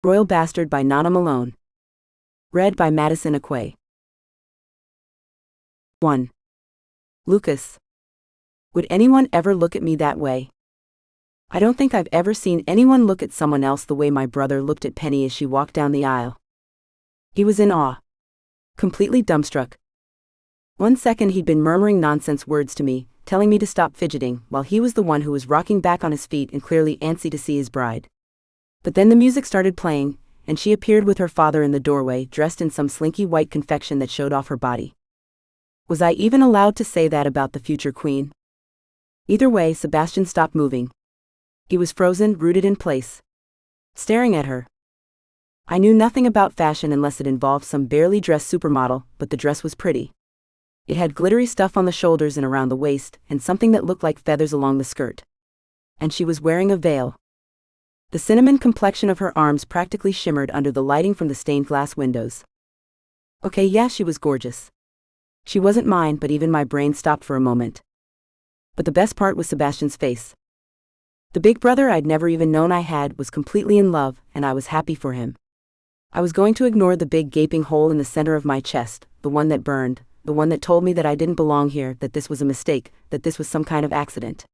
Royal Bastard by Nana Malone. Read by Madison Aquay. 1. Lucas. Would anyone ever look at me that way? I don't think I've ever seen anyone look at someone else the way my brother looked at Penny as she walked down the aisle. He was in awe. Completely dumbstruck. 1 second he'd been murmuring nonsense words to me, telling me to stop fidgeting, while he was the one who was rocking back on his feet and clearly antsy to see his bride. But then the music started playing, and she appeared with her father in the doorway, dressed in some slinky white confection that showed off her body. Was I even allowed to say that about the future queen? Either way, Sebastian stopped moving. He was frozen, rooted in place, staring at her. I knew nothing about fashion unless it involved some barely dressed supermodel, but the dress was pretty. It had glittery stuff on the shoulders and around the waist, and something that looked like feathers along the skirt. And she was wearing a veil. The cinnamon complexion of her arms practically shimmered under the lighting from the stained glass windows. Okay, yeah, she was gorgeous. She wasn't mine, but even my brain stopped for a moment. But the best part was Sebastian's face. The big brother I'd never even known I had was completely in love, and I was happy for him. I was going to ignore the big gaping hole in the center of my chest, the one that burned, the one that told me that I didn't belong here, that this was a mistake, that this was some kind of accident.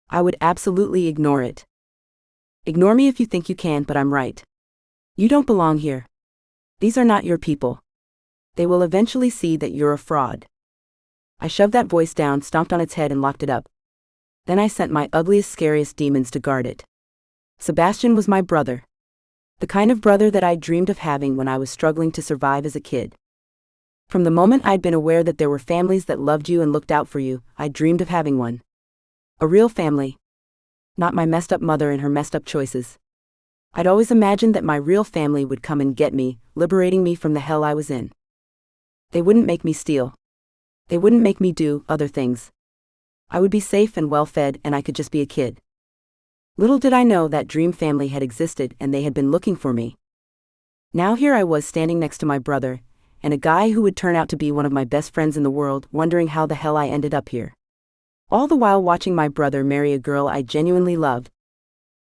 I would absolutely ignore it. Ignore me if you think you can, but I'm right. You don't belong here. These are not your people. They will eventually see that you're a fraud. I shoved that voice down, stomped on its head and locked it up. Then I sent my ugliest, scariest demons to guard it. Sebastian was my brother. The kind of brother that I dreamed of having when I was struggling to survive as a kid. From the moment I'd been aware that there were families that loved you and looked out for you, I dreamed of having one. A real family. Not my messed up mother and her messed up choices. I'd always imagined that my real family would come and get me, liberating me from the hell I was in. They wouldn't make me steal. They wouldn't make me do other things. I would be safe and well-fed, and I could just be a kid. Little did I know that dream family had existed and they had been looking for me. Now here I was standing next to my brother, and a guy who would turn out to be one of my best friends in the world, wondering how the hell I ended up here. All the while watching my brother marry a girl I genuinely loved.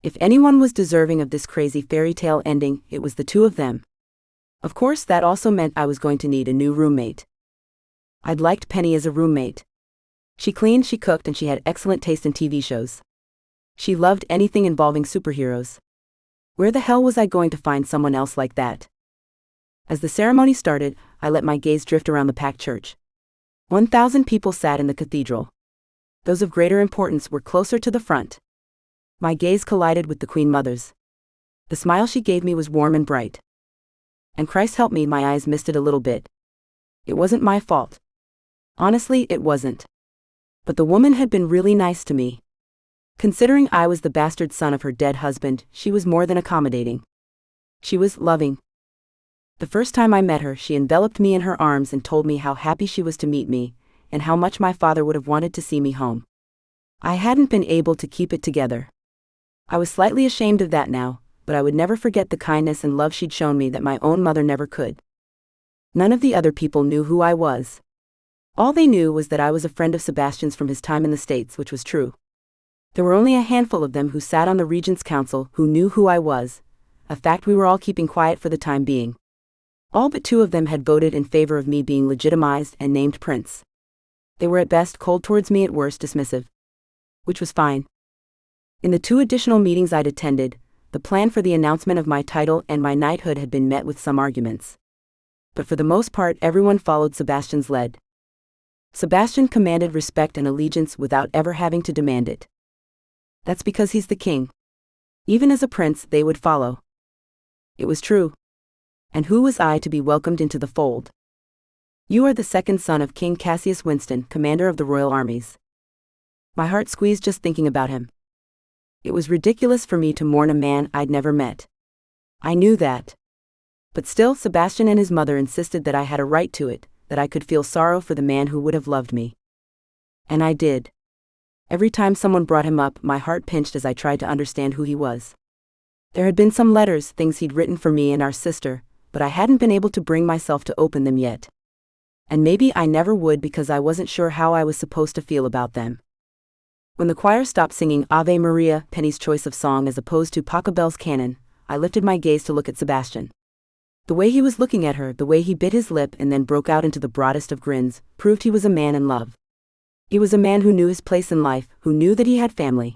If anyone was deserving of this crazy fairy tale ending, it was the two of them. Of course, that also meant I was going to need a new roommate. I'd liked Penny as a roommate. She cleaned, she cooked, and she had excellent taste in TV shows. She loved anything involving superheroes. Where the hell was I going to find someone else like that? As the ceremony started, I let my gaze drift around the packed church. 1,000 people sat in the cathedral. Those of greater importance were closer to the front. My gaze collided with the Queen Mother's. The smile she gave me was warm and bright. And Christ help me, my eyes misted a little bit. It wasn't my fault. Honestly, it wasn't. But the woman had been really nice to me. Considering I was the bastard son of her dead husband, she was more than accommodating. She was loving. The first time I met her, she enveloped me in her arms and told me how happy she was to meet me, and how much my father would have wanted to see me home. I hadn't been able to keep it together. I was slightly ashamed of that now, but I would never forget the kindness and love she'd shown me that my own mother never could. None of the other people knew who I was. All they knew was that I was a friend of Sebastian's from his time in the States, which was true. There were only a handful of them who sat on the Regent's Council who knew who I was, a fact we were all keeping quiet for the time being. All but 2 of them had voted in favor of me being legitimized and named prince. They were at best cold towards me, at worst dismissive. Which was fine. In the 2 additional meetings I'd attended, the plan for the announcement of my title and my knighthood had been met with some arguments. But for the most part, everyone followed Sebastian's lead. Sebastian commanded respect and allegiance without ever having to demand it. That's because he's the king. Even as a prince, they would follow. It was true. And who was I to be welcomed into the fold? You are the second son of King Cassius Winston, commander of the royal armies. My heart squeezed just thinking about him. It was ridiculous for me to mourn a man I'd never met. I knew that. But still, Sebastian and his mother insisted that I had a right to it, that I could feel sorrow for the man who would have loved me. And I did. Every time someone brought him up, my heart pinched as I tried to understand who he was. There had been some letters, things he'd written for me and our sister, but I hadn't been able to bring myself to open them yet. And maybe I never would because I wasn't sure how I was supposed to feel about them. When the choir stopped singing Ave Maria, Penny's choice of song as opposed to Pachelbel's canon, I lifted my gaze to look at Sebastian. The way he was looking at her, the way he bit his lip and then broke out into the broadest of grins, proved he was a man in love. He was a man who knew his place in life, who knew that he had family.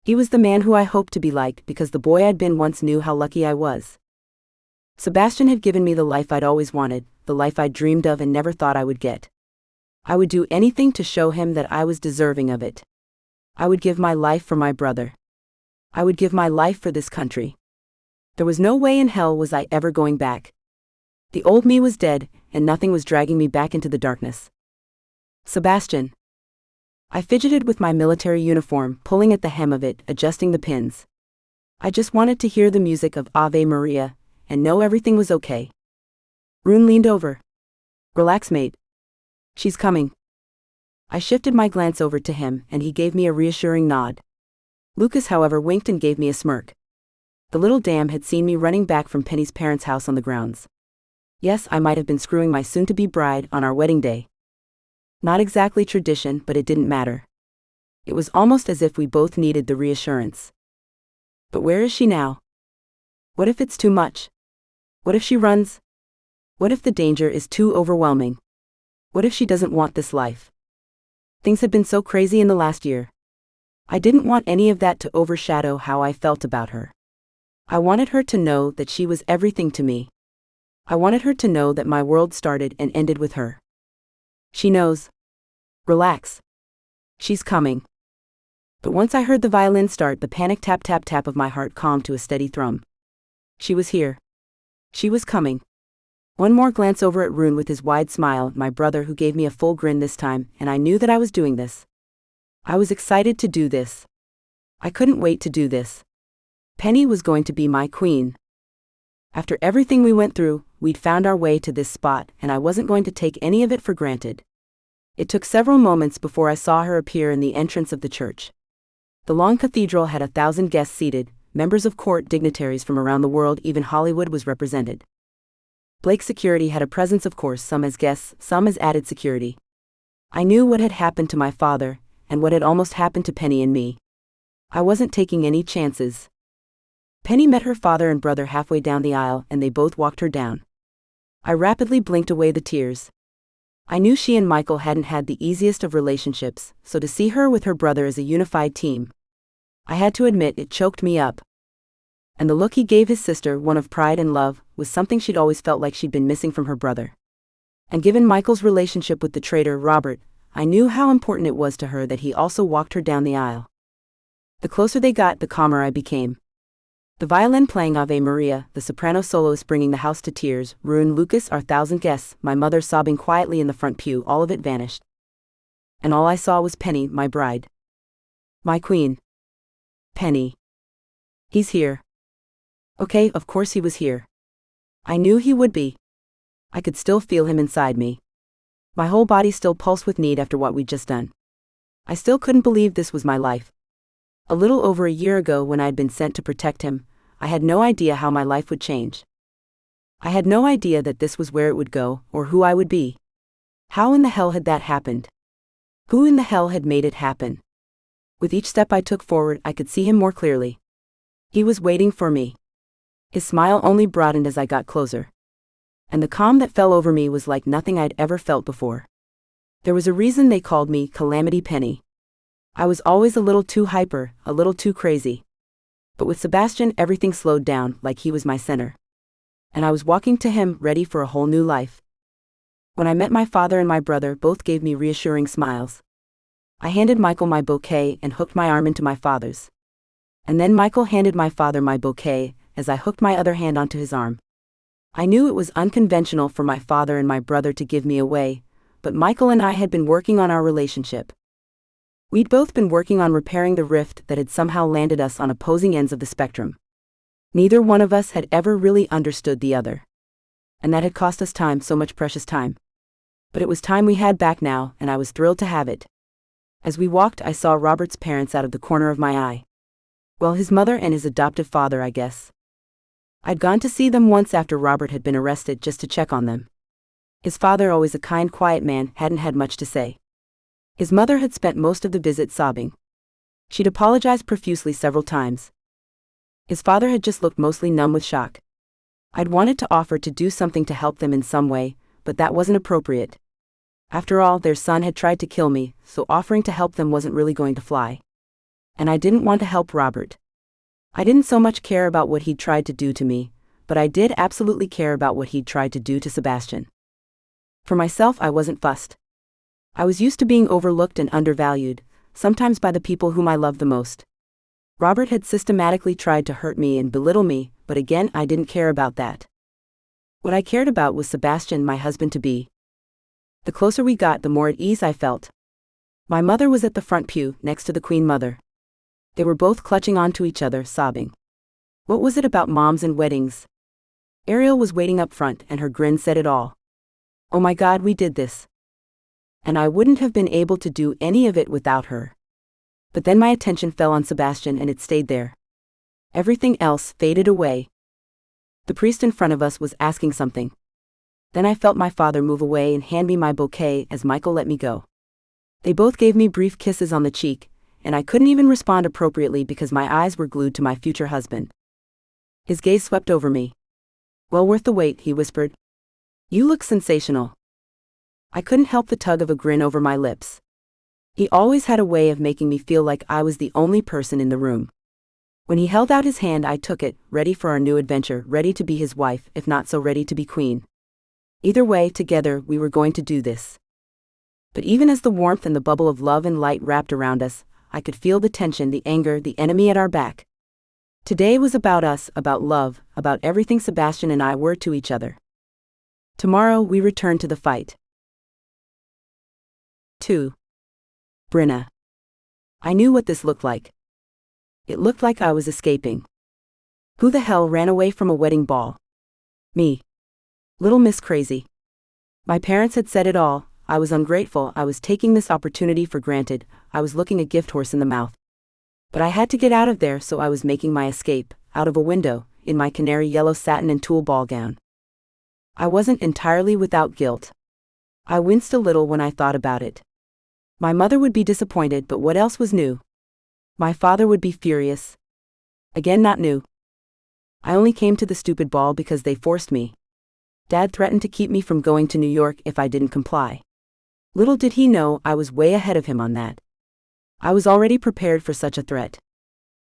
He was the man who I hoped to be like, because the boy I'd been once knew how lucky I was. Sebastian had given me the life I'd always wanted, the life I'd dreamed of and never thought I would get. I would do anything to show him that I was deserving of it. I would give my life for my brother. I would give my life for this country. There was no way in hell was I ever going back. The old me was dead, and nothing was dragging me back into the darkness. Sebastian. I fidgeted with my military uniform, pulling at the hem of it, adjusting the pins. I just wanted to hear the music of Ave Maria, and know everything was okay. Rune leaned over. Relax, mate. She's coming. I shifted my glance over to him, and he gave me a reassuring nod. Lucas, however, winked and gave me a smirk. The little dam had seen me running back from Penny's parents' house on the grounds. Yes, I might have been screwing my soon-to-be bride on our wedding day. Not exactly tradition, but it didn't matter. It was almost as if we both needed the reassurance. But where is she now? What if it's too much? What if she runs? What if the danger is too overwhelming? What if she doesn't want this life? Things had been so crazy in the last year. I didn't want any of that to overshadow how I felt about her. I wanted her to know that she was everything to me. I wanted her to know that my world started and ended with her. She knows. Relax. She's coming. But once I heard the violin start, the panic tap tap tap of my heart calmed to a steady thrum. She was here. She was coming. One more glance over at Rune with his wide smile, my brother, who gave me a full grin this time, and I knew that I was doing this. I was excited to do this. I couldn't wait to do this. Penny was going to be my queen. After everything we went through, we'd found our way to this spot, and I wasn't going to take any of it for granted. It took several moments before I saw her appear in the entrance of the church. The long cathedral had 1,000 guests seated, members of court, dignitaries from around the world, even Hollywood was represented. Blake's security had a presence, of course, some as guests, some as added security. I knew what had happened to my father, and what had almost happened to Penny and me. I wasn't taking any chances. Penny met her father and brother halfway down the aisle, and they both walked her down. I rapidly blinked away the tears. I knew she and Michael hadn't had the easiest of relationships, so to see her with her brother as a unified team, I had to admit it choked me up. And the look he gave his sister, one of pride and love, was something she'd always felt like she'd been missing from her brother. And given Michael's relationship with the traitor, Robert, I knew how important it was to her that he also walked her down the aisle. The closer they got, the calmer I became. The violin playing Ave Maria, the soprano soloist bringing the house to tears, Rune, Lucas, our 1,000 guests, my mother sobbing quietly in the front pew, all of it vanished. And all I saw was Penny, my bride. My queen. Penny. He's here. Okay, of course he was here. I knew he would be. I could still feel him inside me. My whole body still pulsed with need after what we'd just done. I still couldn't believe this was my life. A little over a year ago, when I'd been sent to protect him, I had no idea how my life would change. I had no idea that this was where it would go, or who I would be. How in the hell had that happened? Who in the hell had made it happen? With each step I took forward, I could see him more clearly. He was waiting for me. His smile only broadened as I got closer. And the calm that fell over me was like nothing I'd ever felt before. There was a reason they called me Calamity Penny. I was always a little too hyper, a little too crazy. But with Sebastian, everything slowed down, like he was my center. And I was walking to him, ready for a whole new life. When I met my father and my brother, both gave me reassuring smiles. I handed Michael my bouquet and hooked my arm into my father's. And then Michael handed my father my bouquet, as I hooked my other hand onto his arm. I knew it was unconventional for my father and my brother to give me away, but Michael and I had been working on our relationship. We'd both been working on repairing the rift that had somehow landed us on opposing ends of the spectrum. Neither one of us had ever really understood the other. And that had cost us time, so much precious time. But it was time we had back now, and I was thrilled to have it. As we walked, I saw Robert's parents out of the corner of my eye. Well, his mother and his adoptive father, I guess. I'd gone to see them once after Robert had been arrested, just to check on them. His father, always a kind, quiet man, hadn't had much to say. His mother had spent most of the visit sobbing. She'd apologized profusely several times. His father had just looked mostly numb with shock. I'd wanted to offer to do something to help them in some way, but that wasn't appropriate. After all, their son had tried to kill me, so offering to help them wasn't really going to fly. And I didn't want to help Robert. I didn't so much care about what he'd tried to do to me, but I did absolutely care about what he'd tried to do to Sebastian. For myself, I wasn't fussed. I was used to being overlooked and undervalued, sometimes by the people whom I loved the most. Robert had systematically tried to hurt me and belittle me, but again, I didn't care about that. What I cared about was Sebastian, my husband-to-be. The closer we got, the more at ease I felt. My mother was at the front pew, next to the Queen Mother. They were both clutching onto each other, sobbing. What was it about moms and weddings? Ariel was waiting up front, and her grin said it all. Oh my God, we did this. And I wouldn't have been able to do any of it without her. But then my attention fell on Sebastian and it stayed there. Everything else faded away. The priest in front of us was asking something. Then I felt my father move away and hand me my bouquet as Michael let me go. They both gave me brief kisses on the cheek, and I couldn't even respond appropriately because my eyes were glued to my future husband. His gaze swept over me. Well worth the wait, he whispered. You look sensational. I couldn't help the tug of a grin over my lips. He always had a way of making me feel like I was the only person in the room. When he held out his hand, I took it, ready for our new adventure, ready to be his wife, if not so ready to be queen. Either way, together, we were going to do this. But even as the warmth and the bubble of love and light wrapped around us, I could feel the tension, the anger, the enemy at our back. Today was about us, about love, about everything Sebastian and I were to each other. Tomorrow, we returned to the fight. 2. Bryna. I knew what this looked like. It looked like I was escaping. Who the hell ran away from a wedding ball? Me. Little Miss Crazy. My parents had said it all. I was ungrateful, I was taking this opportunity for granted, I was looking a gift horse in the mouth. But I had to get out of there, so I was making my escape, out of a window, in my canary yellow satin and tulle ball gown. I wasn't entirely without guilt. I winced a little when I thought about it. My mother would be disappointed, but what else was new? My father would be furious. Again, not new. I only came to the stupid ball because they forced me. Dad threatened to keep me from going to New York if I didn't comply. Little did he know I was way ahead of him on that. I was already prepared for such a threat.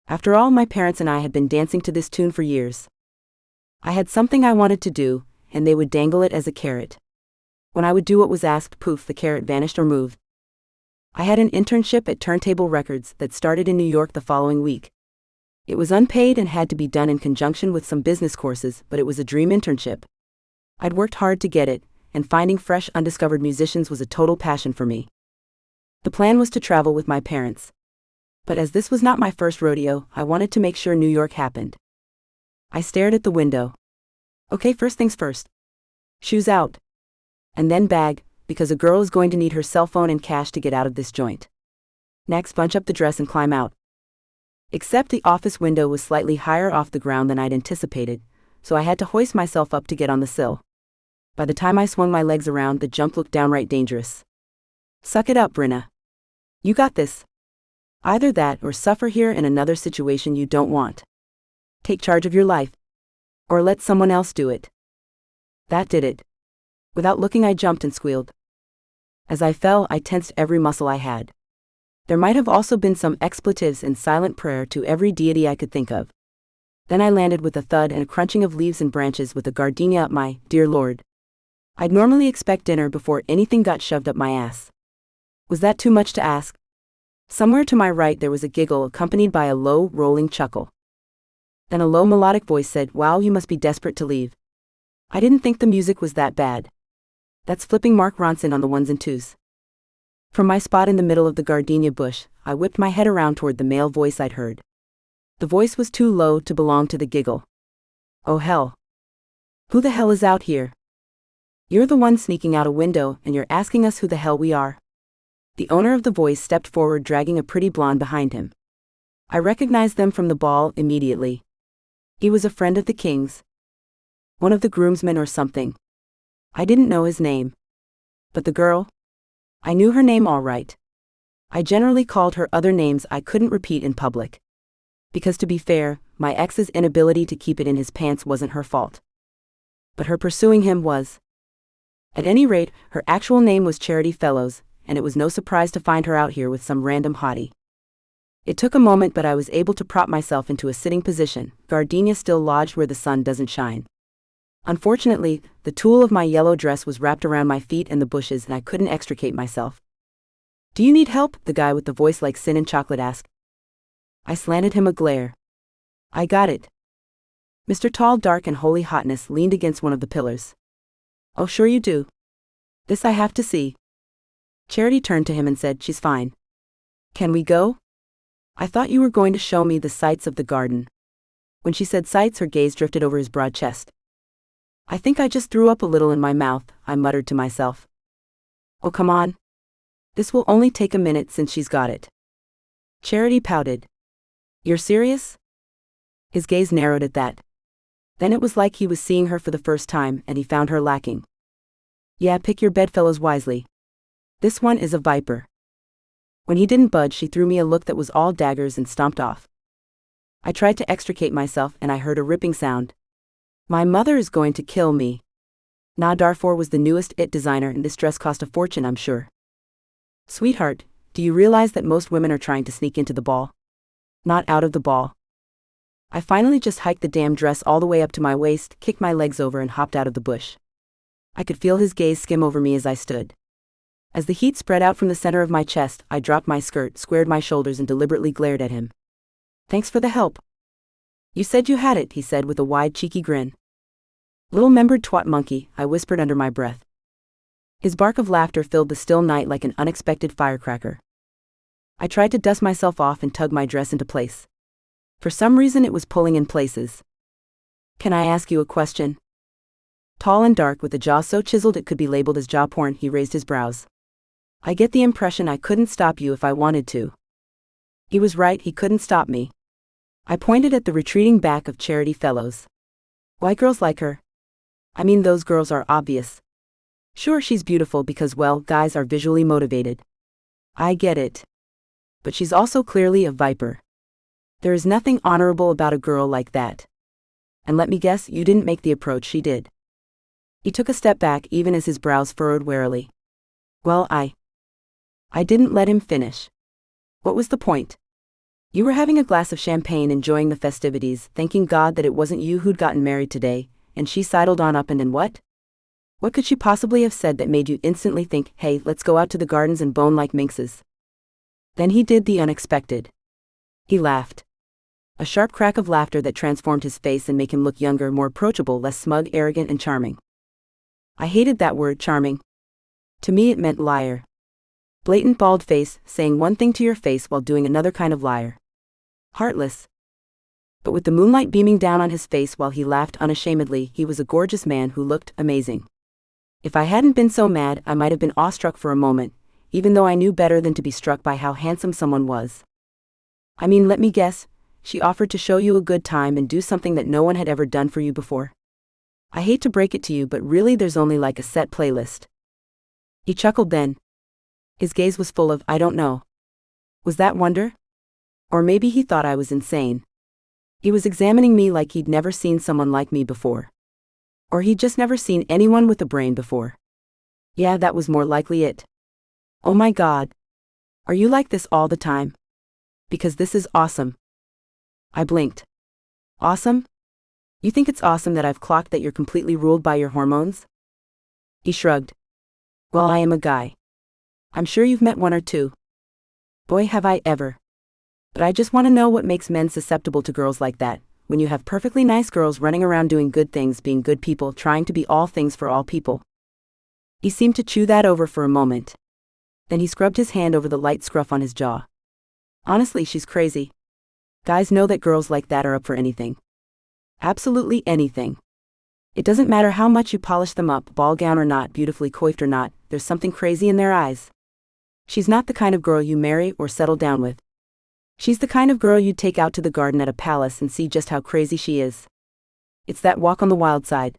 After all, my parents and I had been dancing to this tune for years. I had something I wanted to do, and they would dangle it as a carrot. When I would do what was asked, poof, the carrot vanished or moved. I had an internship at Turntable Records that started in New York the following week. It was unpaid and had to be done in conjunction with some business courses, but it was a dream internship. I'd worked hard to get it, and finding fresh, undiscovered musicians was a total passion for me. The plan was to travel with my parents. But as this was not my first rodeo, I wanted to make sure New York happened. I stared at the window. Okay, first things first. Shoes out. And then bag, because a girl is going to need her cell phone and cash to get out of this joint. Next, bunch up the dress and climb out. Except the office window was slightly higher off the ground than I'd anticipated, so I had to hoist myself up to get on the sill. By the time I swung my legs around, the jump looked downright dangerous. Suck it up, Bryna. You got this. Either that or suffer here in another situation you don't want. Take charge of your life. Or let someone else do it. That did it. Without looking, I jumped and squealed. As I fell, I tensed every muscle I had. There might have also been some expletives and silent prayer to every deity I could think of. Then I landed with a thud and a crunching of leaves and branches with a gardenia up my, dear Lord. I'd normally expect dinner before anything got shoved up my ass. Was that too much to ask? Somewhere to my right there was a giggle accompanied by a low, rolling chuckle. Then a low melodic voice said, "Wow, you must be desperate to leave." I didn't think the music was that bad. That's flipping Mark Ronson on the ones and twos. From my spot in the middle of the gardenia bush, I whipped my head around toward the male voice I'd heard. The voice was too low to belong to the giggle. Oh hell. Who the hell is out here? You're the one sneaking out a window, and you're asking us who the hell we are. The owner of the voice stepped forward, dragging a pretty blonde behind him. I recognized them from the ball immediately. He was a friend of the king's. One of the groomsmen or something. I didn't know his name. But the girl? I knew her name all right. I generally called her other names I couldn't repeat in public. Because to be fair, my ex's inability to keep it in his pants wasn't her fault. But her pursuing him was. At any rate, her actual name was Charity Fellows, and it was no surprise to find her out here with some random hottie. It took a moment, but I was able to prop myself into a sitting position, gardenia still lodged where the sun doesn't shine. Unfortunately, the tulle of my yellow dress was wrapped around my feet and the bushes, and I couldn't extricate myself. "Do you need help?" the guy with the voice like sin and chocolate asked. I slanted him a glare. "I got it." Mr. Tall, Dark, and Holy Hotness leaned against one of the pillars. "Oh, sure you do. This I have to see." Charity turned to him and said, "She's fine. Can we go? I thought you were going to show me the sights of the garden." When she said sights, her gaze drifted over his broad chest. "I think I just threw up a little in my mouth," I muttered to myself. "Oh, come on. This will only take a minute since she's got it." Charity pouted. "You're serious?" His gaze narrowed at that. Then it was like he was seeing her for the first time, and he found her lacking. "Yeah, pick your bedfellows wisely. This one is a viper." When he didn't budge, she threw me a look that was all daggers and stomped off. I tried to extricate myself, and I heard a ripping sound. "My mother is going to kill me." Nah, Darfur was the newest IT designer, and this dress cost a fortune, I'm sure. "Sweetheart, do you realize that most women are trying to sneak into the ball? Not out of the ball." I finally just hiked the damn dress all the way up to my waist, kicked my legs over, and hopped out of the bush. I could feel his gaze skim over me as I stood. As the heat spread out from the center of my chest, I dropped my skirt, squared my shoulders, and deliberately glared at him. "Thanks for the help." "You said you had it," he said with a wide, cheeky grin. "Little membered twat monkey," I whispered under my breath. His bark of laughter filled the still night like an unexpected firecracker. I tried to dust myself off and tug my dress into place. For some reason it was pulling in places. "Can I ask you a question?" Tall and dark, with a jaw so chiseled it could be labeled as jaw porn, he raised his brows. "I get the impression I couldn't stop you if I wanted to." He was right, he couldn't stop me. I pointed at the retreating back of Charity Fellows. "White girls like her. I mean, those girls are obvious. Sure, she's beautiful because, well, guys are visually motivated. I get it. But she's also clearly a viper. There is nothing honorable about a girl like that. And let me guess, you didn't make the approach she did." He took a step back, even as his brows furrowed warily. "Well, I didn't let him finish. What was the point? You were having a glass of champagne, enjoying the festivities, thanking God that it wasn't you who'd gotten married today, and she sidled on up, and then what? What could she possibly have said that made you instantly think, hey, let's go out to the gardens and bone like minxes?" Then he did the unexpected. He laughed. A sharp crack of laughter that transformed his face and made him look younger, more approachable, less smug, arrogant, and charming. I hated that word, charming. To me it meant liar. Blatant bald face, saying one thing to your face while doing another kind of liar. Heartless. But with the moonlight beaming down on his face while he laughed unashamedly, he was a gorgeous man who looked amazing. If I hadn't been so mad, I might have been awestruck for a moment, even though I knew better than to be struck by how handsome someone was. I mean, let me guess, she offered to show you a good time and do something that no one had ever done for you before. I hate to break it to you, but really there's only like a set playlist. He chuckled then. His gaze was full of, I don't know. Was that wonder? Or maybe he thought I was insane. He was examining me like he'd never seen someone like me before. Or he'd just never seen anyone with a brain before. Yeah, that was more likely it. Oh my God. Are you like this all the time? Because this is awesome. I blinked. Awesome? You think it's awesome that I've clocked that you're completely ruled by your hormones? He shrugged. Well, I am a guy. I'm sure you've met one or two. Boy, have I ever. But I just want to know what makes men susceptible to girls like that, when you have perfectly nice girls running around doing good things, being good people, trying to be all things for all people. He seemed to chew that over for a moment. Then he scrubbed his hand over the light scruff on his jaw. Honestly, she's crazy. Guys know that girls like that are up for anything. Absolutely anything. It doesn't matter how much you polish them up, ball gown or not, beautifully coiffed or not, there's something crazy in their eyes. She's not the kind of girl you marry or settle down with. She's the kind of girl you'd take out to the garden at a palace and see just how crazy she is. It's that walk on the wild side.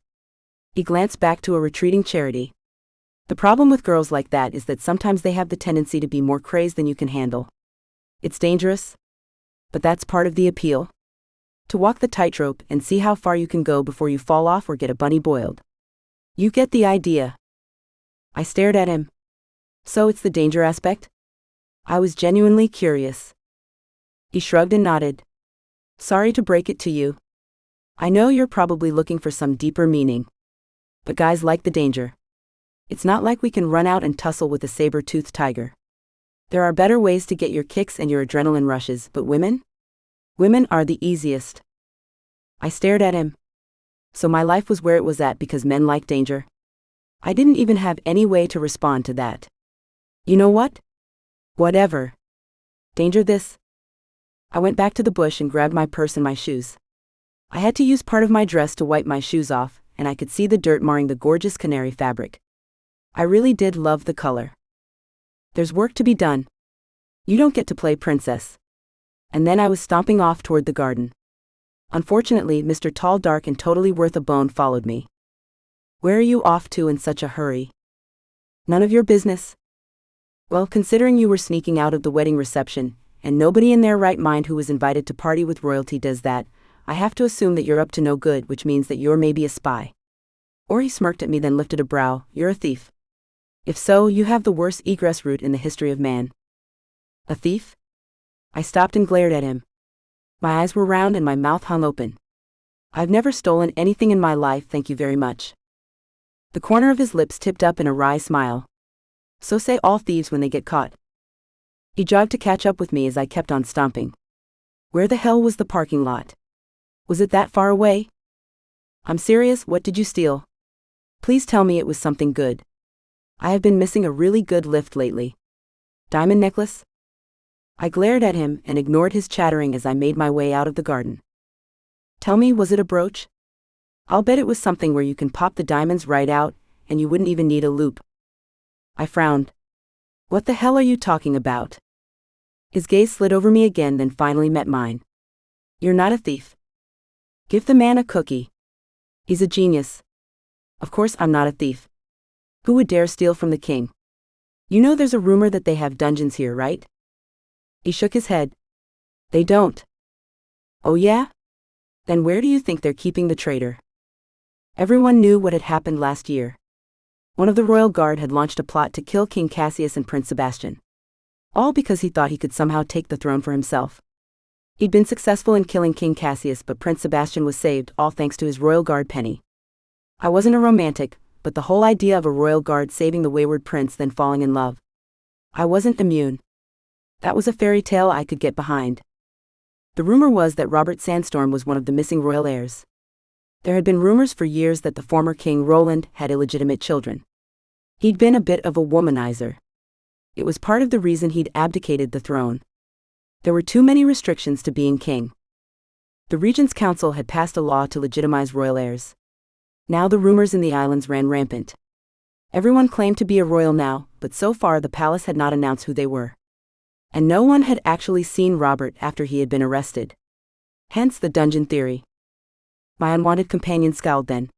He glanced back to a retreating Charity. The problem with girls like that is that sometimes they have the tendency to be more crazed than you can handle. It's dangerous. But that's part of the appeal. To walk the tightrope and see how far you can go before you fall off or get a bunny boiled. You get the idea. I stared at him. So it's the danger aspect? I was genuinely curious. He shrugged and nodded. Sorry to break it to you. I know you're probably looking for some deeper meaning. But guys like the danger. It's not like we can run out and tussle with a saber-toothed tiger. There are better ways to get your kicks and your adrenaline rushes, but women? Women are the easiest. I stared at him. So my life was where it was at because men like danger? I didn't even have any way to respond to that. You know what? Whatever. Danger this. I went back to the bush and grabbed my purse and my shoes. I had to use part of my dress to wipe my shoes off, and I could see the dirt marring the gorgeous canary fabric. I really did love the color. There's work to be done. You don't get to play princess. And then I was stomping off toward the garden. Unfortunately, Mr. Tall, Dark, and Totally Worth a Bone followed me. Where are you off to in such a hurry? None of your business. Well, considering you were sneaking out of the wedding reception, and nobody in their right mind who was invited to party with royalty does that, I have to assume that you're up to no good, which means that you're maybe a spy. Or he smirked at me, then lifted a brow. You're a thief. If so, you have the worst egress route in the history of man. A thief? I stopped and glared at him. My eyes were round and my mouth hung open. I've never stolen anything in my life, thank you very much. The corner of his lips tipped up in a wry smile. So say all thieves when they get caught. He jogged to catch up with me as I kept on stomping. Where the hell was the parking lot? Was it that far away? I'm serious, what did you steal? Please tell me it was something good. I have been missing a really good lift lately. Diamond necklace? I glared at him and ignored his chattering as I made my way out of the garden. Tell me, was it a brooch? I'll bet it was something where you can pop the diamonds right out, and you wouldn't even need a loop. I frowned. What the hell are you talking about? His gaze slid over me again, then finally met mine. You're not a thief. Give the man a cookie. He's a genius. Of course I'm not a thief. Who would dare steal from the king? You know there's a rumor that they have dungeons here, right? He shook his head. They don't. Oh yeah? Then where do you think they're keeping the traitor? Everyone knew what had happened last year. One of the royal guard had launched a plot to kill King Cassius and Prince Sebastian. All because he thought he could somehow take the throne for himself. He'd been successful in killing King Cassius, but Prince Sebastian was saved, all thanks to his royal guard Penny. I wasn't a romantic, but the whole idea of a royal guard saving the wayward prince then falling in love. I wasn't immune. That was a fairy tale I could get behind. The rumor was that Robert Sandstorm was one of the missing royal heirs. There had been rumors for years that the former king Roland had illegitimate children. He'd been a bit of a womanizer. It was part of the reason he'd abdicated the throne. There were too many restrictions to being king. The Regent's Council had passed a law to legitimize royal heirs. Now the rumors in the islands ran rampant. Everyone claimed to be a royal now, but so far the palace had not announced who they were. And no one had actually seen Robert after he had been arrested. Hence the dungeon theory. My unwanted companion scowled then.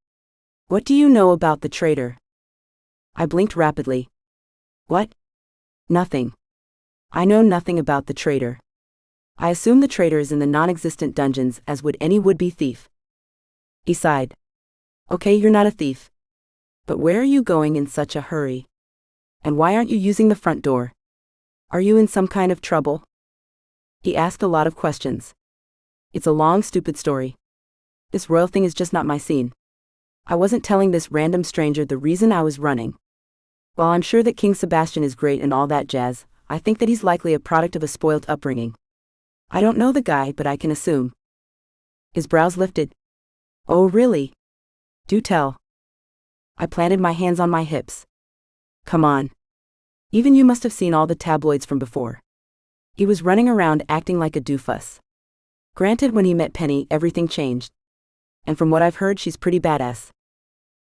What do you know about the traitor? I blinked rapidly. What? Nothing. I know nothing about the traitor. I assume the traitor is in the non-existent dungeons, as would any would-be thief. He sighed. Okay, you're not a thief. But where are you going in such a hurry? And why aren't you using the front door? Are you in some kind of trouble? He asked a lot of questions. It's a long, stupid story. This royal thing is just not my scene. I wasn't telling this random stranger the reason I was running. While I'm sure that King Sebastian is great and all that jazz, I think that he's likely a product of a spoilt upbringing. I don't know the guy, but I can assume. His brows lifted. Oh really? Do tell. I planted my hands on my hips. Come on. Even you must have seen all the tabloids from before. He was running around acting like a doofus. Granted, when he met Penny, everything changed. And from what I've heard, she's pretty badass.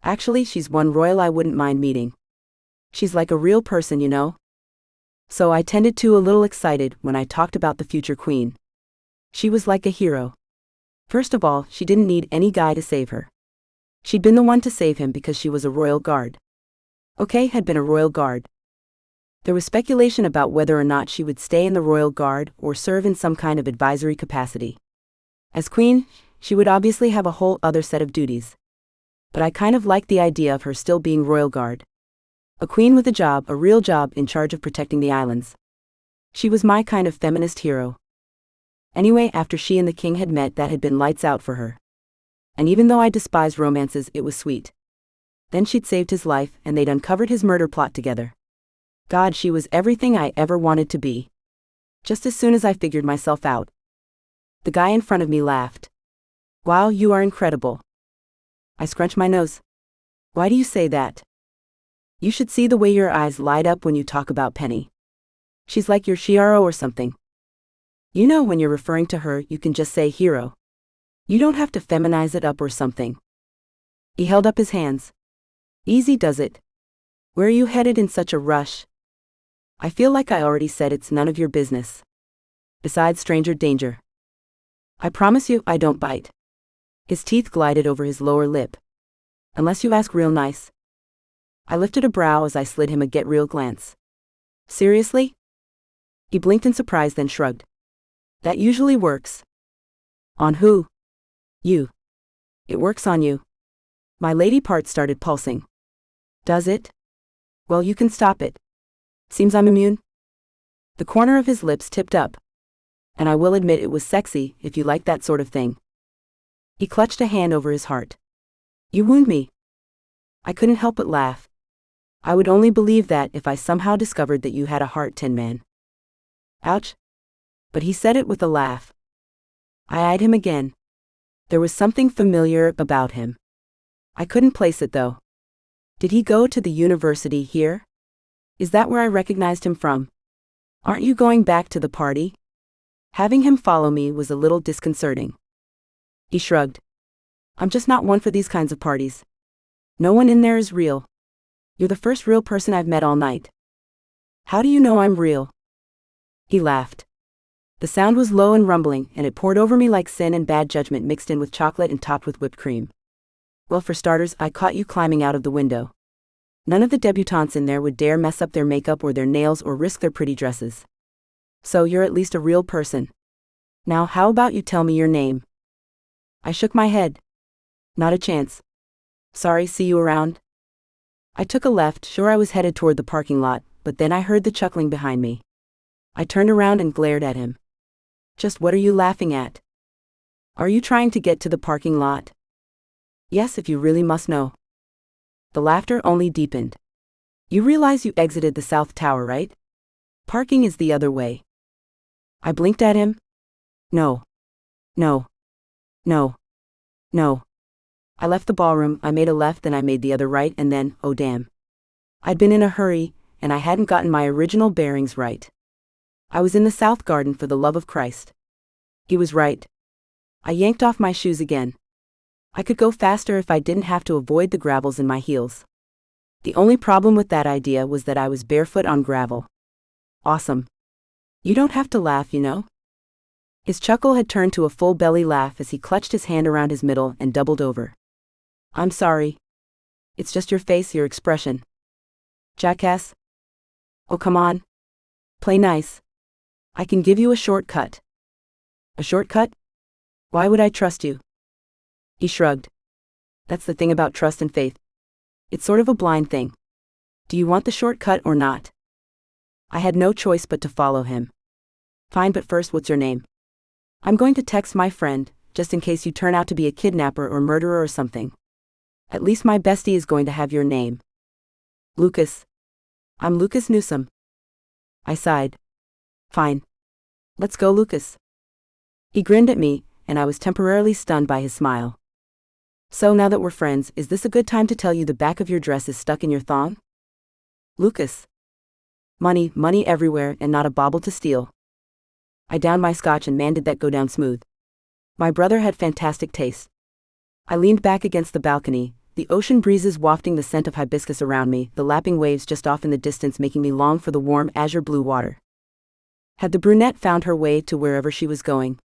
Actually, she's one royal I wouldn't mind meeting. She's like a real person, you know? So I tended to a little excited when I talked about the future queen. She was like a hero. First of all, she didn't need any guy to save her. She'd been the one to save him because she was a royal guard. Okay, had been a royal guard. There was speculation about whether or not she would stay in the royal guard or serve in some kind of advisory capacity. As queen, she would obviously have a whole other set of duties. But I kind of liked the idea of her still being royal guard. A queen with a job, a real job, in charge of protecting the islands. She was my kind of feminist hero. Anyway, after she and the king had met, that had been lights out for her. And even though I despised romances, it was sweet. Then she'd saved his life, and they'd uncovered his murder plot together. God, she was everything I ever wanted to be. Just as soon as I figured myself out. The guy in front of me laughed. Wow, you are incredible. I scrunched my nose. Why do you say that? You should see the way your eyes light up when you talk about Penny. She's like your Shiaro or something. You know, when you're referring to her, you can just say hero. You don't have to feminize it up or something. He held up his hands. Easy does it. Where are you headed in such a rush? I feel like I already said it's none of your business. Besides, stranger danger. I promise you, I don't bite. His teeth glided over his lower lip. Unless you ask real nice. I lifted a brow as I slid him a get real glance. Seriously? He blinked in surprise, then shrugged. That usually works. On who? You. It works on you. My lady part started pulsing. Does it? Well, you can stop it. Seems I'm immune. The corner of his lips tipped up. And I will admit it was sexy, if you like that sort of thing. He clutched a hand over his heart. You wound me. I couldn't help but laugh. I would only believe that if I somehow discovered that you had a heart, Tin Man. Ouch. But he said it with a laugh. I eyed him again. There was something familiar about him. I couldn't place it though. Did he go to the university here? Is that where I recognized him from? Aren't you going back to the party? Having him follow me was a little disconcerting. He shrugged. I'm just not one for these kinds of parties. No one in there is real. You're the first real person I've met all night. How do you know I'm real? He laughed. The sound was low and rumbling, and it poured over me like sin and bad judgment mixed in with chocolate and topped with whipped cream. Well, for starters, I caught you climbing out of the window. None of the debutantes in there would dare mess up their makeup or their nails or risk their pretty dresses. So you're at least a real person. Now, how about you tell me your name? I shook my head. Not a chance. Sorry, see you around. I took a left, sure I was headed toward the parking lot, but then I heard the chuckling behind me. I turned around and glared at him. Just what are you laughing at? Are you trying to get to the parking lot? Yes, if you really must know. The laughter only deepened. You realize you exited the South Tower, right? Parking is the other way. I blinked at him. No. No. No. No. I left the ballroom, I made a left, then I made the other right, and then, oh damn. I'd been in a hurry, and I hadn't gotten my original bearings right. I was in the South Garden, for the love of Christ. He was right. I yanked off my shoes again. I could go faster if I didn't have to avoid the gravels in my heels. The only problem with that idea was that I was barefoot on gravel. Awesome. You don't have to laugh, you know? His chuckle had turned to a full belly laugh as he clutched his hand around his middle and doubled over. I'm sorry. It's just your face, your expression. Jackass. Oh, come on. Play nice. I can give you a shortcut. A shortcut? Why would I trust you? He shrugged. That's the thing about trust and faith. It's sort of a blind thing. Do you want the shortcut or not? I had no choice but to follow him. Fine, but first, what's your name? I'm going to text my friend, just in case you turn out to be a kidnapper or murderer or something. At least my bestie is going to have your name. Lucas. I'm Lucas Newsome. I sighed. Fine. Let's go, Lucas. He grinned at me, and I was temporarily stunned by his smile. So now that we're friends, is this a good time to tell you the back of your dress is stuck in your thong? Lucas. Money, money everywhere, and not a bauble to steal. I downed my scotch, and man did that go down smooth. My brother had fantastic taste. I leaned back against the balcony, the ocean breezes wafting the scent of hibiscus around me, the lapping waves just off in the distance making me long for the warm azure blue water. Had the brunette found her way to wherever she was going?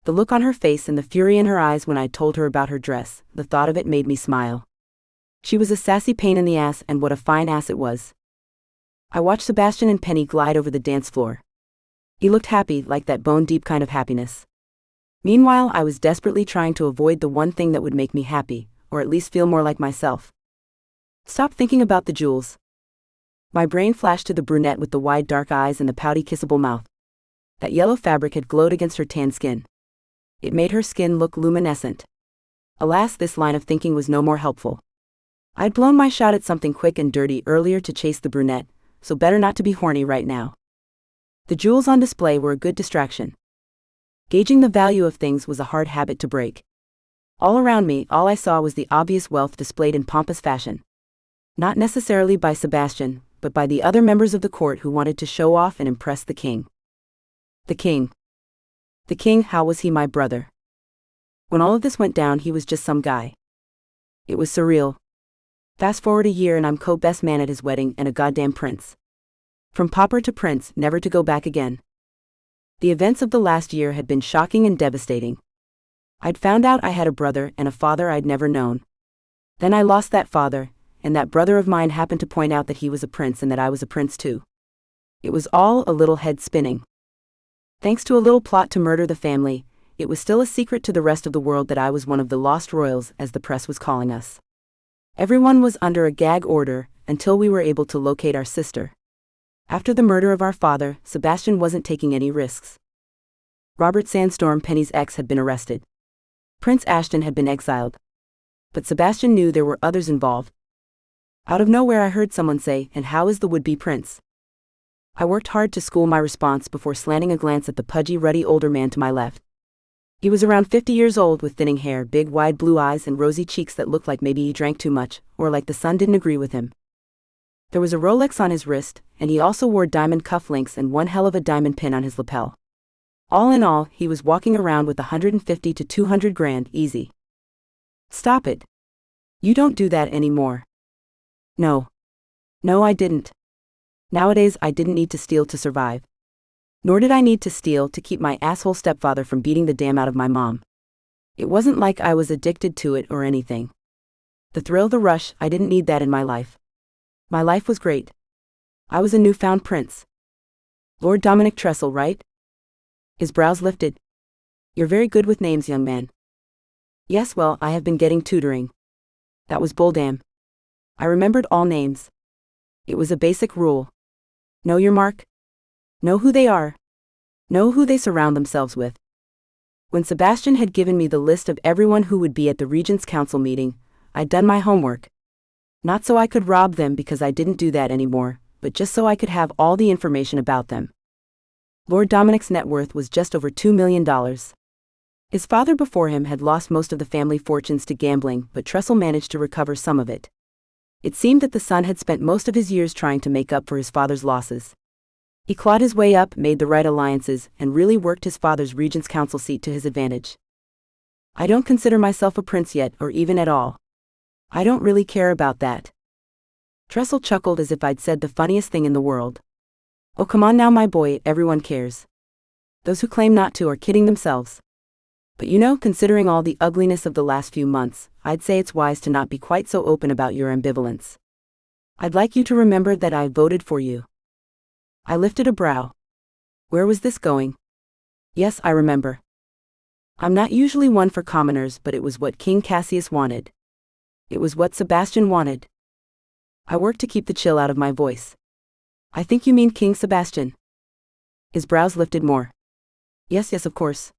The look on her face and the fury in her eyes when I told her about her dress, the thought of it made me smile. She was a sassy pain in the ass, and what a fine ass it was. I watched Sebastian and Penny glide over the dance floor. He looked happy, like that bone-deep kind of happiness. Meanwhile, I was desperately trying to avoid the one thing that would make me happy, or at least feel more like myself. Stop thinking about the jewels. My brain flashed to the brunette with the wide dark eyes and the pouty kissable mouth. That yellow fabric had glowed against her tan skin. It made her skin look luminescent. Alas, this line of thinking was no more helpful. I'd blown my shot at something quick and dirty earlier to chase the brunette, so better not to be horny right now. The jewels on display were a good distraction. Gauging the value of things was a hard habit to break. All around me, all I saw was the obvious wealth displayed in pompous fashion. Not necessarily by Sebastian, but by the other members of the court who wanted to show off and impress the king. The king. The king, how was he my brother? When all of this went down, he was just some guy. It was surreal. Fast forward a year and I'm co-best man at his wedding and a goddamn prince. From pauper to prince, never to go back again. The events of the last year had been shocking and devastating. I'd found out I had a brother and a father I'd never known. Then I lost that father, and that brother of mine happened to point out that he was a prince and that I was a prince too. It was all a little head-spinning. Thanks to a little plot to murder the family, it was still a secret to the rest of the world that I was one of the lost royals, as the press was calling us. Everyone was under a gag order, until we were able to locate our sister. After the murder of our father, Sebastian wasn't taking any risks. Robert Sandstorm, Penny's ex, had been arrested. Prince Ashton had been exiled. But Sebastian knew there were others involved. Out of nowhere I heard someone say, "And how is the would-be prince?" I worked hard to school my response before slanting a glance at the pudgy, ruddy older man to my left. He was around 50 years old with thinning hair, big wide blue eyes and rosy cheeks that looked like maybe he drank too much, or like the sun didn't agree with him. There was a Rolex on his wrist, and he also wore diamond cufflinks and one hell of a diamond pin on his lapel. All in all, he was walking around with 150 to 200 grand, easy. Stop it. You don't do that anymore. No. No, I didn't. Nowadays, I didn't need to steal to survive. Nor did I need to steal to keep my asshole stepfather from beating the damn out of my mom. It wasn't like I was addicted to it or anything. The thrill, the rush, I didn't need that in my life. My life was great. I was a newfound prince. Lord Dominic Tressel, right? His brows lifted. You're very good with names, young man. Yes, well, I have been getting tutoring. That was bulldam. I remembered all names. It was a basic rule. Know your mark. Know who they are. Know who they surround themselves with. When Sebastian had given me the list of everyone who would be at the Regents' Council meeting, I'd done my homework. Not so I could rob them because I didn't do that anymore, but just so I could have all the information about them. Lord Dominic's net worth was just over $2 million. His father before him had lost most of the family fortunes to gambling, but Tressel managed to recover some of it. It seemed that the son had spent most of his years trying to make up for his father's losses. He clawed his way up, made the right alliances, and really worked his father's Regents' Council seat to his advantage. I don't consider myself a prince yet, or even at all. I don't really care about that. Tressel chuckled as if I'd said the funniest thing in the world. Oh, come on now, my boy, everyone cares. Those who claim not to are kidding themselves. But you know, considering all the ugliness of the last few months, I'd say it's wise to not be quite so open about your ambivalence. I'd like you to remember that I voted for you. I lifted a brow. Where was this going? Yes, I remember. I'm not usually one for commoners, but it was what King Cassius wanted. It was what Sebastian wanted. I worked to keep the chill out of my voice. I think you mean King Sebastian. His brows lifted more. Yes, of course.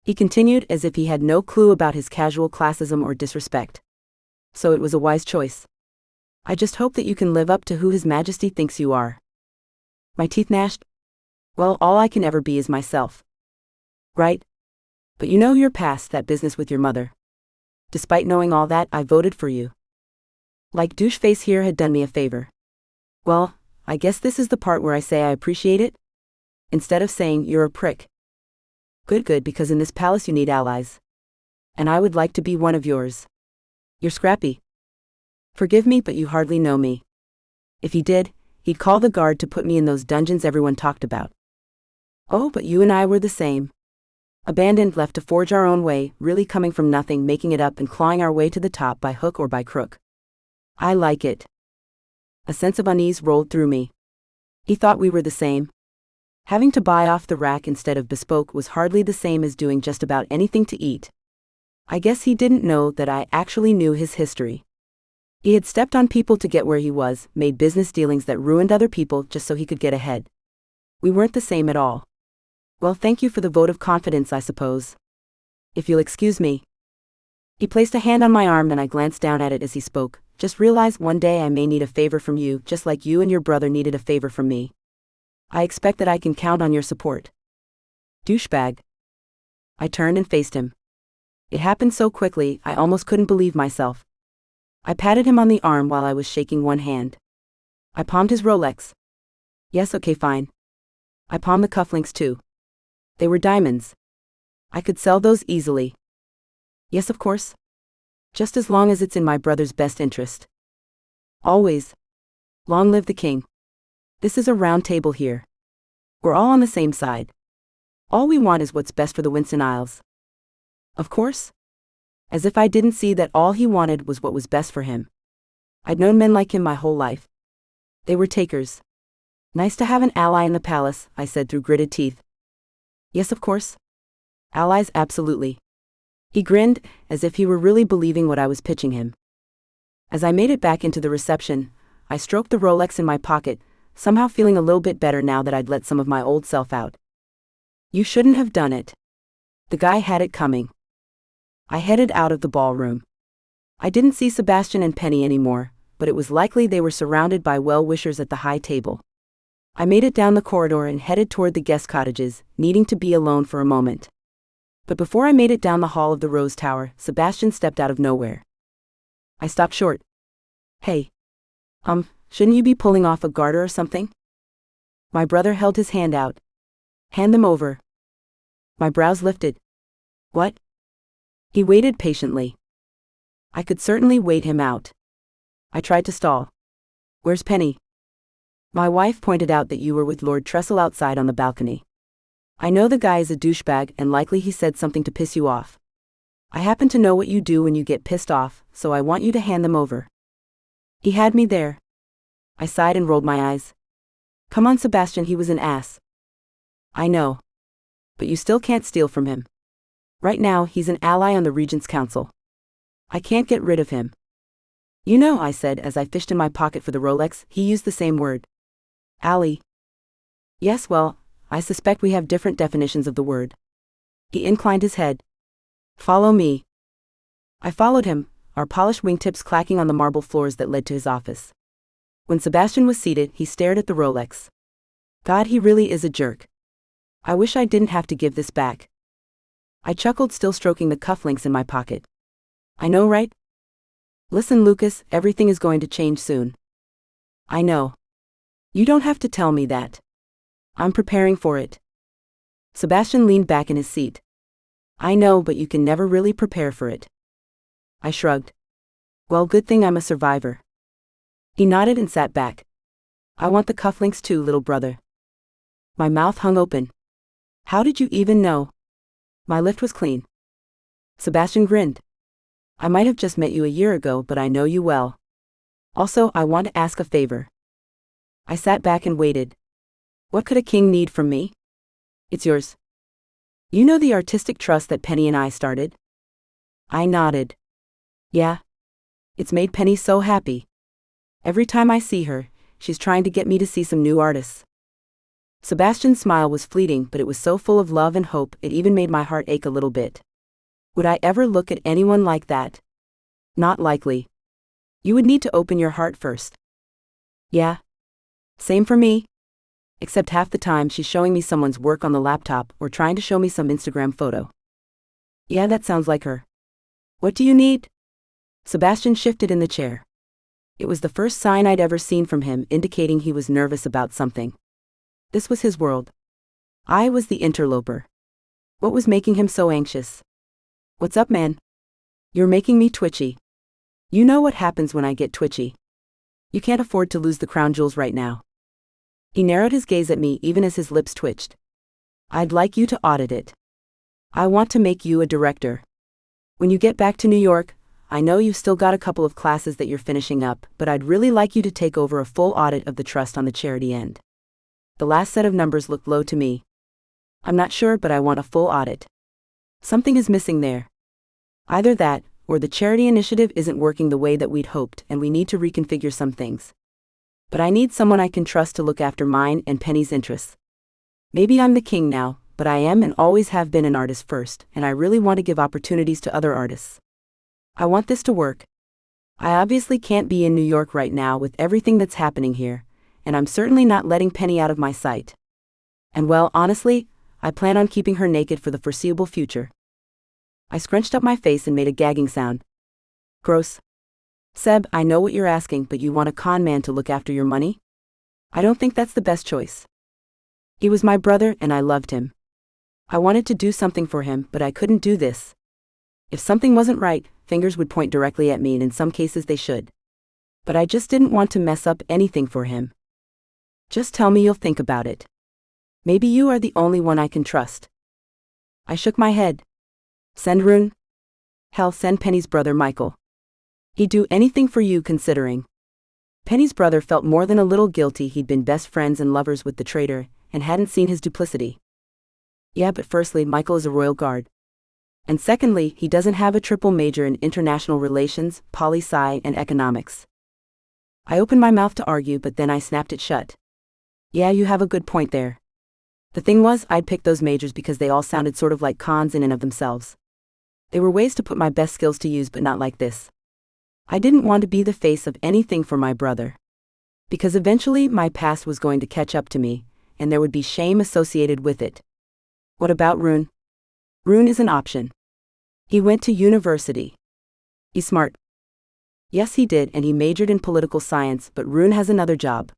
He continued as if he had no clue about his casual classism or disrespect. So it was a wise choice. I just hope that you can live up to who His Majesty thinks you are. My teeth gnashed. Well, all I can ever be is myself. Right? But you know you're past that business with your mother. Despite knowing all that, I voted for you. Like douche face here had done me a favor. Well, I guess this is the part where I say I appreciate it. Instead of saying you're a prick. Good, because in this palace you need allies. And I would like to be one of yours. You're scrappy. Forgive me, but you hardly know me. If he did, he'd call the guard to put me in those dungeons everyone talked about. Oh, but you and I were the same. Abandoned, left to forge our own way, really coming from nothing, making it up and clawing our way to the top by hook or by crook. I like it. A sense of unease rolled through me. He thought we were the same. Having to buy off the rack instead of bespoke was hardly the same as doing just about anything to eat. I guess he didn't know that I actually knew his history. He had stepped on people to get where he was, made business dealings that ruined other people just so he could get ahead. We weren't the same at all. Well, thank you for the vote of confidence, I suppose. If you'll excuse me. He placed a hand on my arm and I glanced down at it as he spoke. Just realize one day I may need a favor from you, just like you and your brother needed a favor from me. I expect that I can count on your support. Douchebag. I turned and faced him. It happened so quickly, I almost couldn't believe myself. I patted him on the arm while I was shaking one hand. I palmed his Rolex. Yes, okay, fine. I palmed the cufflinks too. They were diamonds. I could sell those easily. Yes, of course. Just as long as it's in my brother's best interest. Always. Long live the king. This is a round table here. We're all on the same side. All we want is what's best for the Winston Isles. Of course. As if I didn't see that all he wanted was what was best for him. I'd known men like him my whole life. They were takers. Nice to have an ally in the palace, I said through gritted teeth. Yes, of course. Allies, absolutely. He grinned, as if he were really believing what I was pitching him. As I made it back into the reception, I stroked the Rolex in my pocket, somehow feeling a little bit better now that I'd let some of my old self out. You shouldn't have done it. The guy had it coming. I headed out of the ballroom. I didn't see Sebastian and Penny anymore, but it was likely they were surrounded by well-wishers at the high table. I made it down the corridor and headed toward the guest cottages, needing to be alone for a moment. But before I made it down the hall of the Rose Tower, Sebastian stepped out of nowhere. I stopped short. Hey. Shouldn't you be pulling off a garter or something? My brother held his hand out. Hand them over. My brows lifted. What? He waited patiently. I could certainly wait him out. I tried to stall. Where's Penny? My wife pointed out that you were with Lord Trestle outside on the balcony. I know the guy is a douchebag and likely he said something to piss you off. I happen to know what you do when you get pissed off, so I want you to hand them over. He had me there. I sighed and rolled my eyes. Come on, Sebastian, he was an ass. I know. But you still can't steal from him. Right now, he's an ally on the Regent's Council. I can't get rid of him. You know, I said as I fished in my pocket for the Rolex, he used the same word. Ally. Yes, well, I suspect we have different definitions of the word. He inclined his head. Follow me. I followed him, our polished wingtips clacking on the marble floors that led to his office. When Sebastian was seated, he stared at the Rolex. God, he really is a jerk. I wish I didn't have to give this back. I chuckled, still stroking the cufflinks in my pocket. I know, right? Listen, Lucas, everything is going to change soon. I know. You don't have to tell me that. I'm preparing for it. Sebastian leaned back in his seat. I know, but you can never really prepare for it. I shrugged. Well, good thing I'm a survivor. He nodded and sat back. I want the cufflinks too, little brother. My mouth hung open. How did you even know? My lift was clean. Sebastian grinned. I might have just met you a year ago, but I know you well. Also, I want to ask a favor. I sat back and waited. What could a king need from me? It's yours. You know the artistic trust that Penny and I started? I nodded. Yeah. It's made Penny so happy. Every time I see her, she's trying to get me to see some new artists. Sebastian's smile was fleeting, but it was so full of love and hope, it even made my heart ache a little bit. Would I ever look at anyone like that? Not likely. You would need to open your heart first. Yeah. Same for me. Except half the time she's showing me someone's work on the laptop or trying to show me some Instagram photo. Yeah, that sounds like her. What do you need? Sebastian shifted in the chair. It was the first sign I'd ever seen from him indicating he was nervous about something. This was his world. I was the interloper. What was making him so anxious? What's up, man? You're making me twitchy. You know what happens when I get twitchy. You can't afford to lose the crown jewels right now. He narrowed his gaze at me even as his lips twitched. I'd like you to audit it. I want to make you a director. When you get back to New York, I know you've still got a couple of classes that you're finishing up, but I'd really like you to take over a full audit of the trust on the charity end. The last set of numbers looked low to me. I'm not sure, but I want a full audit. Something is missing there. Either that, or the charity initiative isn't working the way that we'd hoped, and we need to reconfigure some things. But I need someone I can trust to look after mine and Penny's interests. Maybe I'm the king now, but I am and always have been an artist first, and I really want to give opportunities to other artists. I want this to work. I obviously can't be in New York right now with everything that's happening here, and I'm certainly not letting Penny out of my sight. And well, honestly, I plan on keeping her naked for the foreseeable future. I scrunched up my face and made a gagging sound. Gross. Seb, I know what you're asking, but you want a con man to look after your money? I don't think that's the best choice. He was my brother and I loved him. I wanted to do something for him, but I couldn't do this. If something wasn't right, fingers would point directly at me, and in some cases they should. But I just didn't want to mess up anything for him. Just tell me you'll think about it. Maybe you are the only one I can trust. I shook my head. Send Rune? Hell, send Penny's brother Michael. He'd do anything for you, considering. Penny's brother felt more than a little guilty. He'd been best friends and lovers with the traitor, and hadn't seen his duplicity. Yeah, but firstly, Michael is a royal guard. And secondly, he doesn't have a triple major in international relations, poli-sci, and economics. I opened my mouth to argue, but then I snapped it shut. Yeah, you have a good point there. The thing was, I'd picked those majors because they all sounded sort of like cons in and of themselves. They were ways to put my best skills to use, but not like this. I didn't want to be the face of anything for my brother. Because eventually my past was going to catch up to me, and there would be shame associated with it. What about Rune? Rune is an option. He went to university. He's smart. Yes, he did, and he majored in political science, but Rune has another job.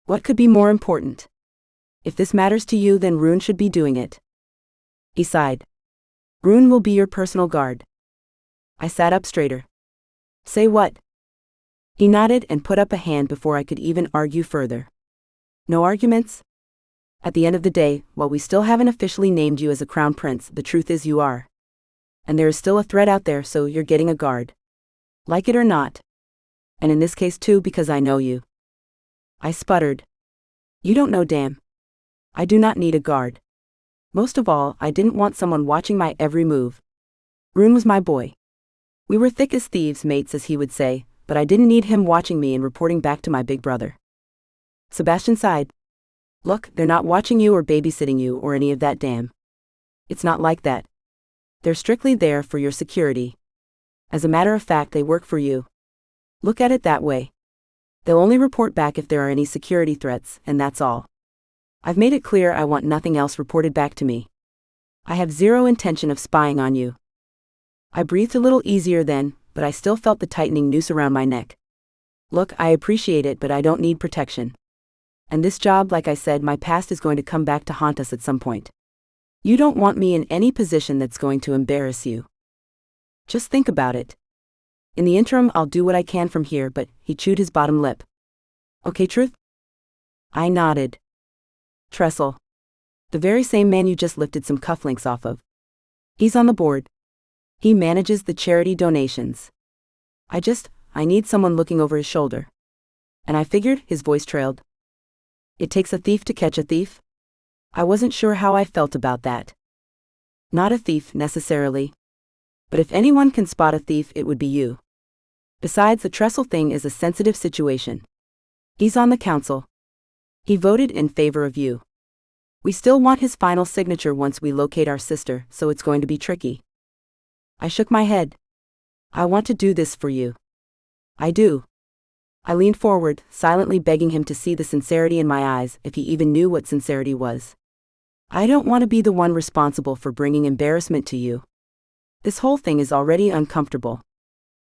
What could be more important? If this matters to you, then Rune should be doing it. He sighed. Rune will be your personal guard. I sat up straighter. Say what? He nodded and put up a hand before I could even argue further. No arguments? At the end of the day, while we still haven't officially named you as a crown prince, the truth is you are. And there is still a threat out there, so you're getting a guard. Like it or not. And in this case too, because I know you. I sputtered. You don't know, damn. I do not need a guard. Most of all, I didn't want someone watching my every move. Rune was my boy. We were thick as thieves, mates, as he would say, but I didn't need him watching me and reporting back to my big brother. Sebastian sighed. Look, they're not watching you or babysitting you or any of that, damn. It's not like that. They're strictly there for your security. As a matter of fact, they work for you. Look at it that way. They'll only report back if there are any security threats, and that's all. I've made it clear I want nothing else reported back to me. I have zero intention of spying on you. I breathed a little easier then, but I still felt the tightening noose around my neck. Look, I appreciate it, but I don't need protection. And this job, like I said, my past is going to come back to haunt us at some point. You don't want me in any position that's going to embarrass you. Just think about it. In the interim, I'll do what I can from here, but he chewed his bottom lip. Okay, Truth? I nodded. Trestle. The very same man you just lifted some cufflinks off of. He's on the board. He manages the charity donations. I need someone looking over his shoulder. And I figured, his voice trailed. It takes a thief to catch a thief? I wasn't sure how I felt about that. Not a thief, necessarily. But if anyone can spot a thief, it would be you. Besides, the Trestle thing is a sensitive situation. He's on the council. He voted in favor of you. We still want his final signature once we locate our sister, so it's going to be tricky. I shook my head. I want to do this for you. I do. I leaned forward, silently begging him to see the sincerity in my eyes, if he even knew what sincerity was. I don't want to be the one responsible for bringing embarrassment to you. This whole thing is already uncomfortable.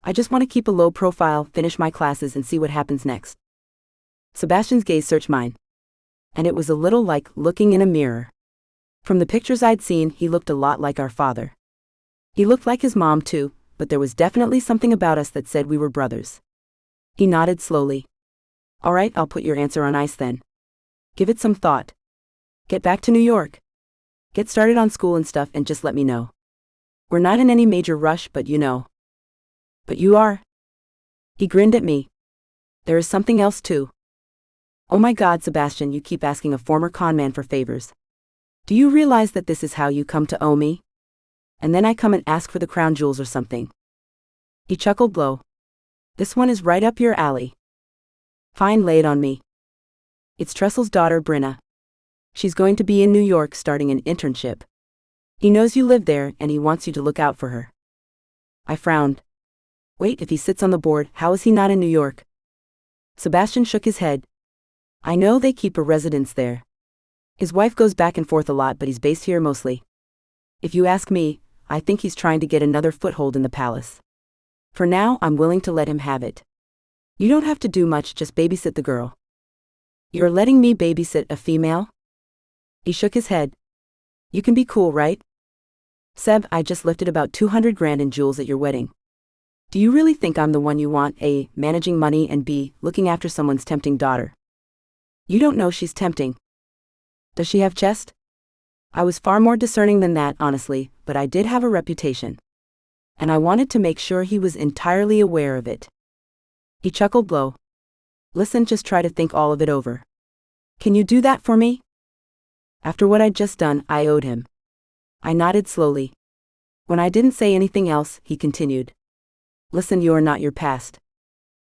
I just want to keep a low profile, finish my classes, and see what happens next. Sebastian's gaze searched mine. And it was a little like looking in a mirror. From the pictures I'd seen, he looked a lot like our father. He looked like his mom too, but there was definitely something about us that said we were brothers. He nodded slowly. All right, I'll put your answer on ice then. Give it some thought. Get back to New York. Get started on school and stuff and just let me know. We're not in any major rush, but you know. But you are. He grinned at me. There is something else too. Oh my God, Sebastian, you keep asking a former conman for favors. Do you realize that this is how you come to owe me? And then I come and ask for the crown jewels or something. He chuckled low. This one is right up your alley. Fine, lay it on me. It's Tressel's daughter, Bryna. She's going to be in New York starting an internship. He knows you live there and he wants you to look out for her. I frowned. Wait, if he sits on the board, how is he not in New York? Sebastian shook his head. I know they keep a residence there. His wife goes back and forth a lot, but he's based here mostly. If you ask me, I think he's trying to get another foothold in the palace. For now, I'm willing to let him have it. You don't have to do much, just babysit the girl. You're letting me babysit a female? He shook his head. You can be cool, right? Seb, I just lifted about 200 grand in jewels at your wedding. Do you really think I'm the one you want, A, managing money, and B, looking after someone's tempting daughter? You don't know she's tempting. Does she have chest? I was far more discerning than that, honestly, but I did have a reputation. And I wanted to make sure he was entirely aware of it. He chuckled low. Listen, just try to think all of it over. Can you do that for me? After what I'd just done, I owed him. I nodded slowly. When I didn't say anything else, he continued. Listen, you're not your past.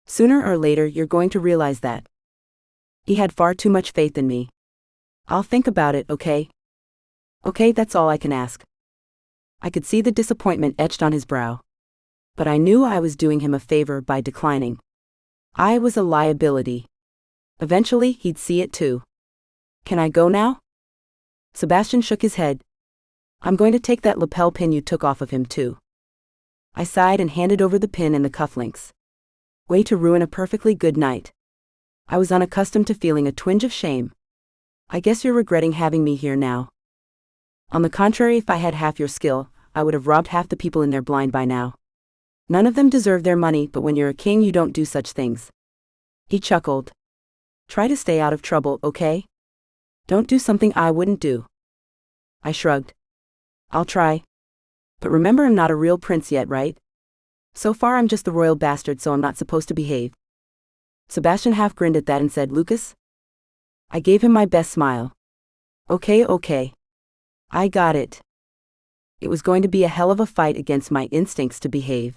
Sooner or later, you're going to realize that. He had far too much faith in me. I'll think about it, okay? Okay, that's all I can ask. I could see the disappointment etched on his brow. But I knew I was doing him a favor by declining. I was a liability. Eventually, he'd see it too. Can I go now? Sebastian shook his head. I'm going to take that lapel pin you took off of him too. I sighed and handed over the pin and the cufflinks. Way to ruin a perfectly good night. I was unaccustomed to feeling a twinge of shame. I guess you're regretting having me here now. On the contrary, if I had half your skill, I would have robbed half the people in their blind by now. None of them deserve their money, but when you're a king you don't do such things. He chuckled. Try to stay out of trouble, okay? Don't do something I wouldn't do. I shrugged. I'll try. But remember, I'm not a real prince yet, right? So far I'm just the royal bastard, so I'm not supposed to behave. Sebastian half grinned at that and said, Lucas? I gave him my best smile. Okay. I got it. It was going to be a hell of a fight against my instincts to behave.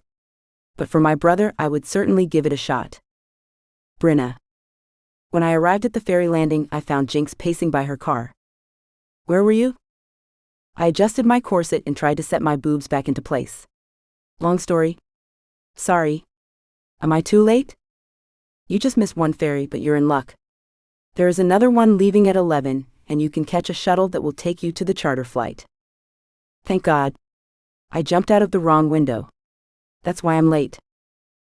But for my brother, I would certainly give it a shot. Bryna. When I arrived at the ferry landing, I found Jinx pacing by her car. Where were you? I adjusted my corset and tried to set my boobs back into place. Long story. Sorry. Am I too late? You just missed one ferry, but you're in luck. There is another one leaving at 11, and you can catch a shuttle that will take you to the charter flight. Thank God. I jumped out of the wrong window. That's why I'm late.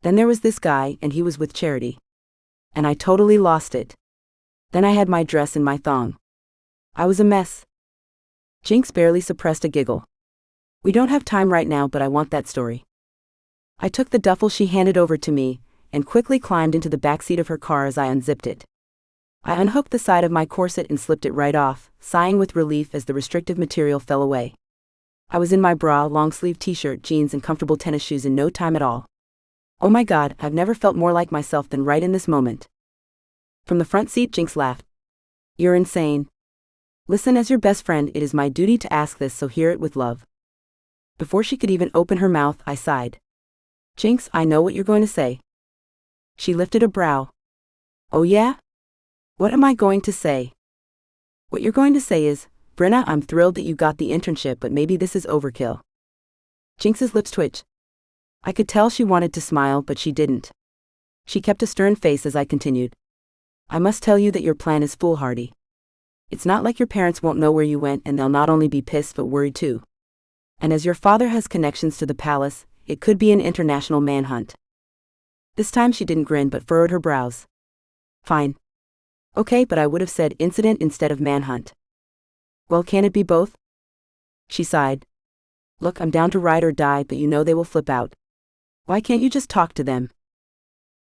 Then there was this guy, and he was with Charity. And I totally lost it. Then I had my dress and my thong. I was a mess. Jinx barely suppressed a giggle. We don't have time right now, but I want that story. I took the duffel she handed over to me, and quickly climbed into the backseat of her car as I unzipped it. I unhooked the side of my corset and slipped it right off, sighing with relief as the restrictive material fell away. I was in my bra, long-sleeve t-shirt, jeans and comfortable tennis shoes in no time at all. Oh my God, I've never felt more like myself than right in this moment. From the front seat, Jinx laughed. You're insane. Listen, as your best friend, it is my duty to ask this, so hear it with love. Before she could even open her mouth, I sighed. Jinx, I know what you're going to say. She lifted a brow. Oh yeah? What am I going to say? What you're going to say is, Bryna, I'm thrilled that you got the internship, but maybe this is overkill. Jinx's lips twitched. I could tell she wanted to smile, but she didn't. She kept a stern face as I continued. I must tell you that your plan is foolhardy. It's not like your parents won't know where you went, and they'll not only be pissed but worried too. And as your father has connections to the palace, it could be an international manhunt. This time she didn't grin but furrowed her brows. Fine. Okay, but I would have said incident instead of manhunt. Well, can it be both? She sighed. Look, I'm down to ride or die, but you know they will flip out. Why can't you just talk to them?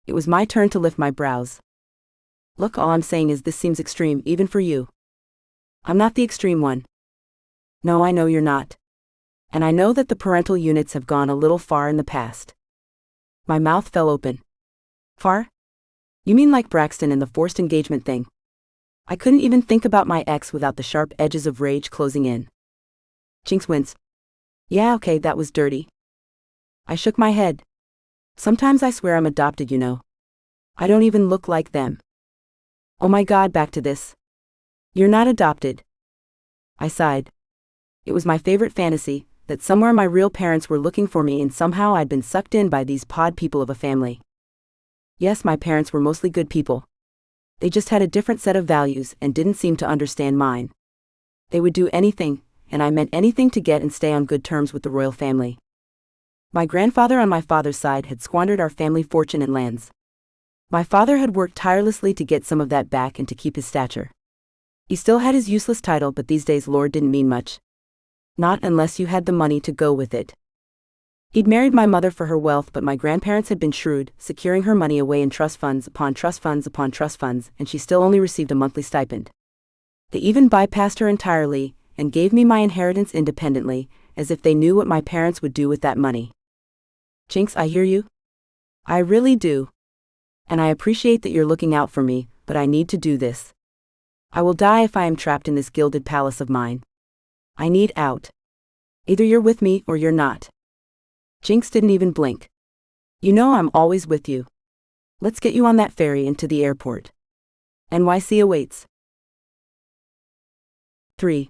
It was my turn to lift my brows. Look, all I'm saying is this seems extreme, even for you. I'm not the extreme one. No, I know you're not. And I know that the parental units have gone a little far in the past. My mouth fell open. Far? You mean like Braxton and the forced engagement thing? I couldn't even think about my ex without the sharp edges of rage closing in. Jinx winced. Yeah, okay, that was dirty. I shook my head. Sometimes I swear I'm adopted, you know. I don't even look like them. Oh my God, back to this. You're not adopted. I sighed. It was my favorite fantasy, that somewhere my real parents were looking for me and somehow I'd been sucked in by these pod people of a family. Yes, my parents were mostly good people. They just had a different set of values and didn't seem to understand mine. They would do anything, and I meant anything to get and stay on good terms with the royal family. My grandfather on my father's side had squandered our family fortune and lands. My father had worked tirelessly to get some of that back and to keep his stature. He still had his useless title, but these days lord didn't mean much. Not unless you had the money to go with it. He'd married my mother for her wealth, but my grandparents had been shrewd, securing her money away in trust funds upon trust funds upon trust funds, and she still only received a monthly stipend. They even bypassed her entirely, and gave me my inheritance independently, as if they knew what my parents would do with that money. Jinx, I hear you. I really do. And I appreciate that you're looking out for me, but I need to do this. I will die if I am trapped in this gilded palace of mine. I need out. Either you're with me or you're not. Jinx didn't even blink. You know I'm always with you. Let's get you on that ferry into the airport. NYC awaits. 3.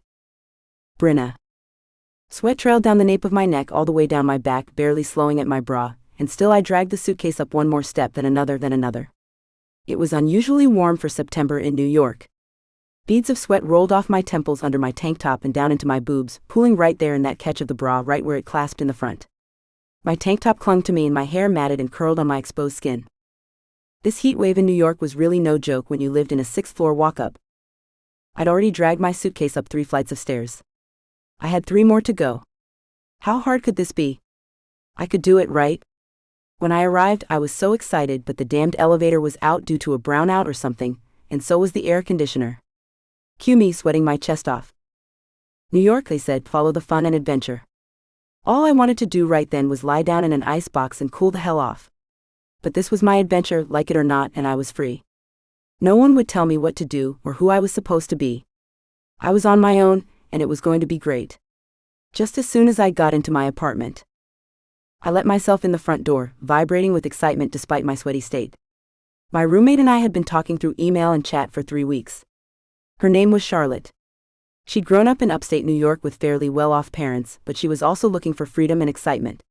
Bryna. Sweat trailed down the nape of my neck all the way down my back, barely slowing at my bra, and still I dragged the suitcase up one more step, then another. It was unusually warm for September in New York. Beads of sweat rolled off my temples under my tank top and down into my boobs, pooling right there in that catch of the bra right where it clasped in the front. My tank top clung to me and my hair matted and curled on my exposed skin. This heat wave in New York was really no joke when you lived in a 6th-floor walk-up. I'd already dragged my suitcase up 3 flights of stairs. I had 3 more to go. How hard could this be? I could do it, right? When I arrived, I was so excited, but the damned elevator was out due to a brownout or something, and so was the air conditioner. Cue me sweating my chest off. New York, they said, follow the fun and adventure. All I wanted to do right then was lie down in an ice box and cool the hell off. But this was my adventure, like it or not, and I was free. No one would tell me what to do or who I was supposed to be. I was on my own, and it was going to be great. Just as soon as I got into my apartment, I let myself in the front door, vibrating with excitement despite my sweaty state. My roommate and I had been talking through email and chat for 3 weeks. Her name was Charlotte. She'd grown up in upstate New York with fairly well-off parents, but she was also looking for freedom and excitement.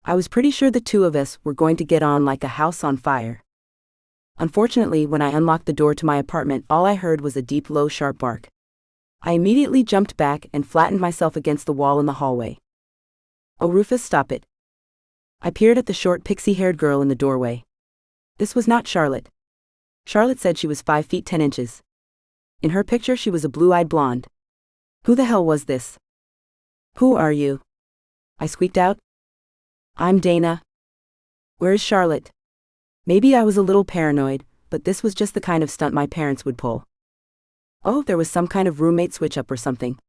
I was pretty sure the two of us were going to get on like a house on fire. Unfortunately, when I unlocked the door to my apartment, all I heard was a deep, low, sharp bark. I immediately jumped back and flattened myself against the wall in the hallway. Oh, Rufus, stop it. I peered at the short, pixie-haired girl in the doorway. This was not Charlotte. Charlotte said she was 5 feet 10 inches. In her picture, she was a blue-eyed blonde. Who the hell was this? Who are you? I squeaked out. I'm Dana. Where is Charlotte? Maybe I was a little paranoid, but this was just the kind of stunt my parents would pull. Oh, there was some kind of roommate switch-up or something.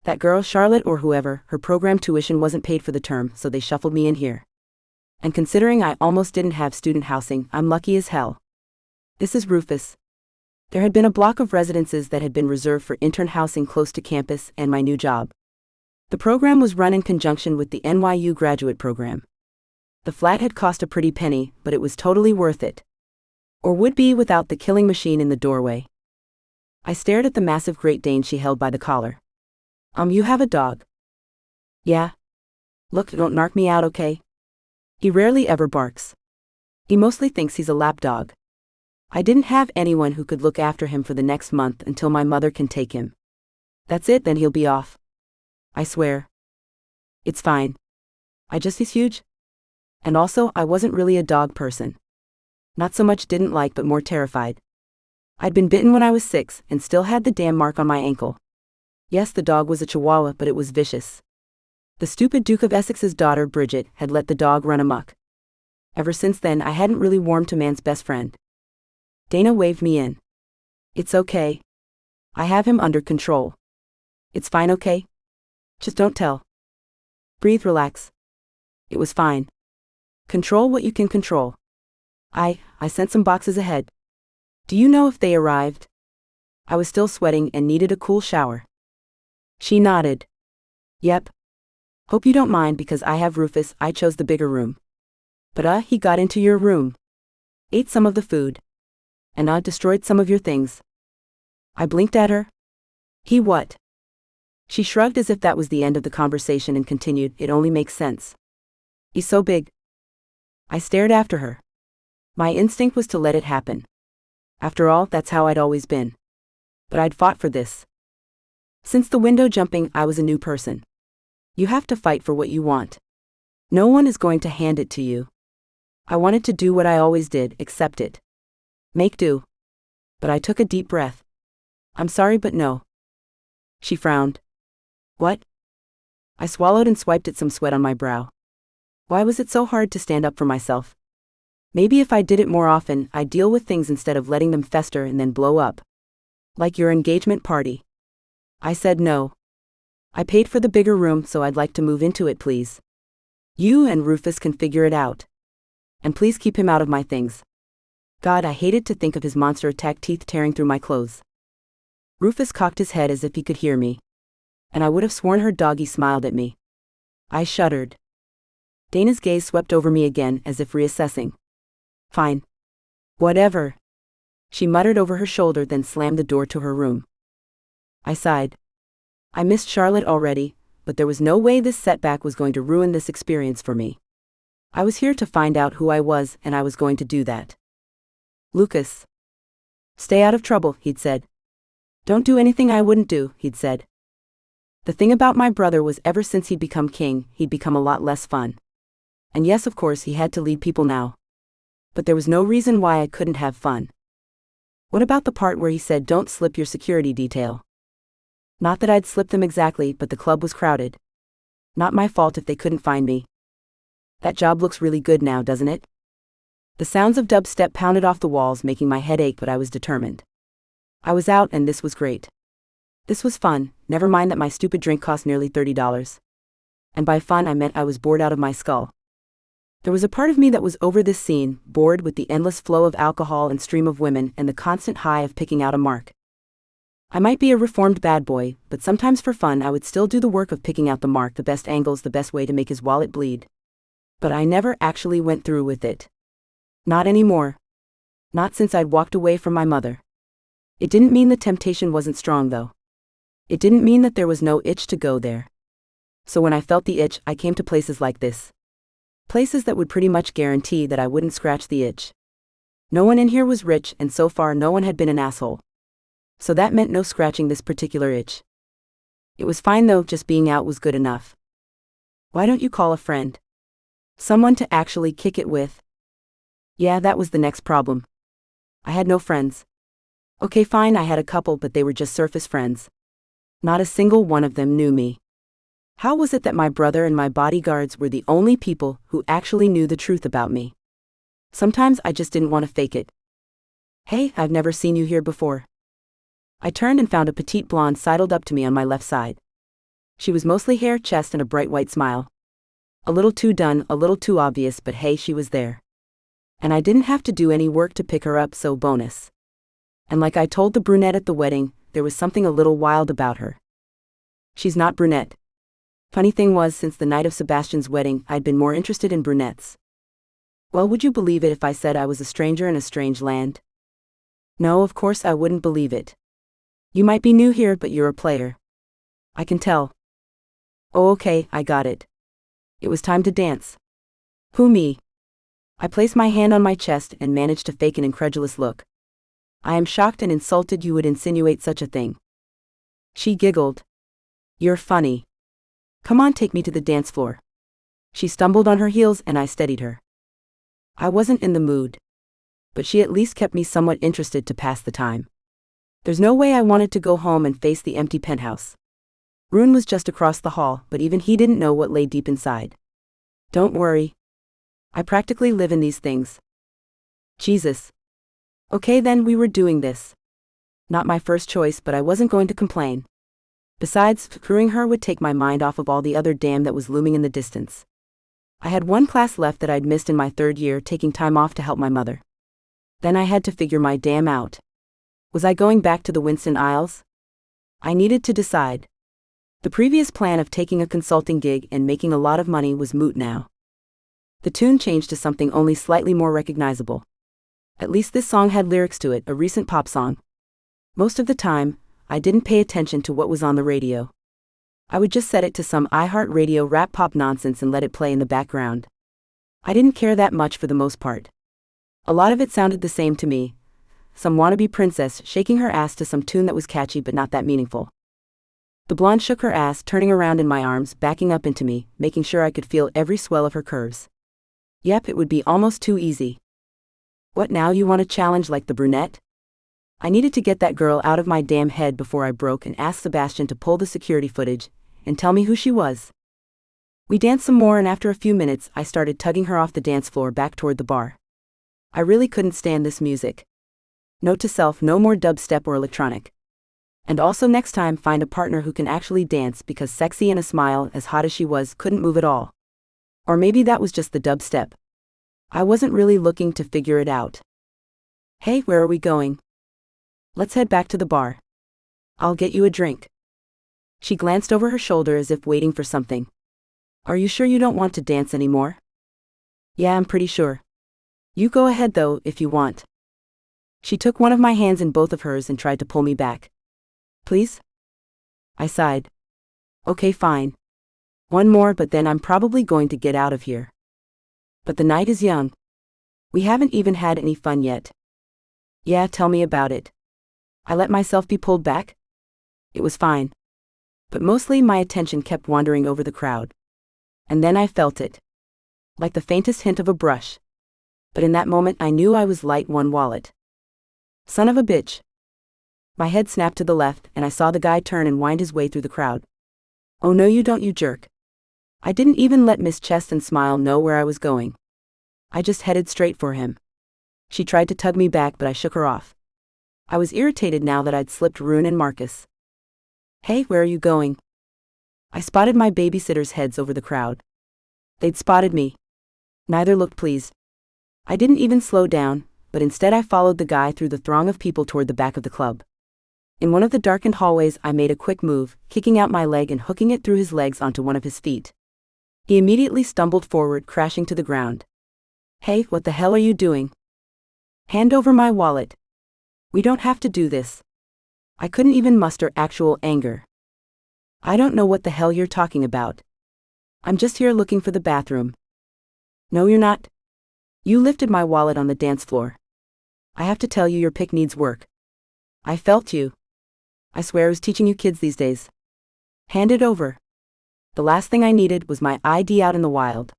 That girl, Charlotte or whoever, her program tuition wasn't paid for the term, so they shuffled me in here. And considering I almost didn't have student housing, I'm lucky as hell. This is Rufus. There had been a block of residences that had been reserved for intern housing close to campus and my new job. The program was run in conjunction with the NYU graduate program. The flat had cost a pretty penny, but it was totally worth it. Or would be without the killing machine in the doorway. I stared at the massive Great Dane she held by the collar. You have a dog? Yeah. Look, don't narc me out, okay? He rarely ever barks. He mostly thinks he's a lapdog. I didn't have anyone who could look after him for the next month until my mother can take him. That's it, then he'll be off. I swear. It's fine. He's huge. And also, I wasn't really a dog person. Not so much didn't like, but more terrified. I'd been bitten when I was 6 and still had the damn mark on my ankle. Yes, the dog was a Chihuahua, but it was vicious. The stupid Duke of Essex's daughter, Bridget, had let the dog run amok. Ever since then, I hadn't really warmed to man's best friend. Dana waved me in. It's okay. I have him under control. It's fine, okay? Just don't tell. Breathe, relax. It was fine. Control what you can control. I sent some boxes ahead. Do you know if they arrived? I was still sweating and needed a cool shower. She nodded. Yep. Hope you don't mind because I have Rufus, I chose the bigger room. But he got into your room. Ate some of the food. And destroyed some of your things. I blinked at her. He what? She shrugged as if that was the end of the conversation and continued, it only makes sense. He's so big. I stared after her. My instinct was to let it happen. After all, that's how I'd always been. But I'd fought for this. Since the window jumping, I was a new person. You have to fight for what you want. No one is going to hand it to you. I wanted to do what I always did, accept it. Make do. But I took a deep breath. I'm sorry, but no. She frowned. What? I swallowed and swiped at some sweat on my brow. Why was it so hard to stand up for myself? Maybe if I did it more often, I'd deal with things instead of letting them fester and then blow up. Like your engagement party. I said no. I paid for the bigger room, so I'd like to move into it, please. You and Rufus can figure it out. And please keep him out of my things. God, I hated to think of his monster attack teeth tearing through my clothes. Rufus cocked his head as if he could hear me. And I would have sworn her doggy smiled at me. I shuddered. Dana's gaze swept over me again as if reassessing. Fine. Whatever. She muttered over her shoulder, then slammed the door to her room. I sighed. I missed Charlotte already, but there was no way this setback was going to ruin this experience for me. I was here to find out who I was, and I was going to do that. Lucas. Stay out of trouble, he'd said. Don't do anything I wouldn't do, he'd said. The thing about my brother was ever since he'd become king, he'd become a lot less fun. And yes, of course, he had to lead people now. But there was no reason why I couldn't have fun. What about the part where he said don't slip your security detail? Not that I'd slipped them exactly, but the club was crowded. Not my fault if they couldn't find me. That job looks really good now, doesn't it? The sounds of dubstep pounded off the walls, making my head ache, but I was determined. I was out, and this was great. This was fun, never mind that my stupid drink cost nearly $30. And by fun I meant I was bored out of my skull. There was a part of me that was over this scene, bored with the endless flow of alcohol and stream of women and the constant high of picking out a mark. I might be a reformed bad boy, but sometimes for fun I would still do the work of picking out the mark, the best angles, the best way to make his wallet bleed. But I never actually went through with it. Not anymore. Not since I'd walked away from my mother. It didn't mean the temptation wasn't strong, though. It didn't mean that there was no itch to go there. So when I felt the itch, I came to places like this. Places that would pretty much guarantee that I wouldn't scratch the itch. No one in here was rich, and so far no one had been an asshole. So that meant no scratching this particular itch. It was fine though, just being out was good enough. Why don't you call a friend? Someone to actually kick it with? Yeah, that was the next problem. I had no friends. Okay, fine, I had a couple, but they were just surface friends. Not a single one of them knew me. How was it that my brother and my bodyguards were the only people who actually knew the truth about me? Sometimes I just didn't want to fake it. Hey, I've never seen you here before. I turned and found a petite blonde sidled up to me on my left side. She was mostly hair, chest, and a bright white smile. A little too done, a little too obvious, but hey, she was there. And I didn't have to do any work to pick her up, so bonus. And like I told the brunette at the wedding, there was something a little wild about her. She's not brunette. Funny thing was, since the night of Sebastian's wedding, I'd been more interested in brunettes. Well, would you believe it if I said I was a stranger in a strange land? No, of course I wouldn't believe it. You might be new here, but you're a player. I can tell. Oh, okay, I got it. It was time to dance. Who, me? I placed my hand on my chest and managed to fake an incredulous look. I am shocked and insulted you would insinuate such a thing. She giggled. You're funny. Come on, take me to the dance floor. She stumbled on her heels and I steadied her. I wasn't in the mood. But she at least kept me somewhat interested to pass the time. There's no way I wanted to go home and face the empty penthouse. Rune was just across the hall, but even he didn't know what lay deep inside. Don't worry. I practically live in these things. Jesus. Okay then, we were doing this. Not my first choice, but I wasn't going to complain. Besides, screwing her would take my mind off of all the other damn that was looming in the distance. I had one class left that I'd missed in my third year, taking time off to help my mother. Then I had to figure my damn out. Was I going back to the Winston Isles? I needed to decide. The previous plan of taking a consulting gig and making a lot of money was moot now. The tune changed to something only slightly more recognizable. At least this song had lyrics to it, a recent pop song. Most of the time, I didn't pay attention to what was on the radio. I would just set it to some iHeartRadio rap pop nonsense and let it play in the background. I didn't care that much for the most part. A lot of it sounded the same to me. Some wannabe princess shaking her ass to some tune that was catchy but not that meaningful. The blonde shook her ass, turning around in my arms, backing up into me, making sure I could feel every swell of her curves. Yep, it would be almost too easy. What now, you want a challenge like the brunette? I needed to get that girl out of my damn head before I broke and asked Sebastian to pull the security footage and tell me who she was. We danced some more, and after a few minutes I started tugging her off the dance floor back toward the bar. I really couldn't stand this music. Note to self, no more dubstep or electronic. And also next time find a partner who can actually dance, because sexy and a smile as hot as she was couldn't move at all. Or maybe that was just the dubstep. I wasn't really looking to figure it out. Hey, where are we going? Let's head back to the bar. I'll get you a drink. She glanced over her shoulder as if waiting for something. Are you sure you don't want to dance anymore? Yeah, I'm pretty sure. You go ahead though, if you want. She took one of my hands in both of hers and tried to pull me back. Please? I sighed. Okay, fine. One more, but then I'm probably going to get out of here. But the night is young. We haven't even had any fun yet. Yeah, tell me about it. I let myself be pulled back. It was fine. But mostly my attention kept wandering over the crowd. And then I felt it. Like the faintest hint of a brush. But in that moment I knew I was light one wallet. Son of a bitch. My head snapped to the left, and I saw the guy turn and wind his way through the crowd. Oh no you don't, you jerk. I didn't even let Miss Chest and Smile know where I was going. I just headed straight for him. She tried to tug me back, but I shook her off. I was irritated now that I'd slipped Rune and Marcus. Hey, where are you going? I spotted my babysitters' heads over the crowd. They'd spotted me. Neither looked pleased. I didn't even slow down, but instead I followed the guy through the throng of people toward the back of the club. In one of the darkened hallways I made a quick move, kicking out my leg and hooking it through his legs onto one of his feet. He immediately stumbled forward, crashing to the ground. Hey, what the hell are you doing? Hand over my wallet. We don't have to do this. I couldn't even muster actual anger. I don't know what the hell you're talking about. I'm just here looking for the bathroom. No, you're not. You lifted my wallet on the dance floor. I have to tell you, your pick needs work. I felt you. I swear who's teaching you kids these days? Hand it over. The last thing I needed was my ID out in the wild.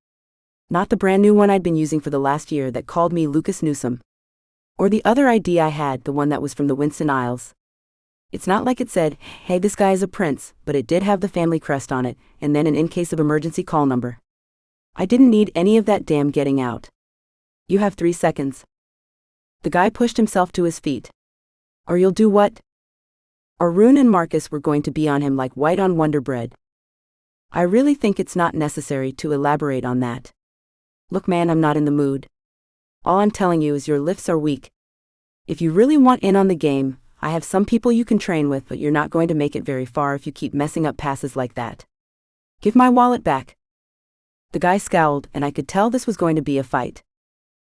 Not the brand new one I'd been using for the last year that called me Lucas Newsome. Or the other ID I had, the one that was from the Winston Isles. It's not like it said, hey, this guy is a prince, but it did have the family crest on it, and then an in case of emergency call number. I didn't need any of that damn getting out. You have 3 seconds. The guy pushed himself to his feet. Or you'll do what? Or Rune and Marcus were going to be on him like white on Wonder Bread. I really think it's not necessary to elaborate on that. Look man, I'm not in the mood. All I'm telling you is your lifts are weak. If you really want in on the game, I have some people you can train with, but you're not going to make it very far if you keep messing up passes like that. Give my wallet back. The guy scowled, and I could tell this was going to be a fight.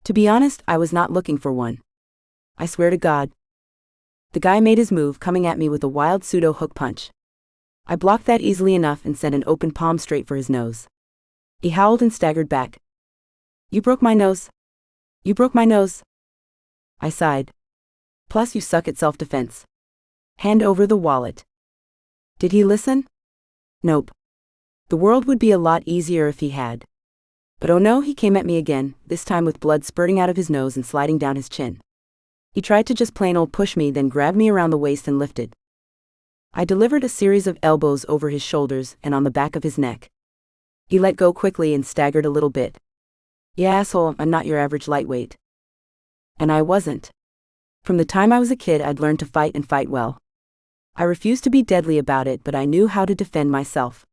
To be honest, I was not looking for one. I swear to God. The guy made his move, coming at me with a wild pseudo hook punch. I blocked that easily enough and sent an open palm straight for his nose. He howled and staggered back. You broke my nose. You broke my nose. I sighed. Plus you suck at self-defense. Hand over the wallet. Did he listen? Nope. The world would be a lot easier if he had. But oh no, he came at me again, this time with blood spurting out of his nose and sliding down his chin. He tried to just plain old push me, then grabbed me around the waist and lifted. I delivered a series of elbows over his shoulders and on the back of his neck. He let go quickly and staggered a little bit. Yeah, asshole, I'm not your average lightweight. And I wasn't. From the time I was a kid, I'd learned to fight and fight well. I refused to be deadly about it, but I knew how to defend myself.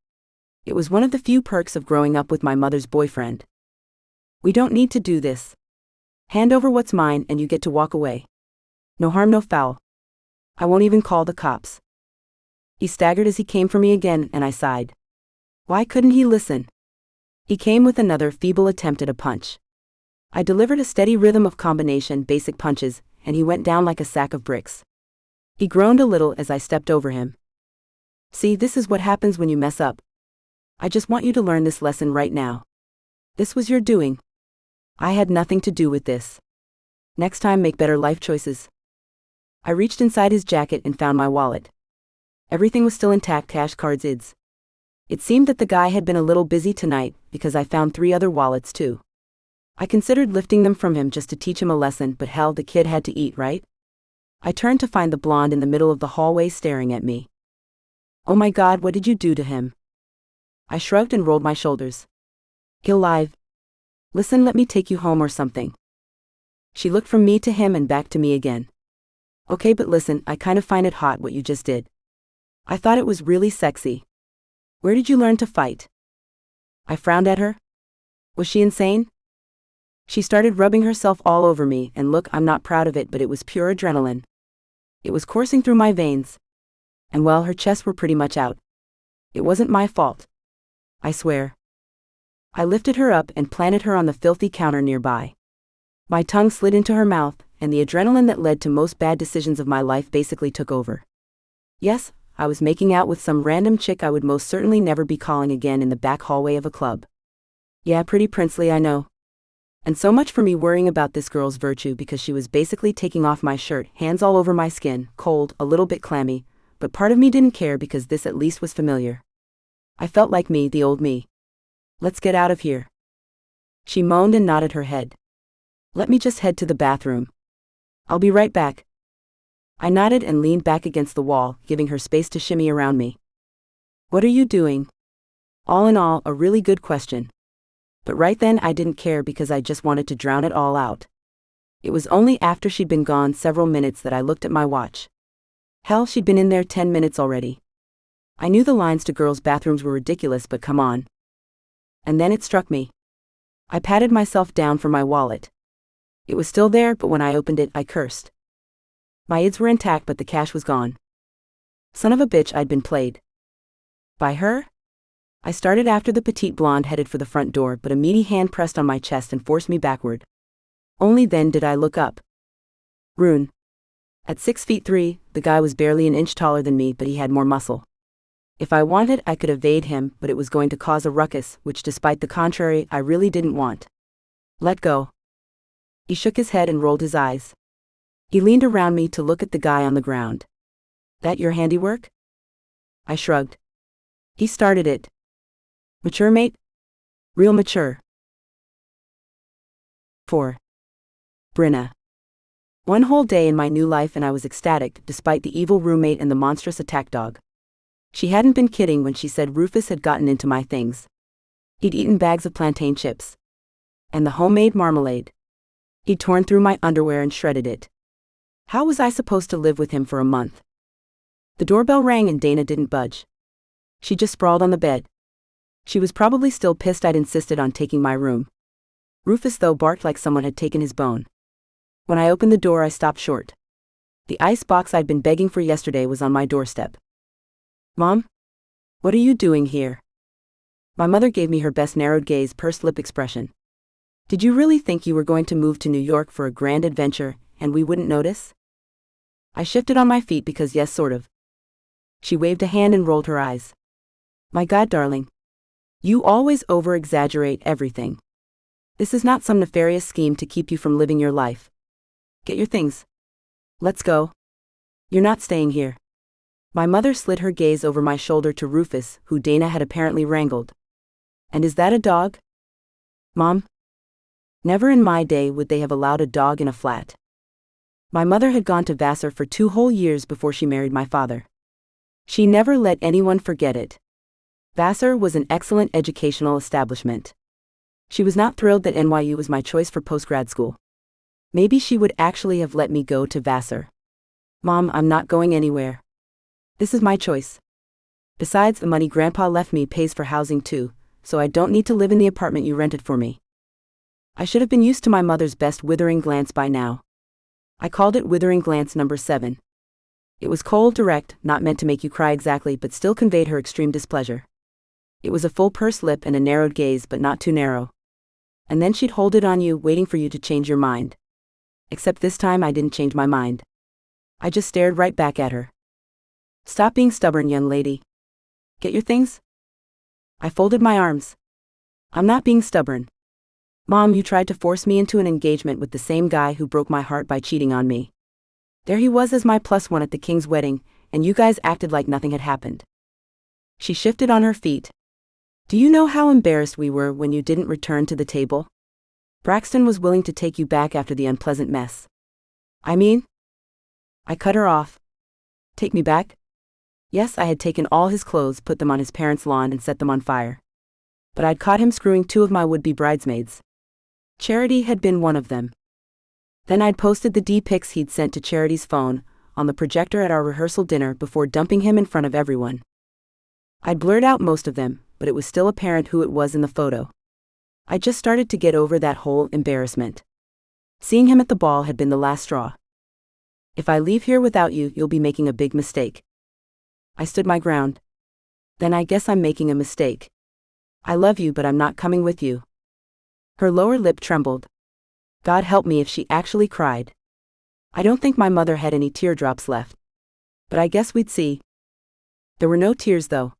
It was one of the few perks of growing up with my mother's boyfriend. We don't need to do this. Hand over what's mine and you get to walk away. No harm, no foul. I won't even call the cops." He staggered as he came for me again, and I sighed. Why couldn't he listen? He came with another feeble attempt at a punch. I delivered a steady rhythm of combination basic punches, and he went down like a sack of bricks. He groaned a little as I stepped over him. "See, this is what happens when you mess up. I just want you to learn this lesson right now. This was your doing. I had nothing to do with this. Next time, make better life choices." I reached inside his jacket and found my wallet. Everything was still intact, cash, cards, IDs. It seemed that the guy had been a little busy tonight, because I found 3 other wallets too. I considered lifting them from him just to teach him a lesson, but hell, the kid had to eat, right? I turned to find the blonde in the middle of the hallway staring at me. "Oh my God, what did you do to him?" I shrugged and rolled my shoulders. "He'll live. Listen, let me take you home or something." She looked from me to him and back to me again. "Okay, but listen, I kind of find it hot what you just did. I thought it was really sexy. Where did you learn to fight?" I frowned at her. Was she insane? She started rubbing herself all over me, and look, I'm not proud of it, but it was pure adrenaline. It was coursing through my veins. And well, her chests were pretty much out. It wasn't my fault. I swear. I lifted her up and planted her on the filthy counter nearby. My tongue slid into her mouth, and the adrenaline that led to most bad decisions of my life basically took over. Yes, I was making out with some random chick I would most certainly never be calling again in the back hallway of a club. Yeah, pretty princely, I know. And so much for me worrying about this girl's virtue, because she was basically taking off my shirt, hands all over my skin, cold, a little bit clammy, but part of me didn't care because this at least was familiar. I felt like me, the old me. "Let's get out of here." She moaned and nodded her head. "Let me just head to the bathroom. I'll be right back." I nodded and leaned back against the wall, giving her space to shimmy around me. "What are you doing?" All in all, a really good question. But right then I didn't care because I just wanted to drown it all out. It was only after she'd been gone several minutes that I looked at my watch. Hell, she'd been in there 10 minutes already. I knew the lines to girls' bathrooms were ridiculous, but come on. And then it struck me. I patted myself down for my wallet. It was still there, but when I opened it, I cursed. My IDs were intact, but the cash was gone. Son of a bitch, I'd been played. By her? I started after the petite blonde headed for the front door, but a meaty hand pressed on my chest and forced me backward. Only then did I look up. Rune. At 6'3", the guy was barely an inch taller than me, but he had more muscle. If I wanted, I could evade him, but it was going to cause a ruckus, which despite the contrary, I really didn't want. "Let go." He shook his head and rolled his eyes. He leaned around me to look at the guy on the ground. "That your handiwork?" I shrugged. "He started it." "Mature, mate?" "Real mature." 4. Bryna. One whole day in my new life and I was ecstatic, despite the evil roommate and the monstrous attack dog. She hadn't been kidding when she said Rufus had gotten into my things. He'd eaten bags of plantain chips. And the homemade marmalade. He'd torn through my underwear and shredded it. How was I supposed to live with him for a month? The doorbell rang and Dana didn't budge. She just sprawled on the bed. She was probably still pissed I'd insisted on taking my room. Rufus, though, barked like someone had taken his bone. When I opened the door, I stopped short. The ice box I'd been begging for yesterday was on my doorstep. "Mom? What are you doing here?" My mother gave me her best narrowed gaze, pursed lip expression. "Did you really think you were going to move to New York for a grand adventure, and we wouldn't notice?" I shifted on my feet because yes, sort of. She waved a hand and rolled her eyes. "My God, darling. You always over-exaggerate everything. This is not some nefarious scheme to keep you from living your life. Get your things. Let's go. You're not staying here." My mother slid her gaze over my shoulder to Rufus, who Dana had apparently wrangled. "And is that a dog?" "Mom?" Never in my day would they have allowed a dog in a flat. My mother had gone to Vassar for 2 whole years before she married my father. She never let anyone forget it. Vassar was an excellent educational establishment. She was not thrilled that NYU was my choice for postgrad school. Maybe she would actually have let me go to Vassar. "Mom, I'm not going anywhere. This is my choice. Besides, the money Grandpa left me pays for housing too, so I don't need to live in the apartment you rented for me." I should have been used to my mother's best withering glance by now. I called it withering glance number 7. It was cold, direct, not meant to make you cry exactly, but still conveyed her extreme displeasure. It was a full pursed lip and a narrowed gaze, but not too narrow. And then she'd hold it on you, waiting for you to change your mind. Except this time I didn't change my mind. I just stared right back at her. Stop being stubborn, young lady. Get your things? I folded my arms. I'm not being stubborn. Mom, you tried to force me into an engagement with the same guy who broke my heart by cheating on me. There he was as my +1 at the king's wedding, and you guys acted like nothing had happened. She shifted on her feet. Do you know how embarrassed we were when you didn't return to the table? Braxton was willing to take you back after the unpleasant mess. I mean? I cut her off. Take me back? Yes, I had taken all his clothes, put them on his parents' lawn, and set them on fire. But I'd caught him screwing 2 of my would-be bridesmaids. Charity had been one of them. Then I'd posted the D-pics he'd sent to Charity's phone on the projector at our rehearsal dinner before dumping him in front of everyone. I'd blurred out most of them, but it was still apparent who it was in the photo. I just started to get over that whole embarrassment. Seeing him at the ball had been the last straw. If I leave here without you, you'll be making a big mistake. I stood my ground. Then I guess I'm making a mistake. I love you, but I'm not coming with you. Her lower lip trembled. God help me if she actually cried. I don't think my mother had any teardrops left. But I guess we'd see. There were no tears, though.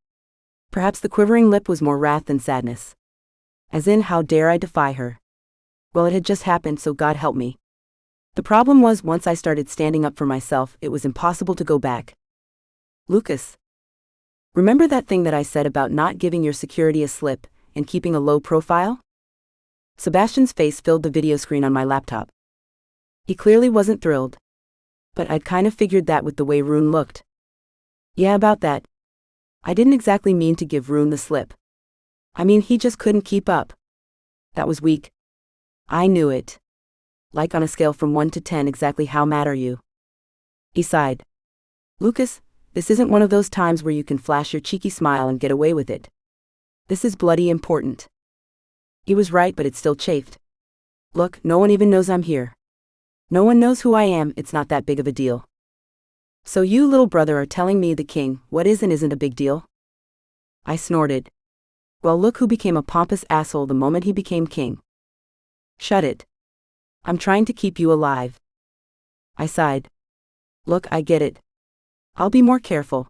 Perhaps the quivering lip was more wrath than sadness. As in, how dare I defy her? Well, it had just happened, so God help me. The problem was, once I started standing up for myself, it was impossible to go back. Lucas. Remember that thing that I said about not giving your security a slip and keeping a low profile? Sebastian's face filled the video screen on my laptop. He clearly wasn't thrilled. But I'd kind of figured that with the way Rune looked. Yeah, about that. I didn't exactly mean to give Rune the slip. I mean, he just couldn't keep up. That was weak. I knew it. Like on a scale from 1 to 10, exactly how mad are you? He sighed. Lucas, this isn't one of those times where you can flash your cheeky smile and get away with it. This is bloody important. He was right, but it still chafed. Look, no one even knows I'm here. No one knows who I am, it's not that big of a deal. So you, little brother, are telling me the king what is and isn't a big deal? I snorted. Well, look who became a pompous asshole the moment he became king. Shut it. I'm trying to keep you alive. I sighed. Look, I get it. I'll be more careful.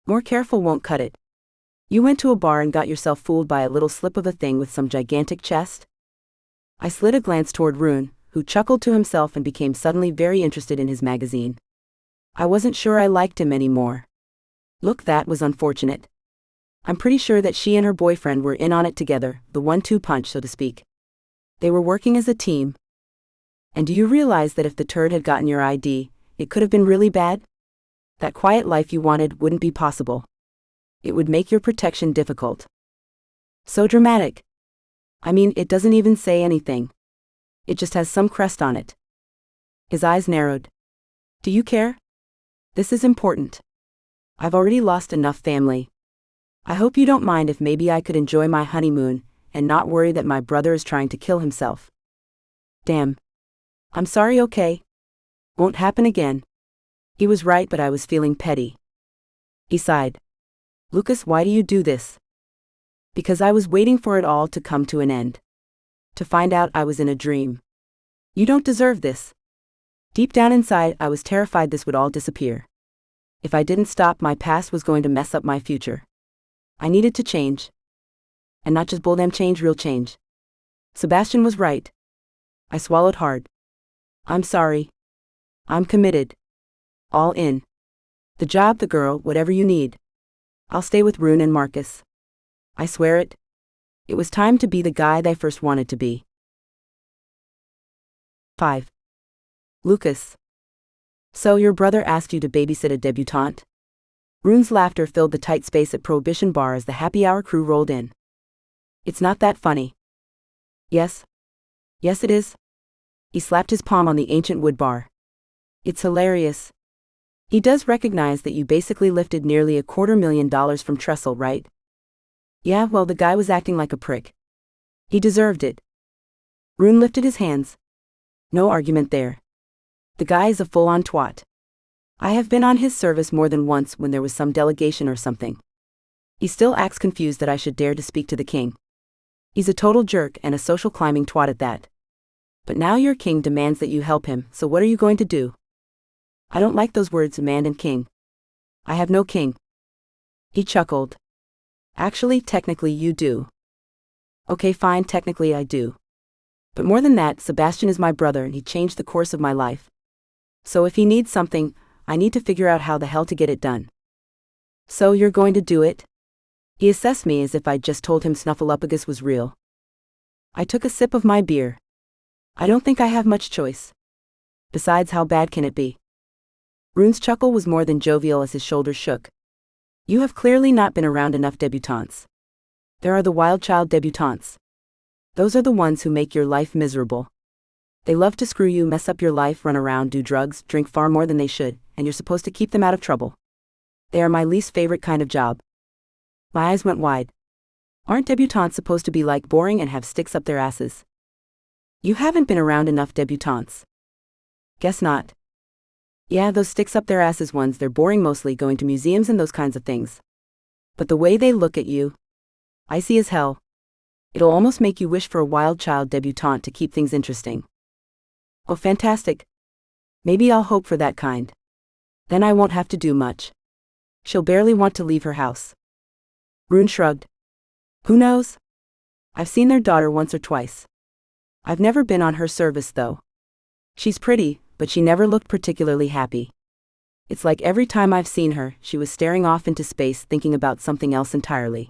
More careful won't cut it. You went to a bar and got yourself fooled by a little slip of a thing with some gigantic chest? I slid a glance toward Rune, who chuckled to himself and became suddenly very interested in his magazine. I wasn't sure I liked him anymore. Look, that was unfortunate. I'm pretty sure that she and her boyfriend were in on it together, the 1-2 punch, so to speak. They were working as a team. And do you realize that if the turd had gotten your ID, it could have been really bad? That quiet life you wanted wouldn't be possible. It would make your protection difficult. So dramatic. I mean, it doesn't even say anything. It just has some crest on it. His eyes narrowed. Do you care? This is important. I've already lost enough family. I hope you don't mind if maybe I could enjoy my honeymoon and not worry that my brother is trying to kill himself. Damn. I'm sorry, okay? Won't happen again. He was right, but I was feeling petty. He sighed. Lucas, why do you do this? Because I was waiting for it all to come to an end. To find out I was in a dream. You don't deserve this. Deep down inside, I was terrified this would all disappear. If I didn't stop, my past was going to mess up my future. I needed to change. And not just bull-damn change, real change. Sebastian was right. I swallowed hard. I'm sorry. I'm committed. All in. The job, the girl, whatever you need. I'll stay with Rune and Marcus. I swear it. It was time to be the guy they first wanted to be. 5. Lucas. So your brother asked you to babysit a debutante? Rune's laughter filled the tight space at Prohibition Bar as the happy hour crew rolled in. It's not that funny. Yes? Yes it is. He slapped his palm on the ancient wood bar. It's hilarious. He does recognize that you basically lifted nearly $250,000 from Trestle, right? Yeah, well, the guy was acting like a prick. He deserved it. Rune lifted his hands. No argument there. The guy is a full-on twat. I have been on his service more than once when there was some delegation or something. He still acts confused that I should dare to speak to the king. He's a total jerk and a social climbing twat at that. But now your king demands that you help him, so what are you going to do? I don't like those words, demand and king. I have no king. He chuckled. Actually, technically you do. Okay, fine, technically I do. But more than that, Sebastian is my brother and he changed the course of my life. So if he needs something, I need to figure out how the hell to get it done. So you're going to do it? He assessed me as if I'd just told him Snuffleupagus was real. I took a sip of my beer. I don't think I have much choice. Besides, how bad can it be? Rune's chuckle was more than jovial as his shoulders shook. You have clearly not been around enough debutantes. There are the wild child debutantes. Those are the ones who make your life miserable. They love to screw you, mess up your life, run around, do drugs, drink far more than they should, and you're supposed to keep them out of trouble. They are my least favorite kind of job. My eyes went wide. Aren't debutantes supposed to be like boring and have sticks up their asses? You haven't been around enough debutantes. Guess not. Yeah, those sticks up their asses ones, they're boring, mostly going to museums and those kinds of things. But the way they look at you, icy as hell. It'll almost make you wish for a wild child debutante to keep things interesting. Oh, fantastic. Maybe I'll hope for that kind. Then I won't have to do much. She'll barely want to leave her house. Rune shrugged. Who knows? I've seen their daughter once or twice. I've never been on her service though. She's pretty, but she never looked particularly happy. It's like every time I've seen her, she was staring off into space thinking about something else entirely.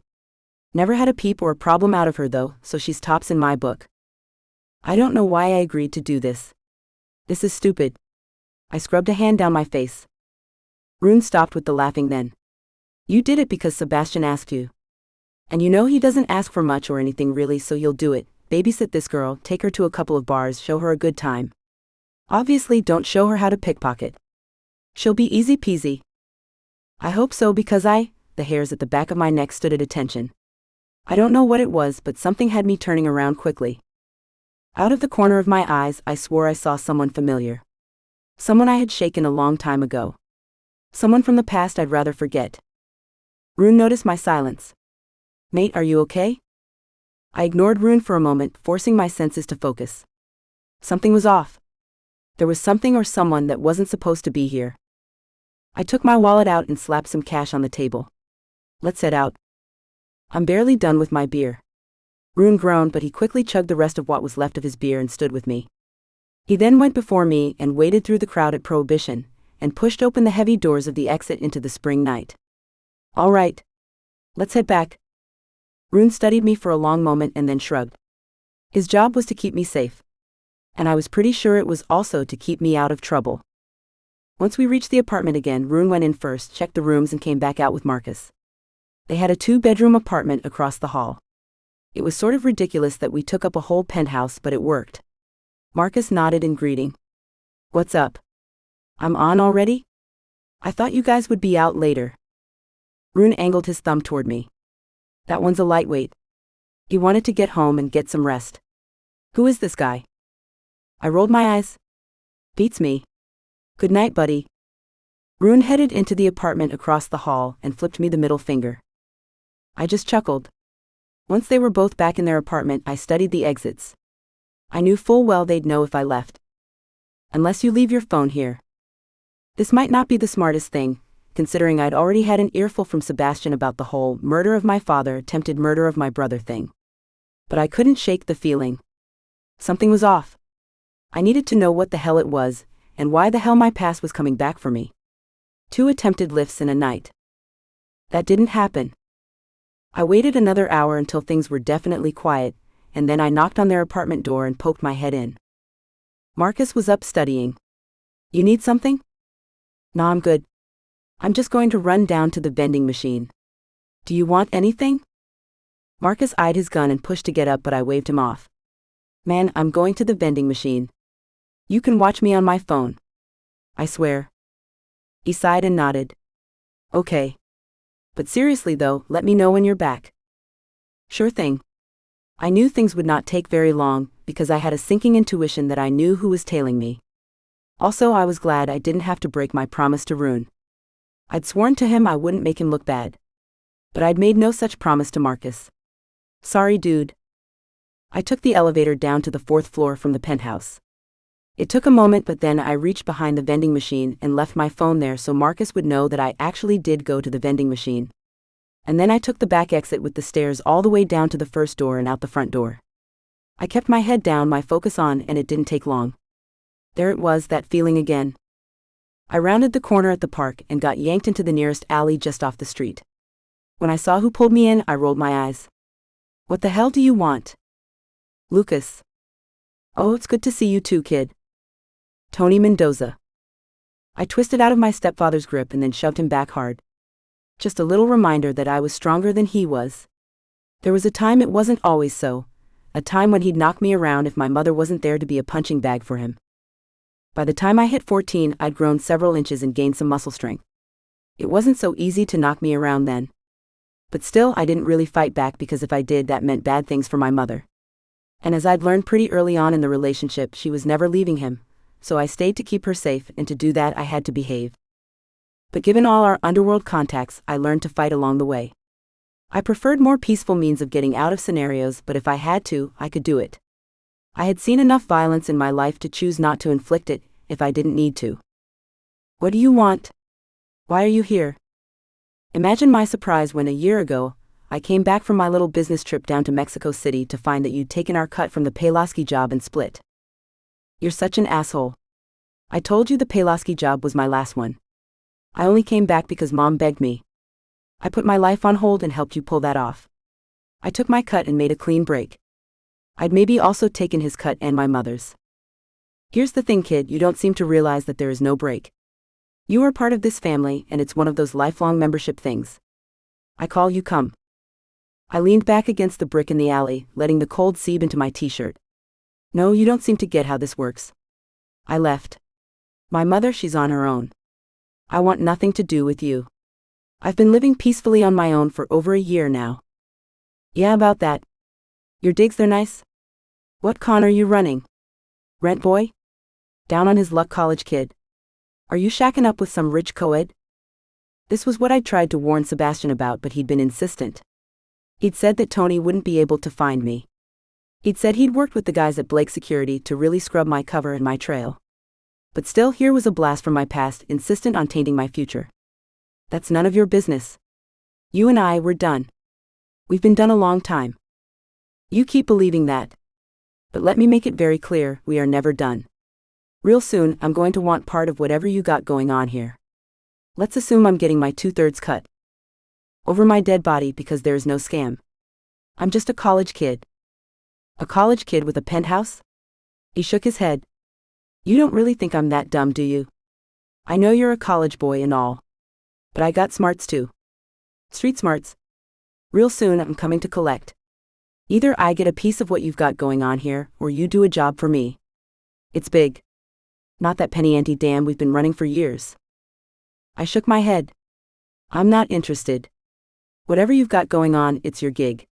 Never had a peep or a problem out of her though, so she's tops in my book. I don't know why I agreed to do this. This is stupid. I scrubbed a hand down my face. Rune stopped with the laughing then. You did it because Sebastian asked you. And you know he doesn't ask for much or anything really, so you'll do it. Babysit this girl, take her to a couple of bars, show her a good time. Obviously don't show her how to pickpocket. She'll be easy peasy. I hope so, because the hairs at the back of my neck stood at attention. I don't know what it was, but something had me turning around quickly. Out of the corner of my eyes, I swore I saw someone familiar. Someone I had shaken a long time ago. Someone from the past I'd rather forget. Rune noticed my silence. Mate, are you okay? I ignored Rune for a moment, forcing my senses to focus. Something was off. There was something or someone that wasn't supposed to be here. I took my wallet out and slapped some cash on the table. Let's head out. I'm barely done with my beer. Rune groaned, but he quickly chugged the rest of what was left of his beer and stood with me. He then went before me and waded through the crowd at Prohibition, and pushed open the heavy doors of the exit into the spring night. All right. Let's head back. Rune studied me for a long moment and then shrugged. His job was to keep me safe. And I was pretty sure it was also to keep me out of trouble. Once we reached the apartment again, Rune went in first, checked the rooms and came back out with Marcus. They had a 2-bedroom apartment across the hall. It was sort of ridiculous that we took up a whole penthouse, but it worked. Marcus nodded in greeting. What's up? I'm on already? I thought you guys would be out later. Rune angled his thumb toward me. That one's a lightweight. He wanted to get home and get some rest. Who is this guy? I rolled my eyes. Beats me. Good night, buddy. Rune headed into the apartment across the hall and flipped me the middle finger. I just chuckled. Once they were both back in their apartment, I studied the exits. I knew full well they'd know if I left. Unless you leave your phone here. This might not be the smartest thing, considering I'd already had an earful from Sebastian about the whole murder of my father, attempted murder of my brother thing. But I couldn't shake the feeling. Something was off. I needed to know what the hell it was, and why the hell my past was coming back for me. 2 attempted lifts in a night. That didn't happen. I waited another hour until things were definitely quiet, and then I knocked on their apartment door and poked my head in. Marcus was up studying. You need something? Nah, I'm good. I'm just going to run down to the vending machine. Do you want anything? Marcus eyed his gun and pushed to get up, but I waved him off. Man, I'm going to the vending machine. You can watch me on my phone. I swear. He sighed and nodded. Okay. But seriously though, let me know when you're back. Sure thing. I knew things would not take very long, because I had a sinking intuition that I knew who was tailing me. Also, I was glad I didn't have to break my promise to Rune. I'd sworn to him I wouldn't make him look bad. But I'd made no such promise to Marcus. Sorry, dude. I took the elevator down to the 4th floor from the penthouse. It took a moment, but then I reached behind the vending machine and left my phone there so Marcus would know that I actually did go to the vending machine. And then I took the back exit with the stairs all the way down to the first door and out the front door. I kept my head down, my focus on, and it didn't take long. There it was, that feeling again. I rounded the corner at the park and got yanked into the nearest alley just off the street. When I saw who pulled me in, I rolled my eyes. What the hell do you want? Lucas. Oh, it's good to see you too, kid. Tony Mendoza. I twisted out of my stepfather's grip and then shoved him back hard. Just a little reminder that I was stronger than he was. There was a time it wasn't always so, a time when he'd knock me around if my mother wasn't there to be a punching bag for him. By the time I hit 14, I'd grown several inches and gained some muscle strength. It wasn't so easy to knock me around then. But still, I didn't really fight back because if I did, that meant bad things for my mother. And as I'd learned pretty early on in the relationship, she was never leaving him, so I stayed to keep her safe, and to do that I had to behave. But given all our underworld contacts, I learned to fight along the way. I preferred more peaceful means of getting out of scenarios, but if I had to, I could do it. I had seen enough violence in my life to choose not to inflict it, if I didn't need to. What do you want? Why are you here? Imagine my surprise when a year ago, I came back from my little business trip down to Mexico City to find that you'd taken our cut from the Pulaski job and split. You're such an asshole. I told you the Pulaski job was my last one. I only came back because Mom begged me. I put my life on hold and helped you pull that off. I took my cut and made a clean break. I'd maybe also taken his cut and my mother's. Here's the thing, kid, you don't seem to realize that there is no break. You are part of this family, and it's one of those lifelong membership things. I call you come. I leaned back against the brick in the alley, letting the cold seep into my t-shirt. No, you don't seem to get how this works. I left. My mother, she's on her own. I want nothing to do with you. I've been living peacefully on my own for over a year now. Yeah, about that. Your digs, they're nice? What con are you running? Rent boy? Down on his luck, college kid. Are you shacking up with some rich co-ed? This was what I'd tried to warn Sebastian about, but he'd been insistent. He'd said that Tony wouldn't be able to find me. He'd said he'd worked with the guys at Blake Security to really scrub my cover and my trail. But still, here was a blast from my past, insistent on tainting my future. That's none of your business. You and I, we're done. We've been done a long time. You keep believing that. But let me make it very clear, we are never done. Real soon, I'm going to want part of whatever you got going on here. Let's assume I'm getting my 2/3 cut. Over my dead body, because there is no scam. I'm just a college kid. A college kid with a penthouse? He shook his head. You don't really think I'm that dumb, do you? I know you're a college boy and all. But I got smarts too. Street smarts. Real soon, I'm coming to collect. Either I get a piece of what you've got going on here, or you do a job for me. It's big. Not that penny ante dam we've been running for years. I shook my head. I'm not interested. Whatever you've got going on, it's your gig.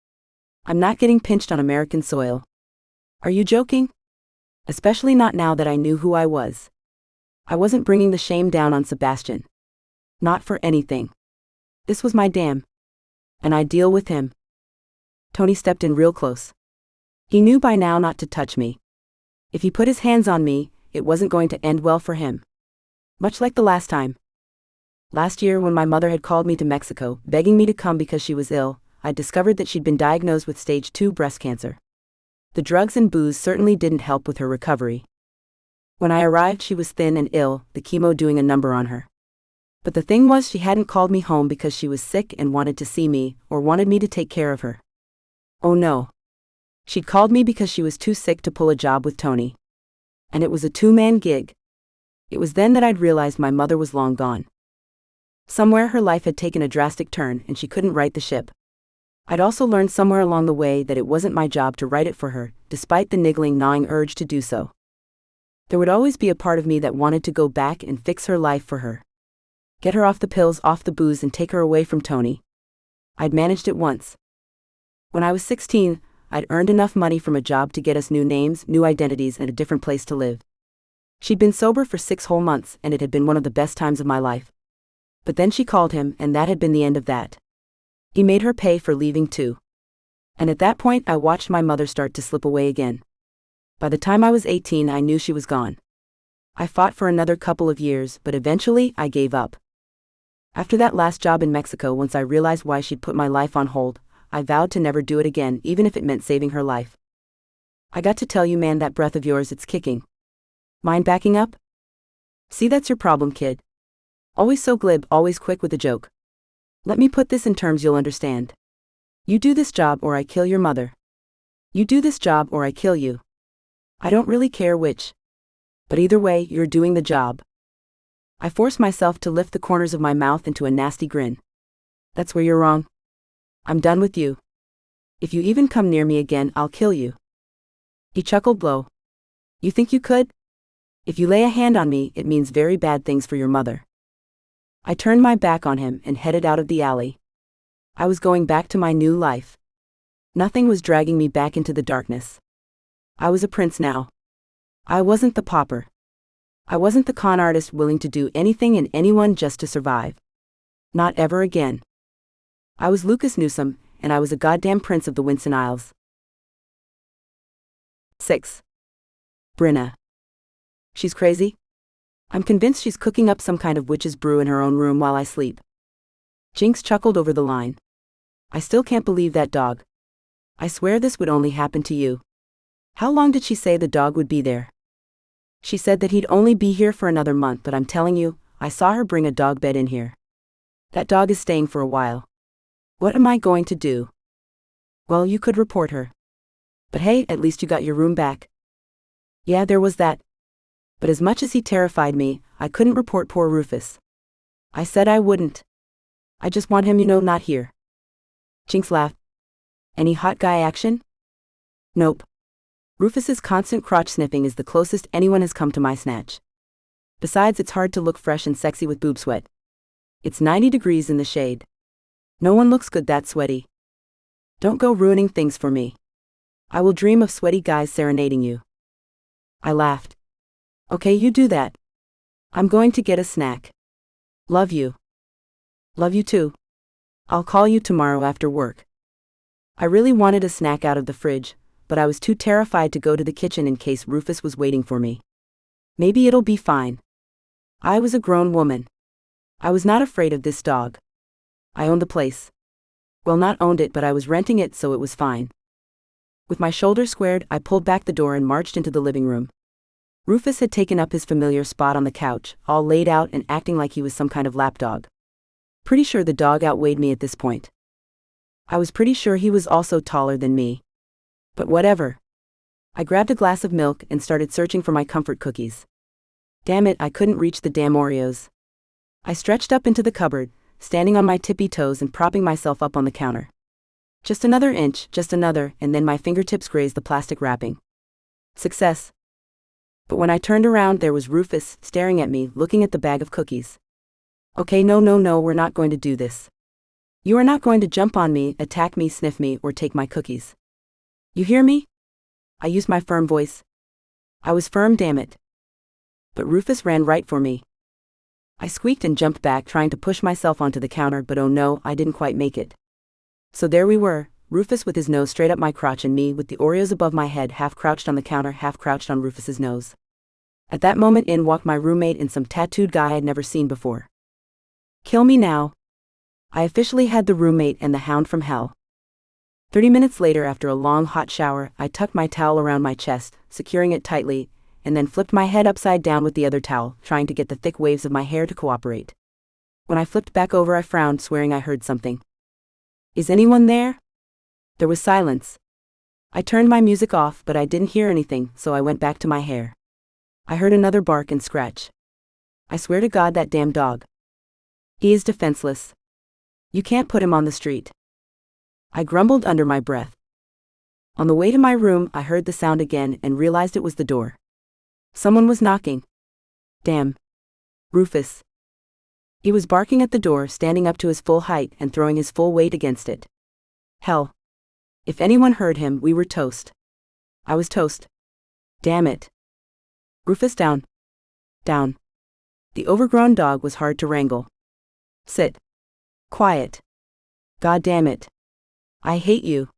I'm not getting pinched on American soil. Are you joking? Especially not now that I knew who I was. I wasn't bringing the shame down on Sebastian. Not for anything. This was my dam. And I'd deal with him. Tony stepped in real close. He knew by now not to touch me. If he put his hands on me, it wasn't going to end well for him. Much like the last time. Last year, when my mother had called me to Mexico, begging me to come because she was ill, I discovered that she'd been diagnosed with stage 2 breast cancer. The drugs and booze certainly didn't help with her recovery. When I arrived, she was thin and ill, the chemo doing a number on her. But the thing was, she hadn't called me home because she was sick and wanted to see me, or wanted me to take care of her. Oh no. She'd called me because she was too sick to pull a job with Tony. And it was a 2-man gig. It was then that I'd realized my mother was long gone. Somewhere her life had taken a drastic turn and she couldn't right the ship. I'd also learned somewhere along the way that it wasn't my job to right it for her, despite the niggling, gnawing urge to do so. There would always be a part of me that wanted to go back and fix her life for her. Get her off the pills, off the booze, and take her away from Tony. I'd managed it once. When I was 16, I'd earned enough money from a job to get us new names, new identities, and a different place to live. She'd been sober for 6 whole months, and it had been one of the best times of my life. But then she called him, and that had been the end of that. He made her pay for leaving too. And at that point I watched my mother start to slip away again. By the time I was 18 I knew she was gone. I fought for another couple of years, but eventually I gave up. After that last job in Mexico, once I realized why she'd put my life on hold, I vowed to never do it again, even if it meant saving her life. I got to tell you, man, that breath of yours, it's kicking. Mind backing up? See, that's your problem, kid. Always so glib, always quick with a joke. Let me put this in terms you'll understand. You do this job or I kill your mother. You do this job or I kill you. I don't really care which. But either way, you're doing the job. I forced myself to lift the corners of my mouth into a nasty grin. That's where you're wrong. I'm done with you. If you even come near me again, I'll kill you. He chuckled low. You think you could? If you lay a hand on me, it means very bad things for your mother. I turned my back on him and headed out of the alley. I was going back to my new life. Nothing was dragging me back into the darkness. I was a prince now. I wasn't the pauper. I wasn't the con artist willing to do anything and anyone just to survive. Not ever again. I was Lucas Newsome, and I was a goddamn prince of the Winston Isles. 6. Bryna. She's crazy. I'm convinced she's cooking up some kind of witch's brew in her own room while I sleep. Jinx chuckled over the line. I still can't believe that dog. I swear this would only happen to you. How long did she say the dog would be there? She said that he'd only be here for another month, but I'm telling you, I saw her bring a dog bed in here. That dog is staying for a while. What am I going to do? Well, you could report her. But hey, at least you got your room back. Yeah, there was that. But as much as he terrified me, I couldn't report poor Rufus. I said I wouldn't. I just want him, not here. Jinx laughed. Any hot guy action? Nope. Rufus's constant crotch sniffing is the closest anyone has come to my snatch. Besides, it's hard to look fresh and sexy with boob sweat. It's 90 degrees in the shade. No one looks good that sweaty. Don't go ruining things for me. I will dream of sweaty guys serenading you. I laughed. Okay, you do that. I'm going to get a snack. Love you. Love you too. I'll call you tomorrow after work. I really wanted a snack out of the fridge, but I was too terrified to go to the kitchen in case Rufus was waiting for me. Maybe it'll be fine. I was a grown woman. I was not afraid of this dog. I owned the place. Well, not owned it, but I was renting it, so it was fine. With my shoulders squared, I pulled back the door and marched into the living room. Rufus had taken up his familiar spot on the couch, all laid out and acting like he was some kind of lapdog. Pretty sure the dog outweighed me at this point. I was pretty sure he was also taller than me. But whatever. I grabbed a glass of milk and started searching for my comfort cookies. Damn it, I couldn't reach the damn Oreos. I stretched up into the cupboard, standing on my tippy toes and propping myself up on the counter. Just another inch, just another, and then my fingertips grazed the plastic wrapping. Success. But when I turned around, there was Rufus, staring at me, looking at the bag of cookies. Okay, no, we're not going to do this. You are not going to jump on me, attack me, sniff me, or take my cookies. You hear me? I used my firm voice. I was firm, damn it. But Rufus ran right for me. I squeaked and jumped back, trying to push myself onto the counter, but oh no, I didn't quite make it. So there we were, Rufus with his nose straight up my crotch and me with the Oreos above my head, half crouched on the counter, half crouched on Rufus's nose. At that moment in walked my roommate and some tattooed guy I'd never seen before. Kill me now. I officially had the roommate and the hound from hell. 30 minutes later, after a long hot shower, I tucked my towel around my chest, securing it tightly, and then flipped my head upside down with the other towel, trying to get the thick waves of my hair to cooperate. When I flipped back over, I frowned, swearing I heard something. Is anyone there? There was silence. I turned my music off, but I didn't hear anything, so I went back to my hair. I heard another bark and scratch. I swear to God, that damn dog. He is defenseless. You can't put him on the street. I grumbled under my breath. On the way to my room, I heard the sound again and realized it was the door. Someone was knocking. Damn. Rufus. He was barking at the door, standing up to his full height and throwing his full weight against it. Hell. If anyone heard him, we were toast. I was toast. Damn it. Rufus down. Down. The overgrown dog was hard to wrangle. Sit. Quiet. God damn it. I hate you.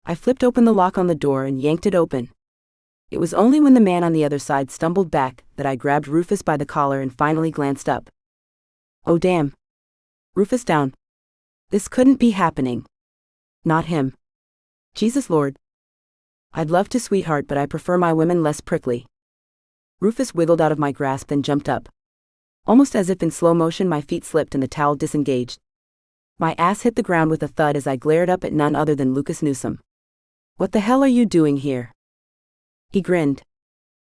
I flipped open the lock on the door and yanked it open. It was only when the man on the other side stumbled back that I grabbed Rufus by the collar and finally glanced up. Oh damn. Rufus down. This couldn't be happening. Not him. Jesus Lord. I'd love to, sweetheart, but I prefer my women less prickly. Rufus wiggled out of my grasp and jumped up. Almost as if in slow motion, my feet slipped and the towel disengaged. My ass hit the ground with a thud as I glared up at none other than Lucas Newsome. What the hell are you doing here? He grinned.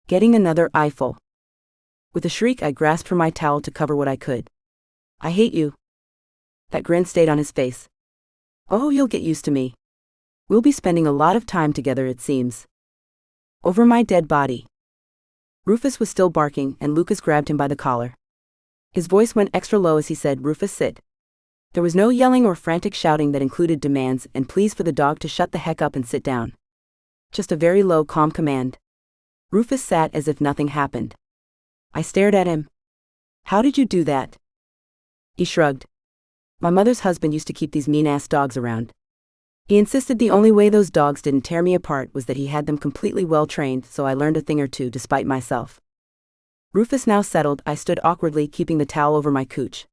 Getting another eyeful. With a shriek, I grasped for my towel to cover what I could. I hate you. That grin stayed on his face. Oh, you'll get used to me. We'll be spending a lot of time together, it seems. Over my dead body. Rufus was still barking, and Lucas grabbed him by the collar. His voice went extra low as he said, Rufus, sit. There was no yelling or frantic shouting that included demands and pleas for the dog to shut the heck up and sit down. Just a very low, calm command. Rufus sat as if nothing happened. I stared at him. How did you do that? He shrugged. My mother's husband used to keep these mean-ass dogs around. He insisted the only way those dogs didn't tear me apart was that he had them completely well-trained, so I learned a thing or two despite myself. Rufus now settled, I stood awkwardly, keeping the towel over my cooch.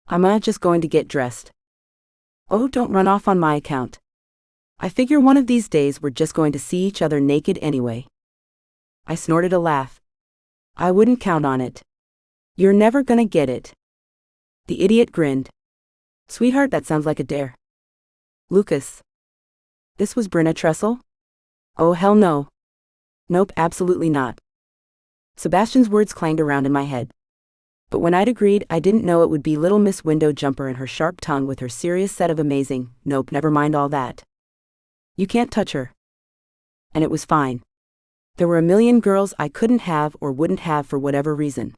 I'm just going to get dressed. Oh, don't run off on my account. I figure one of these days we're just going to see each other naked anyway. I snorted a laugh. I wouldn't count on it. You're never gonna get it. The idiot grinned. Sweetheart, that sounds like a dare. Lucas. This was Bryna Tressel? Oh hell no. Nope, absolutely not. Sebastian's words clanged around in my head. But when I'd agreed, I didn't know it would be little Miss Window Jumper and her sharp tongue with her serious set of amazing, nope, never mind all that. You can't touch her. And it was fine. There were a million girls I couldn't have or wouldn't have for whatever reason.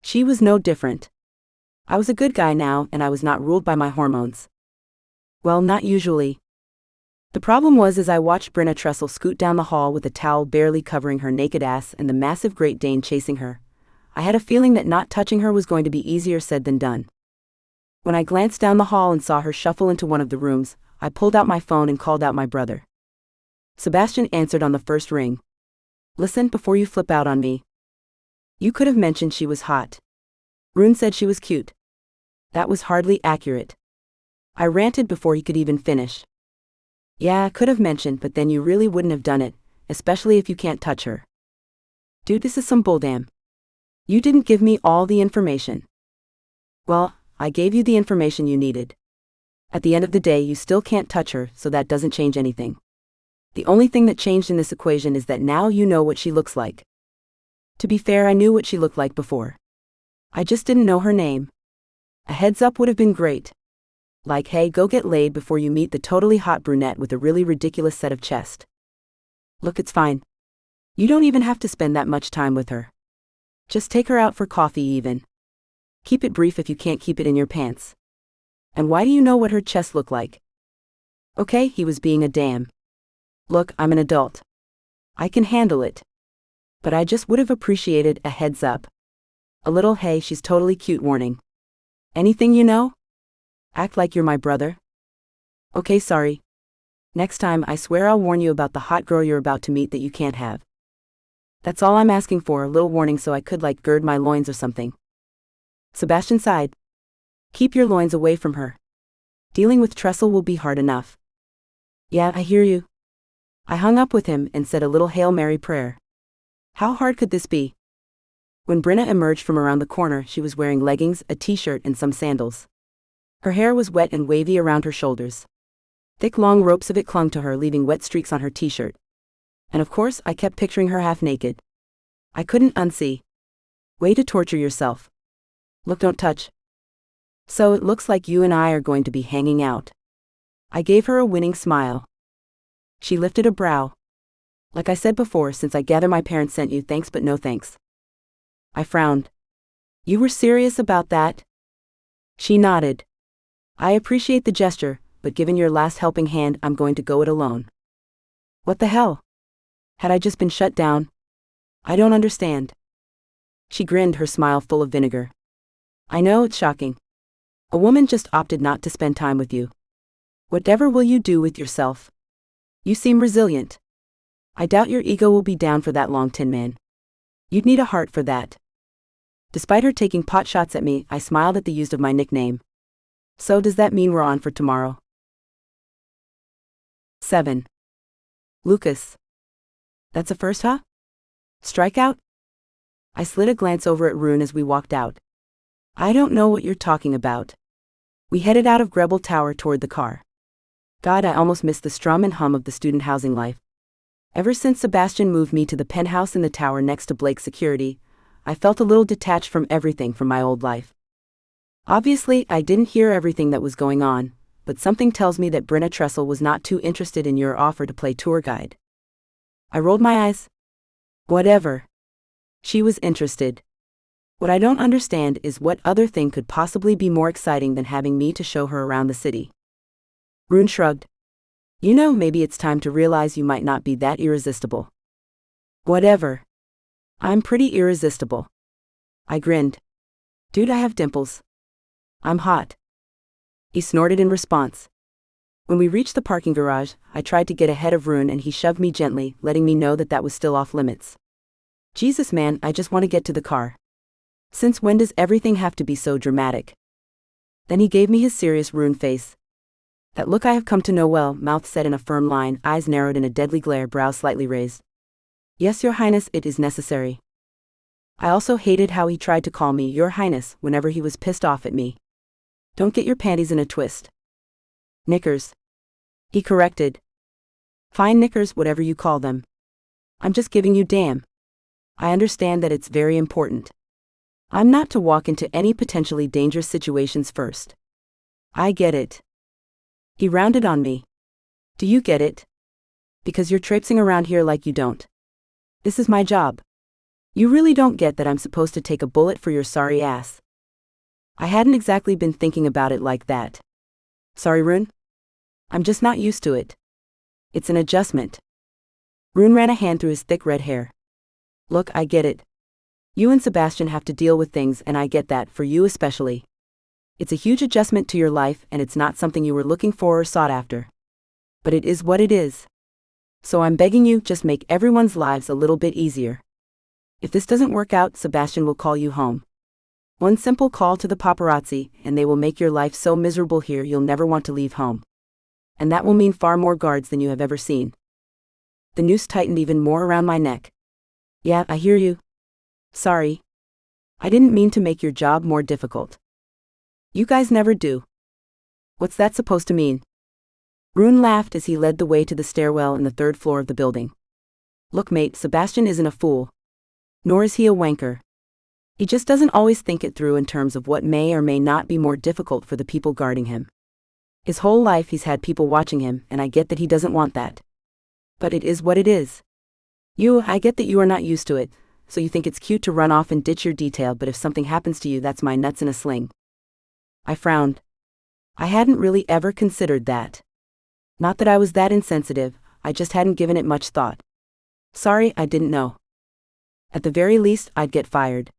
She was no different. I was a good guy now, and I was not ruled by my hormones. Well, not usually. The problem was, as I watched Bryna Tressel scoot down the hall with a towel barely covering her naked ass and the massive Great Dane chasing her, I had a feeling that not touching her was going to be easier said than done. When I glanced down the hall and saw her shuffle into one of the rooms, I pulled out my phone and called out my brother. Sebastian answered on the first ring. Listen, before you flip out on me. You could have mentioned she was hot. Rune said she was cute. That was hardly accurate. I ranted before he could even finish. Yeah, I could have mentioned, but then you really wouldn't have done it, especially if you can't touch her. Dude, this is some bulldam. You didn't give me all the information. Well, I gave you the information you needed. At the end of the day, you still can't touch her, so that doesn't change anything. The only thing that changed in this equation is that now you know what she looks like. To be fair, I knew what she looked like before. I just didn't know her name. A heads up would have been great. Like, hey, go get laid before you meet the totally hot brunette with a really ridiculous set of chest. Look, it's fine. You don't even have to spend that much time with her. Just take her out for coffee even. Keep it brief if you can't keep it in your pants. And why do you know what her chest looked like? Okay, he was being a dam. Look, I'm an adult. I can handle it. But I just would have appreciated a heads up. A little hey, she's totally cute warning. Anything you know? Act like you're my brother. Okay, sorry. Next time, I swear I'll warn you about the hot girl you're about to meet that you can't have. That's all I'm asking for, a little warning so I could like gird my loins or something. Sebastian sighed. Keep your loins away from her. Dealing with Tressel will be hard enough. Yeah, I hear you. I hung up with him and said a little Hail Mary prayer. How hard could this be? When Bryna emerged from around the corner, she was wearing leggings, a t-shirt, and some sandals. Her hair was wet and wavy around her shoulders. Thick long ropes of it clung to her, leaving wet streaks on her t-shirt. And of course, I kept picturing her half naked. I couldn't unsee. Way to torture yourself. Look, don't touch. So it looks like you and I are going to be hanging out. I gave her a winning smile. She lifted a brow. Like I said before, since I gather my parents sent you, thanks but no thanks. I frowned. You were serious about that? She nodded. I appreciate the gesture, but given your last helping hand, I'm going to go it alone. What the hell? Had I just been shut down? I don't understand. She grinned, her smile full of vinegar. I know, it's shocking. A woman just opted not to spend time with you. Whatever will you do with yourself? You seem resilient. I doubt your ego will be down for that long, Tin Man. You'd need a heart for that. Despite her taking pot shots at me, I smiled at the use of my nickname. So does that mean we're on for tomorrow? 7. Lucas. That's a first, huh? Strikeout? I slid a glance over at Rune as we walked out. I don't know what you're talking about. We headed out of Grebel Tower toward the car. God, I almost missed the strum and hum of the student housing life. Ever since Sebastian moved me to the penthouse in the tower next to Blake's security, I felt a little detached from everything from my old life. Obviously, I didn't hear everything that was going on, but something tells me that Bryna Tressel was not too interested in your offer to play tour guide. I rolled my eyes. Whatever. She was interested. What I don't understand is what other thing could possibly be more exciting than having me to show her around the city. Rune shrugged. You know, maybe it's time to realize you might not be that irresistible. Whatever. I'm pretty irresistible. I grinned. Dude, I have dimples. I'm hot. He snorted in response. When we reached the parking garage, I tried to get ahead of Rune and he shoved me gently, letting me know that was still off limits. Jesus man, I just want to get to the car. Since when does everything have to be so dramatic? Then he gave me his serious Rune face. That look I have come to know well, mouth set in a firm line, eyes narrowed in a deadly glare, brows slightly raised. Yes, Your Highness, it is necessary. I also hated how he tried to call me Your Highness whenever he was pissed off at me. Don't get your panties in a twist. Knickers. He corrected. Fine, knickers, whatever you call them. I'm just giving you damn. I understand that it's very important. I'm not to walk into any potentially dangerous situations first. I get it. He rounded on me. Do you get it? Because you're traipsing around here like you don't. This is my job. You really don't get that I'm supposed to take a bullet for your sorry ass. I hadn't exactly been thinking about it like that. Sorry, Rune? I'm just not used to it. It's an adjustment. Rune ran a hand through his thick red hair. Look, I get it. You and Sebastian have to deal with things, and I get that, for you especially. It's a huge adjustment to your life, and it's not something you were looking for or sought after. But it is what it is. So I'm begging you, just make everyone's lives a little bit easier. If this doesn't work out, Sebastian will call you home. One simple call to the paparazzi, and they will make your life so miserable here you'll never want to leave home. And that will mean far more guards than you have ever seen. The noose tightened even more around my neck. Yeah, I hear you. Sorry. I didn't mean to make your job more difficult. You guys never do. What's that supposed to mean? Rune laughed as he led the way to the stairwell in the 3rd floor of the building. Look, mate, Sebastian isn't a fool. Nor is he a wanker. He just doesn't always think it through in terms of what may or may not be more difficult for the people guarding him. His whole life he's had people watching him, and I get that he doesn't want that. But it is what it is. I get that you are not used to it, so you think it's cute to run off and ditch your detail, but if something happens to you, that's my nuts in a sling. I frowned. I hadn't really ever considered that. Not that I was that insensitive, I just hadn't given it much thought. Sorry, I didn't know. At the very least, I'd get fired.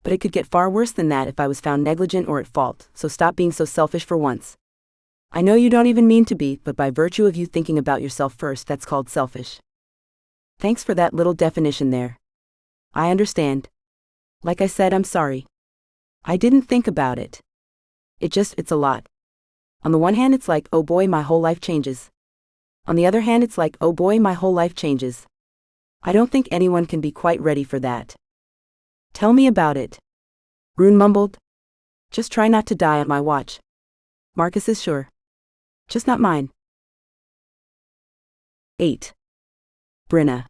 But it could get far worse than that if I was found negligent or at fault, so stop being so selfish for once. I know you don't even mean to be, but by virtue of you thinking about yourself first, that's called selfish. Thanks for that little definition there. I understand. Like I said, I'm sorry. I didn't think about it. It's a lot. On the one hand, it's like, oh boy, my whole life changes. On the other hand, it's like, oh boy, my whole life changes. I don't think anyone can be quite ready for that. Tell me about it. Rune mumbled. Just try not to die on my watch. Marcus is sure. Just not mine. 8. Bryna.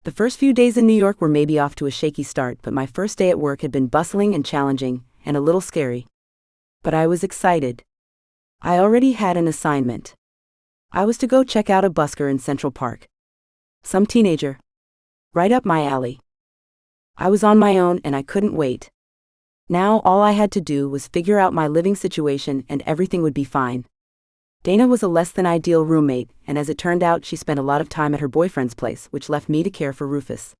The first few days in New York were maybe off to a shaky start, but my first day at work had been bustling and challenging, and a little scary. But I was excited. I already had an assignment. I was to go check out a busker in Central Park. Some teenager. Right up my alley. I was on my own and I couldn't wait. Now all I had to do was figure out my living situation and everything would be fine. Dana was a less than ideal roommate, and as it turned out, she spent a lot of time at her boyfriend's place, which left me to care for Rufus.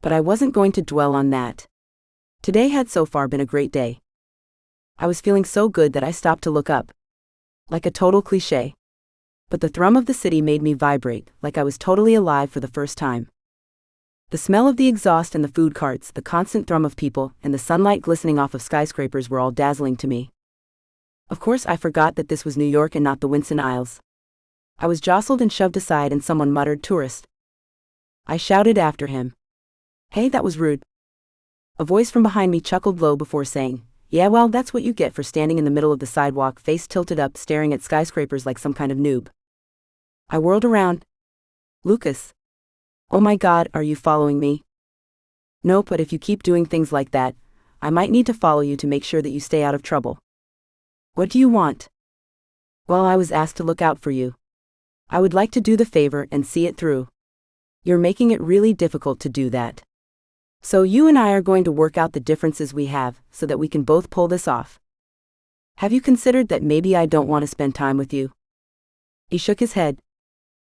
But I wasn't going to dwell on that. Today had so far been a great day. I was feeling so good that I stopped to look up. Like a total cliché. But the thrum of the city made me vibrate, like I was totally alive for the first time. The smell of the exhaust and the food carts, the constant thrum of people, and the sunlight glistening off of skyscrapers were all dazzling to me. Of course, I forgot that this was New York and not the Winston Isles. I was jostled and shoved aside and someone muttered, "Tourist." I shouted after him. "Hey, that was rude." A voice from behind me chuckled low before saying, "Yeah, well, that's what you get for standing in the middle of the sidewalk, face tilted up, staring at skyscrapers like some kind of noob." I whirled around. "Lucas. Oh my God, are you following me?" "No, but if you keep doing things like that, I might need to follow you to make sure that you stay out of trouble." "What do you want?" "Well, I was asked to look out for you. I would like to do the favor and see it through. You're making it really difficult to do that. So you and I are going to work out the differences we have so that we can both pull this off. Have you considered that maybe I don't want to spend time with you?" He shook his head.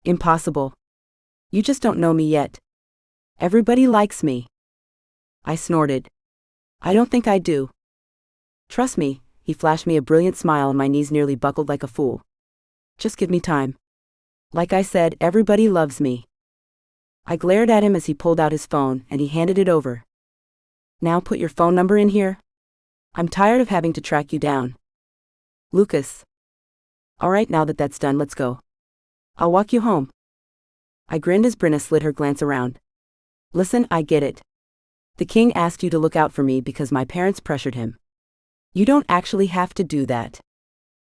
"Impossible. You just don't know me yet. Everybody likes me." I snorted. "I don't think I do." "Trust me," he flashed me a brilliant smile and my knees nearly buckled like a fool. "Just give me time. Like I said, everybody loves me." I glared at him as he pulled out his phone and he handed it over. "Now put your phone number in here. I'm tired of having to track you down." "Lucas." "All right, now that that's done, let's go. I'll walk you home." I grinned as Bryna slid her glance around. "Listen, I get it. The king asked you to look out for me because my parents pressured him. You don't actually have to do that.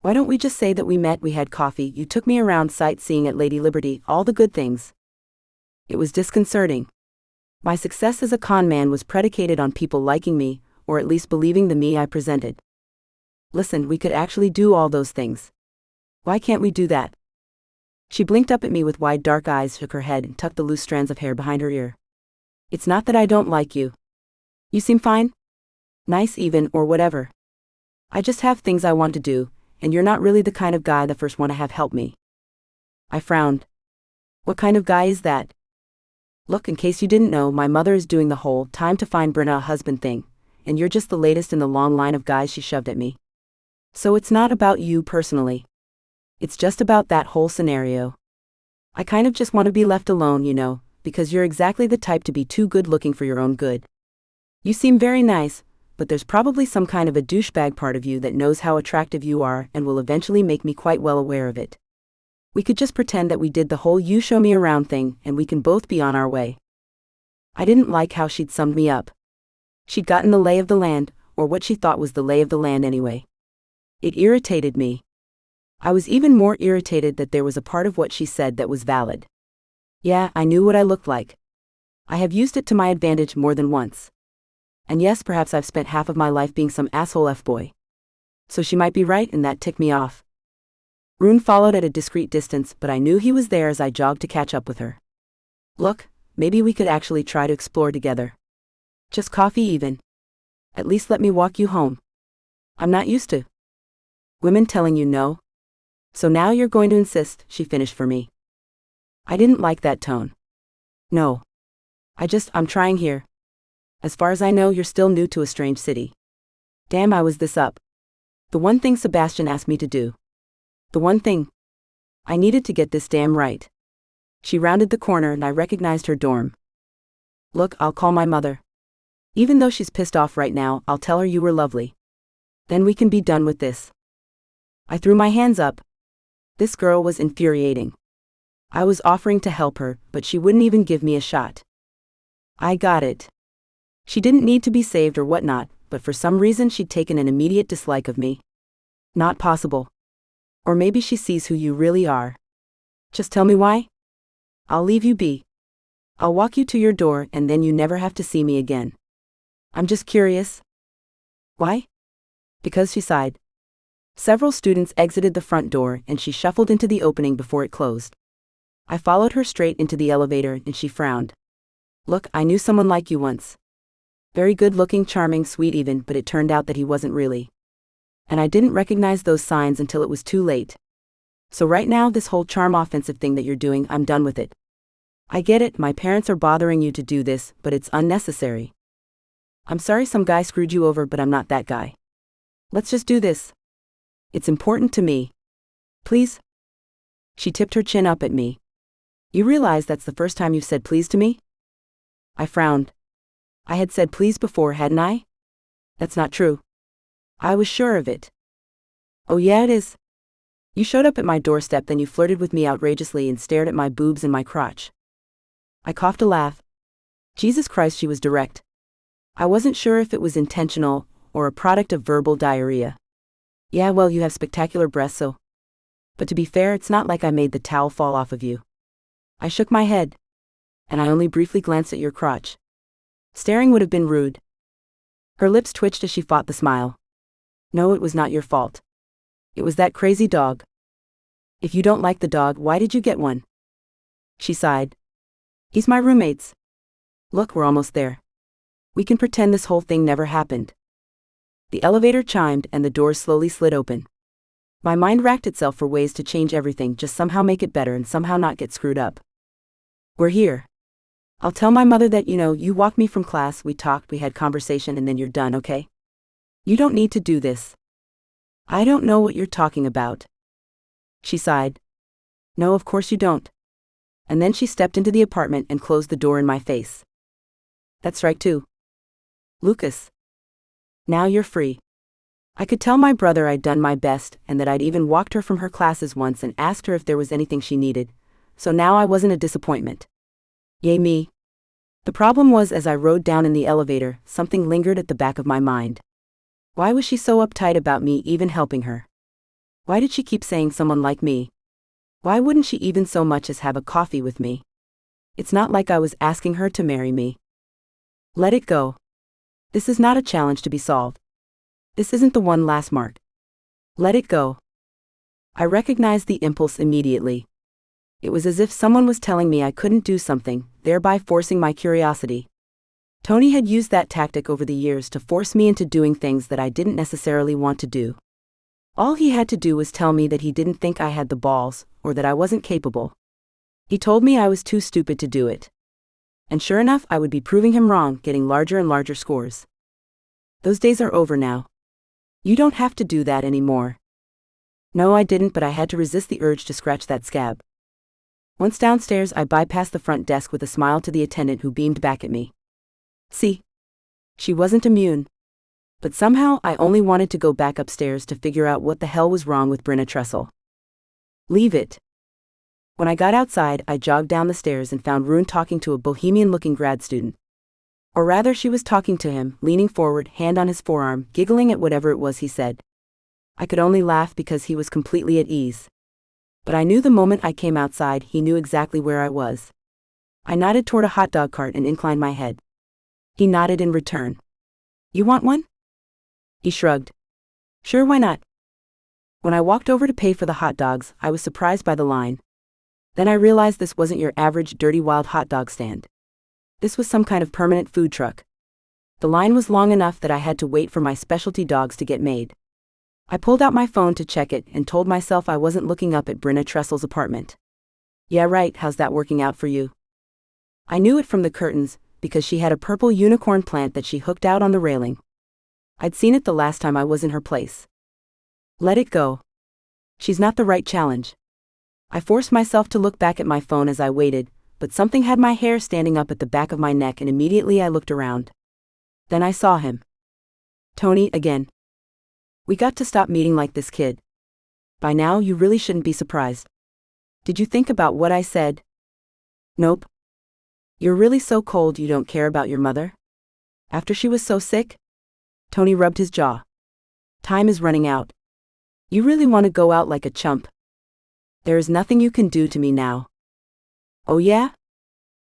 Why don't we just say that we met, we had coffee, you took me around sightseeing at Lady Liberty, all the good things." It was disconcerting. My success as a con man was predicated on people liking me, or at least believing the me I presented. "Listen, we could actually do all those things. Why can't we do that?" She blinked up at me with wide dark eyes, shook her head, and tucked the loose strands of hair behind her ear. "It's not that I don't like you. You seem fine. Nice even, or whatever. I just have things I want to do, and you're not really the kind of guy the first one to have help me." I frowned. "What kind of guy is that?" "Look, in case you didn't know, my mother is doing the whole time to find Bryna a husband thing, and you're just the latest in the long line of guys she shoved at me. So it's not about you personally. It's just about that whole scenario. I kind of just want to be left alone, you know, because you're exactly the type to be too good looking for your own good. You seem very nice, but there's probably some kind of a douchebag part of you that knows how attractive you are and will eventually make me quite well aware of it. We could just pretend that we did the whole you show me around thing and we can both be on our way." I didn't like how she'd summed me up. She'd gotten the lay of the land, or what she thought was the lay of the land anyway. It irritated me. I was even more irritated that there was a part of what she said that was valid. Yeah, I knew what I looked like. I have used it to my advantage more than once. And yes, perhaps I've spent half of my life being some asshole F-boy. So she might be right, and that ticked me off. Rune followed at a discreet distance, but I knew he was there as I jogged to catch up with her. "Look, maybe we could actually try to explore together. Just coffee even. At least let me walk you home. I'm not used to women telling you no. So now you're going to insist," she finished for me. I didn't like that tone. "No. I'm trying here. As far as I know, you're still new to a strange city. Damn, I was this up. The one thing Sebastian asked me to do. The one thing. I needed to get this damn right." She rounded the corner and I recognized her dorm. "Look, I'll call my mother. Even though she's pissed off right now, I'll tell her you were lovely. Then we can be done with this." I threw my hands up. This girl was infuriating. I was offering to help her, but she wouldn't even give me a shot. I got it. She didn't need to be saved or whatnot, but for some reason she'd taken an immediate dislike of me. Not possible. Or maybe she sees who you really are. Just tell me why? I'll leave you be. I'll walk you to your door and then you never have to see me again. I'm just curious. Why? Because she sighed. Several students exited the front door and she shuffled into the opening before it closed. I followed her straight into the elevator and she frowned. Look, I knew someone like you once. Very good looking, charming, sweet even, but it turned out that he wasn't really. And I didn't recognize those signs until it was too late. So right now, this whole charm offensive thing that you're doing, I'm done with it. I get it, my parents are bothering you to do this, but it's unnecessary. I'm sorry some guy screwed you over, but I'm not that guy. Let's just do this. It's important to me. Please? She tipped her chin up at me. You realize that's the first time you've said please to me? I frowned. I had said please before, hadn't I? That's not true. I was sure of it. Oh yeah, it is. You showed up at my doorstep, then you flirted with me outrageously and stared at my boobs and my crotch. I coughed a laugh. Jesus Christ, she was direct. I wasn't sure if it was intentional or a product of verbal diarrhea. Yeah, well, you have spectacular breasts, so. But to be fair, it's not like I made the towel fall off of you. I shook my head. And I only briefly glanced at your crotch. Staring would have been rude. Her lips twitched as she fought the smile. No, it was not your fault. It was that crazy dog. If you don't like the dog, why did you get one? She sighed. He's my roommate's. Look, we're almost there. We can pretend this whole thing never happened. The elevator chimed and the doors slowly slid open. My mind racked itself for ways to change everything, just somehow make it better and somehow not get screwed up. We're here. I'll tell my mother that, you walked me from class, we talked, we had conversation, and then you're done, okay? You don't need to do this. I don't know what you're talking about. She sighed. No, of course you don't. And then she stepped into the apartment and closed the door in my face. That's right too. Lucas. Now you're free. I could tell my brother I'd done my best and that I'd even walked her from her classes once and asked her if there was anything she needed, so now I wasn't a disappointment. Yay me. The problem was, as I rode down in the elevator, something lingered at the back of my mind. Why was she so uptight about me even helping her? Why did she keep saying someone like me? Why wouldn't she even so much as have a coffee with me? It's not like I was asking her to marry me. Let it go. This is not a challenge to be solved. This isn't the one last mark. Let it go. I recognized the impulse immediately. It was as if someone was telling me I couldn't do something, thereby forcing my curiosity. Tony had used that tactic over the years to force me into doing things that I didn't necessarily want to do. All he had to do was tell me that he didn't think I had the balls, or that I wasn't capable. He told me I was too stupid to do it. And sure enough, I would be proving him wrong, getting larger and larger scores. Those days are over now. You don't have to do that anymore. No, I didn't, but I had to resist the urge to scratch that scab. Once downstairs, I bypassed the front desk with a smile to the attendant who beamed back at me. See? She wasn't immune. But somehow, I only wanted to go back upstairs to figure out what the hell was wrong with Bryna. Leave it. When I got outside, I jogged down the stairs and found Rune talking to a bohemian-looking grad student. Or rather, she was talking to him, leaning forward, hand on his forearm, giggling at whatever it was he said. I could only laugh because he was completely at ease. But I knew the moment I came outside, he knew exactly where I was. I nodded toward a hot dog cart and inclined my head. He nodded in return. You want one? He shrugged. Sure, why not? When I walked over to pay for the hot dogs, I was surprised by the line. Then I realized this wasn't your average dirty wild hot dog stand. This was some kind of permanent food truck. The line was long enough that I had to wait for my specialty dogs to get made. I pulled out my phone to check it and told myself I wasn't looking up at Bryna's apartment. Yeah, right, how's that working out for you? I knew it from the curtains, because she had a purple unicorn plant that she hooked out on the railing. I'd seen it the last time I was in her place. Let it go. She's not the right challenge. I forced myself to look back at my phone as I waited, but something had my hair standing up at the back of my neck and immediately I looked around. Then I saw him. Tony, again. We got to stop meeting like this, kid. By now, you really shouldn't be surprised. Did you think about what I said? Nope. You're really so cold you don't care about your mother? After she was so sick? Tony rubbed his jaw. Time is running out. You really want to go out like a chump? There is nothing you can do to me now. Oh yeah?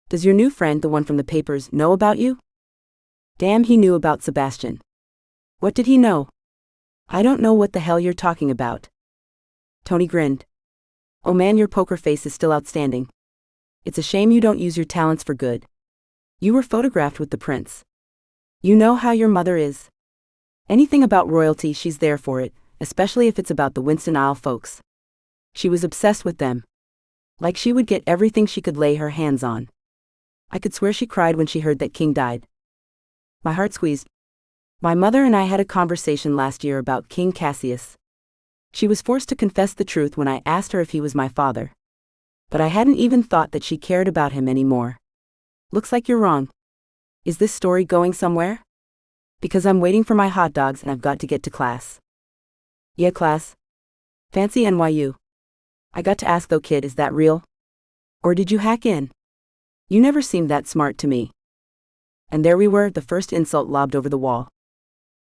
Does your new friend, the one from the papers, know about you? Damn, he knew about Sebastian. What did he know? I don't know what the hell you're talking about. Tony grinned. Oh man, your poker face is still outstanding. It's a shame you don't use your talents for good. You were photographed with the prince. You know how your mother is. Anything about royalty, she's there for it, especially if it's about the Winston Isle folks. She was obsessed with them. Like she would get everything she could lay her hands on. I could swear she cried when she heard that King died. My heart squeezed. My mother and I had a conversation last year about King Cassius. She was forced to confess the truth when I asked her if he was my father. But I hadn't even thought that she cared about him anymore. Looks like you're wrong. Is this story going somewhere? Because I'm waiting for my hot dogs and I've got to get to class. Yeah, class. Fancy NYU. I got to ask though, kid, is that real? Or did you hack in? You never seemed that smart to me. And there we were, the first insult lobbed over the wall.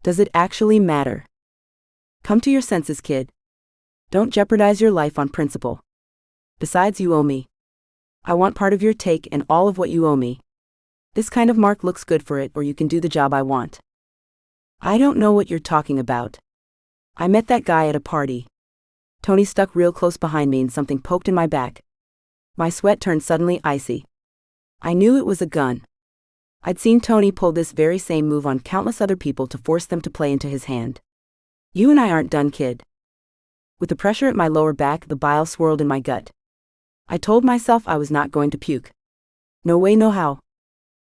Does it actually matter? Come to your senses, kid. Don't jeopardize your life on principle. Besides, you owe me. I want part of your take and all of what you owe me. This kind of mark looks good for it, or you can do the job I want. I don't know what you're talking about. I met that guy at a party. Tony stuck real close behind me and something poked in my back. My sweat turned suddenly icy. I knew it was a gun. I'd seen Tony pull this very same move on countless other people to force them to play into his hand. You and I aren't done, kid. With the pressure at my lower back, the bile swirled in my gut. I told myself I was not going to puke. No way, no how.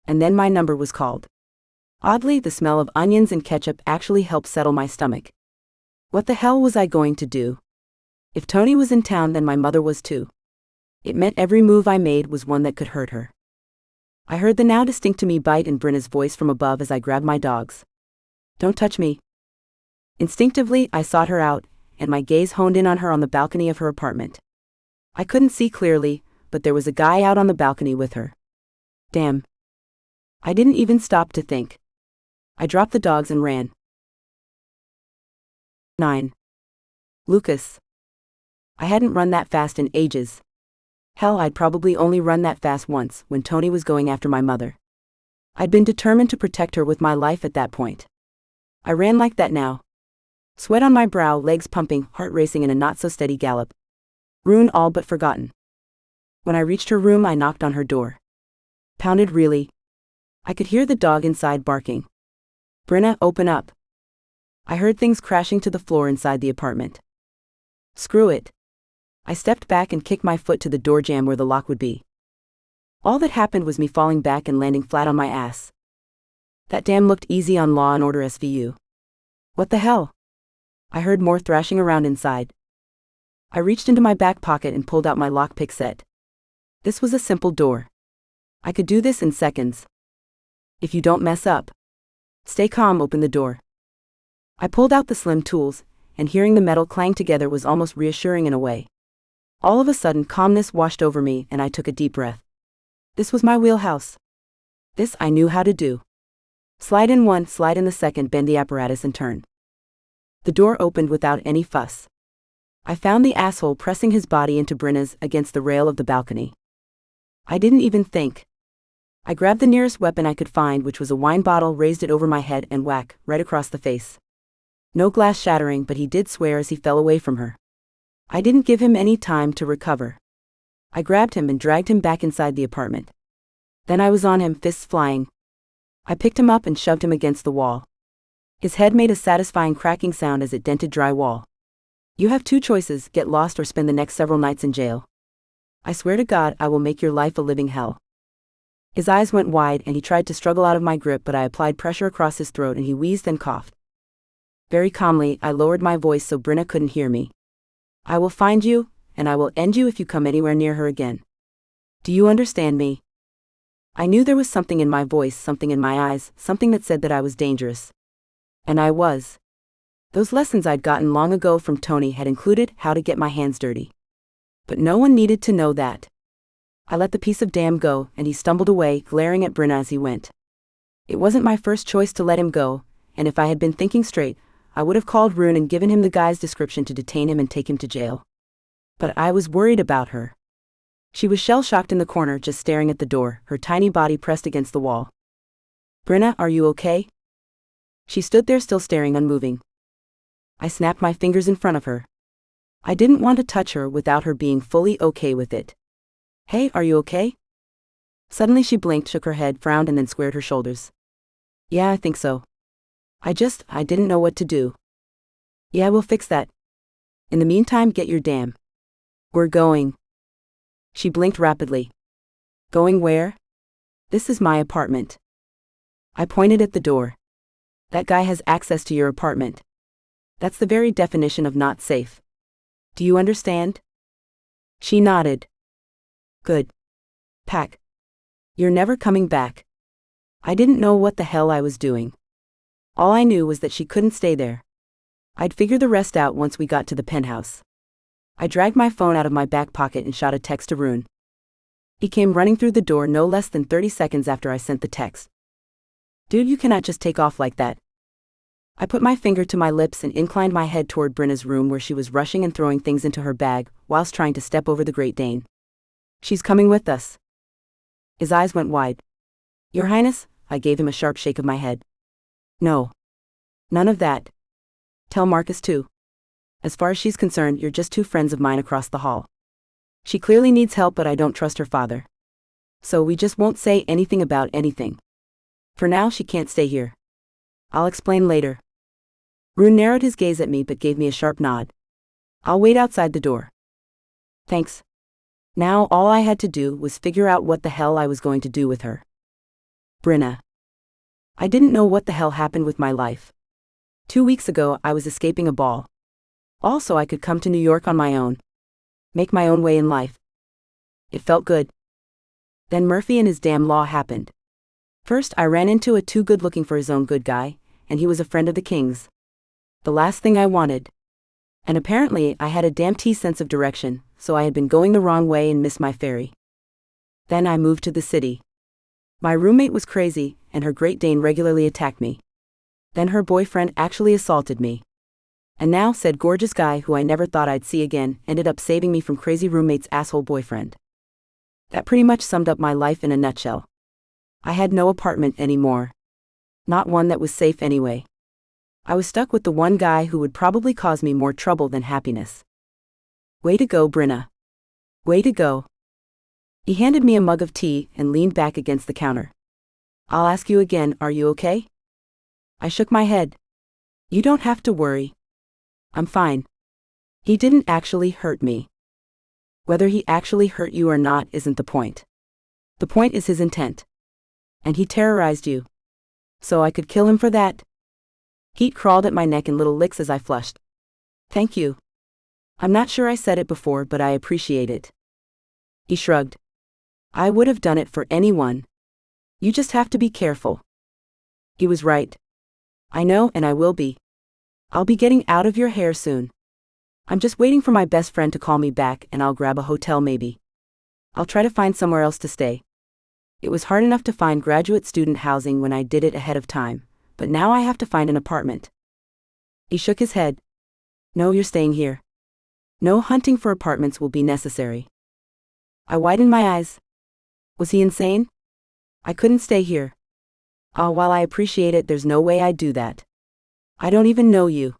And then my number was called. Oddly, the smell of onions and ketchup actually helped settle my stomach. What the hell was I going to do? If Tony was in town, then my mother was too. It meant every move I made was one that could hurt her. I heard the now distinct to me bite in Bryna's voice from above as I grabbed my dogs. Don't touch me. Instinctively, I sought her out, and my gaze honed in on her on the balcony of her apartment. I couldn't see clearly, but there was a guy out on the balcony with her. Damn. I didn't even stop to think. I dropped the dogs and ran. 9. Lucas. I hadn't run that fast in ages. Hell, I'd probably only run that fast once, when Tony was going after my mother. I'd been determined to protect her with my life at that point. I ran like that now. Sweat on my brow, legs pumping, heart racing in a not-so-steady gallop. Ruin all but forgotten. When I reached her room, I knocked on her door. Pounded really. I could hear the dog inside barking. Bryna, open up. I heard things crashing to the floor inside the apartment. Screw it. I stepped back and kicked my foot to the door jamb where the lock would be. All that happened was me falling back and landing flat on my ass. That damn looked easy on Law and Order SVU. What the hell? I heard more thrashing around inside. I reached into my back pocket and pulled out my lockpick set. This was a simple door. I could do this in seconds. If you don't mess up. Stay calm, open the door. I pulled out the slim tools, and hearing the metal clang together was almost reassuring in a way. All of a sudden, calmness washed over me and I took a deep breath. This was my wheelhouse. This I knew how to do. Slide in one, slide in the second, bend the apparatus and turn. The door opened without any fuss. I found the asshole pressing his body into Bryna's against the rail of the balcony. I didn't even think. I grabbed the nearest weapon I could find, which was a wine bottle, raised it over my head and whack, right across the face. No glass shattering, but he did swear as he fell away from her. I didn't give him any time to recover. I grabbed him and dragged him back inside the apartment. Then I was on him, fists flying. I picked him up and shoved him against the wall. His head made a satisfying cracking sound as it dented dry wall. You have two choices, get lost or spend the next several nights in jail. I swear to God, I will make your life a living hell. His eyes went wide and he tried to struggle out of my grip, but I applied pressure across his throat and he wheezed and coughed. Very calmly, I lowered my voice so Bryna couldn't hear me. I will find you, and I will end you if you come anywhere near her again. Do you understand me? I knew there was something in my voice, something in my eyes, something that said that I was dangerous. And I was. Those lessons I'd gotten long ago from Tony had included how to get my hands dirty. But no one needed to know that. I let the piece of damn go, and he stumbled away, glaring at Bryna as he went. It wasn't my first choice to let him go, and if I had been thinking straight, I would have called Rune and given him the guy's description to detain him and take him to jail. But I was worried about her. She was shell-shocked in the corner, just staring at the door, her tiny body pressed against the wall. Bryna, are you okay? She stood there still staring, unmoving. I snapped my fingers in front of her. I didn't want to touch her without her being fully okay with it. Hey, are you okay? Suddenly she blinked, shook her head, frowned, and then squared her shoulders. Yeah, I think so. I didn't know what to do. Yeah, we'll fix that. In the meantime, get your damn. We're going. She blinked rapidly. Going where? This is my apartment. I pointed at the door. That guy has access to your apartment. That's the very definition of not safe. Do you understand? She nodded. Good. Pack. You're never coming back. I didn't know what the hell I was doing. All I knew was that she couldn't stay there. I'd figure the rest out once we got to the penthouse. I dragged my phone out of my back pocket and shot a text to Rune. He came running through the door no less than 30 seconds after I sent the text. Dude, you cannot just take off like that. I put my finger to my lips and inclined my head toward Bryna's room where she was rushing and throwing things into her bag, whilst trying to step over the Great Dane. She's coming with us. His eyes went wide. Your Highness, I gave him a sharp shake of my head. No. None of that. Tell Marcus too. As far as she's concerned, you're just two friends of mine across the hall. She clearly needs help, but I don't trust her father. So we just won't say anything about anything. For now, she can't stay here. I'll explain later. Rune narrowed his gaze at me but gave me a sharp nod. I'll wait outside the door. Thanks. Now all I had to do was figure out what the hell I was going to do with her. Bryna. I didn't know what the hell happened with my life. 2 weeks ago I was escaping a ball. Also I could come to New York on my own. Make my own way in life. It felt good. Then Murphy and his damn law happened. First I ran into a too good looking for his own good guy, and he was a friend of the king's. The last thing I wanted. And apparently I had a damn sense of direction, so I had been going the wrong way and missed my ferry. Then I moved to the city. My roommate was crazy, and her Great Dane regularly attacked me. Then her boyfriend actually assaulted me. And now said gorgeous guy who I never thought I'd see again ended up saving me from crazy roommate's asshole boyfriend. That pretty much summed up my life in a nutshell. I had no apartment anymore. Not one that was safe anyway. I was stuck with the one guy who would probably cause me more trouble than happiness. Way to go, Bryna. Way to go. He handed me a mug of tea and leaned back against the counter. I'll ask you again, are you okay? I shook my head. You don't have to worry. I'm fine. He didn't actually hurt me. Whether he actually hurt you or not isn't the point. The point is his intent. And he terrorized you. So I could kill him for that. Heat crawled at my neck in little licks as I flushed. Thank you. I'm not sure I said it before, but I appreciate it. He shrugged. I would have done it for anyone. You just have to be careful. He was right. I know, and I will be. I'll be getting out of your hair soon. I'm just waiting for my best friend to call me back and I'll grab a hotel maybe. I'll try to find somewhere else to stay. It was hard enough to find graduate student housing when I did it ahead of time, but now I have to find an apartment. He shook his head. No, you're staying here. No hunting for apartments will be necessary. I widened my eyes. Was he insane? I couldn't stay here. While I appreciate it, there's no way I'd do that. I don't even know you.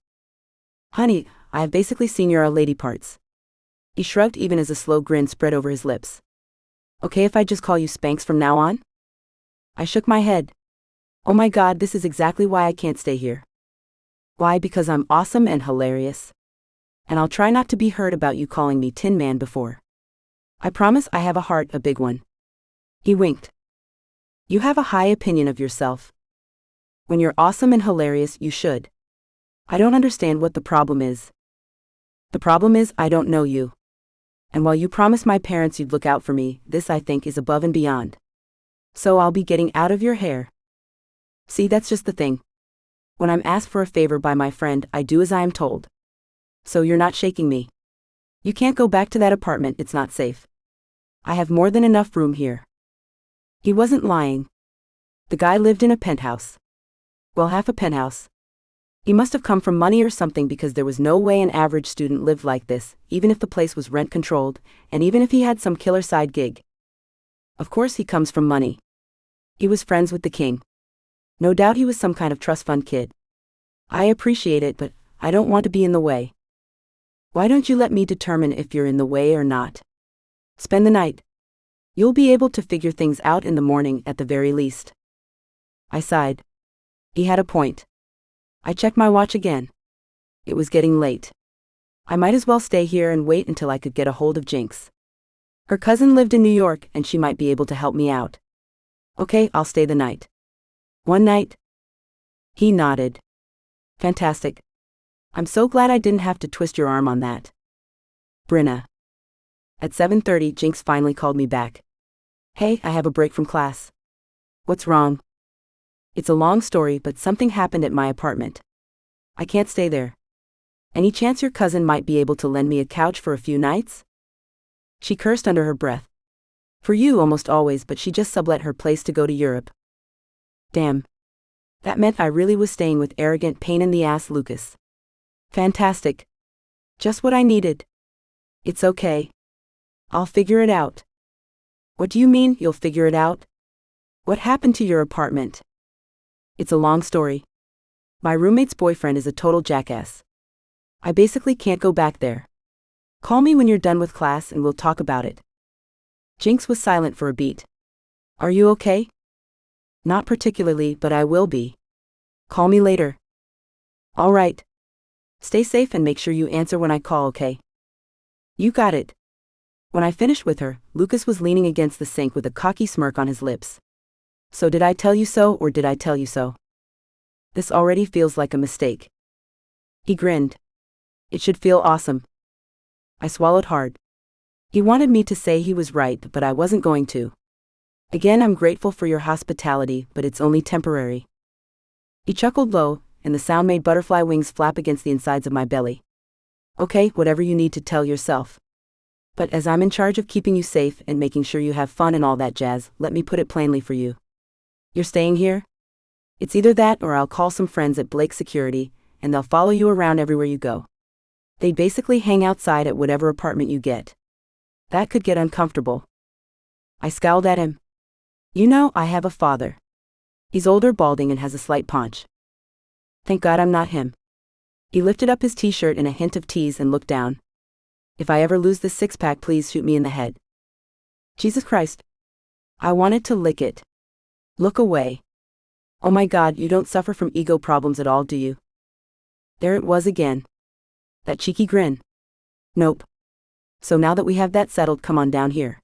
Honey, I have basically seen your lady parts. He shrugged even as a slow grin spread over his lips. Okay if I just call you Spanx from now on? I shook my head. Oh my god, this is exactly why I can't stay here. Why? Because I'm awesome and hilarious. And I'll try not to be hurt about you calling me Tin Man before. I promise I have a heart, a big one. He winked. You have a high opinion of yourself. When you're awesome and hilarious, you should. I don't understand what the problem is. The problem is I don't know you. And while you promised my parents you'd look out for me, this I think is above and beyond. So I'll be getting out of your hair. See, that's just the thing. When I'm asked for a favor by my friend, I do as I am told. So you're not shaking me. You can't go back to that apartment, it's not safe. I have more than enough room here. He wasn't lying. The guy lived in a penthouse. Well, half a penthouse. He must have come from money or something because there was no way an average student lived like this, even if the place was rent-controlled, and even if he had some killer side gig. Of course he comes from money. He was friends with the king. No doubt he was some kind of trust fund kid. I appreciate it, but I don't want to be in the way. Why don't you let me determine if you're in the way or not? Spend the night. You'll be able to figure things out in the morning at the very least. I sighed. He had a point. I checked my watch again. It was getting late. I might as well stay here and wait until I could get a hold of Jinx. Her cousin lived in New York and she might be able to help me out. Okay, I'll stay the night. One night? He nodded. Fantastic. I'm so glad I didn't have to twist your arm on that. Bryna. At 7:30, Jinx finally called me back. Hey, I have a break from class. What's wrong? It's a long story, but something happened at my apartment. I can't stay there. Any chance your cousin might be able to lend me a couch for a few nights? She cursed under her breath. For you almost always, but she just sublet her place to go to Europe. Damn. That meant I really was staying with arrogant pain-in-the-ass Lucas. Fantastic. Just what I needed. It's okay. I'll figure it out. What do you mean, you'll figure it out? What happened to your apartment? It's a long story. My roommate's boyfriend is a total jackass. I basically can't go back there. Call me when you're done with class and we'll talk about it. Jinx was silent for a beat. Are you okay? Not particularly, but I will be. Call me later. All right. Stay safe and make sure you answer when I call, okay? You got it. When I finished with her, Lucas was leaning against the sink with a cocky smirk on his lips. So did I tell you so, or did I tell you so? This already feels like a mistake. He grinned. It should feel awesome. I swallowed hard. He wanted me to say he was right, but I wasn't going to. Again, I'm grateful for your hospitality, but it's only temporary. He chuckled low, and the sound made butterfly wings flap against the insides of my belly. Okay, whatever you need to tell yourself. But as I'm in charge of keeping you safe and making sure you have fun and all that jazz, let me put it plainly for you. You're staying here? It's either that or I'll call some friends at Blake Security, and they'll follow you around everywhere you go. They basically hang outside at whatever apartment you get. That could get uncomfortable. I scowled at him. You know, I have a father. He's older, balding, and has a slight paunch. Thank God I'm not him. He lifted up his t-shirt in a hint of tease and looked down. If I ever lose this six-pack, please shoot me in the head. Jesus Christ. I wanted to lick it. Look away. Oh my God, you don't suffer from ego problems at all, do you? There it was again. That cheeky grin. Nope. So now that we have that settled, come on down here.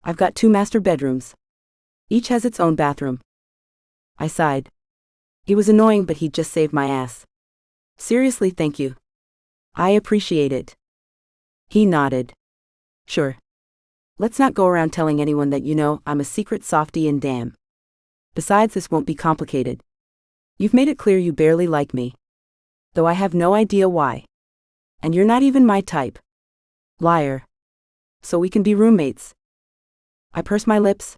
I've got 2 master bedrooms. Each has its own bathroom. I sighed. He was annoying, but he'd just saved my ass. Seriously, thank you. I appreciate it. He nodded. Sure. Let's not go around telling anyone that you know I'm a secret softie and damn. Besides, this won't be complicated. You've made it clear you barely like me. Though I have no idea why. And you're not even my type. Liar. So we can be roommates. I pursed my lips.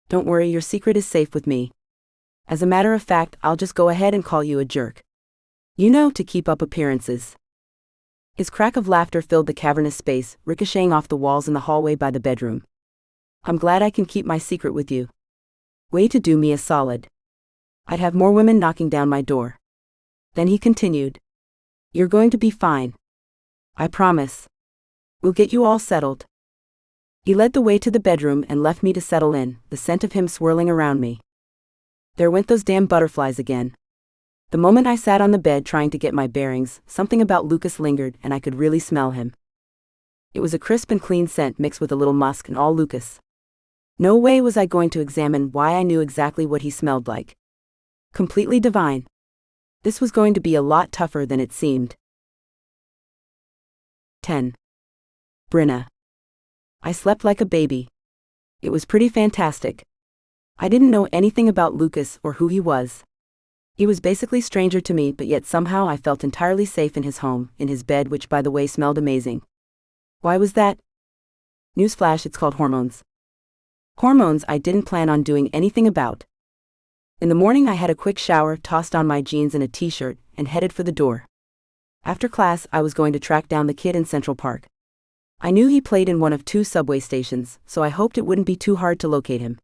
Don't worry, your secret is safe with me. As a matter of fact, I'll just go ahead and call you a jerk. You know, to keep up appearances. His crack of laughter filled the cavernous space, ricocheting off the walls in the hallway by the bedroom. I'm glad I can keep my secret with you. Way to do me a solid. I'd have more women knocking down my door. Then he continued. You're going to be fine. I promise. We'll get you all settled. He led the way to the bedroom and left me to settle in, the scent of him swirling around me. There went those damn butterflies again. The moment I sat on the bed trying to get my bearings, something about Lucas lingered and I could really smell him. It was a crisp and clean scent mixed with a little musk and all Lucas. No way was I going to examine why I knew exactly what he smelled like. Completely divine. This was going to be a lot tougher than it seemed. 10. Bryna. I slept like a baby. It was pretty fantastic. I didn't know anything about Lucas or who he was. He was basically stranger to me, but yet somehow I felt entirely safe in his home, in his bed, which by the way smelled amazing. Why was that? Newsflash, it's called hormones. Hormones I didn't plan on doing anything about. In the morning I had a quick shower, tossed on my jeans and a t-shirt, and headed for the door. After class I was going to track down the kid in Central Park. I knew he played in one of 2 subway stations, so I hoped it wouldn't be too hard to locate him.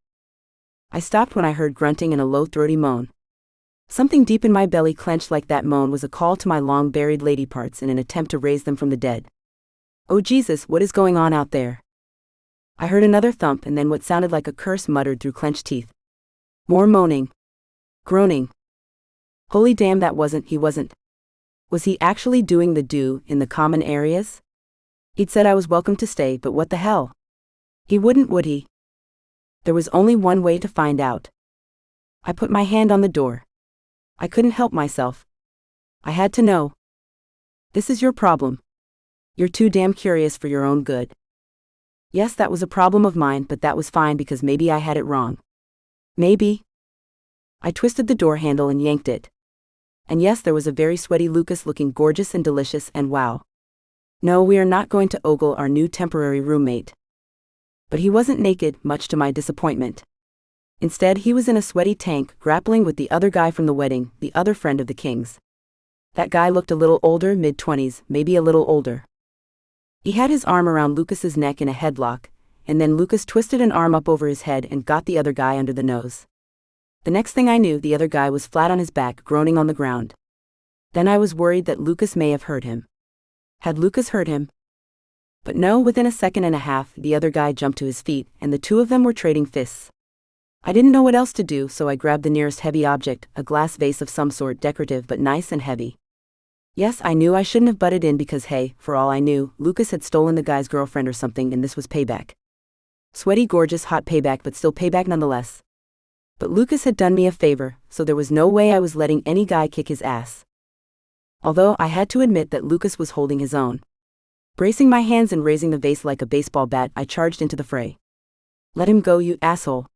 I stopped when I heard grunting and a low throaty moan. Something deep in my belly clenched like that moan was a call to my long buried lady parts in an attempt to raise them from the dead. Oh Jesus, what is going on out there? I heard another thump and then what sounded like a curse muttered through clenched teeth. More moaning. Groaning. Holy damn, he wasn't. Was he actually doing the do in the common areas? He'd said I was welcome to stay, but what the hell? He wouldn't, would he? There was only one way to find out. I put my hand on the door. I couldn't help myself. I had to know. This is your problem. You're too damn curious for your own good. Yes, that was a problem of mine, but that was fine because maybe I had it wrong. Maybe. I twisted the door handle and yanked it. And yes, there was a very sweaty Lucas looking gorgeous and delicious, and wow. No, we are not going to ogle our new temporary roommate. But he wasn't naked, much to my disappointment. Instead, he was in a sweaty tank, grappling with the other guy from the wedding, the other friend of the king's. That guy looked a little older, mid-20s, maybe a little older. He had his arm around Lucas's neck in a headlock, and then Lucas twisted an arm up over his head and got the other guy under the nose. The next thing I knew, the other guy was flat on his back, groaning on the ground. Then I was worried that Lucas may have hurt him. Had Lucas hurt him? But no, within a second and a half, the other guy jumped to his feet, and the two of them were trading fists. I didn't know what else to do, so I grabbed the nearest heavy object, a glass vase of some sort, decorative but nice and heavy. Yes, I knew I shouldn't have butted in because hey, for all I knew, Lucas had stolen the guy's girlfriend or something, and this was payback. Sweaty, gorgeous, hot payback, but still payback nonetheless. But Lucas had done me a favor, so there was no way I was letting any guy kick his ass. Although I had to admit that Lucas was holding his own. Bracing my hands and raising the vase like a baseball bat, I charged into the fray. Let him go, you asshole.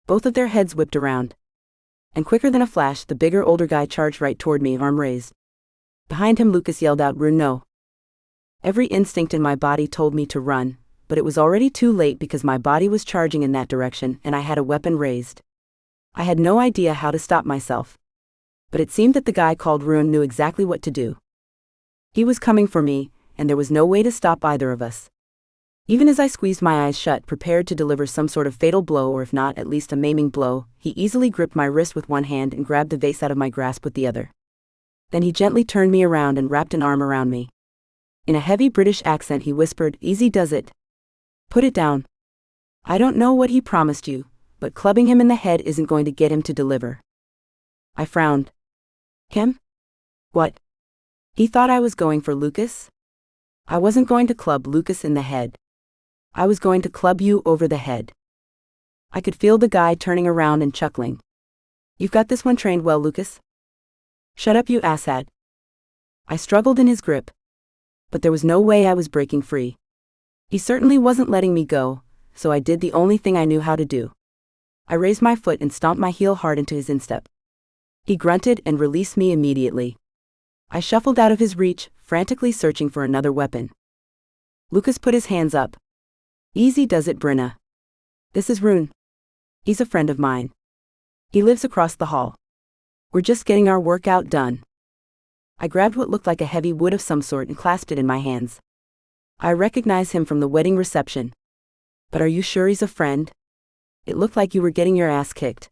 Both of their heads whipped around. And quicker than a flash, the bigger, older guy charged right toward me, arm raised. Behind him, Lucas yelled out, "Run, no." Every instinct in my body told me to run, but it was already too late because my body was charging in that direction and I had a weapon raised. I had no idea how to stop myself. But it seemed that the guy called Ruin knew exactly what to do. He was coming for me, and there was no way to stop either of us. Even as I squeezed my eyes shut, prepared to deliver some sort of fatal blow, or if not, at least a maiming blow, he easily gripped my wrist with one hand and grabbed the vase out of my grasp with the other. Then he gently turned me around and wrapped an arm around me. In a heavy British accent he whispered, "Easy does it. Put it down. I don't know what he promised you, but clubbing him in the head isn't going to get him to deliver." I frowned. Him? What? He thought I was going for Lucas? I wasn't going to club Lucas in the head. I was going to club you over the head. I could feel the guy turning around and chuckling. "You've got this one trained well, Lucas." "Shut up, you asshat." I struggled in his grip. But there was no way I was breaking free. He certainly wasn't letting me go, so I did the only thing I knew how to do. I raised my foot and stomped my heel hard into his instep. He grunted and released me immediately. I shuffled out of his reach, frantically searching for another weapon. Lucas put his hands up. "Easy does it, Bryna. This is Rune. He's a friend of mine. He lives across the hall. We're just getting our workout done." I grabbed what looked like a heavy wood of some sort and clasped it in my hands. "I recognize him from the wedding reception. But are you sure he's a friend? It looked like you were getting your ass kicked."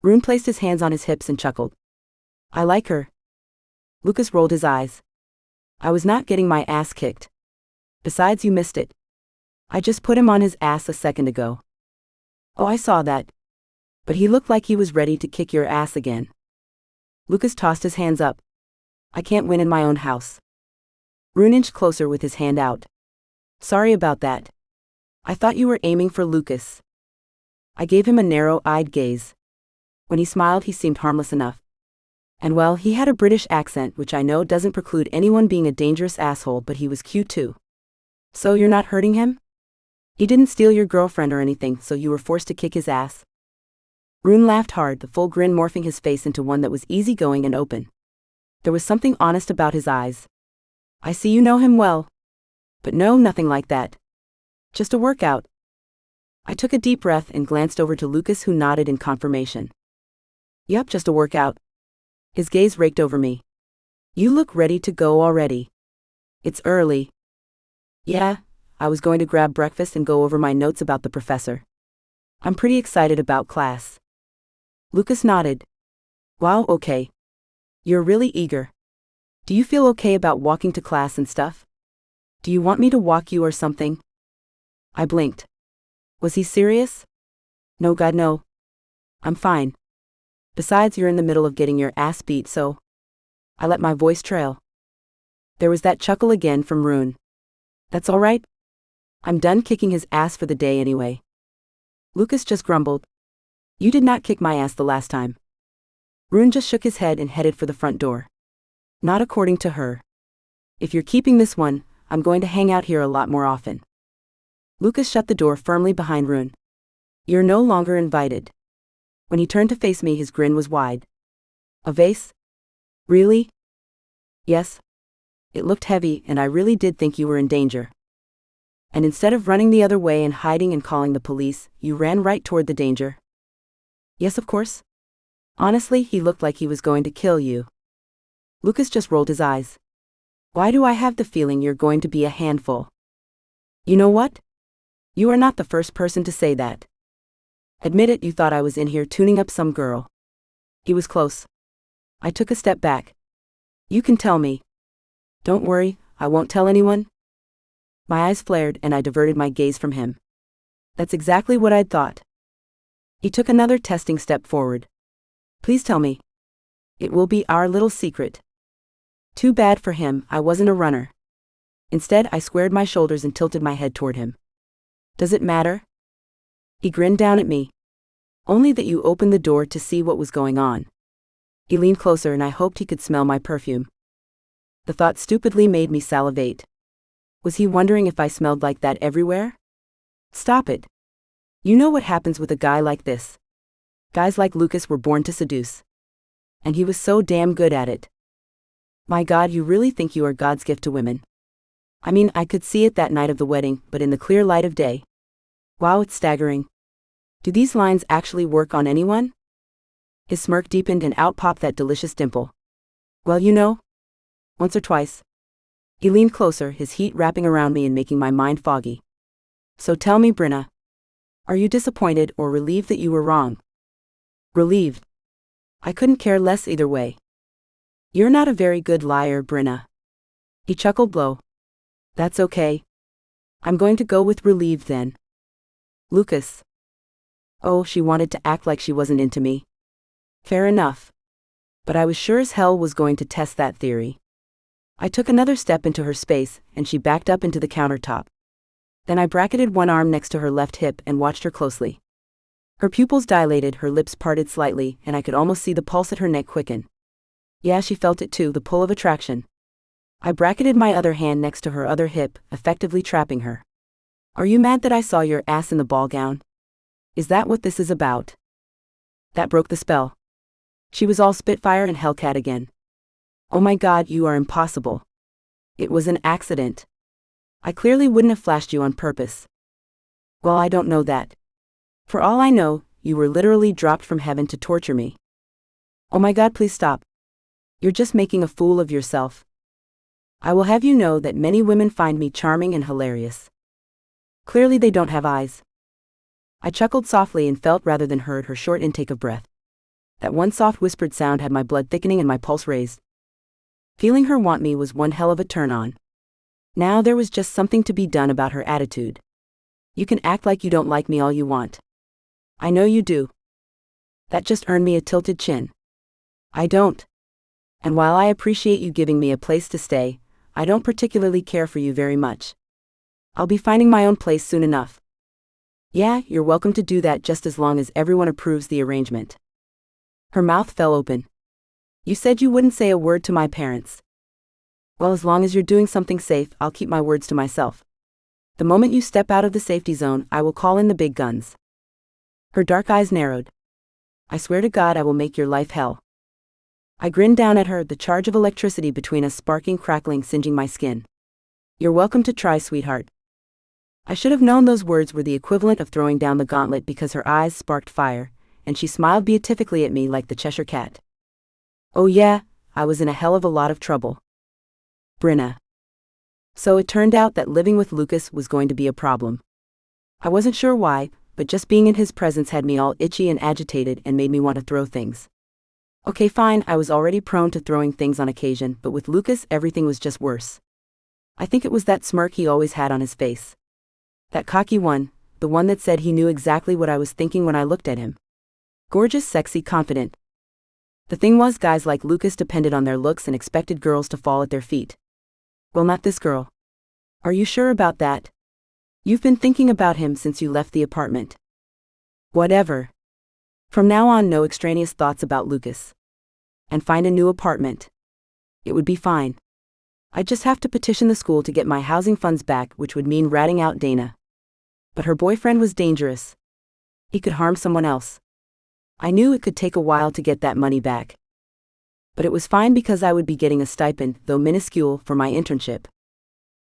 Rune placed his hands on his hips and chuckled. "I like her." Lucas rolled his eyes. "I was not getting my ass kicked. Besides, you missed it. I just put him on his ass a second ago." "Oh, I saw that. But he looked like he was ready to kick your ass again." Lucas tossed his hands up. "I can't win in my own house." Rune inched closer with his hand out. "Sorry about that. I thought you were aiming for Lucas." I gave him a narrow-eyed gaze. When he smiled, he seemed harmless enough. And well, he had a British accent, which I know doesn't preclude anyone being a dangerous asshole, but he was cute too. "So you're not hurting him? He didn't steal your girlfriend or anything, so you were forced to kick his ass?" Rune laughed hard, the full grin morphing his face into one that was easygoing and open. There was something honest about his eyes. "I see you know him well." "But no, nothing like that. Just a workout." I took a deep breath and glanced over to Lucas, who nodded in confirmation. "Yup, just a workout." His gaze raked over me. "You look ready to go already." "It's early." "Yeah, I was going to grab breakfast and go over my notes about the professor. I'm pretty excited about class." Lucas nodded. "Wow, okay. You're really eager. Do you feel okay about walking to class and stuff? Do you want me to walk you or something?" I blinked. Was he serious? "No, God, no. I'm fine. Besides, you're in the middle of getting your ass beat, so..." I let my voice trail. There was that chuckle again from Rune. "That's all right. I'm done kicking his ass for the day anyway." Lucas just grumbled. You did not kick my ass the last time. Rune just shook his head and headed for the front door. Not according to her. If you're keeping this one, I'm going to hang out here a lot more often. Lucas shut the door firmly behind Rune. You're no longer invited. When he turned to face me, his grin was wide. A vase? Really? Yes. It looked heavy, and I really did think you were in danger. And instead of running the other way and hiding and calling the police, you ran right toward the danger. Yes, of course. Honestly, he looked like he was going to kill you. Lucas just rolled his eyes. Why do I have the feeling you're going to be a handful? You know what? You are not the first person to say that. Admit it, you thought I was in here tuning up some girl. He was close. I took a step back. You can tell me. Don't worry, I won't tell anyone. My eyes flared and I diverted my gaze from him. That's exactly what I'd thought. He took another testing step forward. Please tell me. It will be our little secret. Too bad for him, I wasn't a runner. Instead, I squared my shoulders and tilted my head toward him. Does it matter? He grinned down at me. Only that you opened the door to see what was going on. He leaned closer and I hoped he could smell my perfume. The thought stupidly made me salivate. Was he wondering if I smelled like that everywhere? Stop it. You know what happens with a guy like this. Guys like Lucas were born to seduce. And he was so damn good at it. My God, you really think you are God's gift to women? I mean, I could see it that night of the wedding, but in the clear light of day. Wow, it's staggering. Do these lines actually work on anyone? His smirk deepened and out popped that delicious dimple. Well, you know. Once or twice. He leaned closer, his heat wrapping around me and making my mind foggy. So tell me, Bryna. Are you disappointed or relieved that you were wrong? Relieved. I couldn't care less either way. You're not a very good liar, Bryna. He chuckled low. That's okay. I'm going to go with relieved then. Lucas. Oh, she wanted to act like she wasn't into me. Fair enough. But I was sure as hell was going to test that theory. I took another step into her space, and she backed up into the countertop. Then I bracketed one arm next to her left hip and watched her closely. Her pupils dilated, her lips parted slightly, and I could almost see the pulse at her neck quicken. Yeah, she felt it too, the pull of attraction. I bracketed my other hand next to her other hip, effectively trapping her. Are you mad that I saw your ass in the ball gown? Is that what this is about? That broke the spell. She was all Spitfire and Hellcat again. Oh my God, you are impossible. It was an accident. I clearly wouldn't have flashed you on purpose. Well, I don't know that. For all I know, you were literally dropped from heaven to torture me. Oh my God, please stop. You're just making a fool of yourself. I will have you know that many women find me charming and hilarious. Clearly they don't have eyes. I chuckled softly and felt rather than heard her short intake of breath. That one soft whispered sound had my blood thickening and my pulse raised. Feeling her want me was one hell of a turn on. Now there was just something to be done about her attitude. You can act like you don't like me all you want. I know you do. That just earned me a tilted chin. I don't. And while I appreciate you giving me a place to stay, I don't particularly care for you very much. I'll be finding my own place soon enough. Yeah, you're welcome to do that just as long as everyone approves the arrangement. Her mouth fell open. You said you wouldn't say a word to my parents. Well, as long as you're doing something safe, I'll keep my words to myself. The moment you step out of the safety zone, I will call in the big guns. Her dark eyes narrowed. I swear to God I will make your life hell. I grinned down at her, the charge of electricity between us sparking, crackling, singeing my skin. You're welcome to try, sweetheart. I should have known those words were the equivalent of throwing down the gauntlet because her eyes sparked fire, and she smiled beatifically at me like the Cheshire Cat. Oh yeah, I was in a hell of a lot of trouble. Bryna. So it turned out that living with Lucas was going to be a problem. I wasn't sure why, but just being in his presence had me all itchy and agitated and made me want to throw things. Okay, fine, I was already prone to throwing things on occasion, but with Lucas everything was just worse. I think it was that smirk he always had on his face. That cocky one, the one that said he knew exactly what I was thinking when I looked at him. Gorgeous, sexy, confident. The thing was, guys like Lucas depended on their looks and expected girls to fall at their feet. Well, not this girl. Are you sure about that? You've been thinking about him since you left the apartment. Whatever. From now on, no extraneous thoughts about Lucas. And find a new apartment. It would be fine. I'd just have to petition the school to get my housing funds back, which would mean ratting out Dana. But her boyfriend was dangerous. He could harm someone else. I knew it could take a while to get that money back. But it was fine because I would be getting a stipend, though minuscule, for my internship.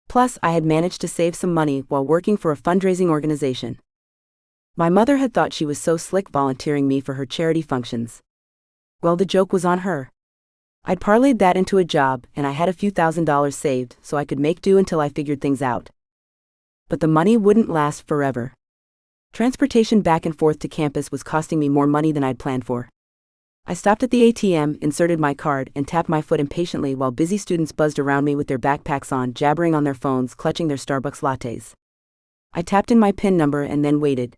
Plus, I had managed to save some money while working for a fundraising organization. My mother had thought she was so slick volunteering me for her charity functions. Well, the joke was on her. I'd parlayed that into a job, and I had a few $1,000s saved so I could make do until I figured things out. But the money wouldn't last forever. Transportation back and forth to campus was costing me more money than I'd planned for. I stopped at the ATM, inserted my card, and tapped my foot impatiently while busy students buzzed around me with their backpacks on, jabbering on their phones, clutching their Starbucks lattes. I tapped in my PIN number and then waited.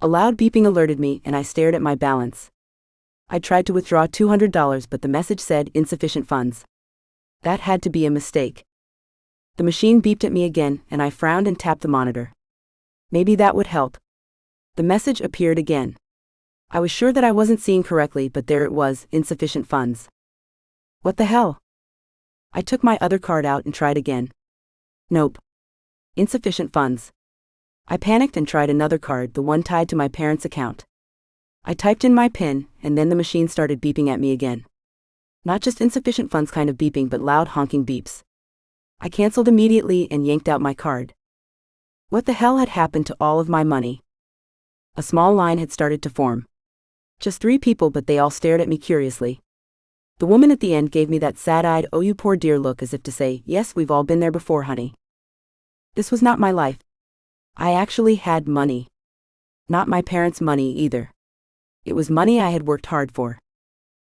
A loud beeping alerted me, and I stared at my balance. I tried to withdraw $200, but the message said insufficient funds. That had to be a mistake. The machine beeped at me again, and I frowned and tapped the monitor. Maybe that would help. The message appeared again. I was sure that I wasn't seeing correctly, but there it was, insufficient funds. What the hell? I took my other card out and tried again. Nope. Insufficient funds. I panicked and tried another card, the one tied to my parents' account. I typed in my PIN, and then the machine started beeping at me again. Not just insufficient funds kind of beeping, but loud honking beeps. I canceled immediately and yanked out my card. What the hell had happened to all of my money? A small line had started to form. Just 3 people, but they all stared at me curiously. The woman at the end gave me that sad-eyed, oh you poor dear look, as if to say, yes, we've all been there before, honey. This was not my life. I actually had money. Not my parents' money either. It was money I had worked hard for.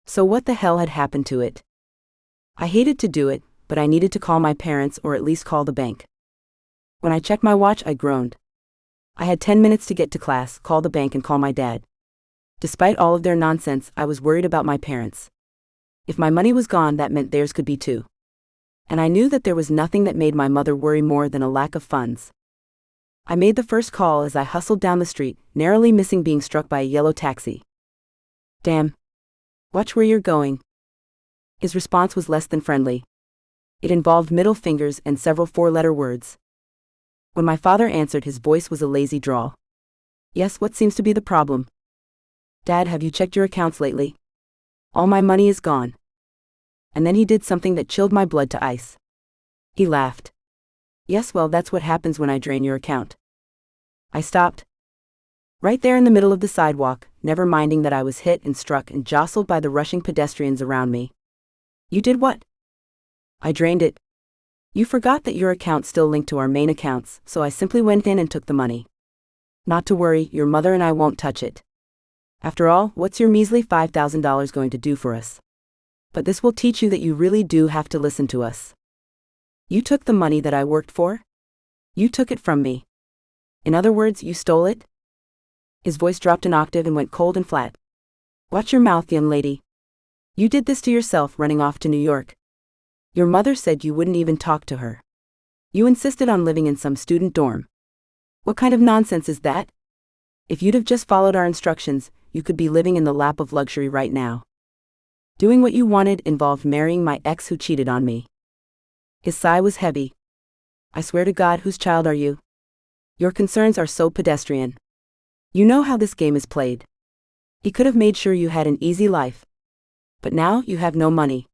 So what the hell had happened to it? I hated to do it, but I needed to call my parents or at least call the bank. When I checked my watch, I groaned. I had 10 minutes to get to class, call the bank, and call my dad. Despite all of their nonsense, I was worried about my parents. If my money was gone, that meant theirs could be too. And I knew that there was nothing that made my mother worry more than a lack of funds. I made the first call as I hustled down the street, narrowly missing being struck by a yellow taxi. Damn. Watch where you're going. His response was less than friendly. It involved middle fingers and several 4-letter words. When my father answered, his voice was a lazy drawl. Yes, what seems to be the problem? Dad, have you checked your accounts lately? All my money is gone. And then he did something that chilled my blood to ice. He laughed. Yes, well, that's what happens when I drain your account. I stopped. Right there in the middle of the sidewalk, never minding that I was hit and struck and jostled by the rushing pedestrians around me. You did what? I drained it. You forgot that your account's still linked to our main accounts, so I simply went in and took the money. Not to worry, your mother and I won't touch it. After all, what's your measly $5,000 going to do for us? But this will teach you that you really do have to listen to us. You took the money that I worked for? You took it from me. In other words, you stole it? His voice dropped an octave and went cold and flat. Watch your mouth, young lady. You did this to yourself, running off to New York. Your mother said you wouldn't even talk to her. You insisted on living in some student dorm. What kind of nonsense is that? If you'd have just followed our instructions, you could be living in the lap of luxury right now. Doing what you wanted involved marrying my ex who cheated on me. His sigh was heavy. I swear to God, whose child are you? Your concerns are so pedestrian. You know how this game is played. He could have made sure you had an easy life. But now you have no money.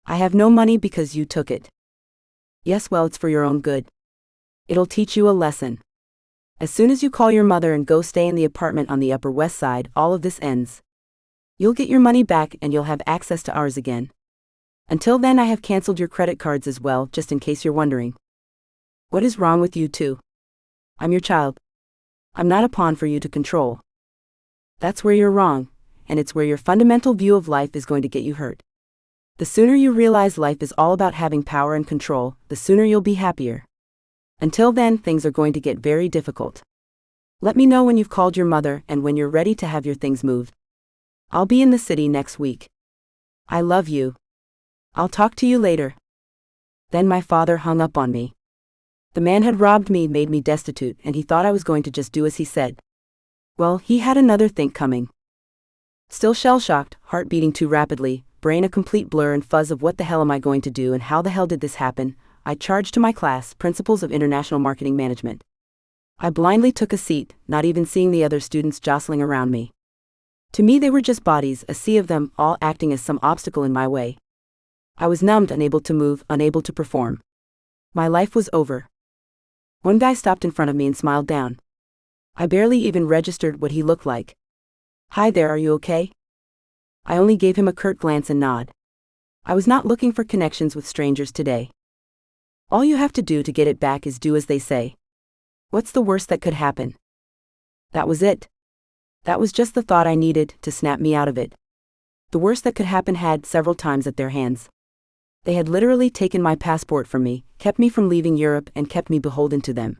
I have no money because you took it. Yes, well, it's for your own good. It'll teach you a lesson. As soon as you call your mother and go stay in the apartment on the Upper West Side, all of this ends. You'll get your money back and you'll have access to ours again. Until then, I have canceled your credit cards as well, just in case you're wondering. What is wrong with you two? I'm your child. I'm not a pawn for you to control. That's where you're wrong, and it's where your fundamental view of life is going to get you hurt. The sooner you realize life is all about having power and control, the sooner you'll be happier. Until then, things are going to get very difficult. Let me know when you've called your mother and when you're ready to have your things moved. I'll be in the city next week. I love you. I'll talk to you later. Then my father hung up on me. The man had robbed me, made me destitute, and he thought I was going to just do as he said. Well, he had another think coming. Still shell-shocked, heart beating too rapidly, brain a complete blur and fuzz of what the hell am I going to do and how the hell did this happen, I charged to my class, Principles of International Marketing Management. I blindly took a seat, not even seeing the other students jostling around me. To me they were just bodies, a sea of them, all acting as some obstacle in my way. I was numbed, unable to move, unable to perform. My life was over. One guy stopped in front of me and smiled down. I barely even registered what he looked like. "Hi there, are you okay?" I only gave him a curt glance and nod. I was not looking for connections with strangers today. All you have to do to get it back is do as they say. What's the worst that could happen? That was it. That was just the thought I needed to snap me out of it. The worst that could happen had several times at their hands. They had literally taken my passport from me, kept me from leaving Europe, and kept me beholden to them.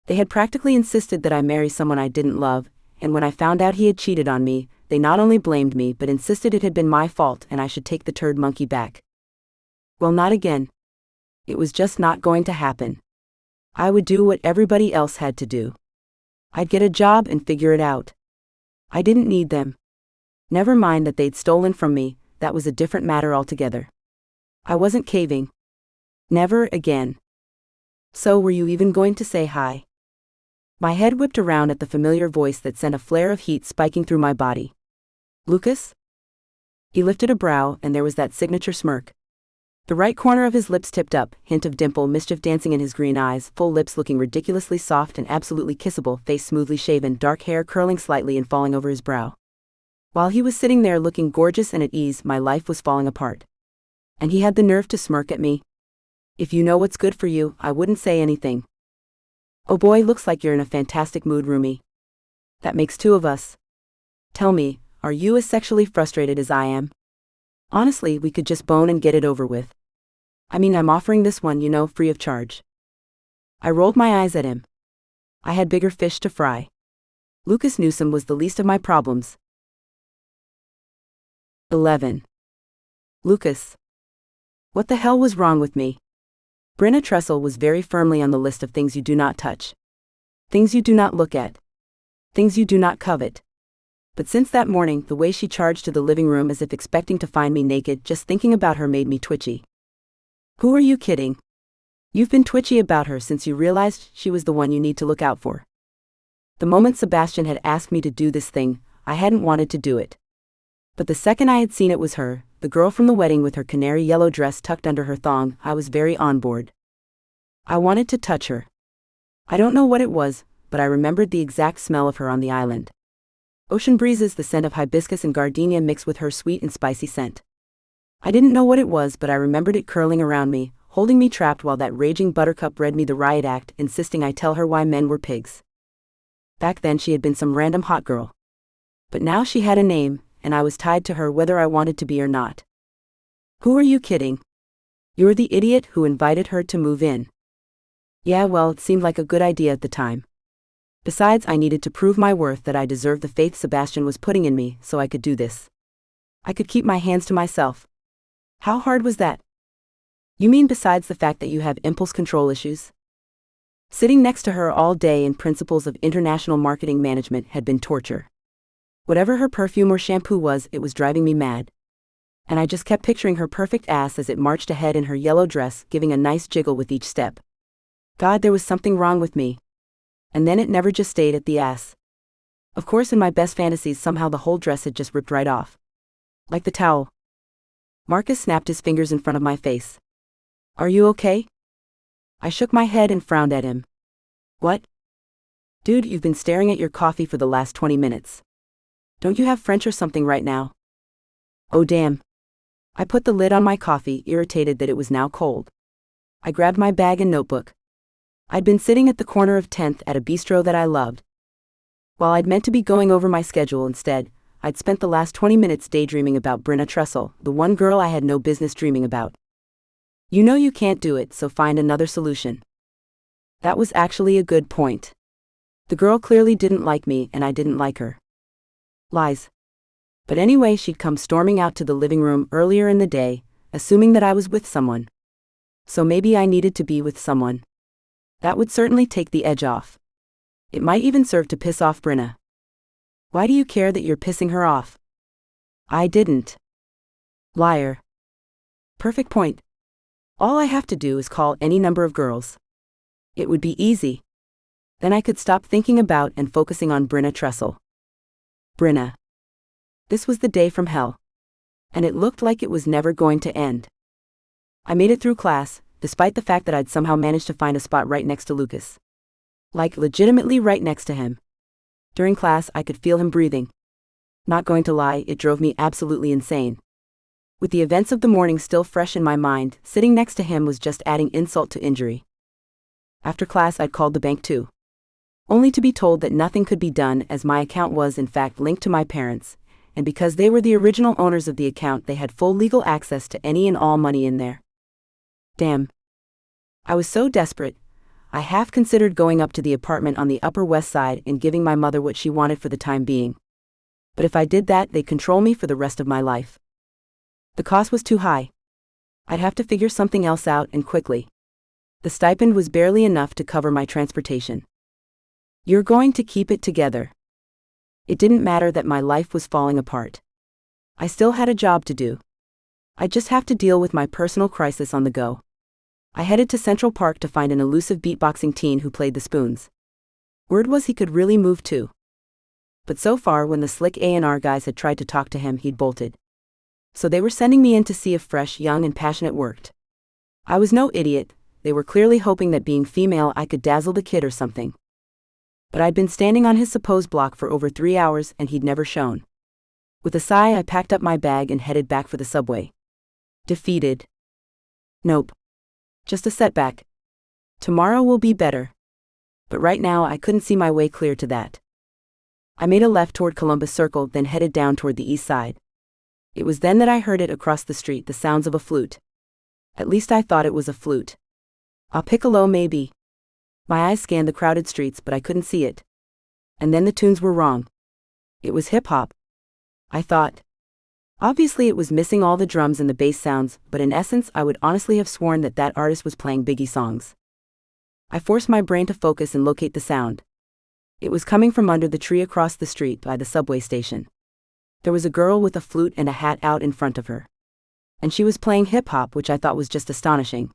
They had practically insisted that I marry someone I didn't love, and when I found out he had cheated on me, they not only blamed me but insisted it had been my fault and I should take the turd monkey back. Well, not again. It was just not going to happen. I would do what everybody else had to do. I'd get a job and figure it out. I didn't need them. Never mind that they'd stolen from me, that was a different matter altogether. I wasn't caving. Never again. "So were you even going to say hi?" My head whipped around at the familiar voice that sent a flare of heat spiking through my body. "Lucas?" He lifted a brow and there was that signature smirk. The right corner of his lips tipped up, hint of dimple, mischief dancing in his green eyes, full lips looking ridiculously soft and absolutely kissable, face smoothly shaven, dark hair curling slightly and falling over his brow. While he was sitting there looking gorgeous and at ease, my life was falling apart. And he had the nerve to smirk at me. "If you know what's good for you, I wouldn't say anything." "Oh boy, looks like you're in a fantastic mood, roomie. That makes two of us. Tell me, are you as sexually frustrated as I am? Honestly, we could just bone and get it over with. I mean, I'm offering this one, free of charge." I rolled my eyes at him. I had bigger fish to fry. Lucas Newsome was the least of my problems. 11. Lucas. What the hell was wrong with me? Bryna was very firmly on the list of things you do not touch. Things you do not look at. Things you do not covet. But since that morning, the way she charged to the living room as if expecting to find me naked, just thinking about her made me twitchy. Who are you kidding? You've been twitchy about her since you realized she was the one you need to look out for. The moment Sebastian had asked me to do this thing, I hadn't wanted to do it. But the second I had seen it was her, the girl from the wedding with her canary yellow dress tucked under her thong, I was very on board. I wanted to touch her. I don't know what it was, but I remembered the exact smell of her on the island. Ocean breezes, the scent of hibiscus and gardenia mixed with her sweet and spicy scent. I didn't know what it was, but I remembered it curling around me, holding me trapped while that raging buttercup read me the riot act, insisting I tell her why men were pigs. Back then she had been some random hot girl. But now she had a name, and I was tied to her whether I wanted to be or not. Who are you kidding? You're the idiot who invited her to move in. Yeah, well, it seemed like a good idea at the time. Besides, I needed to prove my worth, that I deserved the faith Sebastian was putting in me, so I could do this. I could keep my hands to myself. How hard was that? You mean besides the fact that you have impulse control issues? Sitting next to her all day in Principles of International Marketing Management had been torture. Whatever her perfume or shampoo was, it was driving me mad. And I just kept picturing her perfect ass as it marched ahead in her yellow dress, giving a nice jiggle with each step. God, there was something wrong with me. And then it never just stayed at the ass. Of course, in my best fantasies, somehow the whole dress had just ripped right off. Like the towel. Marcus snapped his fingers in front of my face. Are you okay? I shook my head and frowned at him. What? Dude, you've been staring at your coffee for the last 20 minutes. Don't you have French or something right now? Oh damn. I put the lid on my coffee, irritated that it was now cold. I grabbed my bag and notebook. I'd been sitting at the corner of 10th at a bistro that I loved. While I'd meant to be going over my schedule instead, I'd spent the last 20 minutes daydreaming about Bryna, the one girl I had no business dreaming about. You know you can't do it, so find another solution. That was actually a good point. The girl clearly didn't like me and I didn't like her. Lies. But anyway, she'd come storming out to the living room earlier in the day, assuming that I was with someone. So maybe I needed to be with someone. That would certainly take the edge off. It might even serve to piss off Bryna. Why do you care that you're pissing her off? I didn't. Liar. Perfect point. All I have to do is call any number of girls. It would be easy. Then I could stop thinking about and focusing on Bryna Trestle. Bryna. This was the day from hell. And it looked like it was never going to end. I made it through class, despite the fact that I'd somehow managed to find a spot right next to Lucas. Like, legitimately right next to him. During class, I could feel him breathing. Not going to lie, it drove me absolutely insane. With the events of the morning still fresh in my mind, sitting next to him was just adding insult to injury. After class, I'd called the bank too. Only to be told that nothing could be done as my account was in fact linked to my parents, and because they were the original owners of the account, they had full legal access to any and all money in there. Damn. I was so desperate, I half considered going up to the apartment on the Upper West Side and giving my mother what she wanted for the time being. But if I did that, they'd control me for the rest of my life. The cost was too high. I'd have to figure something else out, and quickly. The stipend was barely enough to cover my transportation. You're going to keep it together. It didn't matter that my life was falling apart. I still had a job to do. I'd just have to deal with my personal crisis on the go. I headed to Central Park to find an elusive beatboxing teen who played the spoons. Word was he could really move too. But so far, when the slick A&R guys had tried to talk to him, he'd bolted. So they were sending me in to see if fresh, young and passionate worked. I was no idiot, they were clearly hoping that being female I could dazzle the kid or something. But I'd been standing on his supposed block for over 3 hours and he'd never shown. With a sigh, I packed up my bag and headed back for the subway. Defeated. Nope. Just a setback. Tomorrow will be better. But right now I couldn't see my way clear to that. I made a left toward Columbus Circle, then headed down toward the east side. It was then that I heard it across the street, the sounds of a flute. At least I thought it was a flute. A piccolo maybe. My eyes scanned the crowded streets, but I couldn't see it. And then the tunes were wrong. It was hip-hop. I thought. Obviously it was missing all the drums and the bass sounds, but in essence I would honestly have sworn that that artist was playing Biggie songs. I forced my brain to focus and locate the sound. It was coming from under the tree across the street by the subway station. There was a girl with a flute and a hat out in front of her. And she was playing hip-hop, which I thought was just astonishing.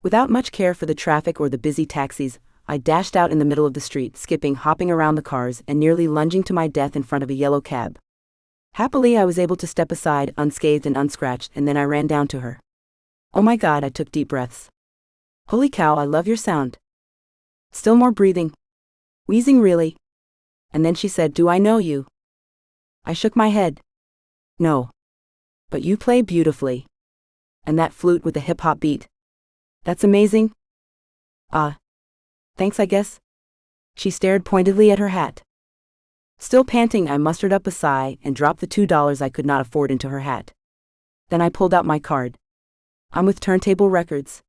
Without much care for the traffic or the busy taxis, I dashed out in the middle of the street, skipping, hopping around the cars, and nearly lunging to my death in front of a yellow cab. Happily, I was able to step aside, unscathed and unscratched, and then I ran down to her. Oh my God, I took deep breaths. Holy cow, I love your sound. Still more breathing. Wheezing really. And then she said, "Do I know you?" I shook my head. No. But you play beautifully. And that flute with the hip-hop beat. That's amazing. Thanks, I guess. She stared pointedly at her hat. Still panting, I mustered up a sigh and dropped the $2 I could not afford into her hat. Then I pulled out my card. I'm with Turntable Records.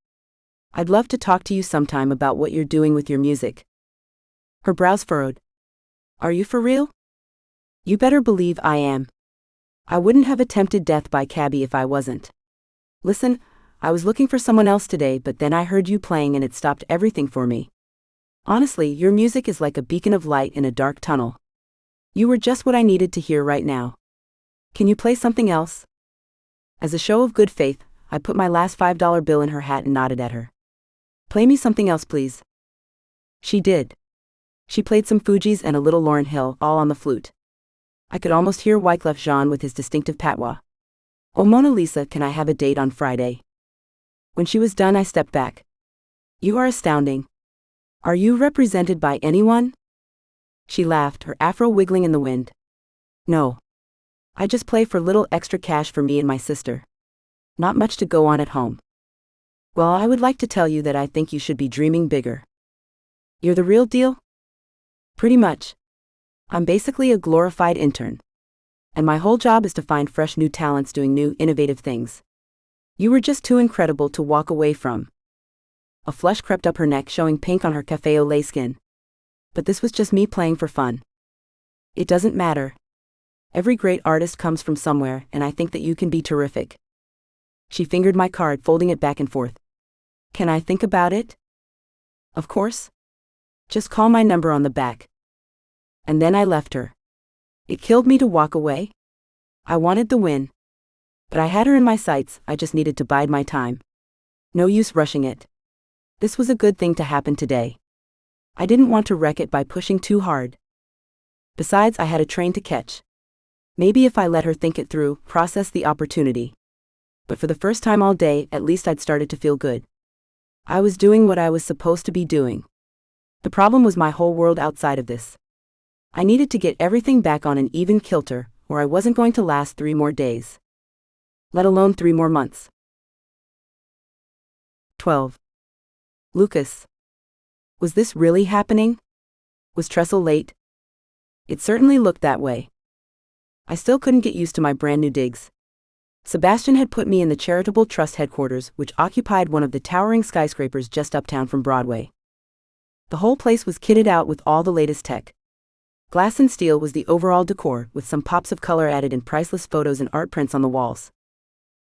I'd love to talk to you sometime about what you're doing with your music. Her brows furrowed. Are you for real? You better believe I am. I wouldn't have attempted death by cabbie if I wasn't. Listen, I was looking for someone else today, but then I heard you playing and it stopped everything for me. Honestly, your music is like a beacon of light in a dark tunnel. You were just what I needed to hear right now. Can you play something else? As a show of good faith, I put my last $5 bill in her hat and nodded at her. Play me something else, please. She did. She played some Fugees and a little Lauryn Hill, all on the flute. I could almost hear Wyclef Jean with his distinctive patois. Oh Mona Lisa, can I have a date on Friday? When she was done, I stepped back. You are astounding. Are you represented by anyone? She laughed, her afro wiggling in the wind. No. I just play for little extra cash for me and my sister. Not much to go on at home. Well, I would like to tell you that I think you should be dreaming bigger. You're the real deal? Pretty much. I'm basically a glorified intern. And my whole job is to find fresh new talents doing new, innovative things. You were just too incredible to walk away from. A flush crept up her neck, showing pink on her café au lait skin. But this was just me playing for fun. It doesn't matter. Every great artist comes from somewhere, and I think that you can be terrific. She fingered my card, folding it back and forth. Can I think about it? Of course. Just call my number on the back. And then I left her. It killed me to walk away. I wanted the win. But I had her in my sights, I just needed to bide my time. No use rushing it. This was a good thing to happen today. I didn't want to wreck it by pushing too hard. Besides, I had a train to catch. Maybe if I let her think it through, process the opportunity. But for the first time all day, at least I'd started to feel good. I was doing what I was supposed to be doing. The problem was my whole world outside of this. I needed to get everything back on an even kilter, or I wasn't going to last 3 more days. Let alone 3 more months. 12. Lucas. Was this really happening? Was Trestle late? It certainly looked that way. I still couldn't get used to my brand new digs. Sebastian had put me in the Charitable Trust headquarters, which occupied one of the towering skyscrapers just uptown from Broadway. The whole place was kitted out with all the latest tech. Glass and steel was the overall decor, with some pops of color added in priceless photos and art prints on the walls.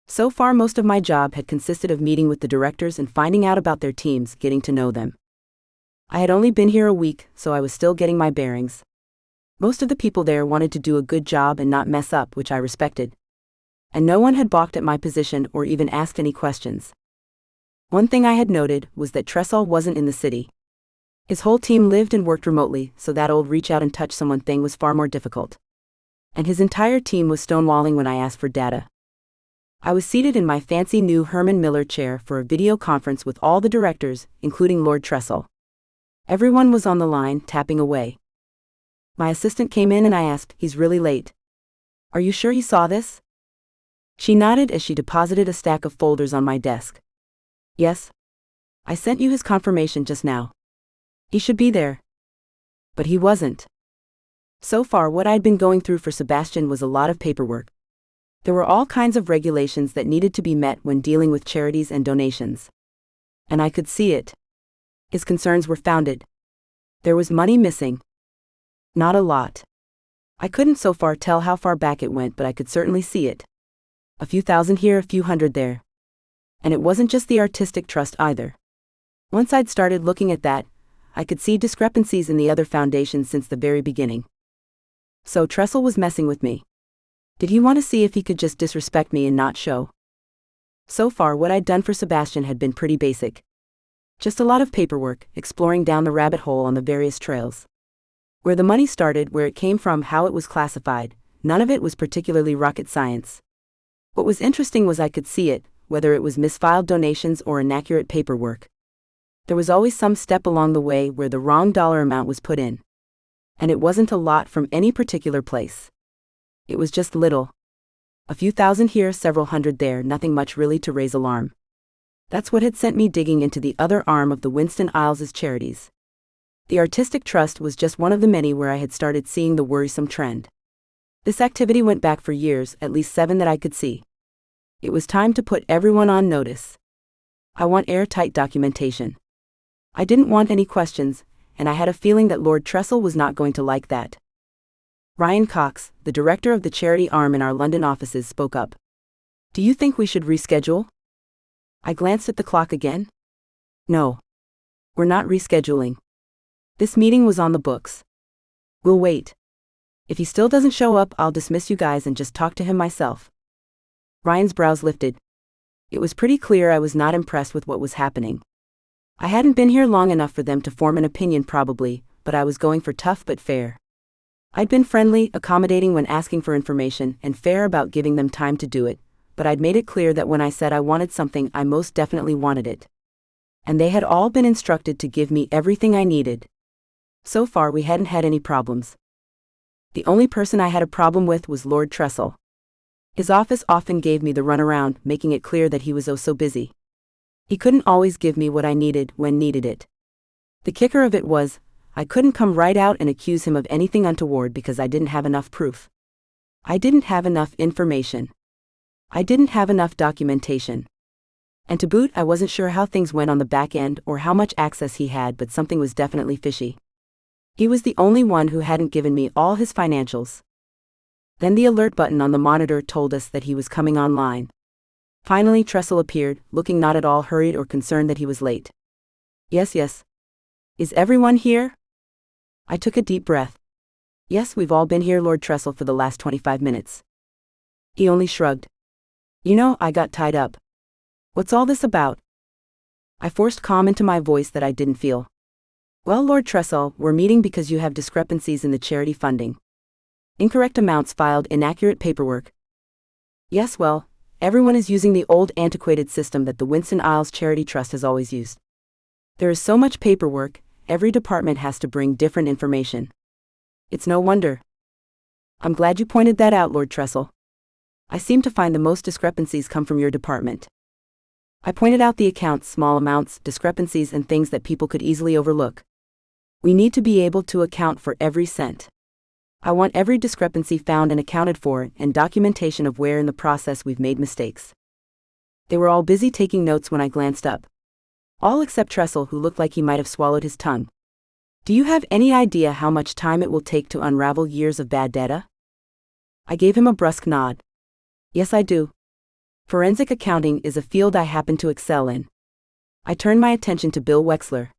So far, most of my job had consisted of meeting with the directors and finding out about their teams, getting to know them. I had only been here a week, so I was still getting my bearings. Most of the people there wanted to do a good job and not mess up, which I respected. And no one had balked at my position or even asked any questions. One thing I had noted was that Trestle wasn't in the city. His whole team lived and worked remotely, so that old reach out and touch someone thing was far more difficult. And his entire team was stonewalling when I asked for data. I was seated in my fancy new Herman Miller chair for a video conference with all the directors, including Lord Trestle. Everyone was on the line, tapping away. My assistant came in and I asked, "He's really late. Are you sure he saw this?" She nodded as she deposited a stack of folders on my desk. "Yes. I sent you his confirmation just now. He should be there." But he wasn't. So far, what I'd been going through for Sebastian was a lot of paperwork. There were all kinds of regulations that needed to be met when dealing with charities and donations. And I could see it. His concerns were founded. There was money missing. Not a lot. I couldn't so far tell how far back it went, but I could certainly see it. A few thousand here, a few hundred there. And it wasn't just the artistic trust either. Once I'd started looking at that, I could see discrepancies in the other foundations since the very beginning. So Trestle was messing with me. Did he want to see if he could just disrespect me and not show? So far, what I'd done for Sebastian had been pretty basic. Just a lot of paperwork, exploring down the rabbit hole on the various trails. Where the money started, where it came from, how it was classified, none of it was particularly rocket science. What was interesting was I could see it, whether it was misfiled donations or inaccurate paperwork. There was always some step along the way where the wrong dollar amount was put in. And it wasn't a lot from any particular place. It was just little. A few thousand here, several hundred there, nothing much really to raise alarm. That's what had sent me digging into the other arm of the Winston Isles' charities. The Artistic Trust was just one of the many where I had started seeing the worrisome trend. This activity went back for years, at least 7 that I could see. It was time to put everyone on notice. I want airtight documentation. I didn't want any questions, and I had a feeling that Lord Trestle was not going to like that. Ryan Cox, the director of the charity arm in our London offices, spoke up. "Do you think we should reschedule?" I glanced at the clock again. "No. We're not rescheduling. This meeting was on the books. We'll wait. If he still doesn't show up, I'll dismiss you guys and just talk to him myself." Ryan's brows lifted. It was pretty clear I was not impressed with what was happening. I hadn't been here long enough for them to form an opinion probably, but I was going for tough but fair. I'd been friendly, accommodating when asking for information, and fair about giving them time to do it, but I'd made it clear that when I said I wanted something, I most definitely wanted it. And they had all been instructed to give me everything I needed. So far, we hadn't had any problems. The only person I had a problem with was Lord Trestle. His office often gave me the runaround, making it clear that he was oh so busy. He couldn't always give me what I needed when needed it. The kicker of it was, I couldn't come right out and accuse him of anything untoward because I didn't have enough proof. I didn't have enough information. I didn't have enough documentation. And to boot, I wasn't sure how things went on the back end or how much access he had, but something was definitely fishy. He was the only one who hadn't given me all his financials. Then the alert button on the monitor told us that he was coming online. Finally, Trestle appeared, looking not at all hurried or concerned that he was late. Yes. Is everyone here?" I took a deep breath. Yes, we've all been here, Lord Trestle, for the last 25 minutes. He only shrugged. You know, I got tied up. What's all this about? I forced calm into my voice that I didn't feel. Well, Lord Trestle, we're meeting because you have discrepancies in the charity funding. Incorrect amounts filed, inaccurate paperwork. Yes, well, everyone is using the old antiquated system that the Winston Isles Charity Trust has always used. There is so much paperwork, every department has to bring different information. It's no wonder. I'm glad you pointed that out, Lord Trestle. I seem to find the most discrepancies come from your department. I pointed out the accounts, small amounts, discrepancies, and things that people could easily overlook. We need to be able to account for every cent. I want every discrepancy found and accounted for, and documentation of where in the process we've made mistakes. They were all busy taking notes when I glanced up. All except Trestle, who looked like he might have swallowed his tongue. Do you have any idea how much time it will take to unravel years of bad data? I gave him a brusque nod. Yes, I do. Forensic accounting is a field I happen to excel in. I turned my attention to Bill Wexler.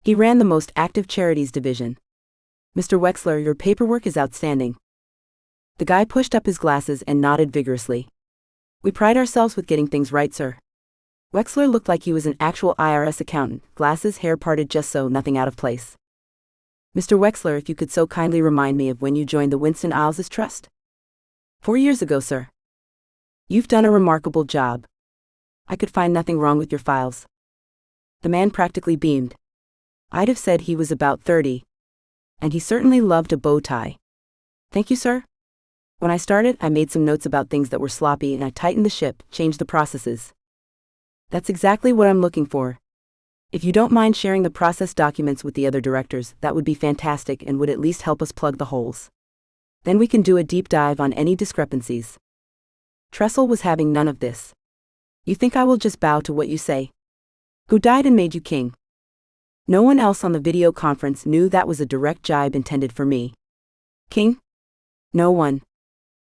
He ran the most active charities division. Mr. Wexler, your paperwork is outstanding. The guy pushed up his glasses and nodded vigorously. We pride ourselves with getting things right, sir. Wexler looked like he was an actual IRS accountant, glasses, hair parted just so, nothing out of place. Mr. Wexler, if you could so kindly remind me of when you joined the Winston Isles Trust? 4 years ago, sir. You've done a remarkable job. I could find nothing wrong with your files. The man practically beamed. I'd have said he was about 30. And he certainly loved a bow tie. Thank you, sir. When I started, I made some notes about things that were sloppy and I tightened the ship, changed the processes. That's exactly what I'm looking for. If you don't mind sharing the process documents with the other directors, that would be fantastic and would at least help us plug the holes. Then we can do a deep dive on any discrepancies. Trestle was having none of this. You think I will just bow to what you say? Who died and made you king? No one else on the video conference knew that was a direct jibe intended for me. King? No one.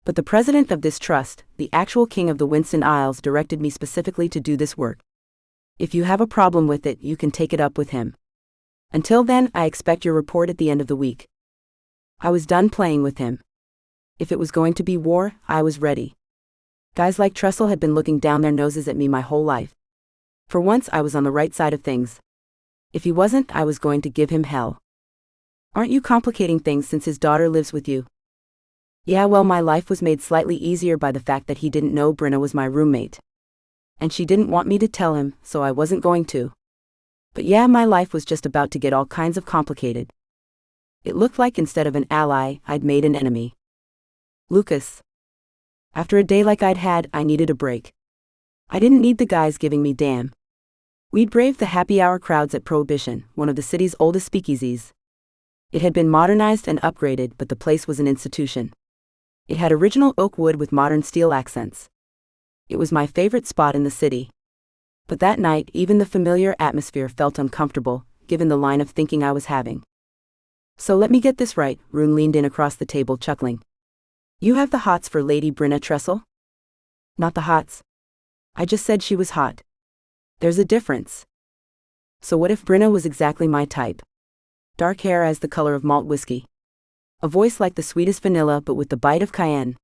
But the president of this trust, the actual king of the Winston Isles, directed me specifically to do this work. If you have a problem with it, you can take it up with him. Until then, I expect your report at the end of the week. I was done playing with him. If it was going to be war, I was ready. Guys like Trestle had been looking down their noses at me my whole life. For once, I was on the right side of things. If he wasn't, I was going to give him hell. Aren't you complicating things since his daughter lives with you? Yeah, well, my life was made slightly easier by the fact that he didn't know Bryna was my roommate. And she didn't want me to tell him, so I wasn't going to. But yeah, my life was just about to get all kinds of complicated. It looked like instead of an ally, I'd made an enemy. Lucas. After a day like I'd had, I needed a break. I didn't need the guys giving me damn. We'd braved the happy hour crowds at Prohibition, one of the city's oldest speakeasies. It had been modernized and upgraded, but the place was an institution. It had original oak wood with modern steel accents. It was my favorite spot in the city. But that night, even the familiar atmosphere felt uncomfortable, given the line of thinking I was having. So let me get this right, Rune leaned in across the table chuckling. You have the hots for Lady Bryna Trestle? Not the hots. I just said she was hot. There's a difference. So what if Bryna was exactly my type? Dark hair as the color of malt whiskey. A voice like the sweetest vanilla but with the bite of cayenne.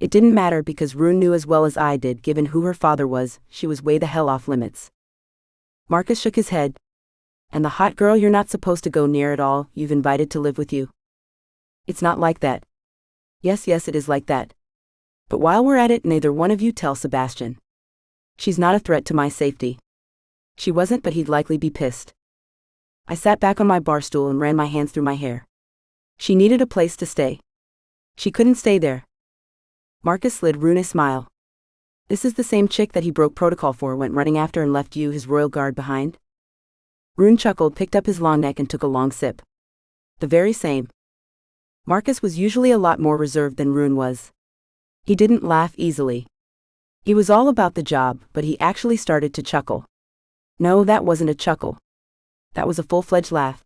It didn't matter because Rune knew as well as I did, given who her father was, she was way the hell off limits. Marcus shook his head. And the hot girl you're not supposed to go near at all, you've invited to live with you? It's not like that. Yes, it is like that. But while we're at it, neither one of you tell Sebastian. She's not a threat to my safety. She wasn't, but he'd likely be pissed. I sat back on my bar stool and ran my hands through my hair. She needed a place to stay. She couldn't stay there. Marcus slid Rune a smile. This is the same chick that he broke protocol for, went running after and left you, his royal guard, behind? Rune chuckled, picked up his long neck and took a long sip. The very same. Marcus was usually a lot more reserved than Rune was. He didn't laugh easily. He was all about the job, but he actually started to chuckle. No, that wasn't a chuckle. That was a full-fledged laugh.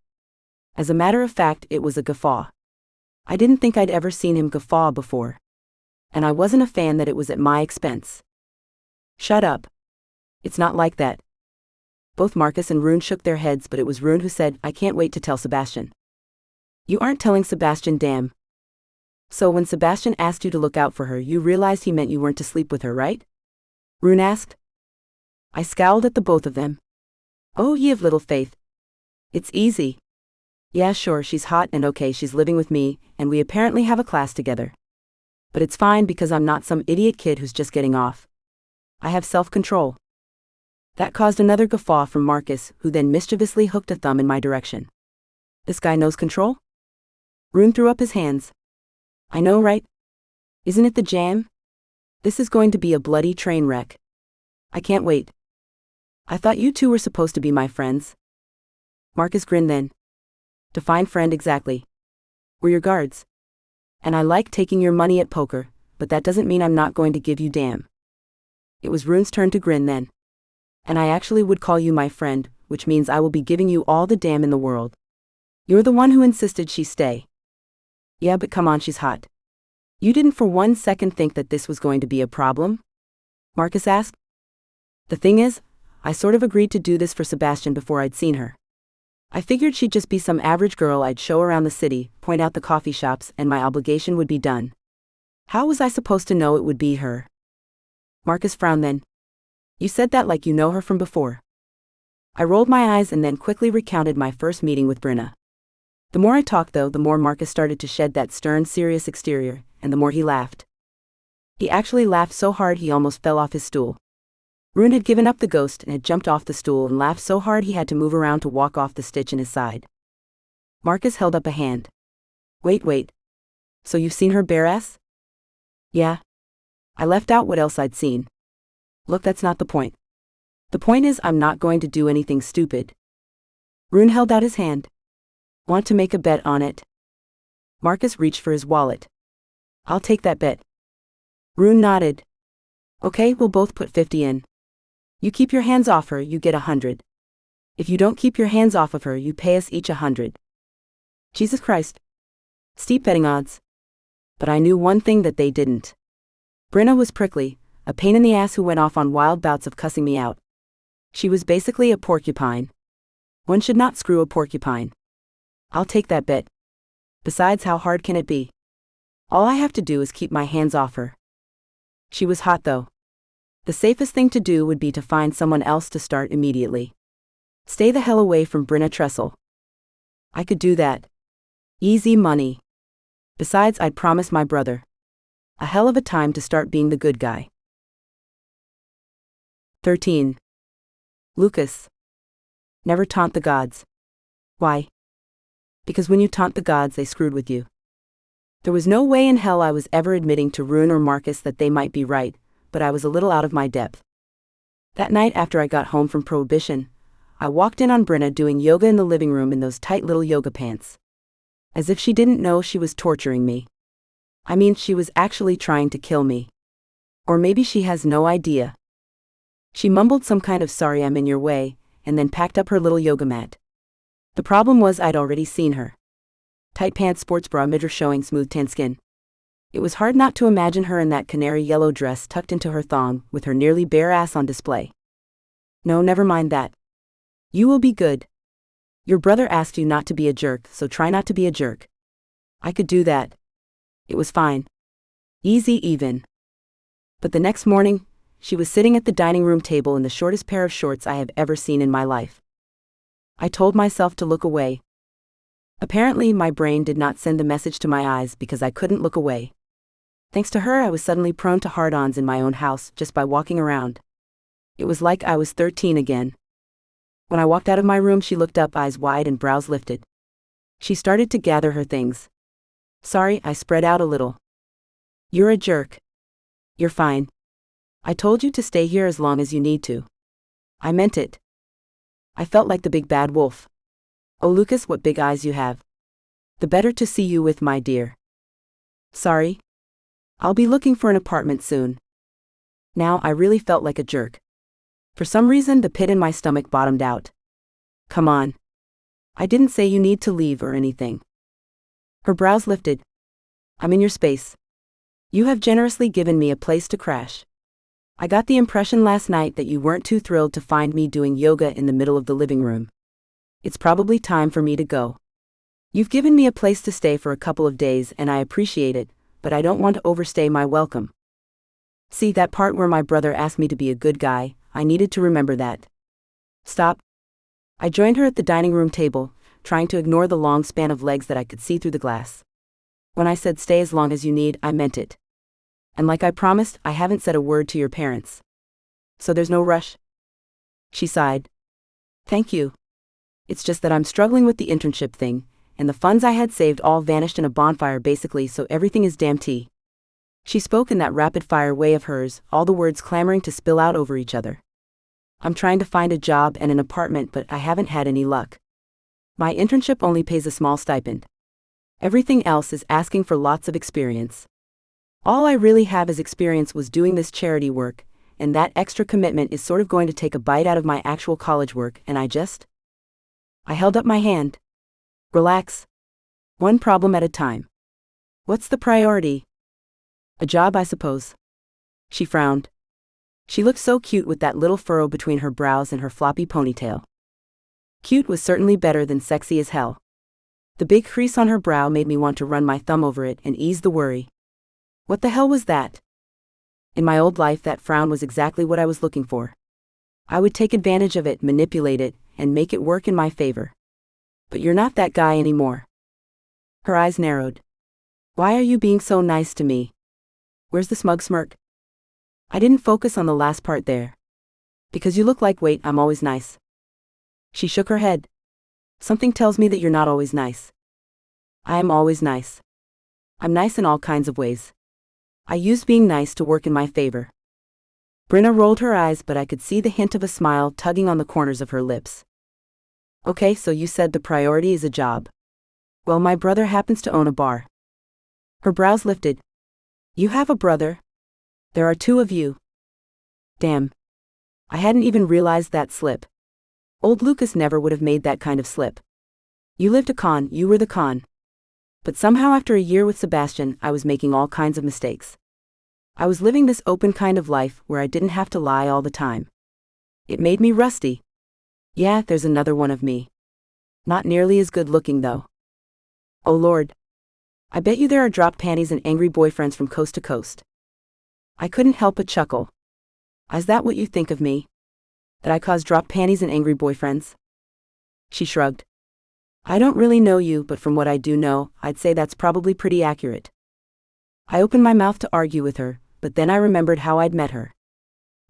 As a matter of fact, it was a guffaw. I didn't think I'd ever seen him guffaw before. And I wasn't a fan that it was at my expense. Shut up. It's not like that. Both Marcus and Rune shook their heads, but it was Rune who said, I can't wait to tell Sebastian. You aren't telling Sebastian, damn. So when Sebastian asked you to look out for her, you realized he meant you weren't to sleep with her, right? Rune asked. I scowled at the both of them. Oh, ye of little faith. It's easy. Yeah, sure, she's hot and okay, she's living with me, and we apparently have a class together. But it's fine because I'm not some idiot kid who's just getting off. I have self-control. That caused another guffaw from Marcus, who then mischievously hooked a thumb in my direction. This guy knows control? Rune threw up his hands. I know, right? Isn't it the jam? This is going to be a bloody train wreck. I can't wait. I thought you two were supposed to be my friends. Marcus grinned then. Define friend exactly. We're your guards. And I like taking your money at poker, but that doesn't mean I'm not going to give you damn. It was Rune's turn to grin then. And I actually would call you my friend, which means I will be giving you all the damn in the world. You're the one who insisted she stay. Yeah, but come on, she's hot. You didn't for 1 second think that this was going to be a problem? Marcus asked. The thing is, I sort of agreed to do this for Sebastian before I'd seen her. I figured she'd just be some average girl I'd show around the city, point out the coffee shops, and my obligation would be done. How was I supposed to know it would be her? Marcus frowned then. You said that like you know her from before. I rolled my eyes and then quickly recounted my first meeting with Bryna. The more I talked though, the more Marcus started to shed that stern, serious exterior, and the more he laughed. He actually laughed so hard he almost fell off his stool. Rune had given up the ghost and had jumped off the stool and laughed so hard he had to move around to walk off the stitch in his side. Marcus held up a hand. Wait. So you've seen her bare ass? Yeah. I left out what else I'd seen. Look, that's not the point. The point is I'm not going to do anything stupid. Rune held out his hand. Want to make a bet on it? Marcus reached for his wallet. I'll take that bet. Rune nodded. Okay, we'll both put 50 in. You keep your hands off her, you get 100. If you don't keep your hands off of her, you pay us each 100. Jesus Christ. Steep betting odds. But I knew one thing that they didn't. Bryna was prickly, a pain in the ass who went off on wild bouts of cussing me out. She was basically a porcupine. One should not screw a porcupine. I'll take that bet. Besides, how hard can it be? All I have to do is keep my hands off her. She was hot though. The safest thing to do would be to find someone else to start immediately. Stay the hell away from Bryna Tressel. I could do that. Easy money. Besides, I'd promised my brother. A hell of a time to start being the good guy. 13. Lucas. Never taunt the gods. Why? Because when you taunt the gods, they screwed with you. There was no way in hell I was ever admitting to Rune or Marcus that they might be right, but I was a little out of my depth. That night after I got home from Prohibition, I walked in on Bryna doing yoga in the living room in those tight little yoga pants. As if she didn't know she was torturing me. I mean, she was actually trying to kill me. Or maybe she has no idea. She mumbled some kind of sorry I'm in your way, and then packed up her little yoga mat. The problem was I'd already seen her. Tight pants, sports bra, midriff showing, smooth tan skin. It was hard not to imagine her in that canary yellow dress tucked into her thong, with her nearly bare ass on display. No, never mind that. You will be good. Your brother asked you not to be a jerk, so try not to be a jerk. I could do that. It was fine. Easy even. But the next morning, she was sitting at the dining room table in the shortest pair of shorts I have ever seen in my life. I told myself to look away. Apparently, my brain did not send the message to my eyes because I couldn't look away. Thanks to her, I was suddenly prone to hard-ons in my own house just by walking around. It was like I was 13 again. When I walked out of my room, she looked up, eyes wide and brows lifted. She started to gather her things. Sorry, I spread out a little. You're a jerk. You're fine. I told you to stay here as long as you need to. I meant it. I felt like the big bad wolf. Oh, Lucas, what big eyes you have. The better to see you with, my dear. Sorry. I'll be looking for an apartment soon. Now I really felt like a jerk. For some reason, the pit in my stomach bottomed out. Come on. I didn't say you need to leave or anything. Her brows lifted. I'm in your space. You have generously given me a place to crash. I got the impression last night that you weren't too thrilled to find me doing yoga in the middle of the living room. It's probably time for me to go. You've given me a place to stay for a couple of days and I appreciate it, but I don't want to overstay my welcome. See that part where my brother asked me to be a good guy? I needed to remember that. Stop. I joined her at the dining room table, trying to ignore the long span of legs that I could see through the glass. When I said stay as long as you need, I meant it. And like I promised, I haven't said a word to your parents. So there's no rush? She sighed. Thank you. It's just that I'm struggling with the internship thing, and the funds I had saved all vanished in a bonfire basically, so everything is damn tea. She spoke in that rapid-fire way of hers, all the words clamoring to spill out over each other. I'm trying to find a job and an apartment, but I haven't had any luck. My internship only pays a small stipend. Everything else is asking for lots of experience. All I really have as experience was doing this charity work, and that extra commitment is sort of going to take a bite out of my actual college work, and I held up my hand. Relax. One problem at a time. What's the priority? A job, I suppose. She frowned. She looked so cute with that little furrow between her brows and her floppy ponytail. Cute was certainly better than sexy as hell. The big crease on her brow made me want to run my thumb over it and ease the worry. What the hell was that? In my old life, that frown was exactly what I was looking for. I would take advantage of it, manipulate it, and make it work in my favor. But you're not that guy anymore. Her eyes narrowed. Why are you being so nice to me? Where's the smug smirk? I didn't focus on the last part there. Because you look like, wait, I'm always nice. She shook her head. Something tells me that you're not always nice. I am always nice. I'm nice in all kinds of ways. I used being nice to work in my favor. Bryna rolled her eyes, but I could see the hint of a smile tugging on the corners of her lips. Okay, so you said the priority is a job. Well, my brother happens to own a bar. Her brows lifted. You have a brother? There are two of you. Damn. I hadn't even realized that slip. Old Lucas never would have made that kind of slip. You lived a con, you were the con. But somehow after a year with Sebastian, I was making all kinds of mistakes. I was living this open kind of life where I didn't have to lie all the time. It made me rusty. Yeah, there's another one of me. Not nearly as good looking though. Oh Lord. I bet you there are drop panties and angry boyfriends from coast to coast. I couldn't help but chuckle. Is that what you think of me? That I cause drop panties and angry boyfriends? She shrugged. I don't really know you, but from what I do know, I'd say that's probably pretty accurate. I opened my mouth to argue with her, but then I remembered how I'd met her.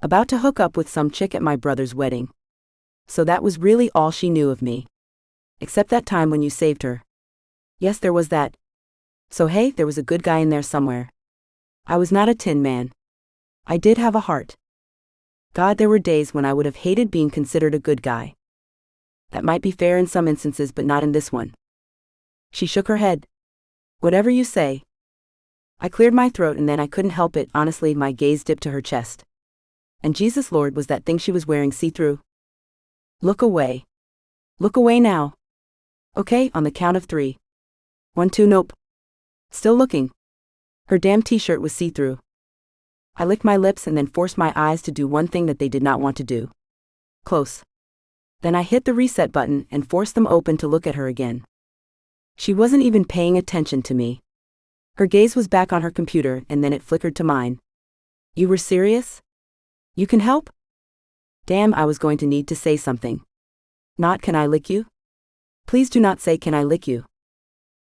About to hook up with some chick at my brother's wedding. So that was really all she knew of me. Except that time when you saved her. Yes, there was that. So hey, there was a good guy in there somewhere. I was not a tin man. I did have a heart. God, there were days when I would have hated being considered a good guy. That might be fair in some instances, but not in this one. She shook her head. Whatever you say. I cleared my throat and then I couldn't help it, honestly, my gaze dipped to her chest. And Jesus Lord, was that thing she was wearing see-through? Look away. Look away now. Okay, on the count of 3. 1, 2, nope. Still looking. Her damn t-shirt was see-through. I licked my lips and then forced my eyes to do one thing that they did not want to do. Close. Then I hit the reset button and forced them open to look at her again. She wasn't even paying attention to me. Her gaze was back on her computer and then it flickered to mine. You were serious? You can help? Damn, I was going to need to say something. Not can I lick you? Please do not say can I lick you.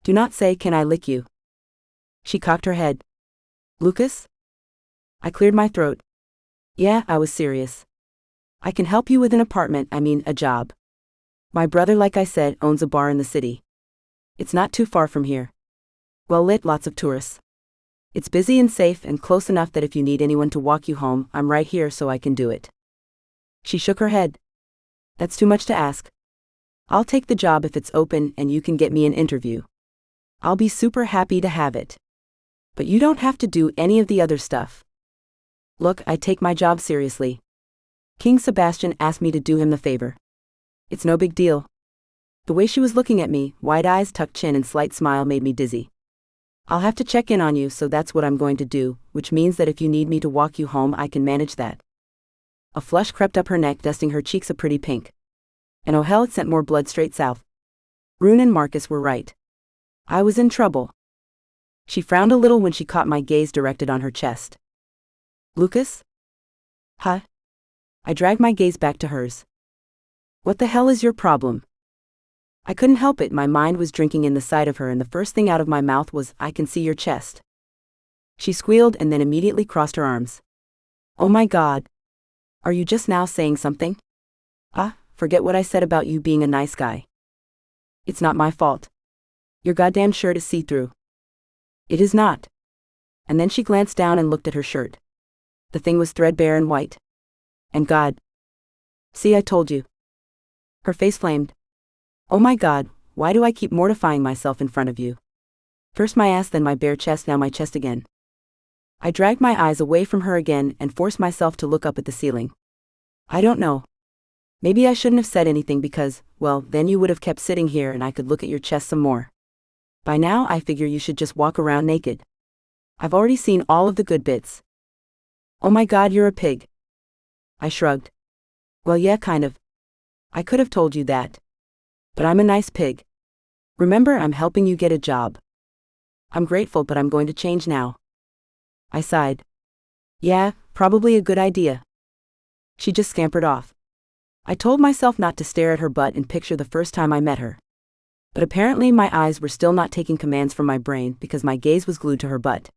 Do not say can I lick you. She cocked her head. Lucas? I cleared my throat. Yeah, I was serious. I can help you with an apartment, I mean a job. My brother, like I said, owns a bar in the city. It's not too far from here. Well lit, lots of tourists. It's busy and safe and close enough that if you need anyone to walk you home, I'm right here so I can do it. She shook her head. That's too much to ask. I'll take the job if it's open and you can get me an interview. I'll be super happy to have it. But you don't have to do any of the other stuff. Look, I take my job seriously. King Sebastian asked me to do him the favor. It's no big deal. The way she was looking at me, wide eyes, tucked chin and slight smile made me dizzy. I'll have to check in on you, so that's what I'm going to do, which means that if you need me to walk you home, I can manage that. A flush crept up her neck, dusting her cheeks a pretty pink. And oh hell, it sent more blood straight south. Rune and Marcus were right. I was in trouble. She frowned a little when she caught my gaze directed on her chest. Lucas? Huh? I dragged my gaze back to hers. What the hell is your problem? I couldn't help it, my mind was drinking in the sight of her, and the first thing out of my mouth was, I can see your chest. She squealed and then immediately crossed her arms. Oh my God. Are you just now saying something? Forget what I said about you being a nice guy. It's not my fault. Your goddamn shirt is see-through. It is not. And then she glanced down and looked at her shirt. The thing was threadbare and white. And God. See, I told you. Her face flamed. Oh my God, why do I keep mortifying myself in front of you? First my ass, then my bare chest, now my chest again. I dragged my eyes away from her again and forced myself to look up at the ceiling. I don't know. Maybe I shouldn't have said anything because, well, then you would have kept sitting here and I could look at your chest some more. By now I figure you should just walk around naked. I've already seen all of the good bits. Oh my God, you're a pig. I shrugged. Well, yeah, kind of. I could have told you that. But I'm a nice pig. Remember, I'm helping you get a job. I'm grateful, but I'm going to change now. I sighed. Yeah, probably a good idea. She just scampered off. I told myself not to stare at her butt and picture the first time I met her. But apparently my eyes were still not taking commands from my brain because my gaze was glued to her butt.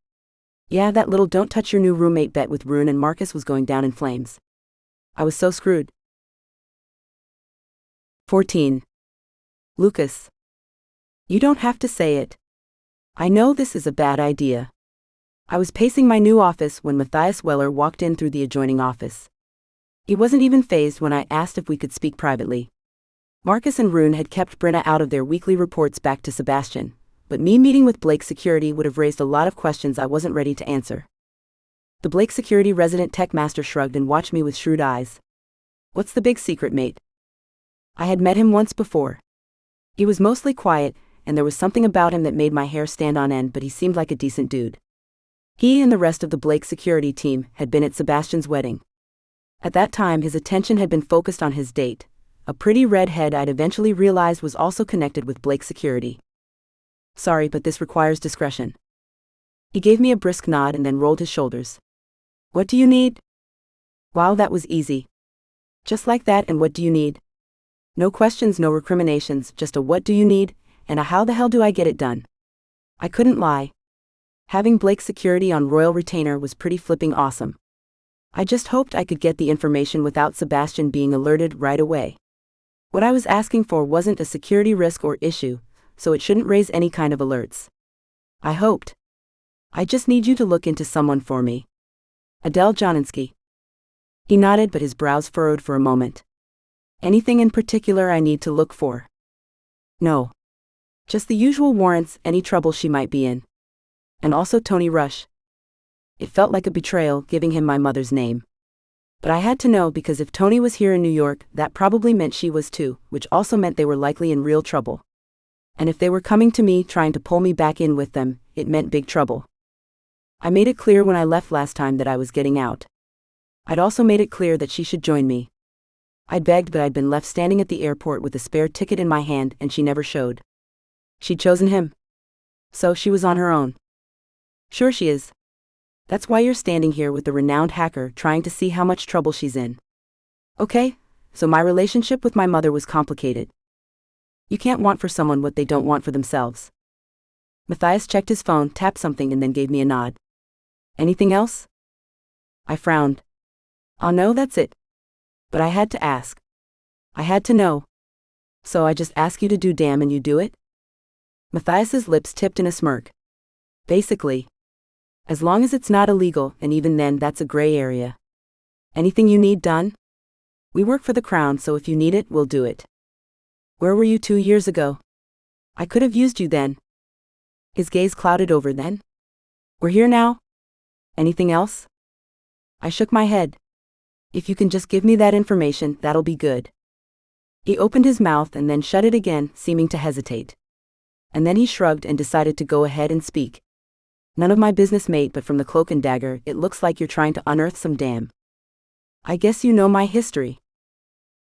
Yeah, that little don't touch your new roommate bet with Rune and Marcus was going down in flames. I was so screwed. 14. Lucas. You don't have to say it. I know this is a bad idea. I was pacing my new office when Matthias Weller walked in through the adjoining office. He wasn't even fazed when I asked if we could speak privately. Marcus and Rune had kept Bryna out of their weekly reports back to Sebastian, but me meeting with Blake Security would have raised a lot of questions I wasn't ready to answer. The Blake Security resident tech master shrugged and watched me with shrewd eyes. What's the big secret, mate? I had met him once before. He was mostly quiet, and there was something about him that made my hair stand on end, but he seemed like a decent dude. He and the rest of the Blake Security team had been at Sebastian's wedding. At that time his attention had been focused on his date, a pretty redhead I'd eventually realized was also connected with Blake Security. Sorry, but this requires discretion. He gave me a brisk nod and then rolled his shoulders. What do you need? Wow, that was easy. Just like that, and what do you need? No questions, no recriminations, just a what do you need, and a how the hell do I get it done? I couldn't lie. Having Blake Security on royal retainer was pretty flipping awesome. I just hoped I could get the information without Sebastian being alerted right away. What I was asking for wasn't a security risk or issue, so it shouldn't raise any kind of alerts. I hoped. I just need you to look into someone for me. Adele Joninsky. He nodded, but his brows furrowed for a moment. Anything in particular I need to look for? No. Just the usual warrants, any trouble she might be in. And also Tony Rush. It felt like a betrayal, giving him my mother's name. But I had to know because if Tony was here in New York, that probably meant she was too, which also meant they were likely in real trouble. And if they were coming to me trying to pull me back in with them, it meant big trouble. I made it clear when I left last time that I was getting out. I'd also made it clear that she should join me. I'd begged, but I'd been left standing at the airport with a spare ticket in my hand and she never showed. She'd chosen him. So she was on her own. Sure she is. That's why you're standing here with the renowned hacker trying to see how much trouble she's in. Okay, so my relationship with my mother was complicated. You can't want for someone what they don't want for themselves. Matthias checked his phone, tapped something, and then gave me a nod. Anything else? I frowned. Oh no, that's it. But I had to ask. I had to know. So I just ask you to do damn and you do it? Matthias's lips tipped in a smirk. Basically. As long as it's not illegal, and even then that's a gray area. Anything you need done? We work for the crown, so if you need it, we'll do it. Where were you 2 years ago? I could have used you then. His gaze clouded over. Then? We're here now? Anything else? I shook my head. If you can just give me that information, that'll be good. He opened his mouth and then shut it again, seeming to hesitate. And then he shrugged and decided to go ahead and speak. None of my business, mate, but from the cloak and dagger, it looks like you're trying to unearth some damn. I guess you know my history.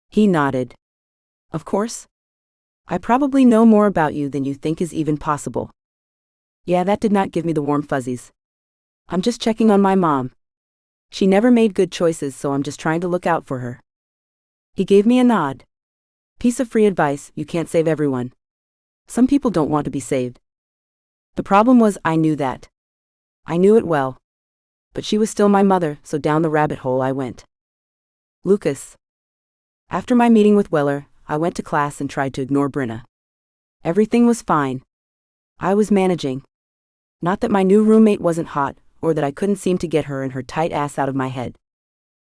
He nodded. Of course. I probably know more about you than you think is even possible. Yeah, that did not give me the warm fuzzies. I'm just checking on my mom. She never made good choices, so I'm just trying to look out for her. He gave me a nod. Piece of free advice: you can't save everyone. Some people don't want to be saved. The problem was, I knew that. I knew it well. But she was still my mother, so down the rabbit hole I went. Lucas. After my meeting with Weller, I went to class and tried to ignore Bryna. Everything was fine. I was managing. Not that my new roommate wasn't hot, or that I couldn't seem to get her and her tight ass out of my head.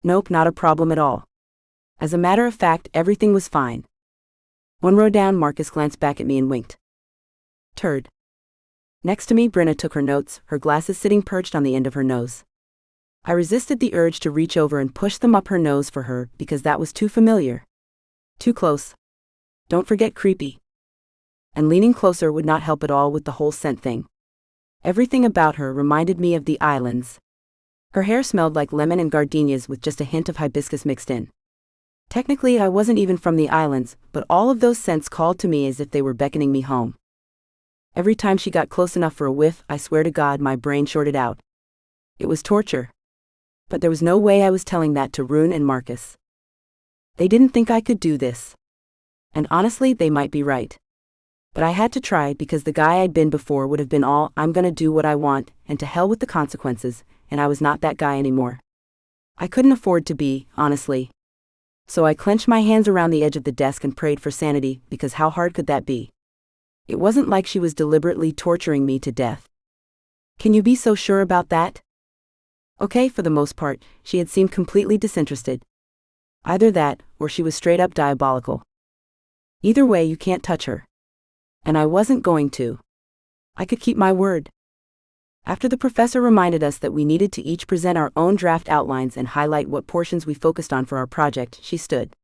Nope, not a problem at all. As a matter of fact, everything was fine. One row down, Marcus glanced back at me and winked. Turd. Next to me, Bryna took her notes, her glasses sitting perched on the end of her nose. I resisted the urge to reach over and push them up her nose for her, because that was too familiar. Too close. Don't forget creepy. And leaning closer would not help at all with the whole scent thing. Everything about her reminded me of the islands. Her hair smelled like lemon and gardenias with just a hint of hibiscus mixed in. Technically, I wasn't even from the islands, but all of those scents called to me as if they were beckoning me home. Every time she got close enough for a whiff, I swear to God, my brain shorted out. It was torture. But there was no way I was telling that to Rune and Marcus. They didn't think I could do this. And honestly, they might be right. But I had to try, because the guy I'd been before would have been all, I'm gonna do what I want, and to hell with the consequences, and I was not that guy anymore. I couldn't afford to be, honestly. So I clenched my hands around the edge of the desk and prayed for sanity, because how hard could that be? It wasn't like she was deliberately torturing me to death. Can you be so sure about that? Okay, for the most part, she had seemed completely disinterested. Either that, or she was straight up diabolical. Either way, you can't touch her. And I wasn't going to. I could keep my word. After the professor reminded us that we needed to each present our own draft outlines and highlight what portions we focused on for our project, she stood.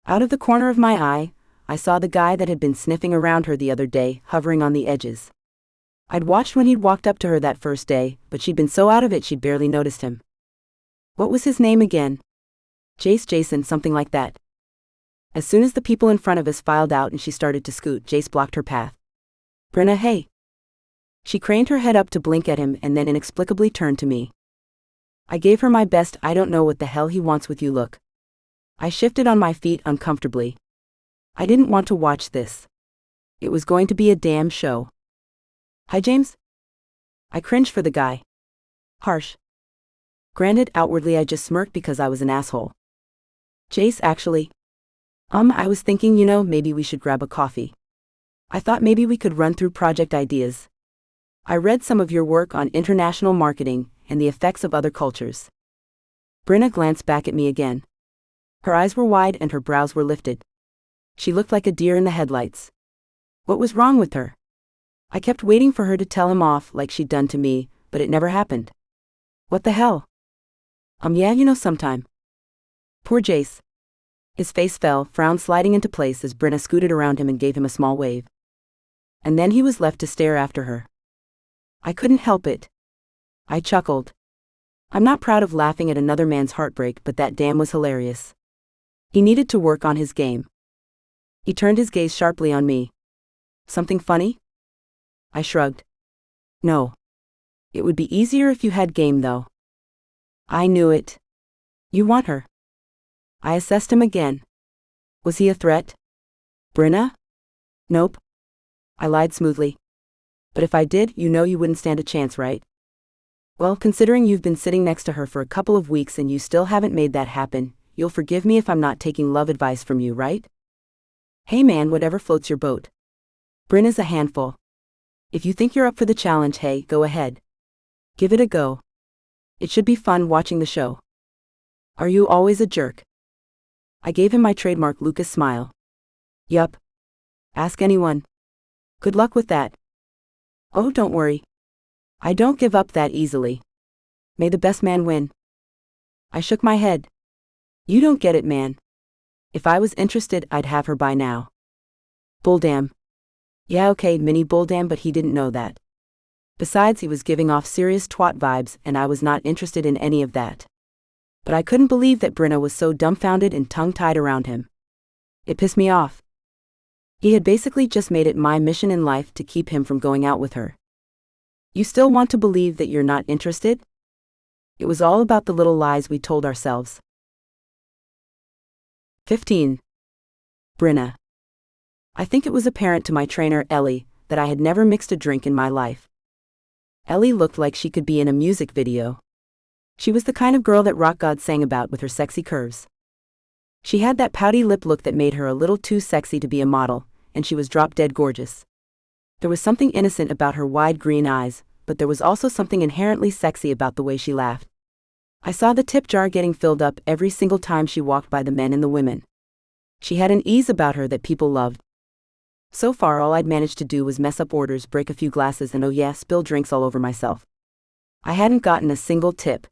Out of the corner of my eye, I saw the guy that had been sniffing around her the other day, hovering on the edges. I'd watched when he'd walked up to her that first day, but she'd been so out of it she'd barely noticed him. What was his name again? Jason, something like that. As soon as the people in front of us filed out and she started to scoot, Jace blocked her path. Bryna, hey. She craned her head up to blink at him and then inexplicably turned to me. I gave her my best I don't know what the hell he wants with you look. I shifted on my feet uncomfortably. I didn't want to watch this. It was going to be a damn show. Hi, James? I cringed for the guy. Harsh. Granted, outwardly I just smirked because I was an asshole. Jace, actually. I was thinking, maybe we should grab a coffee. I thought maybe we could run through project ideas. I read some of your work on international marketing and the effects of other cultures. Bryna glanced back at me again. Her eyes were wide and her brows were lifted. She looked like a deer in the headlights. What was wrong with her? I kept waiting for her to tell him off like she'd done to me, but it never happened. What the hell? Yeah, sometime. Poor Jace. His face fell, frown sliding into place as Bryna scooted around him and gave him a small wave. And then he was left to stare after her. I couldn't help it. I chuckled. I'm not proud of laughing at another man's heartbreak, but that damn was hilarious. He needed to work on his game. He turned his gaze sharply on me. Something funny? I shrugged. No. It would be easier if you had game, though. I knew it. You want her. I assessed him again. Was he a threat? Bryna? Nope. I lied smoothly. But if I did, you wouldn't stand a chance, right? Well, considering you've been sitting next to her for a couple of weeks and you still haven't made that happen, you'll forgive me if I'm not taking love advice from you, right? Hey man, whatever floats your boat. Bryna's a handful. If you think you're up for the challenge, hey, go ahead. Give it a go. It should be fun watching the show. Are you always a jerk? I gave him my trademark Lucas smile. Yup. Ask anyone. Good luck with that. Oh, don't worry. I don't give up that easily. May the best man win. I shook my head. You don't get it, man. If I was interested, I'd have her by now. Bulldam. Yeah, okay, mini bulldam, but he didn't know that. Besides, he was giving off serious twat vibes, and I was not interested in any of that. But I couldn't believe that Bryna was so dumbfounded and tongue-tied around him. It pissed me off. He had basically just made it my mission in life to keep him from going out with her. You still want to believe that you're not interested? It was all about the little lies we told ourselves. 15. Bryna. I think it was apparent to my trainer, Ellie, that I had never mixed a drink in my life. Ellie looked like she could be in a music video. She was the kind of girl that rock gods sang about with her sexy curves. She had that pouty lip look that made her a little too sexy to be a model, and she was drop-dead gorgeous. There was something innocent about her wide green eyes, but there was also something inherently sexy about the way she laughed. I saw the tip jar getting filled up every single time she walked by the men and the women. She had an ease about her that people loved. So far all I'd managed to do was mess up orders, break a few glasses, and oh yeah, spill drinks all over myself. I hadn't gotten a single tip.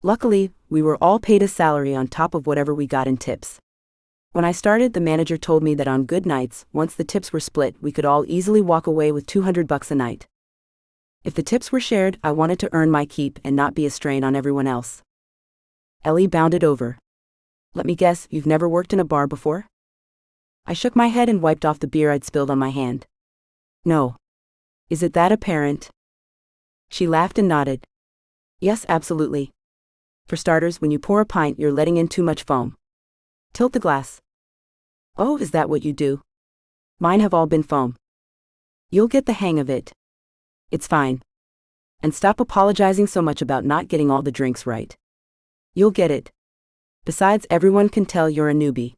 Luckily, we were all paid a salary on top of whatever we got in tips. When I started, the manager told me that on good nights, once the tips were split, we could all easily walk away with $200 a night. If the tips were shared, I wanted to earn my keep and not be a strain on everyone else. Ellie bounded over. Let me guess, you've never worked in a bar before? I shook my head and wiped off the beer I'd spilled on my hand. No. Is it that apparent? She laughed and nodded. Yes, absolutely. For starters, when you pour a pint, you're letting in too much foam. Tilt the glass. Oh, is that what you do? Mine have all been foam. You'll get the hang of it. It's fine. And stop apologizing so much about not getting all the drinks right. You'll get it. Besides, everyone can tell you're a newbie.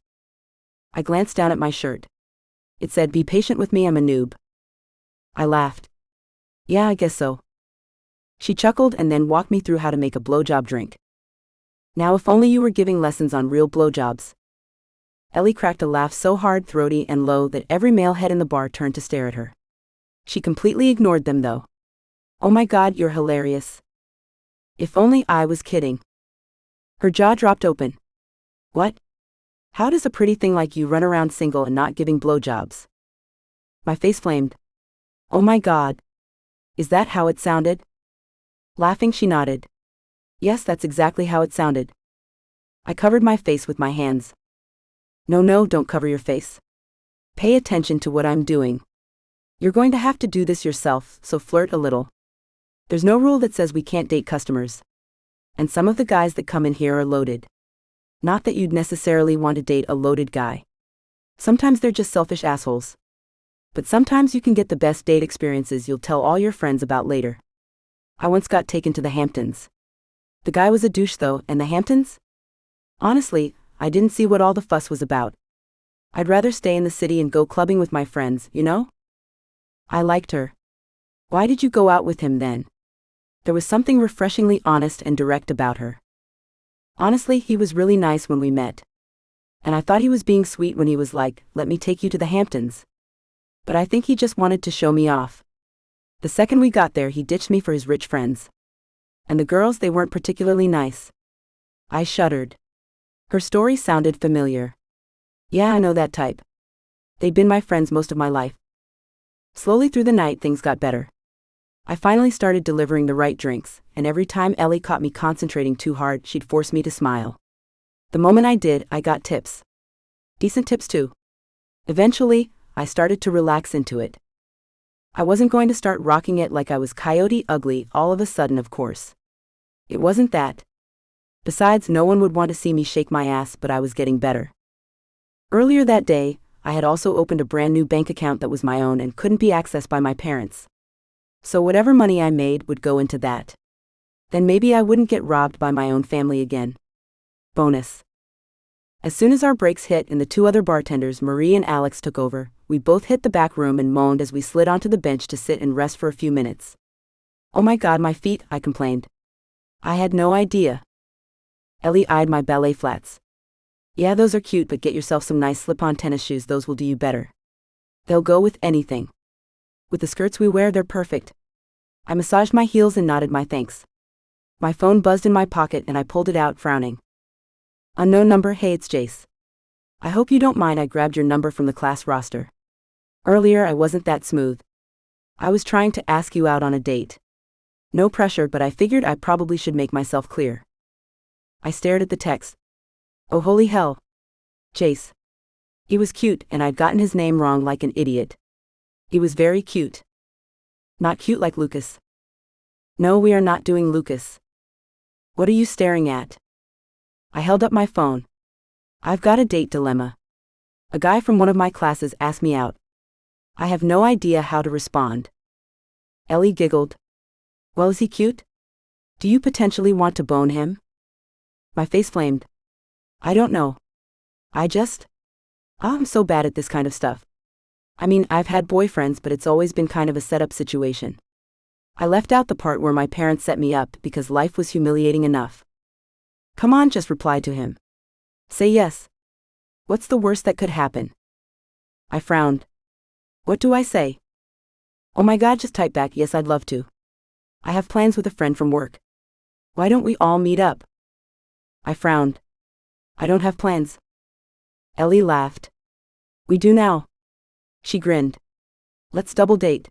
I glanced down at my shirt. It said, "Be patient with me, I'm a noob." I laughed. Yeah, I guess so. She chuckled and then walked me through how to make a blowjob drink. Now if only you were giving lessons on real blowjobs. Ellie cracked a laugh so hard, throaty, and low that every male head in the bar turned to stare at her. She completely ignored them though. Oh my God, you're hilarious. If only I was kidding. Her jaw dropped open. What? How does a pretty thing like you run around single and not giving blowjobs? My face flamed. Oh my God. Is that how it sounded? Laughing, she nodded. Yes, that's exactly how it sounded. I covered my face with my hands. No, don't cover your face. Pay attention to what I'm doing. You're going to have to do this yourself, so flirt a little. There's no rule that says we can't date customers. And some of the guys that come in here are loaded. Not that you'd necessarily want to date a loaded guy. Sometimes they're just selfish assholes. But sometimes you can get the best date experiences you'll tell all your friends about later. I once got taken to the Hamptons. The guy was a douche though, and the Hamptons? Honestly, I didn't see what all the fuss was about. I'd rather stay in the city and go clubbing with my friends, you know? I liked her. Why did you go out with him then? There was something refreshingly honest and direct about her. Honestly, he was really nice when we met. And I thought he was being sweet when he was like, "Let me take you to the Hamptons." But I think he just wanted to show me off. The second we got there, he ditched me for his rich friends. And the girls, they weren't particularly nice. I shuddered. Her story sounded familiar. Yeah, I know that type. They'd been my friends most of my life. Slowly through the night, things got better. I finally started delivering the right drinks, and every time Ellie caught me concentrating too hard, she'd force me to smile. The moment I did, I got tips. Decent tips too. Eventually, I started to relax into it. I wasn't going to start rocking it like I was Coyote Ugly all of a sudden, of course. It wasn't that. Besides, no one would want to see me shake my ass, but I was getting better. Earlier that day, I had also opened a brand new bank account that was my own and couldn't be accessed by my parents. So whatever money I made would go into that. Then maybe I wouldn't get robbed by my own family again. Bonus. As soon as our breaks hit and the two other bartenders, Marie and Alex, took over, we both hit the back room and moaned as we slid onto the bench to sit and rest for a few minutes. Oh my God, my feet, I complained. I had no idea. Ellie eyed my ballet flats. Yeah, those are cute, but get yourself some nice slip-on tennis shoes, those will do you better. They'll go with anything. With the skirts we wear, they're perfect. I massaged my heels and nodded my thanks. My phone buzzed in my pocket and I pulled it out, frowning. Unknown number. Hey, it's Jace. I hope you don't mind, I grabbed your number from the class roster. Earlier I wasn't that smooth. I was trying to ask you out on a date. No pressure, but I figured I probably should make myself clear. I stared at the text. Oh holy hell. Jace. He was cute, and I'd gotten his name wrong like an idiot. He was very cute. Not cute like Lucas. No, we are not doing Lucas. What are you staring at? I held up my phone. I've got a date dilemma. A guy from one of my classes asked me out. I have no idea how to respond. Ellie giggled. Well, is he cute? Do you potentially want to bone him? My face flamed. I don't know. I'm so bad at this kind of stuff. I mean, I've had boyfriends, but it's always been kind of a set-up situation. I left out the part where my parents set me up because life was humiliating enough. Come on, just reply to him. Say yes. What's the worst that could happen? I frowned. What do I say? Oh my God, just type back, yes, I'd love to. I have plans with a friend from work. Why don't we all meet up? I frowned. I don't have plans. Ellie laughed. We do now. She grinned. Let's double date.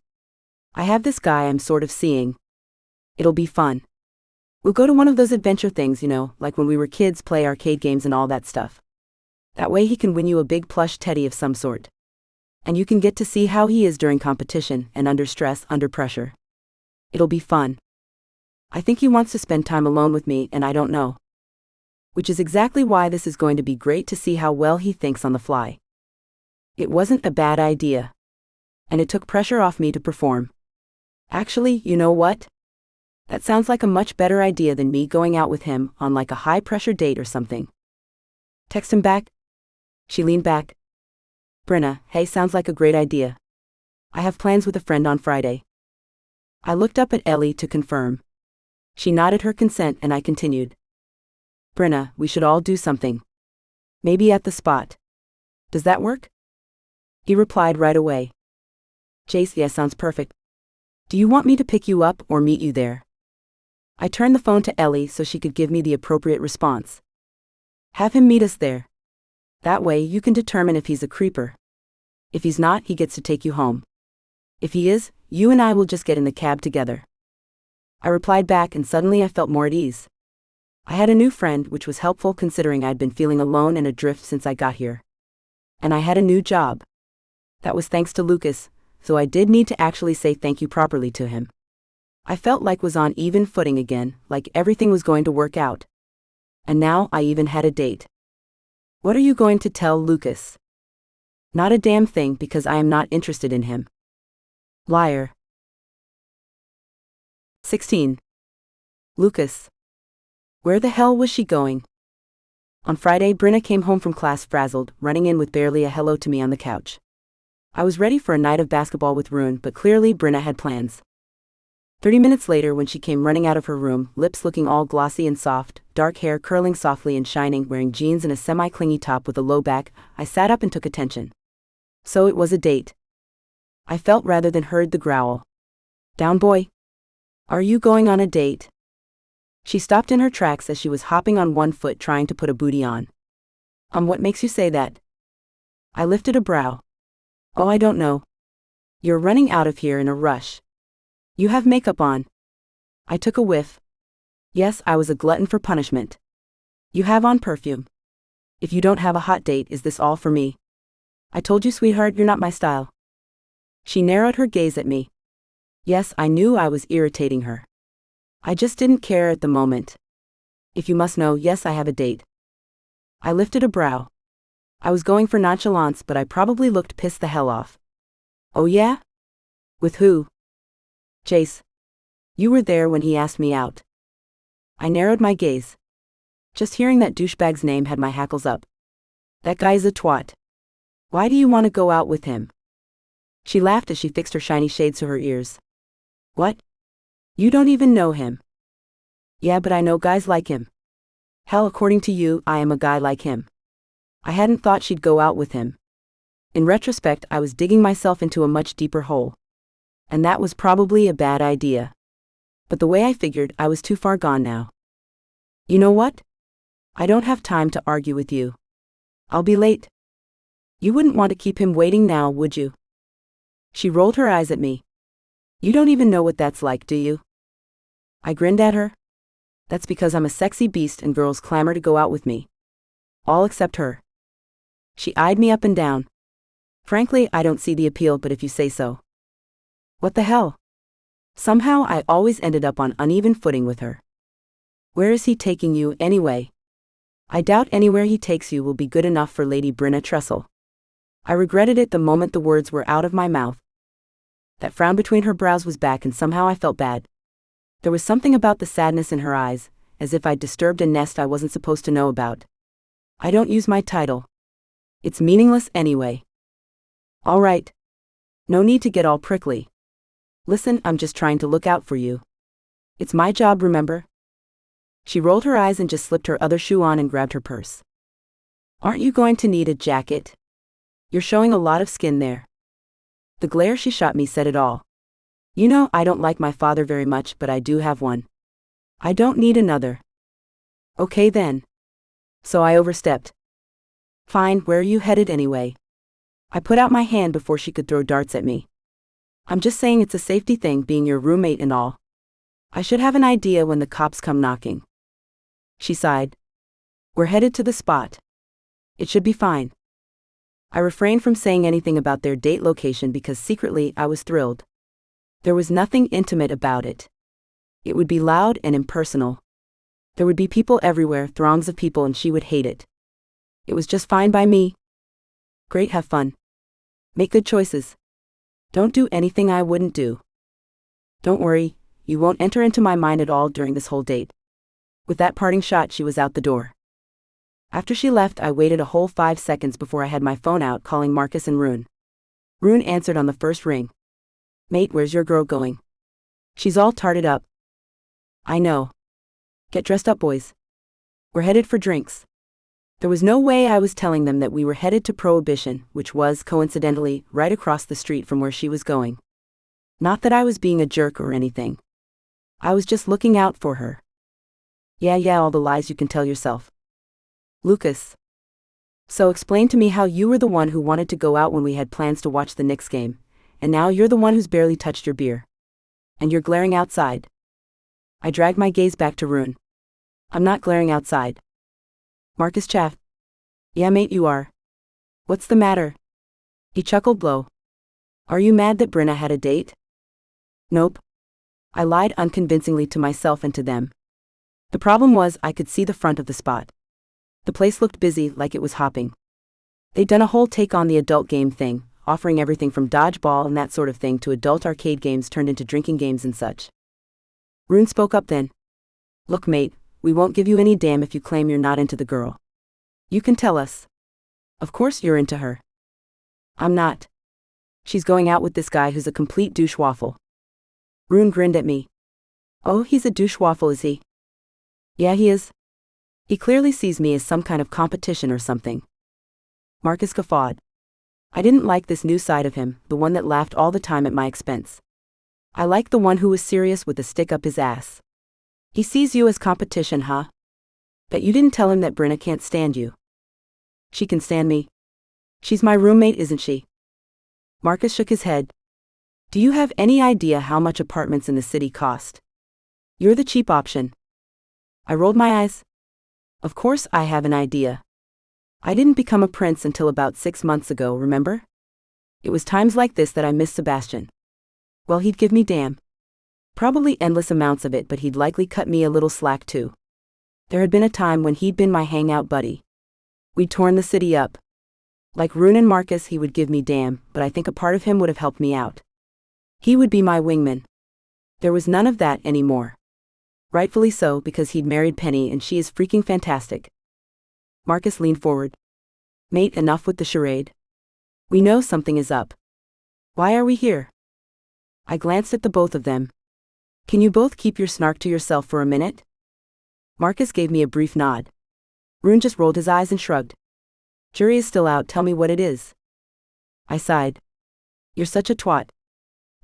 I have this guy I'm sort of seeing. It'll be fun. We'll go to one of those adventure things, like when we were kids, play arcade games and all that stuff. That way he can win you a big plush teddy of some sort. And you can get to see how he is during competition and under stress, under pressure. It'll be fun. I think he wants to spend time alone with me, and I don't know. Which is exactly why this is going to be great to see how well he thinks on the fly. It wasn't a bad idea. And it took pressure off me to perform. Actually, you know what? That sounds like a much better idea than me going out with him on like a high-pressure date or something. Text him back? She leaned back. Bryna, hey, sounds like a great idea. I have plans with a friend on Friday. I looked up at Ellie to confirm. She nodded her consent and I continued. Bryna, we should all do something. Maybe at the spot. Does that work? He replied right away. Jace, yeah, sounds perfect. Do you want me to pick you up or meet you there? I turned the phone to Ellie so she could give me the appropriate response. Have him meet us there. That way you can determine if he's a creeper. If he's not, he gets to take you home. If he is, you and I will just get in the cab together. I replied back and suddenly I felt more at ease. I had a new friend, which was helpful considering I'd been feeling alone and adrift since I got here. And I had a new job. That was thanks to Lucas, so I did need to actually say thank you properly to him. I felt like was on even footing again, like everything was going to work out. And now I even had a date. What are you going to tell Lucas? Not a damn thing because I am not interested in him. Liar. 16. Lucas. Where the hell was she going? On Friday, Bryna came home from class frazzled, running in with barely a hello to me on the couch. I was ready for a night of basketball with Rune, but clearly Bryna had plans. 30 minutes later, when she came running out of her room, lips looking all glossy and soft, dark hair curling softly and shining, wearing jeans and a semi-clingy top with a low back, I sat up and took attention. So it was a date. I felt rather than heard the growl. Down, boy. Are you going on a date? She stopped in her tracks as she was hopping on one foot trying to put a booty on. What makes you say that? I lifted a brow. Oh, I don't know. You're running out of here in a rush. You have makeup on. I took a whiff. Yes, I was a glutton for punishment. You have on perfume. If you don't have a hot date, is this all for me? I told you, sweetheart, you're not my style. She narrowed her gaze at me. Yes, I knew I was irritating her. I just didn't care at the moment. If you must know, yes, I have a date. I lifted a brow. I was going for nonchalance, but I probably looked pissed the hell off. Oh yeah? With who? Chase. You were there when he asked me out. I narrowed my gaze. Just hearing that douchebag's name had my hackles up. That guy's a twat. Why do you want to go out with him? She laughed as she fixed her shiny shades to her ears. What? You don't even know him. Yeah, but I know guys like him. Hell, according to you, I am a guy like him. I hadn't thought she'd go out with him. In retrospect, I was digging myself into a much deeper hole. And that was probably a bad idea. But the way I figured, I was too far gone now. You know what? I don't have time to argue with you. I'll be late. You wouldn't want to keep him waiting now, would you? She rolled her eyes at me. You don't even know what that's like, do you? I grinned at her. That's because I'm a sexy beast and girls clamor to go out with me. All except her. She eyed me up and down. Frankly, I don't see the appeal, but if you say so. What the hell? Somehow I always ended up on uneven footing with her. Where is he taking you, anyway? I doubt anywhere he takes you will be good enough for Lady Bryna Trestle. I regretted it the moment the words were out of my mouth. That frown between her brows was back, and somehow I felt bad. There was something about the sadness in her eyes, as if I'd disturbed a nest I wasn't supposed to know about. I don't use my title. It's meaningless anyway. All right. No need to get all prickly. Listen, I'm just trying to look out for you. It's my job, remember? She rolled her eyes and just slipped her other shoe on and grabbed her purse. Aren't you going to need a jacket? You're showing a lot of skin there. The glare she shot me said it all. You know, I don't like my father very much, but I do have one. I don't need another. Okay then. So I overstepped. Fine, where are you headed anyway? I put out my hand before she could throw darts at me. I'm just saying it's a safety thing being your roommate and all. I should have an idea when the cops come knocking. She sighed. We're headed to the spot. It should be fine. I refrained from saying anything about their date location because secretly I was thrilled. There was nothing intimate about it. It would be loud and impersonal. There would be people everywhere, throngs of people, and she would hate it. It was just fine by me. Great, have fun. Make good choices. Don't do anything I wouldn't do. Don't worry, you won't enter into my mind at all during this whole date. With that parting shot, she was out the door. After she left, I waited a whole 5 seconds before I had my phone out calling Marcus and Rune. Rune answered on the first ring. Mate, where's your girl going? She's all tarted up. I know. Get dressed up, boys. We're headed for drinks. There was no way I was telling them that we were headed to Prohibition, which was, coincidentally, right across the street from where she was going. Not that I was being a jerk or anything. I was just looking out for her. Yeah, all the lies you can tell yourself. Lucas. So explain to me how you were the one who wanted to go out when we had plans to watch the Knicks game, and now you're the one who's barely touched your beer. And you're glaring outside. I dragged my gaze back to Rune. I'm not glaring outside. Marcus chaffed. Yeah, mate, you are. What's the matter? He chuckled low. Are you mad that Bryna had a date? Nope. I lied unconvincingly to myself and to them. The problem was I could see the front of the spot. The place looked busy, like it was hopping. They'd done a whole take on the adult game thing, offering everything from dodgeball and that sort of thing to adult arcade games turned into drinking games and such. Rune spoke up then. Look, mate, we won't give you any damn if you claim you're not into the girl. You can tell us. Of course you're into her. I'm not. She's going out with this guy who's a complete douche waffle. Rune grinned at me. Oh, he's a douche waffle, is he? Yeah, he is. He clearly sees me as some kind of competition or something. Marcus guffawed. I didn't like this new side of him, the one that laughed all the time at my expense. I liked the one who was serious with a stick up his ass. He sees you as competition, huh? Bet you didn't tell him that Bryna can't stand you. She can stand me. She's my roommate, isn't she? Marcus shook his head. Do you have any idea how much apartments in the city cost? You're the cheap option. I rolled my eyes. Of course I have an idea. I didn't become a prince until about 6 months ago, remember? It was times like this that I missed Sebastian. Well, he'd give me damn. Probably endless amounts of it, but he'd likely cut me a little slack too. There had been a time when he'd been my hangout buddy. We'd torn the city up. Like Rune and Marcus, he would give me damn, but I think a part of him would have helped me out. He would be my wingman. There was none of that anymore. Rightfully so, because he'd married Penny and she is freaking fantastic. Marcus leaned forward. Mate, enough with the charade. We know something is up. Why are we here? I glanced at the both of them. Can you both keep your snark to yourself for a minute? Marcus gave me a brief nod. Rune just rolled his eyes and shrugged. Jury is still out, tell me what it is. I sighed. You're such a twat.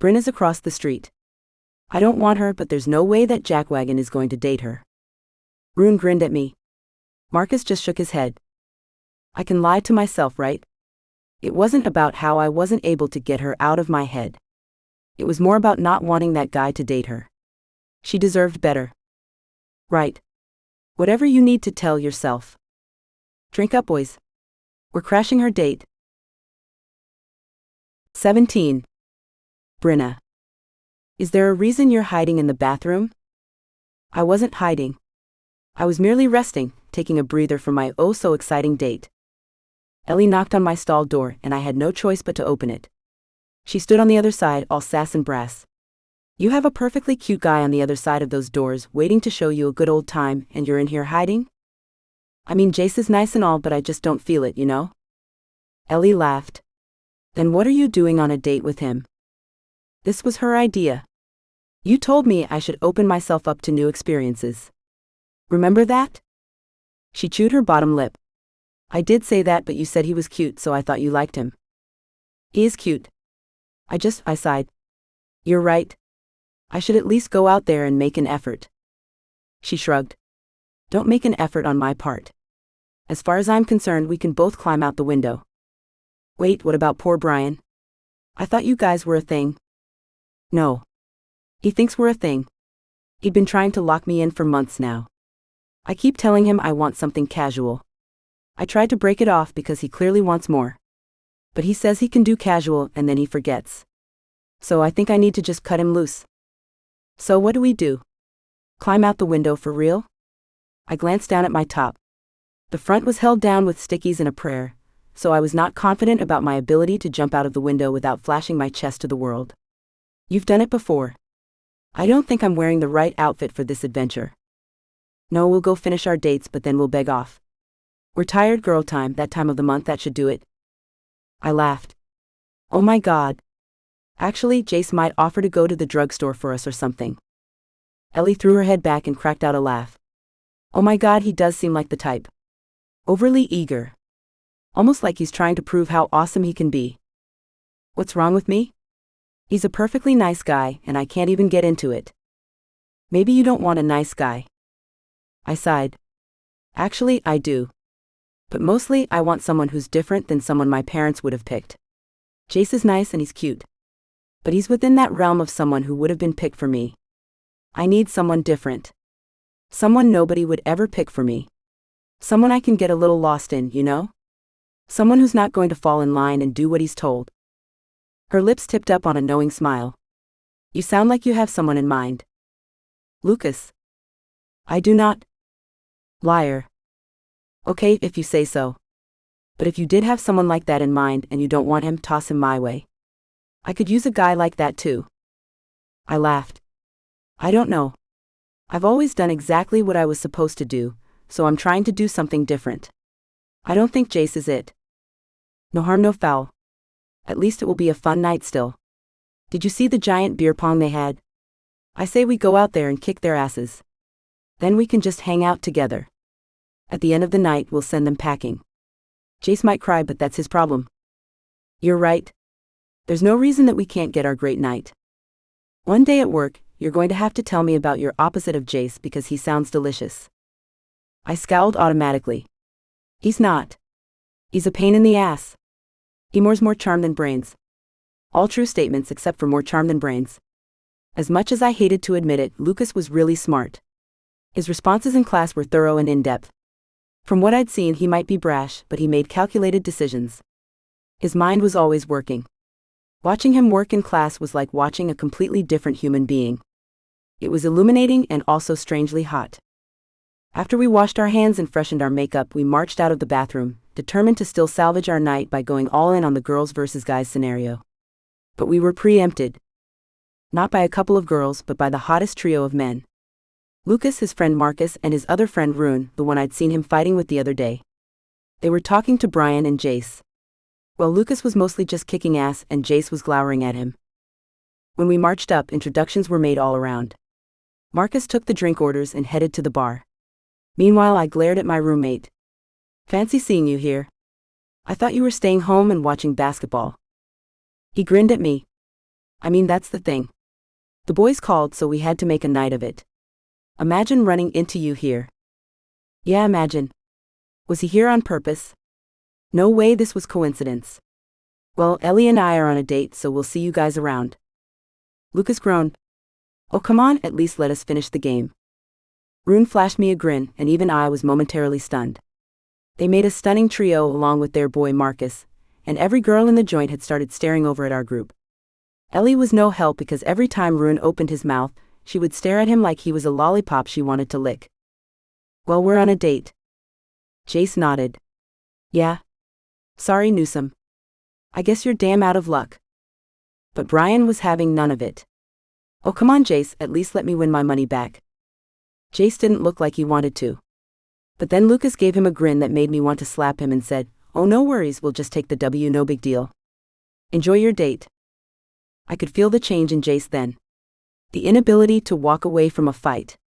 Bryna's across the street. I don't want her, but there's no way that jackwagon is going to date her. Rune grinned at me. Marcus just shook his head. I can lie to myself, right? It wasn't about how I wasn't able to get her out of my head. It was more about not wanting that guy to date her. She deserved better. Right. Whatever you need to tell yourself. Drink up, boys. We're crashing her date. 17. Bryna. Is there a reason you're hiding in the bathroom? I wasn't hiding. I was merely resting, taking a breather from my oh-so-exciting date. Ellie knocked on my stall door and I had no choice but to open it. She stood on the other side, all sass and brass. You have a perfectly cute guy on the other side of those doors waiting to show you a good old time, and you're in here hiding? I mean, Jace is nice and all, but I just don't feel it, you know? Ellie laughed. Then what are you doing on a date with him? This was her idea. You told me I should open myself up to new experiences. Remember that? She chewed her bottom lip. I did say that, but you said he was cute, so I thought you liked him. He is cute. I sighed. You're right. I should at least go out there and make an effort. She shrugged. Don't make an effort on my part. As far as I'm concerned, we can both climb out the window. Wait, what about poor Brian? I thought you guys were a thing. No. He thinks we're a thing. He'd been trying to lock me in for months now. I keep telling him I want something casual. I tried to break it off because he clearly wants more. But he says he can do casual and then he forgets. So I think I need to just cut him loose. So what do we do? Climb out the window for real? I glanced down at my top. The front was held down with stickies and a prayer, so I was not confident about my ability to jump out of the window without flashing my chest to the world. You've done it before. I don't think I'm wearing the right outfit for this adventure. No, we'll go finish our dates, but then we'll beg off. We're tired girl time, that time of the month, that should do it. I laughed. Oh my God. Actually, Jace might offer to go to the drugstore for us or something. Ellie threw her head back and cracked out a laugh. Oh my God, he does seem like the type. Overly eager. Almost like he's trying to prove how awesome he can be. What's wrong with me? He's a perfectly nice guy, and I can't even get into it. Maybe you don't want a nice guy. I sighed. Actually, I do. But mostly, I want someone who's different than someone my parents would have picked. Jace is nice and he's cute. But he's within that realm of someone who would have been picked for me. I need someone different. Someone nobody would ever pick for me. Someone I can get a little lost in, you know? Someone who's not going to fall in line and do what he's told. Her lips tipped up on a knowing smile. You sound like you have someone in mind. Lucas. I do not. Liar. Okay, if you say so. But if you did have someone like that in mind and you don't want him, toss him my way. I could use a guy like that too. I laughed. I don't know. I've always done exactly what I was supposed to do, so I'm trying to do something different. I don't think Jace is it. No harm, no foul. At least it will be a fun night still. Did you see the giant beer pong they had? I say we go out there and kick their asses. Then we can just hang out together. At the end of the night, we'll send them packing. Jace might cry, but that's his problem. You're right. There's no reason that we can't get our great night. One day at work, you're going to have to tell me about your opposite of Jace because he sounds delicious. I scowled automatically. He's not. He's a pain in the ass. More's more charm than brains. All true statements except for more charm than brains. As much as I hated to admit it, Lucas was really smart. His responses in class were thorough and in-depth. From what I'd seen, he might be brash, but he made calculated decisions. His mind was always working. Watching him work in class was like watching a completely different human being. It was illuminating and also strangely hot. After we washed our hands and freshened our makeup, we marched out of the bathroom, determined to still salvage our night by going all in on the girls versus guys scenario. But we were preempted. Not by a couple of girls, but by the hottest trio of men. Lucas, his friend Marcus, and his other friend Rune, the one I'd seen him fighting with the other day. They were talking to Brian and Jace. Well, Lucas was mostly just kicking ass and Jace was glowering at him. When we marched up, introductions were made all around. Marcus took the drink orders and headed to the bar. Meanwhile, I glared at my roommate. Fancy seeing you here. I thought you were staying home and watching basketball. He grinned at me. I mean, that's the thing. The boys called, so we had to make a night of it. Imagine running into you here. Yeah, imagine. Was he here on purpose? No way this was coincidence. Well, Ellie and I are on a date, so we'll see you guys around. Lucas groaned. Oh, come on, at least let us finish the game. Rune flashed me a grin, and even I was momentarily stunned. They made a stunning trio along with their boy Marcus, and every girl in the joint had started staring over at our group. Ellie was no help because every time Rune opened his mouth, she would stare at him like he was a lollipop she wanted to lick. Well, we're on a date. Jace nodded. Yeah. Sorry, Newsome. I guess you're damn out of luck. But Brian was having none of it. Oh, come on, Jace, at least let me win my money back. Jace didn't look like he wanted to. But then Lucas gave him a grin that made me want to slap him and said, "Oh, no worries, we'll just take the W, no big deal. Enjoy your date." I could feel the change in Jace then. The inability to walk away from a fight.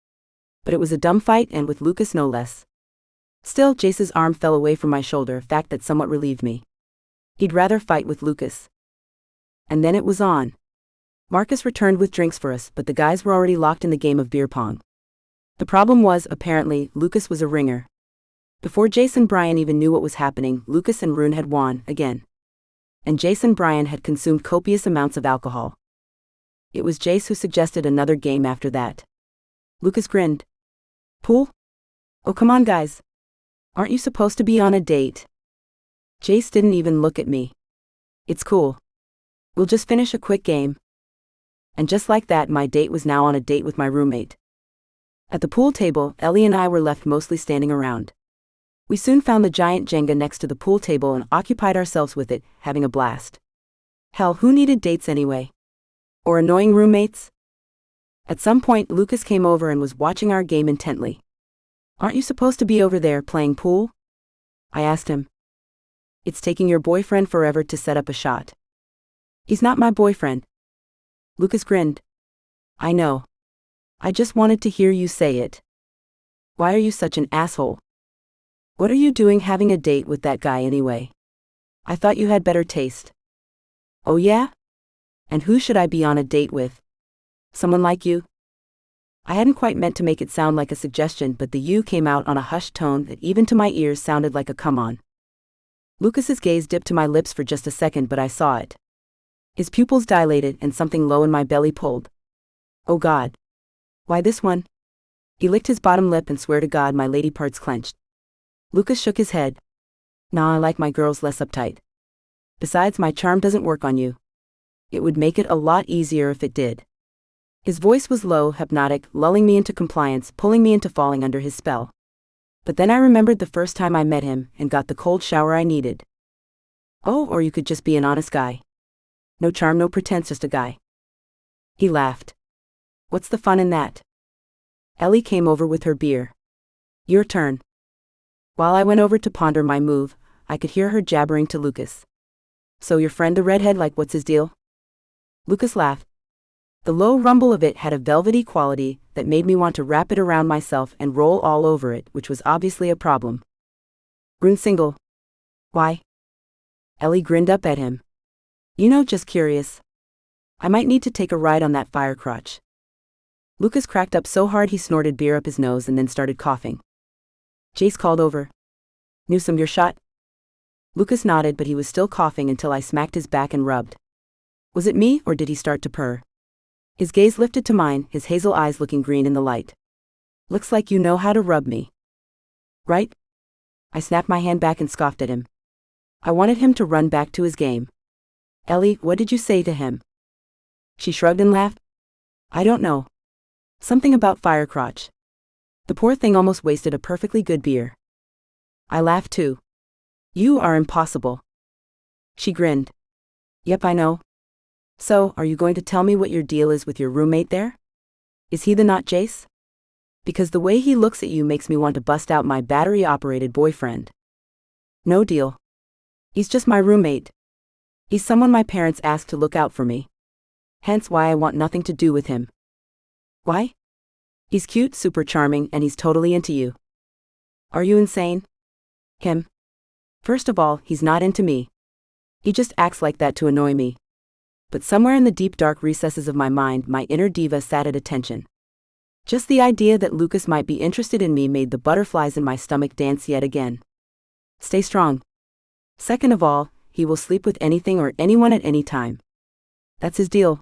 But it was a dumb fight, and with Lucas no less. Still, Jace's arm fell away from my shoulder, a fact that somewhat relieved me. He'd rather fight with Lucas. And then it was on. Marcus returned with drinks for us, but the guys were already locked in the game of beer pong. The problem was, apparently, Lucas was a ringer. Before Jace and Brian even knew what was happening, Lucas and Rune had won, again. And Jace and Brian had consumed copious amounts of alcohol. It was Jace who suggested another game after that. Lucas grinned. Pool? Oh, come on, guys. Aren't you supposed to be on a date? Jace didn't even look at me. It's cool. We'll just finish a quick game. And just like that, my date was now on a date with my roommate. At the pool table, Ellie and I were left mostly standing around. We soon found the giant Jenga next to the pool table and occupied ourselves with it, having a blast. Hell, who needed dates anyway? Or annoying roommates? At some point, Lucas came over and was watching our game intently. Aren't you supposed to be over there playing pool? I asked him. It's taking your boyfriend forever to set up a shot. He's not my boyfriend. Lucas grinned. I know. I just wanted to hear you say it. Why are you such an asshole? What are you doing having a date with that guy anyway? I thought you had better taste. Oh yeah? And who should I be on a date with? Someone like you? I hadn't quite meant to make it sound like a suggestion, but the you came out on a hushed tone that even to my ears sounded like a come on. Lucas's gaze dipped to my lips for just a second, but I saw it. His pupils dilated and something low in my belly pulled. Oh God. Why this one? He licked his bottom lip and swear to God my lady parts clenched. Lucas shook his head. Nah, I like my girls less uptight. Besides, my charm doesn't work on you. It would make it a lot easier if it did. His voice was low, hypnotic, lulling me into compliance, pulling me into falling under his spell. But then I remembered the first time I met him and got the cold shower I needed. Oh, or you could just be an honest guy. No charm, no pretense, just a guy. He laughed. What's the fun in that? Ellie came over with her beer. Your turn. While I went over to ponder my move, I could hear her jabbering to Lucas. So your friend the redhead, like, what's his deal? Lucas laughed. The low rumble of it had a velvety quality that made me want to wrap it around myself and roll all over it, which was obviously a problem. Rune single. Why? Ellie grinned up at him. You know, just curious. I might need to take a ride on that fire crotch. Lucas cracked up so hard he snorted beer up his nose and then started coughing. Jace called over. Newsome, your shot? Lucas nodded, but he was still coughing until I smacked his back and rubbed. Was it me, or did he start to purr? His gaze lifted to mine, his hazel eyes looking green in the light. Looks like you know how to rub me. Right? I snapped my hand back and scoffed at him. I wanted him to run back to his game. Ellie, what did you say to him? She shrugged and laughed. I don't know. Something about fire crotch. The poor thing almost wasted a perfectly good beer. I laughed too. You are impossible. She grinned. Yep, I know. So, are you going to tell me what your deal is with your roommate there? Is he the not Jace? Because the way he looks at you makes me want to bust out my battery-operated boyfriend. No deal. He's just my roommate. He's someone my parents asked to look out for me. Hence why I want nothing to do with him. Why? He's cute, super charming, and he's totally into you. Are you insane? Him? First of all, he's not into me. He just acts like that to annoy me. But somewhere in the deep dark recesses of my mind, my inner diva sat at attention. Just the idea that Lucas might be interested in me made the butterflies in my stomach dance yet again. Stay strong. Second of all, he will sleep with anything or anyone at any time. That's his deal.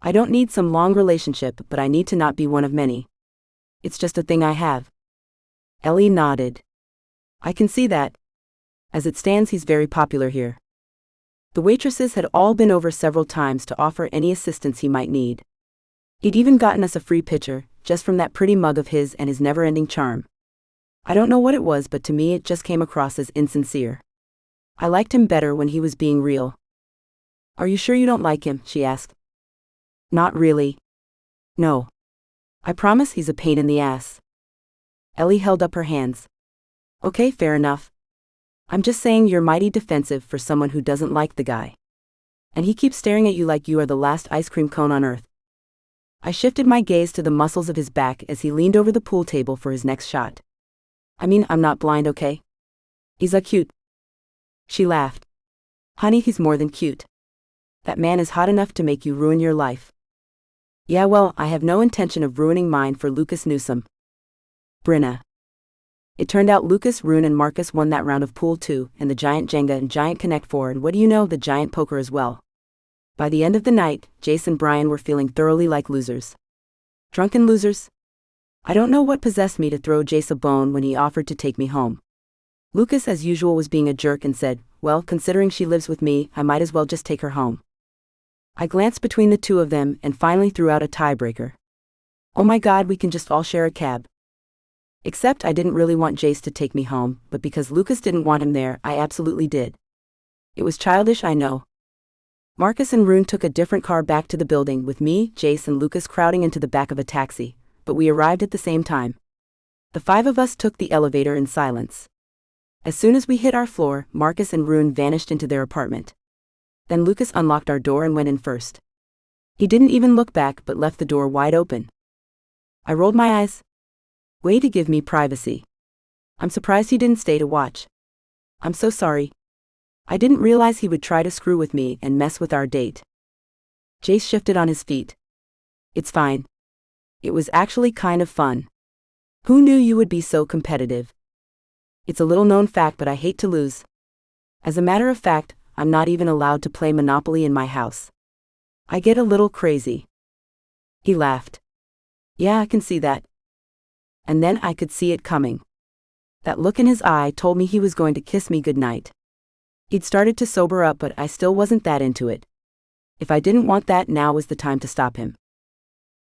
I don't need some long relationship, but I need to not be one of many. It's just a thing I have. Ellie nodded. I can see that. As it stands, he's very popular here. The waitresses had all been over several times to offer any assistance he might need. He'd even gotten us a free pitcher, just from that pretty mug of his and his never-ending charm. I don't know what it was, but to me it just came across as insincere. I liked him better when he was being real. Are you sure you don't like him? She asked. Not really. No. I promise he's a pain in the ass. Ellie held up her hands. Okay, fair enough. I'm just saying you're mighty defensive for someone who doesn't like the guy. And he keeps staring at you like you are the last ice cream cone on earth. I shifted my gaze to the muscles of his back as he leaned over the pool table for his next shot. I mean, I'm not blind, okay? He's a cute. She laughed. Honey, he's more than cute. That man is hot enough to make you ruin your life. Yeah, well, I have no intention of ruining mine for Lucas Newsome. Bryna. It turned out Lucas, Rune and Marcus won that round of pool too, and the giant Jenga and giant Connect 4 and what do you know, the giant poker as well. By the end of the night, Jace and Brian were feeling thoroughly like losers. Drunken losers? I don't know what possessed me to throw Jace a bone when he offered to take me home. Lucas as usual was being a jerk and said, well, considering she lives with me, I might as well just take her home. I glanced between the two of them and finally threw out a tiebreaker. Oh my god, we can just all share a cab. Except I didn't really want Jace to take me home, but because Lucas didn't want him there, I absolutely did. It was childish, I know. Marcus and Rune took a different car back to the building with me, Jace and Lucas crowding into the back of a taxi, but we arrived at the same time. The five of us took the elevator in silence. As soon as we hit our floor, Marcus and Rune vanished into their apartment. Then Lucas unlocked our door and went in first. He didn't even look back but left the door wide open. I rolled my eyes. Way to give me privacy. I'm surprised he didn't stay to watch. I'm so sorry. I didn't realize he would try to screw with me and mess with our date. Jace shifted on his feet. It's fine. It was actually kind of fun. Who knew you would be so competitive? It's a little known fact, but I hate to lose. As a matter of fact, I'm not even allowed to play Monopoly in my house. I get a little crazy. He laughed. Yeah, I can see that. And then I could see it coming. That look in his eye told me he was going to kiss me goodnight. He'd started to sober up, but I still wasn't that into it. If I didn't want that, now was the time to stop him.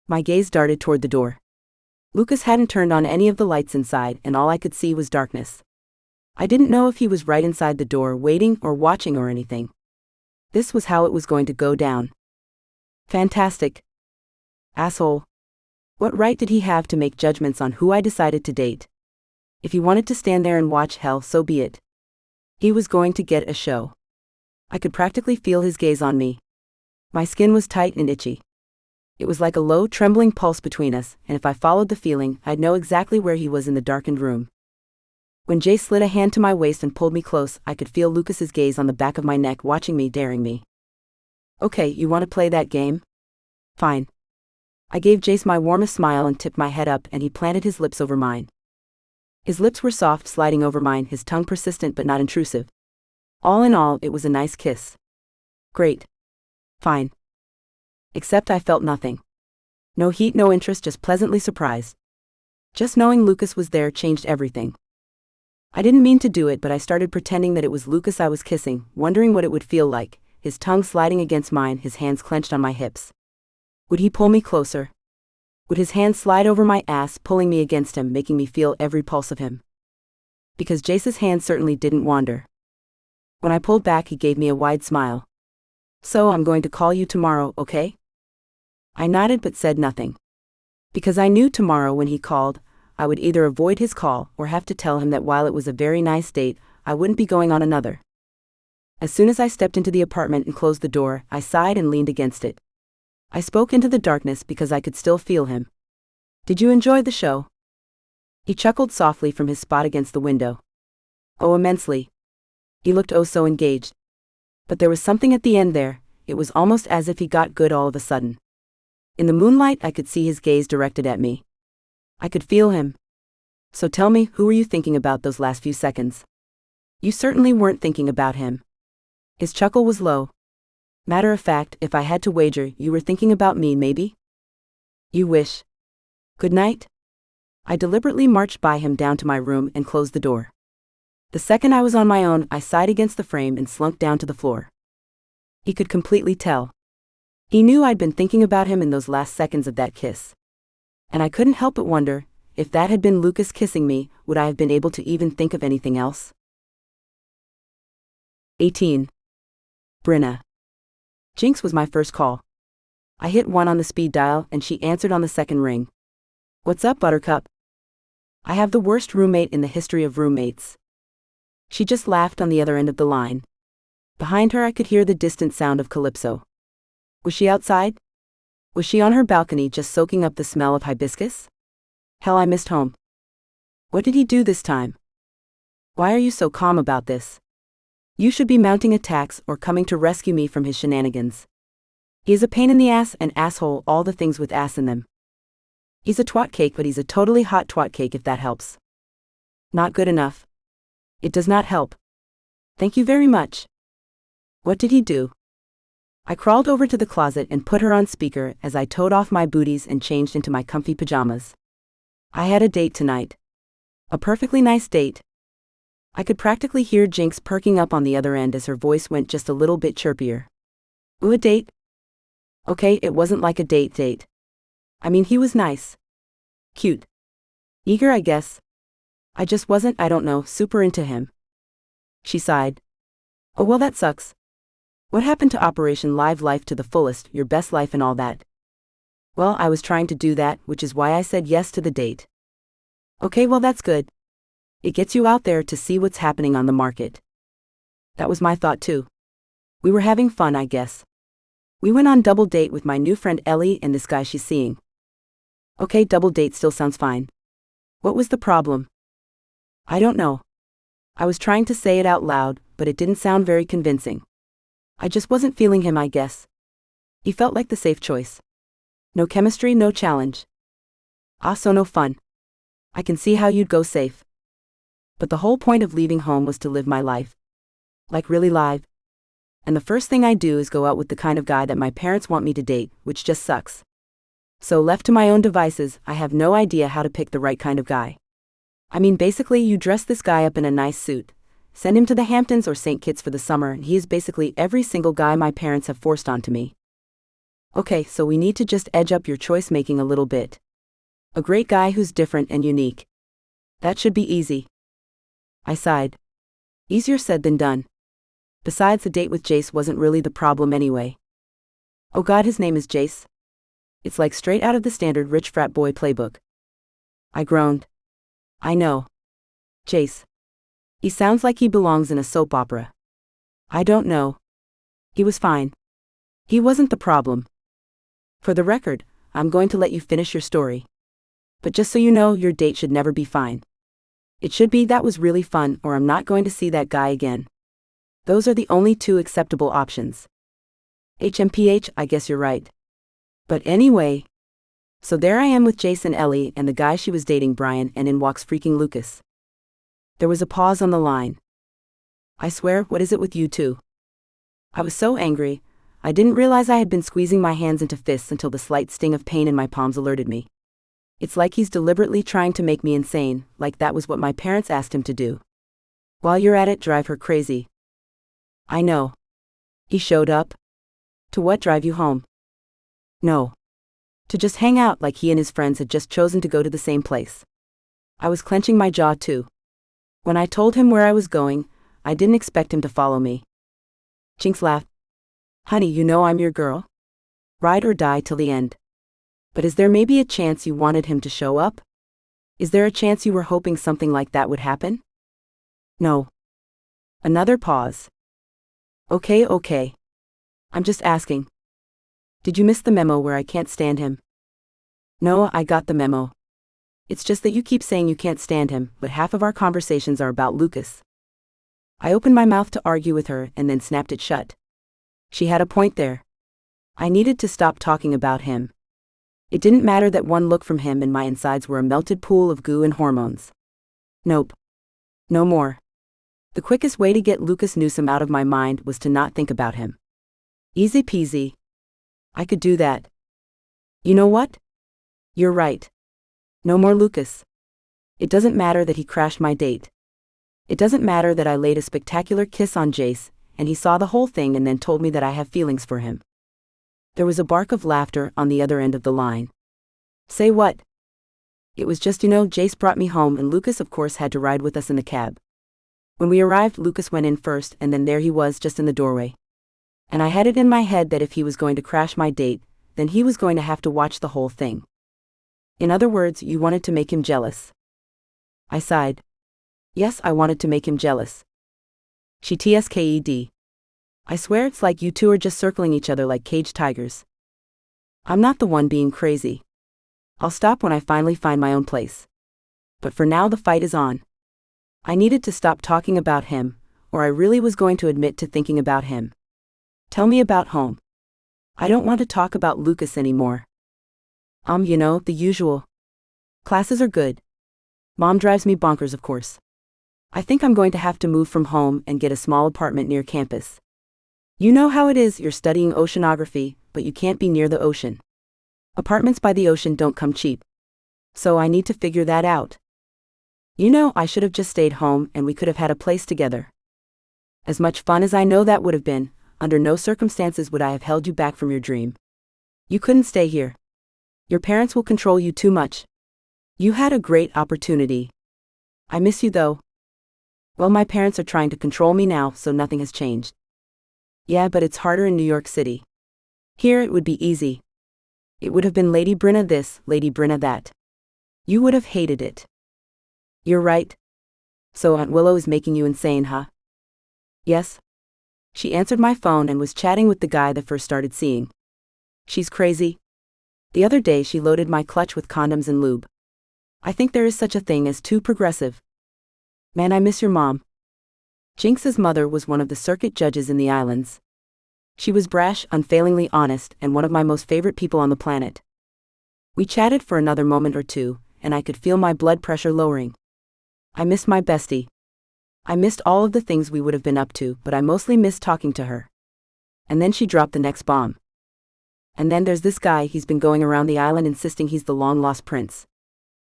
My gaze darted toward the door. Lucas hadn't turned on any of the lights inside, and all I could see was darkness. I didn't know if he was right inside the door waiting or watching or anything. This was how it was going to go down. Fantastic. Asshole. What right did he have to make judgments on who I decided to date? If he wanted to stand there and watch, hell, so be it. He was going to get a show. I could practically feel his gaze on me. My skin was tight and itchy. It was like a low, trembling pulse between us, and if I followed the feeling, I'd know exactly where he was in the darkened room. When Jay slid a hand to my waist and pulled me close, I could feel Lucas's gaze on the back of my neck watching me, daring me. Okay, you want to play that game? Fine. I gave Jace my warmest smile and tipped my head up, and he planted his lips over mine. His lips were soft, sliding over mine, his tongue persistent but not intrusive. All in all, it was a nice kiss. Great. Fine. Except I felt nothing. No heat, no interest, just pleasantly surprised. Just knowing Lucas was there changed everything. I didn't mean to do it, but I started pretending that it was Lucas I was kissing, wondering what it would feel like, his tongue sliding against mine, his hands clenched on my hips. Would he pull me closer? Would his hand slide over my ass, pulling me against him, making me feel every pulse of him? Because Jace's hand certainly didn't wander. When I pulled back, he gave me a wide smile. So I'm going to call you tomorrow, okay? I nodded but said nothing. Because I knew tomorrow when he called, I would either avoid his call or have to tell him that while it was a very nice date, I wouldn't be going on another. As soon as I stepped into the apartment and closed the door, I sighed and leaned against it. I spoke into the darkness because I could still feel him. Did you enjoy the show? He chuckled softly from his spot against the window. Oh, immensely. He looked oh so engaged. But there was something at the end there, it was almost as if he got good all of a sudden. In the moonlight, I could see his gaze directed at me. I could feel him. So tell me, who were you thinking about those last few seconds? You certainly weren't thinking about him. His chuckle was low. Matter of fact, if I had to wager, you were thinking about me, maybe? You wish. Good night. I deliberately marched by him down to my room and closed the door. The second I was on my own, I sighed against the frame and slunk down to the floor. He could completely tell. He knew I'd been thinking about him in those last seconds of that kiss. And I couldn't help but wonder, if that had been Lucas kissing me, would I have been able to even think of anything else? 18. Bryna. Jinx was my first call. I hit 1 on the speed dial and she answered on the second ring. What's up, Buttercup? I have the worst roommate in the history of roommates. She just laughed on the other end of the line. Behind her I could hear the distant sound of Calypso. Was she outside? Was she on her balcony just soaking up the smell of hibiscus? Hell, I missed home. What did he do this time? Why are you so calm about this? You should be mounting attacks or coming to rescue me from his shenanigans. He is a pain in the ass, an asshole, all the things with ass in them. He's a twat cake, but he's a totally hot twat cake, if that helps. Not good enough. It does not help. Thank you very much. What did he do? I crawled over to the closet and put her on speaker as I towed off my booties and changed into my comfy pajamas. I had a date tonight. A perfectly nice date. I could practically hear Jinx perking up on the other end as her voice went just a little bit chirpier. Ooh, a date? Okay, it wasn't like a date. I mean, he was nice. Cute. Eager, I guess. I just wasn't, I don't know, super into him. She sighed. Oh well, that sucks. What happened to Operation Live Life to the fullest, your best life and all that? Well, I was trying to do that, which is why I said yes to the date. Okay, well that's good. It gets you out there to see what's happening on the market. That was my thought too. We were having fun, I guess. We went on double date with my new friend Ellie and this guy she's seeing. Okay, double date still sounds fine. What was the problem? I don't know. I was trying to say it out loud, but it didn't sound very convincing. I just wasn't feeling him, I guess. He felt like the safe choice. No chemistry, no challenge. So no fun. I can see how you'd go safe. But the whole point of leaving home was to live my life. Like really live. And the first thing I do is go out with the kind of guy that my parents want me to date, which just sucks. So left to my own devices, I have no idea how to pick the right kind of guy. I mean, basically you dress this guy up in a nice suit, send him to the Hamptons or St. Kitts for the summer, and he is basically every single guy my parents have forced onto me. Okay, so we need to just edge up your choice making a little bit. A great guy who's different and unique. That should be easy. I sighed. Easier said than done. Besides, the date with Jace wasn't really the problem anyway. Oh god, his name is Jace? It's like straight out of the standard rich frat boy playbook. I groaned. I know. Jace. He sounds like he belongs in a soap opera. I don't know. He was fine. He wasn't the problem. For the record, I'm going to let you finish your story. But just so you know, your date should never be fine. It should be that was really fun, or I'm not going to see that guy again. Those are the only two acceptable options. HMPH, I guess you're right. But anyway. So there I am with Jason Ellie and the guy she was dating, Brian, and in walks freaking Lucas. There was a pause on the line. I swear, what is it with you two? I was so angry, I didn't realize I had been squeezing my hands into fists until the slight sting of pain in my palms alerted me. It's like he's deliberately trying to make me insane, like that was what my parents asked him to do. While you're at it, drive her crazy. I know. He showed up? To what, drive you home? No. To just hang out like he and his friends had just chosen to go to the same place. I was clenching my jaw too. When I told him where I was going, I didn't expect him to follow me. Jinx laughed. Honey, you know I'm your girl. Ride or die till the end. But is there maybe a chance you wanted him to show up? Is there a chance you were hoping something like that would happen? No. Another pause. Okay. I'm just asking. Did you miss the memo where I can't stand him? No, I got the memo. It's just that you keep saying you can't stand him, but half of our conversations are about Lucas. I opened my mouth to argue with her and then snapped it shut. She had a point there. I needed to stop talking about him. It didn't matter that one look from him and my insides were a melted pool of goo and hormones. Nope. No more. The quickest way to get Lucas Newsom out of my mind was to not think about him. Easy peasy. I could do that. You know what? You're right. No more Lucas. It doesn't matter that he crashed my date. It doesn't matter that I laid a spectacular kiss on Jace, and he saw the whole thing and then told me that I have feelings for him. There was a bark of laughter on the other end of the line. Say what? It was just Jace brought me home and Lucas of course had to ride with us in the cab. When we arrived, Lucas went in first and then there he was just in the doorway. And I had it in my head that if he was going to crash my date, then he was going to have to watch the whole thing. In other words, you wanted to make him jealous. I sighed. Yes, I wanted to make him jealous. She tsked. I swear it's like you two are just circling each other like caged tigers. I'm not the one being crazy. I'll stop when I finally find my own place. But for now the fight is on. I needed to stop talking about him, or I really was going to admit to thinking about him. Tell me about home. I don't want to talk about Lucas anymore. The usual. Classes are good. Mom drives me bonkers, of course. I think I'm going to have to move from home and get a small apartment near campus. You know how it is, you're studying oceanography, but you can't be near the ocean. Apartments by the ocean don't come cheap. So I need to figure that out. I should have just stayed home and we could have had a place together. As much fun as I know that would have been, under no circumstances would I have held you back from your dream. You couldn't stay here. Your parents will control you too much. You had a great opportunity. I miss you though. Well, my parents are trying to control me now, so nothing has changed. Yeah, but it's harder in New York City. Here it would be easy. It would have been Lady Bryna this, Lady Bryna that. You would have hated it. You're right. So Aunt Willow is making you insane, huh? Yes. She answered my phone and was chatting with the guy that first started seeing. She's crazy. The other day she loaded my clutch with condoms and lube. I think there is such a thing as too progressive. Man, I miss your mom. Jinx's mother was one of the circuit judges in the islands. She was brash, unfailingly honest, and one of my most favorite people on the planet. We chatted for another moment or two, and I could feel my blood pressure lowering. I missed my bestie. I missed all of the things we would have been up to, but I mostly missed talking to her. And then she dropped the next bomb. And then there's this guy, he's been going around the island insisting he's the long-lost prince.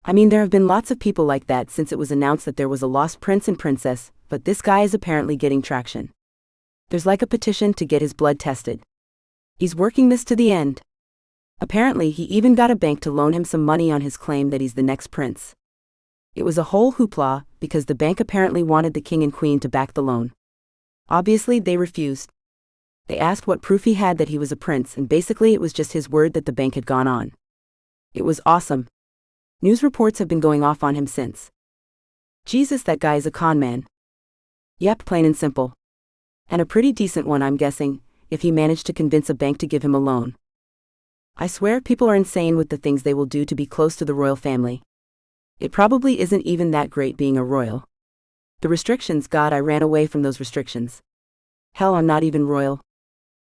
I mean, there have been lots of people like that since it was announced that there was a lost prince and princess, but this guy is apparently getting traction. There's like a petition to get his blood tested. He's working this to the end. Apparently, he even got a bank to loan him some money on his claim that he's the next prince. It was a whole hoopla, because the bank apparently wanted the king and queen to back the loan. Obviously, they refused. They asked what proof he had that he was a prince, and basically it was just his word that the bank had gone on. It was awesome. News reports have been going off on him since. Jesus, that guy is a con man. Yep, plain and simple. And a pretty decent one, I'm guessing, if he managed to convince a bank to give him a loan. I swear people are insane with the things they will do to be close to the royal family. It probably isn't even that great being a royal. The restrictions, God, I ran away from those restrictions. Hell, I'm not even royal.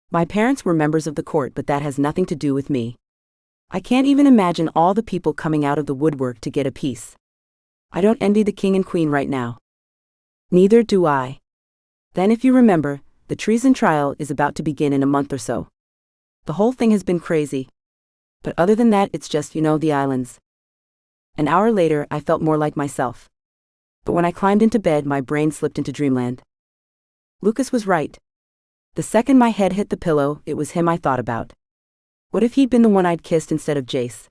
My parents were members of the court, but that has nothing to do with me. I can't even imagine all the people coming out of the woodwork to get a piece. I don't envy the king and queen right now. Neither do I. Then, if you remember, the treason trial is about to begin in a month or so. The whole thing has been crazy. But other than that, it's just, the islands. An hour later, I felt more like myself. But when I climbed into bed, my brain slipped into dreamland. Lucas was right. The second my head hit the pillow, it was him I thought about. What if he'd been the one I'd kissed instead of Jace?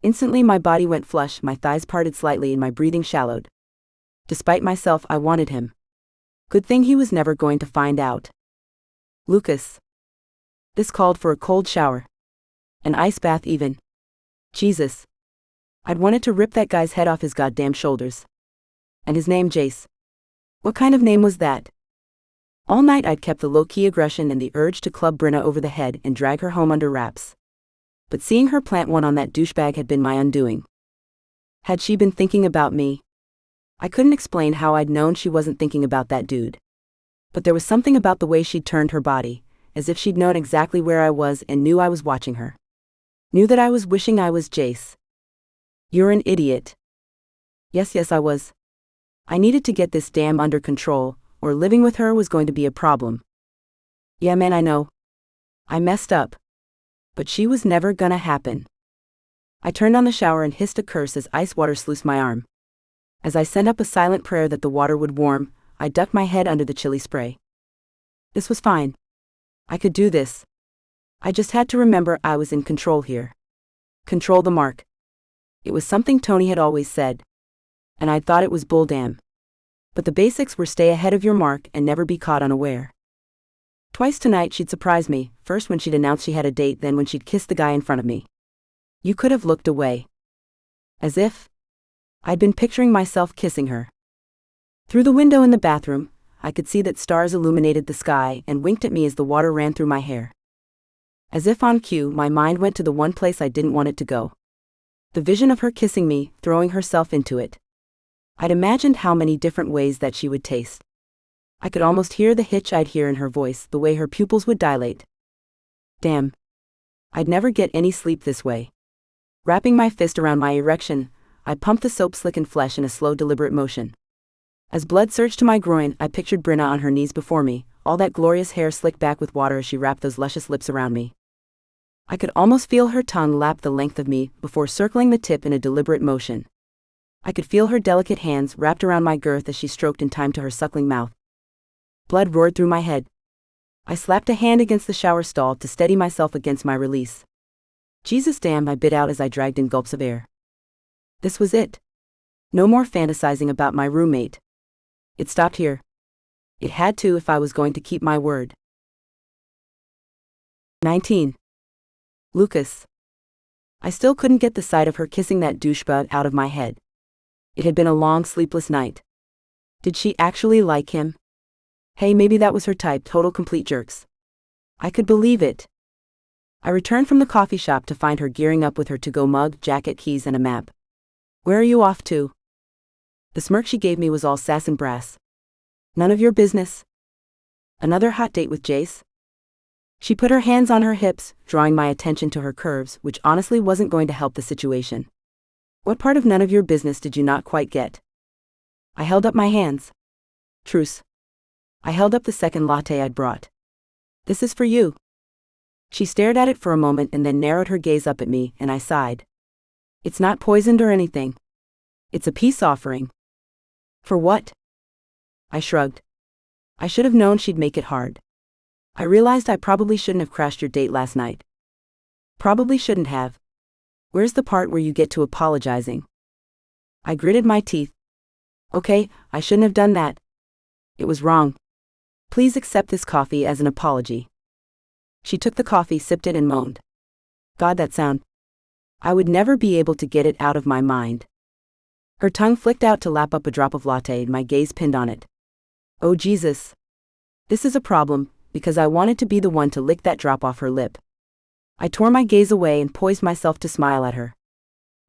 Instantly my body went flush, my thighs parted slightly and my breathing shallowed. Despite myself, I wanted him. Good thing he was never going to find out. Lucas. This called for a cold shower. An ice bath even. Jesus. I'd wanted to rip that guy's head off his goddamn shoulders. And his name, Jace. What kind of name was that? All night I'd kept the low-key aggression and the urge to club Bryna over the head and drag her home under wraps. But seeing her plant one on that douchebag had been my undoing. Had she been thinking about me? I couldn't explain how I'd known she wasn't thinking about that dude. But there was something about the way she'd turned her body, as if she'd known exactly where I was and knew I was watching her. Knew that I was wishing I was Jace. You're an idiot. Yes, I was. I needed to get this damn under control, or living with her was going to be a problem. Yeah, man, I know. I messed up. But she was never gonna happen. I turned on the shower and hissed a curse as ice water sluiced my arm. As I sent up a silent prayer that the water would warm, I ducked my head under the chilly spray. This was fine. I could do this. I just had to remember I was in control here. Control the mark. It was something Tony had always said. And I thought it was bull damn. But the basics were stay ahead of your mark and never be caught unaware. Twice tonight she'd surprised me, first when she'd announced she had a date, then when she'd kissed the guy in front of me. You could have looked away. As if I'd been picturing myself kissing her. Through the window in the bathroom, I could see that stars illuminated the sky and winked at me as the water ran through my hair. As if on cue, my mind went to the one place I didn't want it to go. The vision of her kissing me, throwing herself into it. I'd imagined how many different ways that she would taste. I could almost hear the hitch I'd hear in her voice, the way her pupils would dilate. Damn. I'd never get any sleep this way. Wrapping my fist around my erection, I pumped the soap-slickened flesh in a slow, deliberate motion. As blood surged to my groin, I pictured Bryna on her knees before me, all that glorious hair slicked back with water as she wrapped those luscious lips around me. I could almost feel her tongue lap the length of me before circling the tip in a deliberate motion. I could feel her delicate hands wrapped around my girth as she stroked in time to her suckling mouth. Blood roared through my head. I slapped a hand against the shower stall to steady myself against my release. Jesus damn, I bit out as I dragged in gulps of air. This was it. No more fantasizing about my roommate. It stopped here. It had to if I was going to keep my word. 19. Lucas. I still couldn't get the sight of her kissing that douchebag out of my head. It had been a long, sleepless night. Did she actually like him? Hey, maybe that was her type, total complete jerks. I could believe it. I returned from the coffee shop to find her gearing up with her to-go mug, jacket, keys, and a map. Where are you off to? The smirk she gave me was all sass and brass. None of your business. Another hot date with Jace? She put her hands on her hips, drawing my attention to her curves, which honestly wasn't going to help the situation. What part of none of your business did you not quite get? I held up my hands. Truce. I held up the second latte I'd brought. This is for you. She stared at it for a moment and then narrowed her gaze up at me, and I sighed. It's not poisoned or anything. It's a peace offering. For what? I shrugged. I should have known she'd make it hard. I realized I probably shouldn't have crashed your date last night. Probably shouldn't have. Where's the part where you get to apologizing? I gritted my teeth. Okay, I shouldn't have done that. It was wrong. Please accept this coffee as an apology. She took the coffee, sipped it, and moaned. God, that sound. I would never be able to get it out of my mind. Her tongue flicked out to lap up a drop of latte, my gaze pinned on it. Oh Jesus. This is a problem, because I wanted to be the one to lick that drop off her lip. I tore my gaze away and poised myself to smile at her.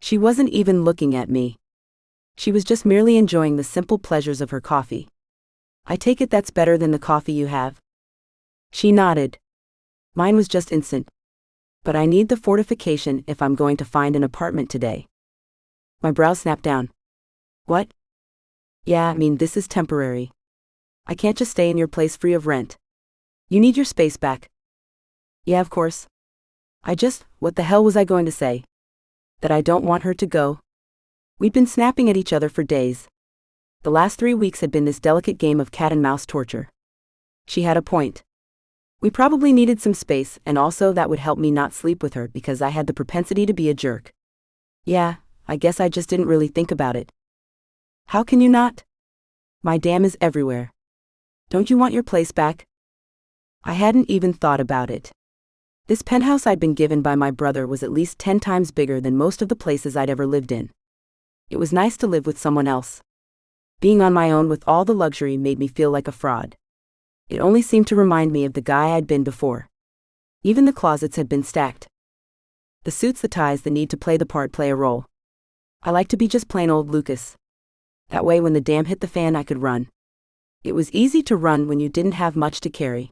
She wasn't even looking at me. She was just merely enjoying the simple pleasures of her coffee. I take it that's better than the coffee you have? She nodded. Mine was just instant. But I need the fortification if I'm going to find an apartment today. My brows snapped down. What? Yeah, I mean, this is temporary. I can't just stay in your place free of rent. You need your space back. Yeah, of course. What the hell was I going to say? That I don't want her to go? We'd been snapping at each other for days. The last 3 weeks had been this delicate game of cat and mouse torture. She had a point. We probably needed some space, and also that would help me not sleep with her because I had the propensity to be a jerk. Yeah, I guess I just didn't really think about it. How can you not? My dam is everywhere. Don't you want your place back? I hadn't even thought about it. This penthouse I'd been given by my brother was at least 10 times bigger than most of the places I'd ever lived in. It was nice to live with someone else. Being on my own with all the luxury made me feel like a fraud. It only seemed to remind me of the guy I'd been before. Even the closets had been stacked. The suits, the ties, the need to play the part play a role. I like to be just plain old Lucas. That way when the dam hit the fan I could run. It was easy to run when you didn't have much to carry.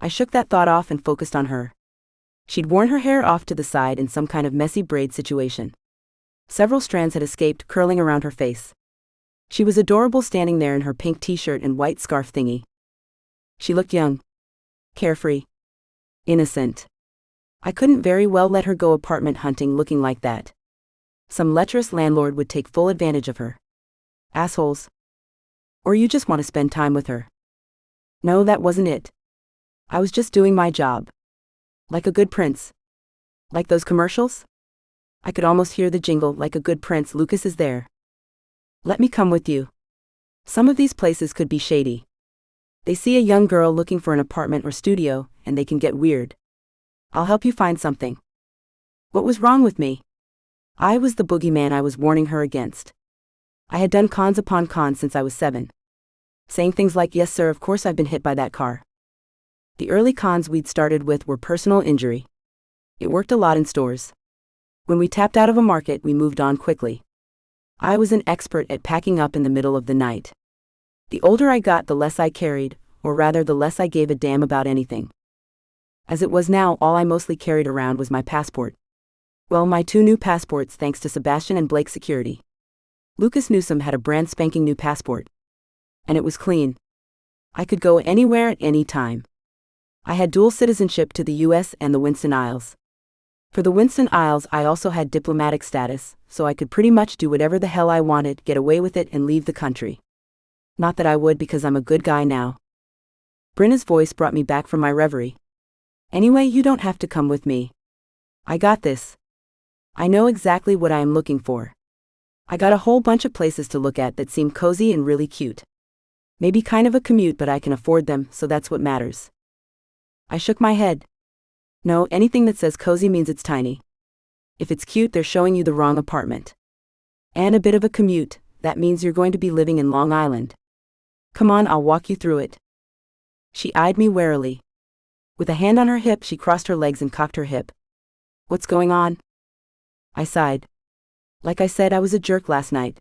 I shook that thought off and focused on her. She'd worn her hair off to the side in some kind of messy braid situation. Several strands had escaped, curling around her face. She was adorable standing there in her pink t-shirt and white scarf thingy. She looked young. Carefree. Innocent. I couldn't very well let her go apartment hunting looking like that. Some lecherous landlord would take full advantage of her. Assholes. Or you just want to spend time with her. No, that wasn't it. I was just doing my job. Like a good prince. Like those commercials? I could almost hear the jingle, like a good prince, Lucas is there. Let me come with you. Some of these places could be shady. They see a young girl looking for an apartment or studio, and they can get weird. I'll help you find something. What was wrong with me? I was the boogeyman I was warning her against. I had done cons upon cons since I was 7. Saying things like, yes sir, of course I've been hit by that car. The early cons we'd started with were personal injury. It worked a lot in stores. When we tapped out of a market, we moved on quickly. I was an expert at packing up in the middle of the night. The older I got, the less I carried, or rather the less I gave a damn about anything. As it was now, all I mostly carried around was my passport. Well, my 2 new passports thanks to Sebastian and Blake's security. Lucas Newsome had a brand spanking new passport. And it was clean. I could go anywhere at any time. I had dual citizenship to the US and the Winston Isles. For the Winston Isles, I also had diplomatic status, so I could pretty much do whatever the hell I wanted, get away with it, and leave the country. Not that I would, because I'm a good guy now. Bryna's voice brought me back from my reverie. Anyway, you don't have to come with me. I got this. I know exactly what I am looking for. I got a whole bunch of places to look at that seem cozy and really cute. Maybe kind of a commute, but I can afford them, so that's what matters. I shook my head. No, anything that says cozy means it's tiny. If it's cute, they're showing you the wrong apartment. And a bit of a commute, that means you're going to be living in Long Island. Come on, I'll walk you through it. She eyed me warily. With a hand on her hip, she crossed her legs and cocked her hip. What's going on? I sighed. Like I said, I was a jerk last night.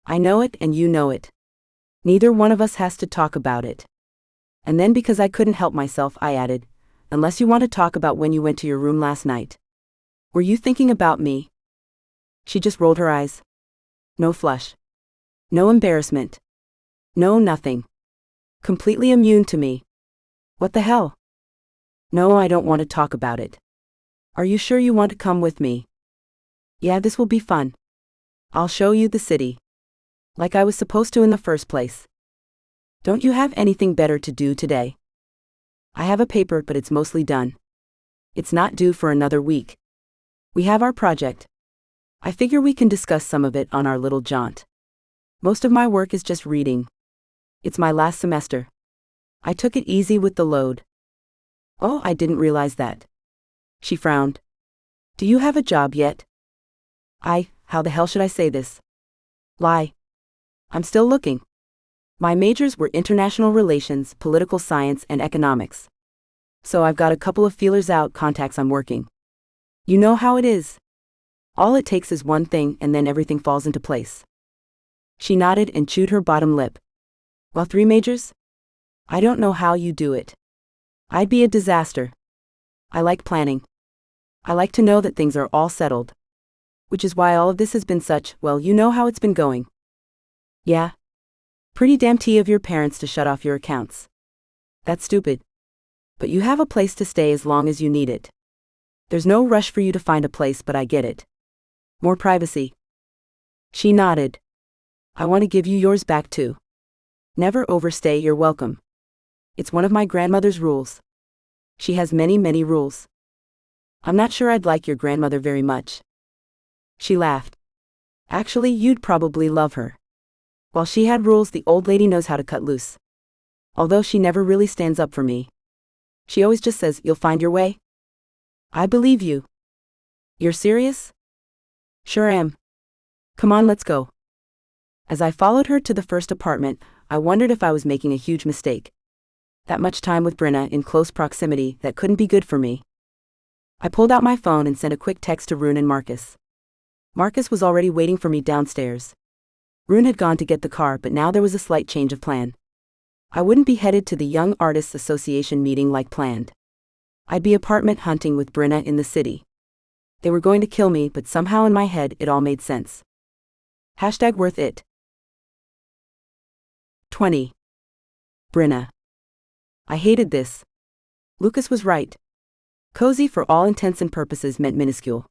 I know it and you know it. Neither one of us has to talk about it. And then because I couldn't help myself, I added, unless you want to talk about when you went to your room last night. Were you thinking about me? She just rolled her eyes. No flush. No embarrassment. No nothing. Completely immune to me. What the hell? No, I don't want to talk about it. Are you sure you want to come with me? Yeah, this will be fun. I'll show you the city. Like I was supposed to in the first place. Don't you have anything better to do today? I have a paper, but it's mostly done. It's not due for another week. We have our project. I figure we can discuss some of it on our little jaunt. Most of my work is just reading. It's my last semester. I took it easy with the load. Oh, I didn't realize that. She frowned. Do you have a job yet? How the hell should I say this? Lie. I'm still looking. My majors were international relations, political science, and economics. So I've got a couple of feelers out, contacts I'm working. You know how it is. All it takes is one thing and then everything falls into place. She nodded and chewed her bottom lip. Well, 3 majors? I don't know how you do it. I'd be a disaster. I like planning. I like to know that things are all settled. Which is why all of this has been such, well, you know how it's been going. Yeah. Pretty damn tea of your parents to shut off your accounts. That's stupid. But you have a place to stay as long as you need it. There's no rush for you to find a place, but I get it. More privacy. She nodded. I want to give you yours back too. Never overstay your welcome. It's one of my grandmother's rules. She has many, many rules. I'm not sure I'd like your grandmother very much. She laughed. Actually, you'd probably love her. While she had rules, the old lady knows how to cut loose. Although she never really stands up for me. She always just says, you'll find your way. I believe you. You're serious? Sure am. Come on, let's go. As I followed her to the first apartment, I wondered if I was making a huge mistake. That much time with Bryna in close proximity, that couldn't be good for me. I pulled out my phone and sent a quick text to Rune and Marcus. Marcus was already waiting for me downstairs. Rune had gone to get the car, but now there was a slight change of plan. I wouldn't be headed to the Young Artists Association meeting like planned. I'd be apartment hunting with Bryna in the city. They were going to kill me, but somehow in my head it all made sense. #worth it. 20. Bryna. I hated this. Lucas was right. Cozy for all intents and purposes meant minuscule.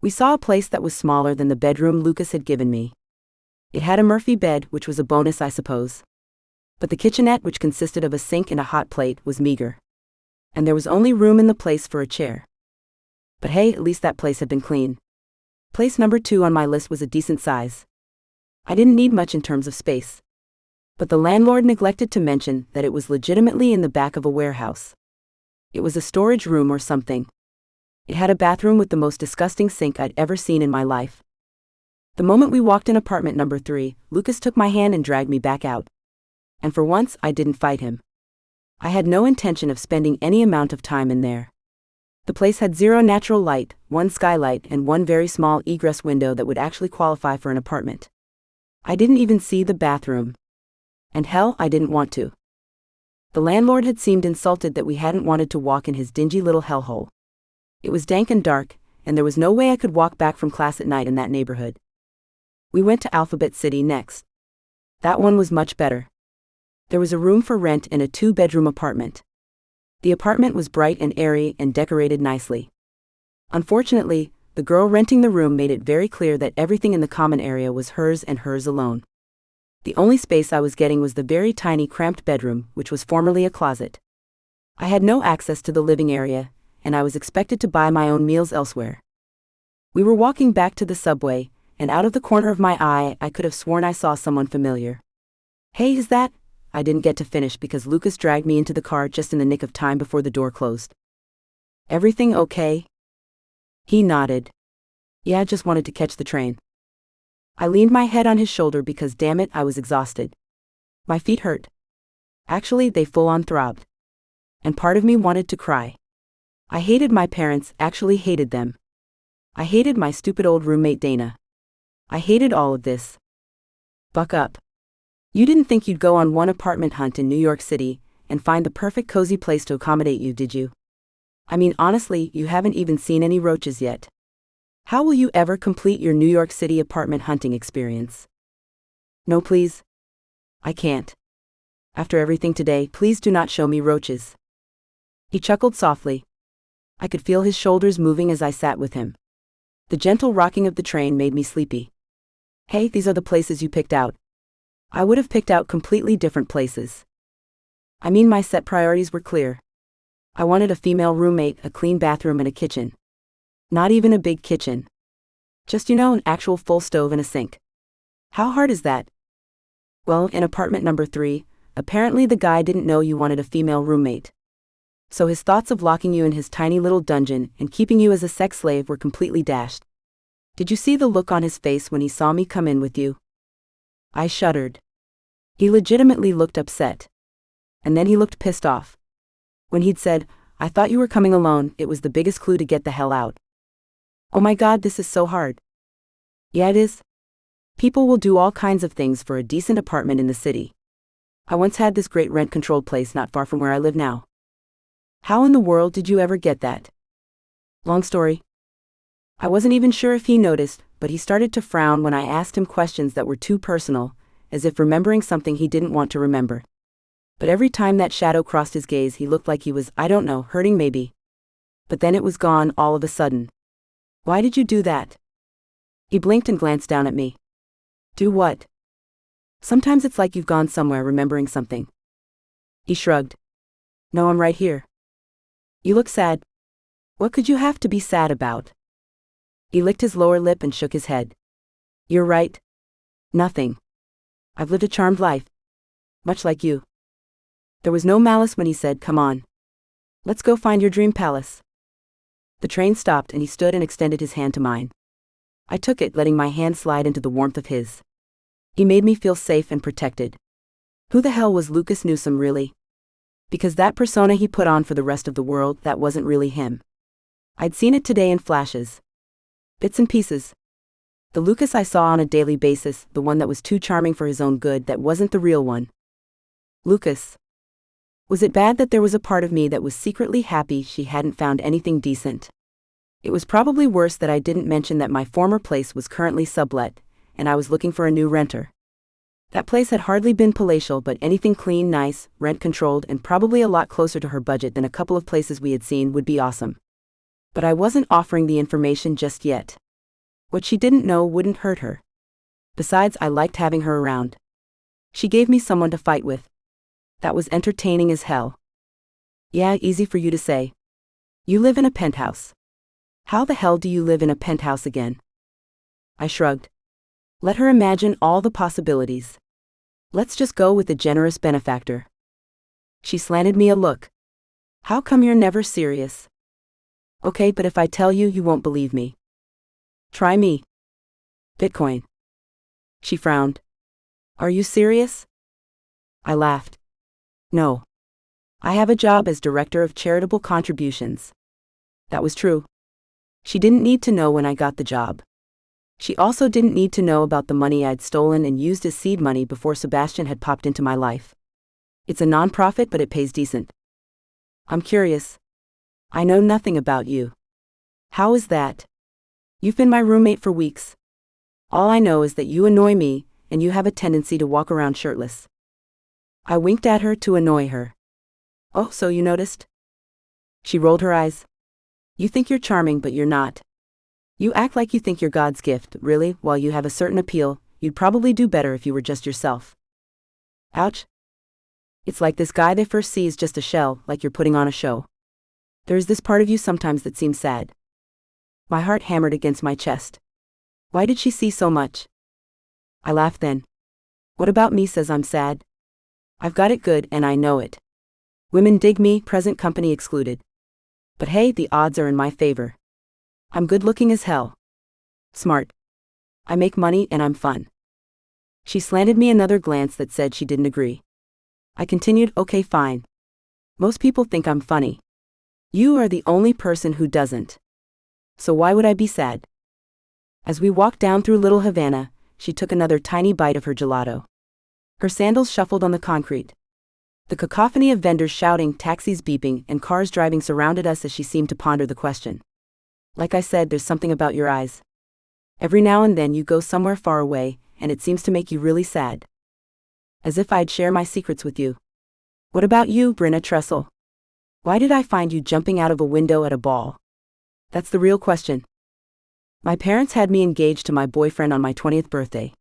We saw a place that was smaller than the bedroom Lucas had given me. It had a Murphy bed, which was a bonus, I suppose. But the kitchenette, which consisted of a sink and a hot plate, was meager. And there was only room in the place for a chair. But hey, at least that place had been clean. Place number 2 on my list was a decent size. I didn't need much in terms of space. But the landlord neglected to mention that it was legitimately in the back of a warehouse. It was a storage room or something. It had a bathroom with the most disgusting sink I'd ever seen in my life. The moment we walked in apartment number 3, Lucas took my hand and dragged me back out. And for once, I didn't fight him. I had no intention of spending any amount of time in there. The place had 0 natural light, 1 skylight, and 1 very small egress window that would actually qualify for an apartment. I didn't even see the bathroom. And hell, I didn't want to. The landlord had seemed insulted that we hadn't wanted to walk in his dingy little hellhole. It was dank and dark, and there was no way I could walk back from class at night in that neighborhood. We went to Alphabet City next. That one was much better. There was a room for rent in a 2-bedroom apartment. The apartment was bright and airy and decorated nicely. Unfortunately, the girl renting the room made it very clear that everything in the common area was hers and hers alone. The only space I was getting was the very tiny cramped bedroom, which was formerly a closet. I had no access to the living area, and I was expected to buy my own meals elsewhere. We were walking back to the subway, and out of the corner of my eye I could have sworn I saw someone familiar. Hey, is that? I didn't get to finish because Lucas dragged me into the car just in the nick of time before the door closed. Everything okay? He nodded. Yeah, just wanted to catch the train. I leaned my head on his shoulder because damn it, I was exhausted. My feet hurt. Actually, they full-on throbbed. And part of me wanted to cry. I hated my parents, actually hated them. I hated my stupid old roommate Dana. I hated all of this. Buck up. You didn't think you'd go on one apartment hunt in New York City and find the perfect cozy place to accommodate you, did you? I mean, honestly, you haven't even seen any roaches yet. How will you ever complete your New York City apartment hunting experience? No, please. I can't. After everything today, please do not show me roaches. He chuckled softly. I could feel his shoulders moving as I sat with him. The gentle rocking of the train made me sleepy. Hey, these are the places you picked out. I would have picked out completely different places. I mean, my set priorities were clear. I wanted a female roommate, a clean bathroom, and a kitchen. Not even a big kitchen. Just, an actual full stove and a sink. How hard is that? Well, in apartment number 3, apparently the guy didn't know you wanted a female roommate. So his thoughts of locking you in his tiny little dungeon and keeping you as a sex slave were completely dashed. Did you see the look on his face when he saw me come in with you? I shuddered. He legitimately looked upset. And then he looked pissed off. When he'd said, I thought you were coming alone, it was the biggest clue to get the hell out. Oh my God, this is so hard. Yeah, it is. People will do all kinds of things for a decent apartment in the city. I once had this great rent-controlled place not far from where I live now. How in the world did you ever get that? Long story. I wasn't even sure if he noticed, but he started to frown when I asked him questions that were too personal, as if remembering something he didn't want to remember. But every time that shadow crossed his gaze, he looked like he was, I don't know, hurting maybe. But then it was gone all of a sudden. Why did you do that? He blinked and glanced down at me. Do what? Sometimes it's like you've gone somewhere remembering something. He shrugged. No, I'm right here. You look sad. What could you have to be sad about? He licked his lower lip and shook his head. You're right. Nothing. I've lived a charmed life. Much like you. There was no malice when he said, come on. Let's go find your dream palace. The train stopped and he stood and extended his hand to mine. I took it, letting my hand slide into the warmth of his. He made me feel safe and protected. Who the hell was Lucas Newsome really? Because that persona he put on for the rest of the world, that wasn't really him. I'd seen it today in flashes. Bits and pieces. The Lucas I saw on a daily basis, the one that was too charming for his own good, that wasn't the real one. Lucas. Was it bad that there was a part of me that was secretly happy she hadn't found anything decent? It was probably worse that I didn't mention that my former place was currently sublet, and I was looking for a new renter. That place had hardly been palatial, but anything clean, nice, rent-controlled, and probably a lot closer to her budget than a couple of places we had seen would be awesome. But I wasn't offering the information just yet. What she didn't know wouldn't hurt her. Besides, I liked having her around. She gave me someone to fight with. That was entertaining as hell. Yeah, easy for you to say. You live in a penthouse. How the hell do you live in a penthouse again? I shrugged. Let her imagine all the possibilities. Let's just go with the generous benefactor. She slanted me a look. How come you're never serious? Okay, but if I tell you, you won't believe me. Try me. Bitcoin. She frowned. Are you serious? I laughed. No. I have a job as director of charitable contributions. That was true. She didn't need to know when I got the job. She also didn't need to know about the money I'd stolen and used as seed money before Sebastian had popped into my life. It's a non-profit, but it pays decent. I'm curious. I know nothing about you. How is that? You've been my roommate for weeks. All I know is that you annoy me, and you have a tendency to walk around shirtless. I winked at her to annoy her. Oh, so you noticed? She rolled her eyes. You think you're charming, but you're not. You act like you think you're God's gift. Really, while you have a certain appeal, you'd probably do better if you were just yourself. Ouch. It's like this guy they first see is just a shell, like you're putting on a show. There's this part of you sometimes that seems sad. My heart hammered against my chest. Why did she see so much? I laughed then. What about me says I'm sad? I've got it good, and I know it. Women dig me, present company excluded. But hey, the odds are in my favor. I'm good-looking as hell. Smart. I make money and I'm fun. She slanted me another glance that said she didn't agree. I continued, okay, fine. Most people think I'm funny. You are the only person who doesn't. So why would I be sad? As we walked down through Little Havana, she took another tiny bite of her gelato. Her sandals shuffled on the concrete. The cacophony of vendors shouting, taxis beeping, and cars driving surrounded us as she seemed to ponder the question. Like I said, there's something about your eyes. Every now and then you go somewhere far away, and it seems to make you really sad. As if I'd share my secrets with you. What about you, Bryna Tressel? Why did I find you jumping out of a window at a ball? That's the real question. My parents had me engaged to my boyfriend on my 20th birthday.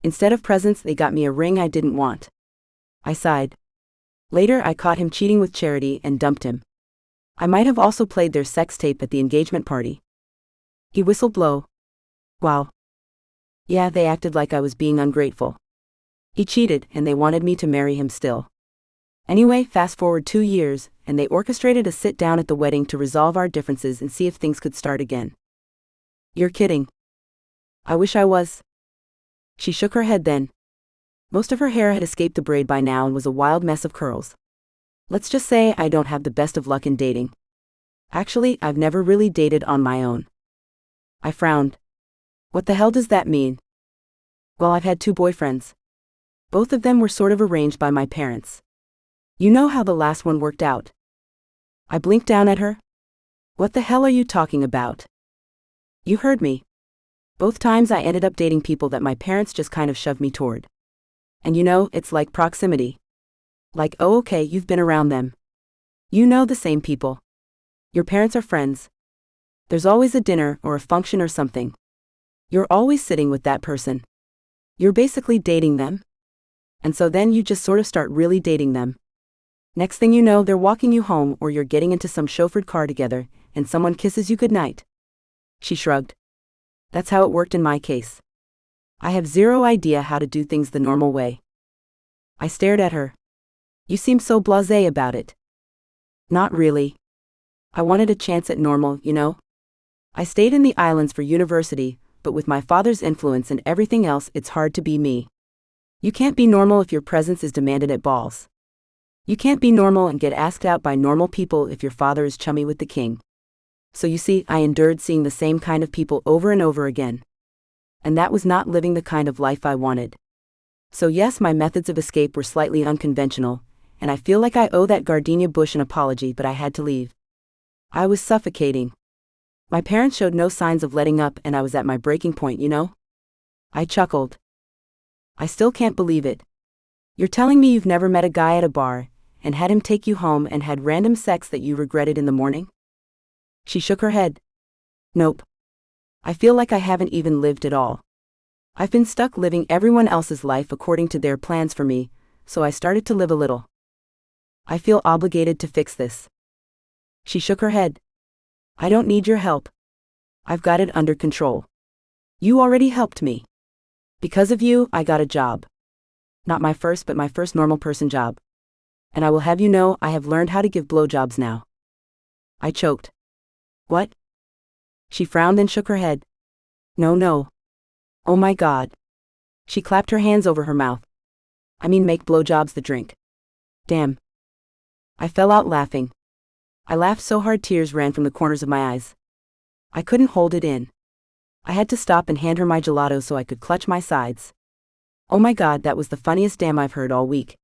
Instead of presents, they got me a ring I didn't want. I sighed. Later, I caught him cheating with Charity and dumped him. I might have also played their sex tape at the engagement party. He whistled low. Wow. Yeah, they acted like I was being ungrateful. He cheated, and they wanted me to marry him still. Anyway, fast forward 2 years, and they orchestrated a sit-down at the wedding to resolve our differences and see if things could start again. You're kidding. I wish I was. She shook her head then. Most of her hair had escaped the braid by now and was a wild mess of curls. Let's just say I don't have the best of luck in dating. Actually, I've never really dated on my own. I frowned. What the hell does that mean? Well, I've had 2 boyfriends. Both of them were sort of arranged by my parents. You know how the last one worked out. I blinked down at her. What the hell are you talking about? You heard me. Both times I ended up dating people that my parents just kind of shoved me toward. And you know, it's like proximity. Like, oh okay, you've been around them. You know the same people. Your parents are friends. There's always a dinner or a function or something. You're always sitting with that person. You're basically dating them. And so then you just sort of start really dating them. Next thing you know, they're walking you home or you're getting into some chauffeured car together, and someone kisses you goodnight. She shrugged. That's how it worked in my case. I have zero idea how to do things the normal way. I stared at her. You seem so blasé about it. Not really. I wanted a chance at normal, you know? I stayed in the islands for university, but with my father's influence and everything else, it's hard to be me. You can't be normal if your presence is demanded at balls. You can't be normal and get asked out by normal people if your father is chummy with the king. So you see, I endured seeing the same kind of people over and over again. And that was not living the kind of life I wanted. So yes, my methods of escape were slightly unconventional, and I feel like I owe that gardenia bush an apology, but I had to leave. I was suffocating. My parents showed no signs of letting up, and I was at my breaking point, you know? I chuckled. I still can't believe it. You're telling me you've never met a guy at a bar, and had him take you home and had random sex that you regretted in the morning? She shook her head. Nope. I feel like I haven't even lived at all. I've been stuck living everyone else's life according to their plans for me, so I started to live a little. I feel obligated to fix this. She shook her head. I don't need your help. I've got it under control. You already helped me. Because of you, I got a job. Not my first, but my first normal person job. And I will have you know, I have learned how to give blowjobs now. I choked. What? She frowned and shook her head. No. Oh my God. She clapped her hands over her mouth. I mean, make blowjobs the drink. Damn. I fell out laughing. I laughed so hard tears ran from the corners of my eyes. I couldn't hold it in. I had to stop and hand her my gelato so I could clutch my sides. Oh my God, that was the funniest damn I've heard all week.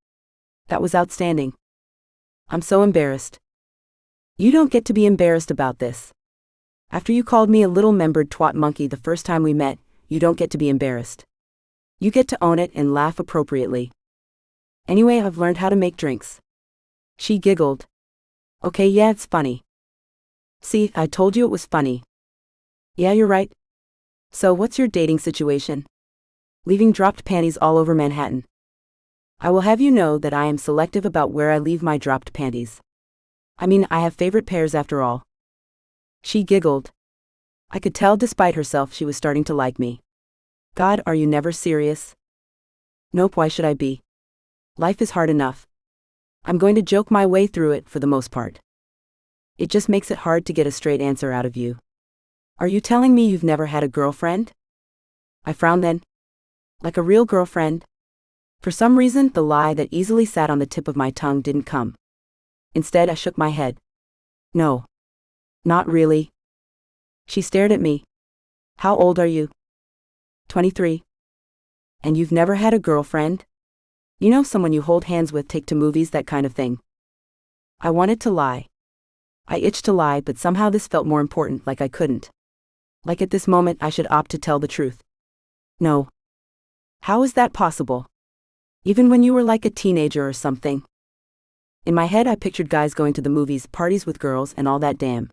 That was outstanding. I'm so embarrassed. You don't get to be embarrassed about this. After you called me a little membered twat monkey the first time we met, you don't get to be embarrassed. You get to own it and laugh appropriately. Anyway, I've learned how to make drinks. She giggled. Okay, yeah, it's funny. See, I told you it was funny. Yeah, you're right. So what's your dating situation? Leaving dropped panties all over Manhattan. I will have you know that I am selective about where I leave my dropped panties. I mean, I have favorite pairs after all. She giggled. I could tell despite herself she was starting to like me. God, are you never serious? Nope, why should I be? Life is hard enough. I'm going to joke my way through it for the most part. It just makes it hard to get a straight answer out of you. Are you telling me you've never had a girlfriend? I frowned then. Like a real girlfriend? For some reason, the lie that easily sat on the tip of my tongue didn't come. Instead, I shook my head. No. Not really. She stared at me. How old are you? 23. And you've never had a girlfriend? You know, someone you hold hands with, take to movies, that kind of thing. I wanted to lie. I itched to lie, but somehow this felt more important, like I couldn't. Like at this moment I should opt to tell the truth. No. How is that possible? Even when you were like a teenager or something? In my head I pictured guys going to the movies, parties with girls, and all that damn.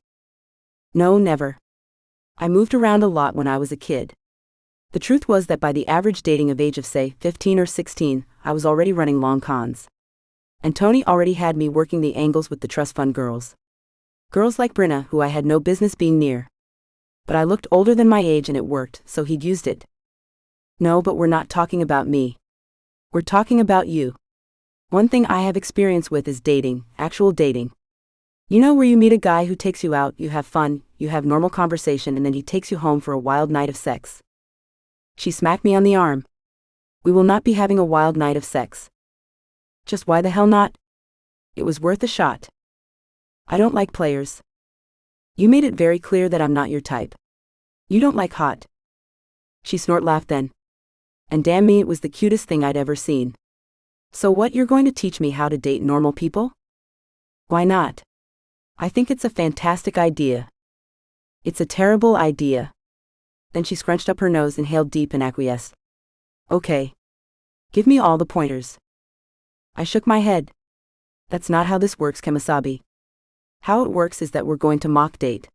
No, never. I moved around a lot when I was a kid. The truth was that by the average dating of age of say 15 or 16, I was already running long cons. And Tony already had me working the angles with the trust fund girls. Girls like Bryna, who I had no business being near. But I looked older than my age and it worked, so he'd used it. No, but we're not talking about me. We're talking about you. One thing I have experience with is dating, actual dating. You know, where you meet a guy who takes you out, you have fun, you have normal conversation, and then he takes you home for a wild night of sex. She smacked me on the arm. We will not be having a wild night of sex. Just why the hell not? It was worth a shot. I don't like players. You made it very clear that I'm not your type. You don't like hot. She snort-laughed then. And damn me, it was the cutest thing I'd ever seen. So what, you're going to teach me how to date normal people? Why not? I think it's a fantastic idea. It's a terrible idea. Then she scrunched up her nose, inhaled deep, and acquiesced. Okay. Give me all the pointers. I shook my head. That's not how this works, Kemosabe. How it works is that we're going to mock date.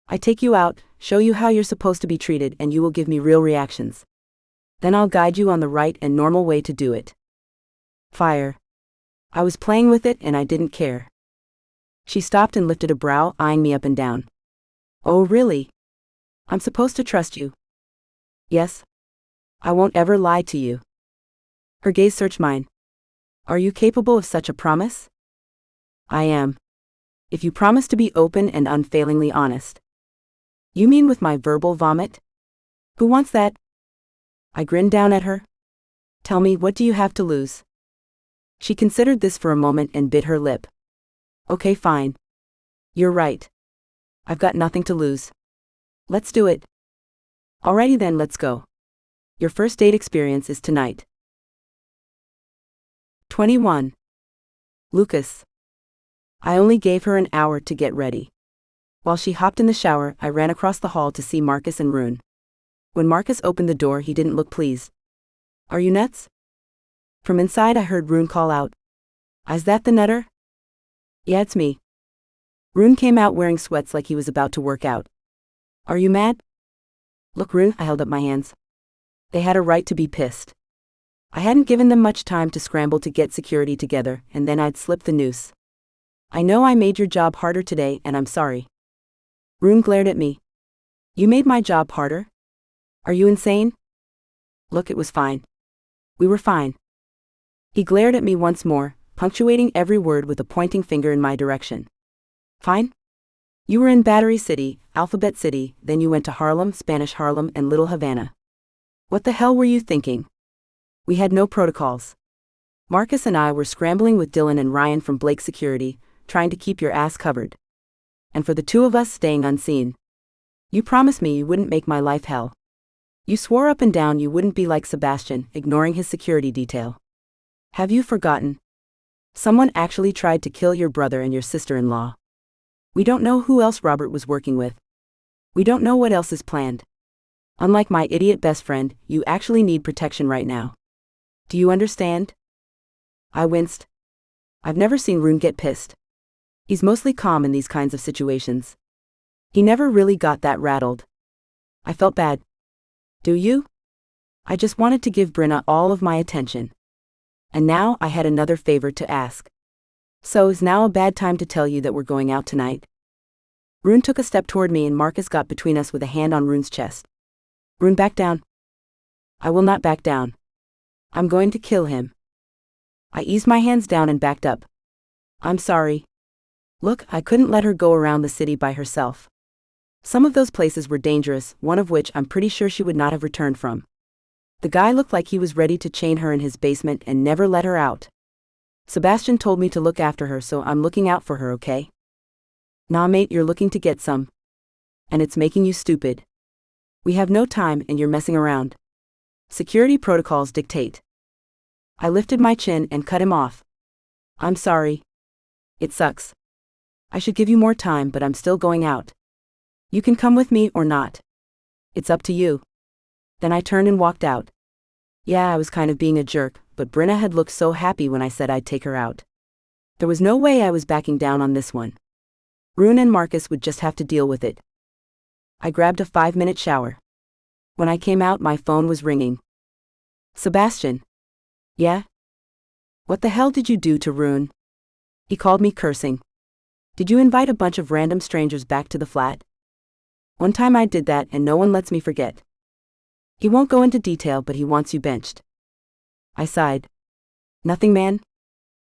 I take you out, show you how you're supposed to be treated, and you will give me real reactions. Then I'll guide you on the right and normal way to do it. Fire. I was playing with it and I didn't care. She stopped and lifted a brow, eyeing me up and down. Oh, really? I'm supposed to trust you? Yes. I won't ever lie to you. Her gaze searched mine. Are you capable of such a promise? I am. If you promise to be open and unfailingly honest. You mean with my verbal vomit? Who wants that? I grinned down at her. Tell me, what do you have to lose? She considered this for a moment and bit her lip. Okay, fine. You're right. I've got nothing to lose. Let's do it. Alrighty then, let's go. Your first date experience is tonight. 21. Lucas. I only gave her an hour to get ready. While she hopped in the shower, I ran across the hall to see Marcus and Rune. When Marcus opened the door, he didn't look pleased. Are you nuts? From inside I heard Rune call out. Is that the nutter? Yeah, it's me. Rune came out wearing sweats like he was about to work out. Are you mad? Look, Rune, I held up my hands. They had a right to be pissed. I hadn't given them much time to scramble to get security together, and then I'd slipped the noose. I know I made your job harder today, and I'm sorry. Rune glared at me. You made my job harder? Are you insane? Look, it was fine. We were fine. He glared at me once more, punctuating every word with a pointing finger in my direction. Fine? You were in Battery City, Alphabet City, then you went to Harlem, Spanish Harlem, and Little Havana. What the hell were you thinking? We had no protocols. Marcus and I were scrambling with Dylan and Ryan from Blake Security, trying to keep your ass covered. And for the two of us staying unseen. You promised me you wouldn't make my life hell. You swore up and down you wouldn't be like Sebastian, ignoring his security detail. Have you forgotten? Someone actually tried to kill your brother and your sister-in-law. We don't know who else Robert was working with. We don't know what else is planned. Unlike my idiot best friend, you actually need protection right now. Do you understand? I winced. I've never seen Rune get pissed. He's mostly calm in these kinds of situations. He never really got that rattled. I felt bad. Do you? I just wanted to give Bryna all of my attention. And now I had another favor to ask. So is now a bad time to tell you that we're going out tonight? Rune took a step toward me and Marcus got between us with a hand on Rune's chest. Rune, back down. I will not back down. I'm going to kill him. I eased my hands down and backed up. I'm sorry. Look, I couldn't let her go around the city by herself. Some of those places were dangerous, one of which I'm pretty sure she would not have returned from. The guy looked like he was ready to chain her in his basement and never let her out. Sebastian told me to look after her, so I'm looking out for her, okay? Nah, mate, you're looking to get some. And it's making you stupid. We have no time and you're messing around. Security protocols dictate. I lifted my chin and cut him off. I'm sorry. It sucks. I should give you more time, but I'm still going out. You can come with me or not. It's up to you. Then I turned and walked out. Yeah, I was kind of being a jerk, but Bryna had looked so happy when I said I'd take her out. There was no way I was backing down on this one. Rune and Marcus would just have to deal with it. I grabbed a 5-minute shower. When I came out, my phone was ringing. Sebastian. Yeah? What the hell did you do to Rune? He called me cursing. Did you invite a bunch of random strangers back to the flat? One time I did that and no one lets me forget. He won't go into detail, but he wants you benched. I sighed. Nothing, man.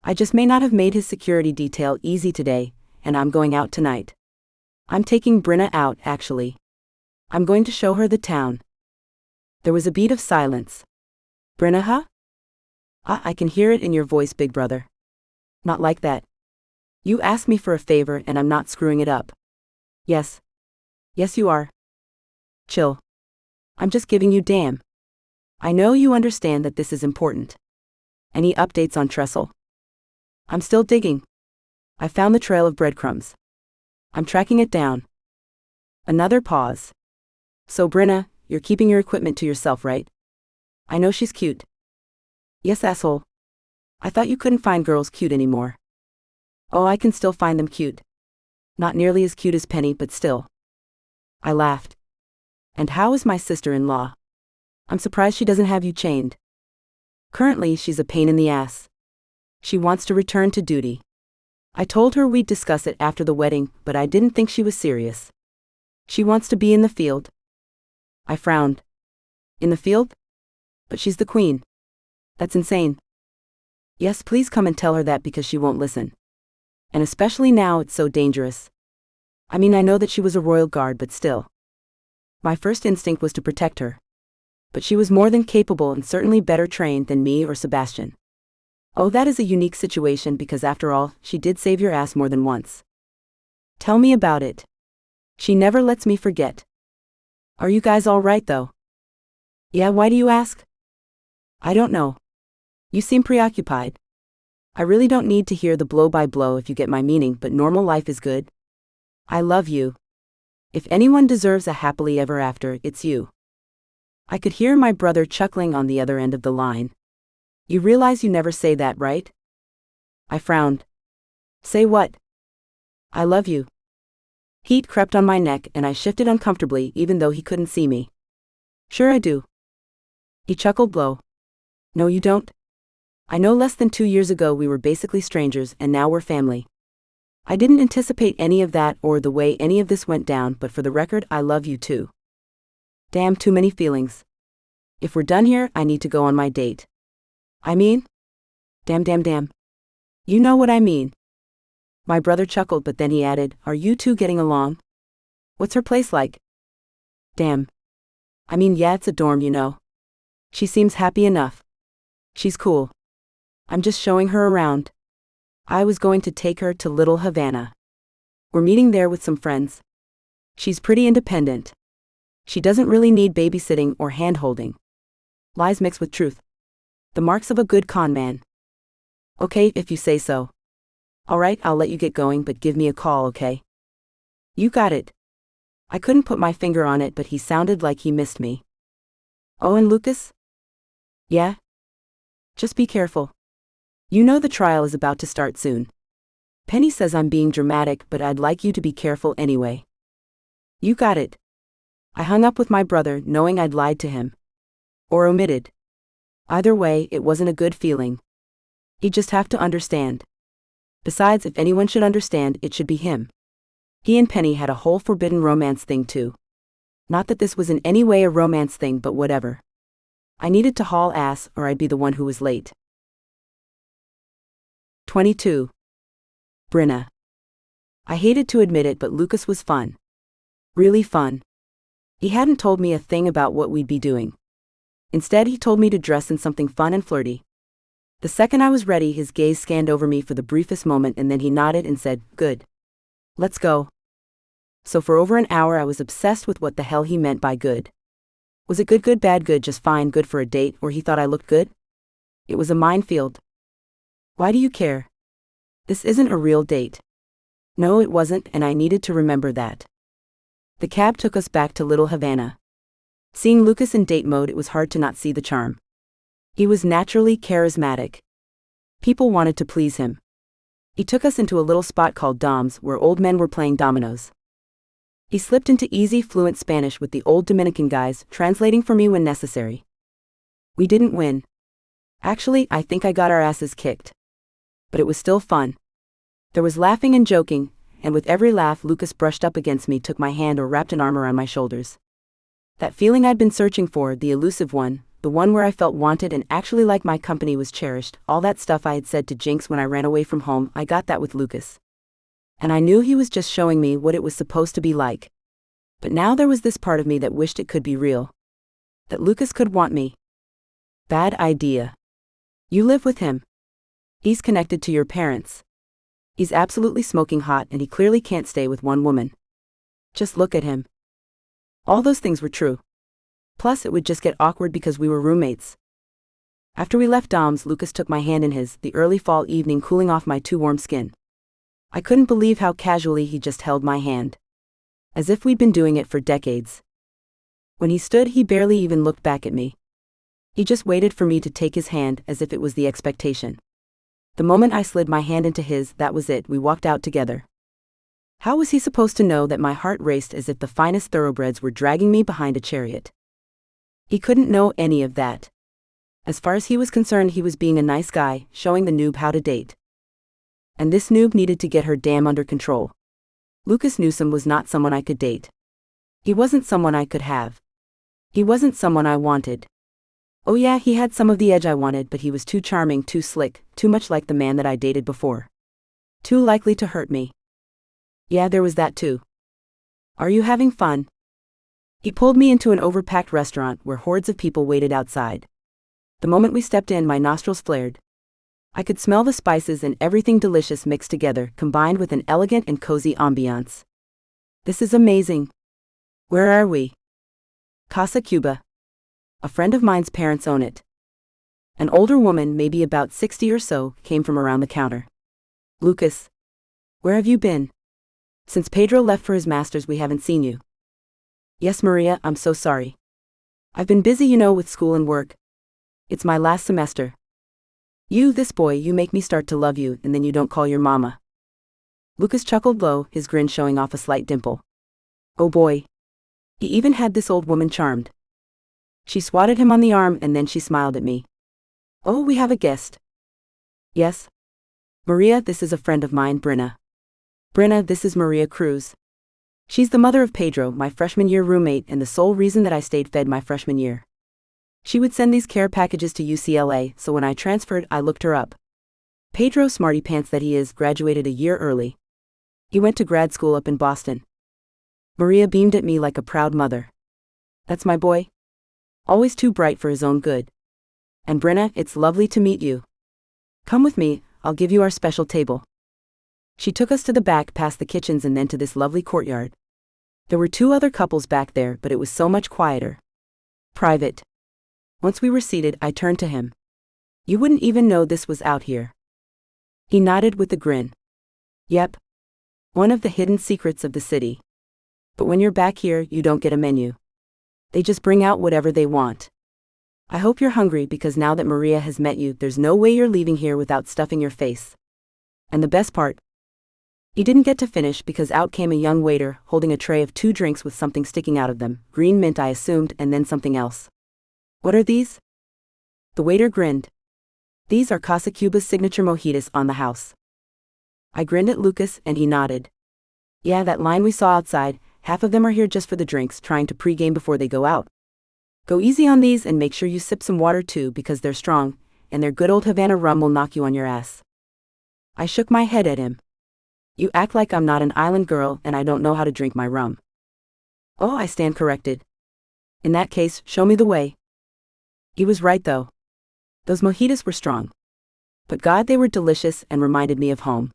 I just may not have made his security detail easy today, and I'm going out tonight. I'm taking Bryna out, actually. I'm going to show her the town. There was a beat of silence. Bryna, huh? I can hear it in your voice, big brother. Not like that. You asked me for a favor and I'm not screwing it up. Yes. Yes, you are. Chill. I'm just giving you damn. I know you understand that this is important. Any updates on Trestle? I'm still digging. I found the trail of breadcrumbs. I'm tracking it down. Another pause. So Bryna, you're keeping your equipment to yourself, right? I know she's cute. Yes, asshole. I thought you couldn't find girls cute anymore. Oh, I can still find them cute. Not nearly as cute as Penny, but still. I laughed. And how is my sister-in-law? I'm surprised she doesn't have you chained. Currently, she's a pain in the ass. She wants to return to duty. I told her we'd discuss it after the wedding, but I didn't think she was serious. She wants to be in the field. I frowned. In the field? But she's the queen. That's insane. Yes, please come and tell her that because she won't listen. And especially now it's so dangerous. I mean, I know that she was a royal guard, but still. My first instinct was to protect her. But she was more than capable and certainly better trained than me or Sebastian. Oh, that is a unique situation because after all, she did save your ass more than once. Tell me about it. She never lets me forget. Are you guys all right though? Yeah, why do you ask? I don't know. You seem preoccupied. I really don't need to hear the blow-by-blow if you get my meaning, but normal life is good. I love you. If anyone deserves a happily ever after, it's you. I could hear my brother chuckling on the other end of the line. You realize you never say that, right? I frowned. Say what? I love you. Heat crept on my neck and I shifted uncomfortably even though he couldn't see me. Sure I do. He chuckled low. No, you don't. I know less than 2 years ago we were basically strangers and now we're family. I didn't anticipate any of that or the way any of this went down, but for the record, I love you too. Damn, too many feelings. If we're done here, I need to go on my date. I mean? Damn. You know what I mean. My brother chuckled, but then he added, are you two getting along? What's her place like? Damn. I mean, yeah, it's a dorm, you know. She seems happy enough. She's cool. I'm just showing her around. I was going to take her to Little Havana. We're meeting there with some friends. She's pretty independent. She doesn't really need babysitting or hand-holding. Lies mixed with truth. The marks of a good con man. Okay, if you say so. Alright, I'll let you get going, but give me a call, okay? You got it. I couldn't put my finger on it, but he sounded like he missed me. Oh, and Lucas? Yeah? Just be careful. You know the trial is about to start soon. Penny says I'm being dramatic, but I'd like you to be careful anyway. You got it. I hung up with my brother, knowing I'd lied to him. Or omitted. Either way, it wasn't a good feeling. He'd just have to understand. Besides, if anyone should understand, it should be him. He and Penny had a whole forbidden romance thing too. Not that this was in any way a romance thing, but whatever. I needed to haul ass or I'd be the one who was late. 22. Bryna. I hated to admit it, but Lucas was fun. Really fun. He hadn't told me a thing about what we'd be doing. Instead, he told me to dress in something fun and flirty. The second I was ready, his gaze scanned over me for the briefest moment and then he nodded and said, good. Let's go. So for over an hour I was obsessed with what the hell he meant by good. Was it good, bad, good, just fine, good for a date, or he thought I looked good? It was a minefield. Why do you care? This isn't a real date. No, it wasn't, and I needed to remember that. The cab took us back to Little Havana. Seeing Lucas in date mode, it was hard to not see the charm. He was naturally charismatic. People wanted to please him. He took us into a little spot called Dom's, where old men were playing dominoes. He slipped into easy, fluent Spanish with the old Dominican guys, translating for me when necessary. We didn't win. Actually, I think I got our asses kicked. But it was still fun. There was laughing and joking, and with every laugh Lucas brushed up against me, took my hand or wrapped an arm around my shoulders. That feeling I'd been searching for, the elusive one, the one where I felt wanted and actually like my company was cherished, all that stuff I had said to Jinx when I ran away from home, I got that with Lucas. And I knew he was just showing me what it was supposed to be like. But now there was this part of me that wished it could be real. That Lucas could want me. Bad idea. You live with him. He's connected to your parents. He's absolutely smoking hot and he clearly can't stay with one woman. Just look at him. All those things were true. Plus it would just get awkward because we were roommates. After we left Dom's, Lucas took my hand in his, the early fall evening cooling off my too warm skin. I couldn't believe how casually he just held my hand. As if we'd been doing it for decades. When he stood, he barely even looked back at me. He just waited for me to take his hand as if it was the expectation. The moment I slid my hand into his, that was it, we walked out together. How was he supposed to know that my heart raced as if the finest thoroughbreds were dragging me behind a chariot? He couldn't know any of that. As far as he was concerned, he was being a nice guy, showing the noob how to date. And this noob needed to get her damn under control. Lucas Newsome was not someone I could date. He wasn't someone I could have. He wasn't someone I wanted. Oh yeah, he had some of the edge I wanted, but he was too charming, too slick, too much like the man that I dated before. Too likely to hurt me. Yeah, there was that too. Are you having fun? He pulled me into an overpacked restaurant where hordes of people waited outside. The moment we stepped in, my nostrils flared. I could smell the spices and everything delicious mixed together, combined with an elegant and cozy ambiance. This is amazing. Where are we? Casa Cuba. A friend of mine's parents own it. An older woman, maybe about 60 or so, came from around the counter. Lucas. Where have you been? Since Pedro left for his master's, we haven't seen you. Yes, Maria, I'm so sorry. I've been busy, you know, with school and work. It's my last semester. You, this boy, you make me start to love you, and then you don't call your mama. Lucas chuckled low, his grin showing off a slight dimple. Oh boy. He even had this old woman charmed. She swatted him on the arm and then she smiled at me. "Oh, we have a guest." "Yes. Maria, this is a friend of mine, Bryna. Bryna, this is Maria Cruz. She's the mother of Pedro, my freshman year roommate and the sole reason that I stayed fed my freshman year. She would send these care packages to UCLA, so when I transferred, I looked her up. Pedro, smarty pants that he is, graduated a year early. He went to grad school up in Boston." Maria beamed at me like a proud mother. "That's my boy. Always too bright for his own good. And Bryna, it's lovely to meet you. Come with me, I'll give you our special table." She took us to the back past the kitchens and then to this lovely courtyard. There were 2 other couples back there, but it was so much quieter. Private. Once we were seated, I turned to him. "You wouldn't even know this was out here." He nodded with a grin. "Yep. One of the hidden secrets of the city. But when you're back here, you don't get a menu. They just bring out whatever they want. I hope you're hungry because now that Maria has met you, there's no way you're leaving here without stuffing your face. And the best part." He didn't get to finish because out came a young waiter, holding a tray of 2 drinks with something sticking out of them, green mint I assumed, and then something else. "What are these?" The waiter grinned. "These are Casa Cuba's signature mojitos on the house." I grinned at Lucas and he nodded. "Yeah, that line we saw outside, half of them are here just for the drinks, trying to pre-game before they go out. Go easy on these and make sure you sip some water too because they're strong, and their good old Havana rum will knock you on your ass." I shook my head at him. "You act like I'm not an island girl and I don't know how to drink my rum." "Oh," I stand corrected. "In that case, show me the way." He was right though. Those mojitos were strong. But God, they were delicious and reminded me of home.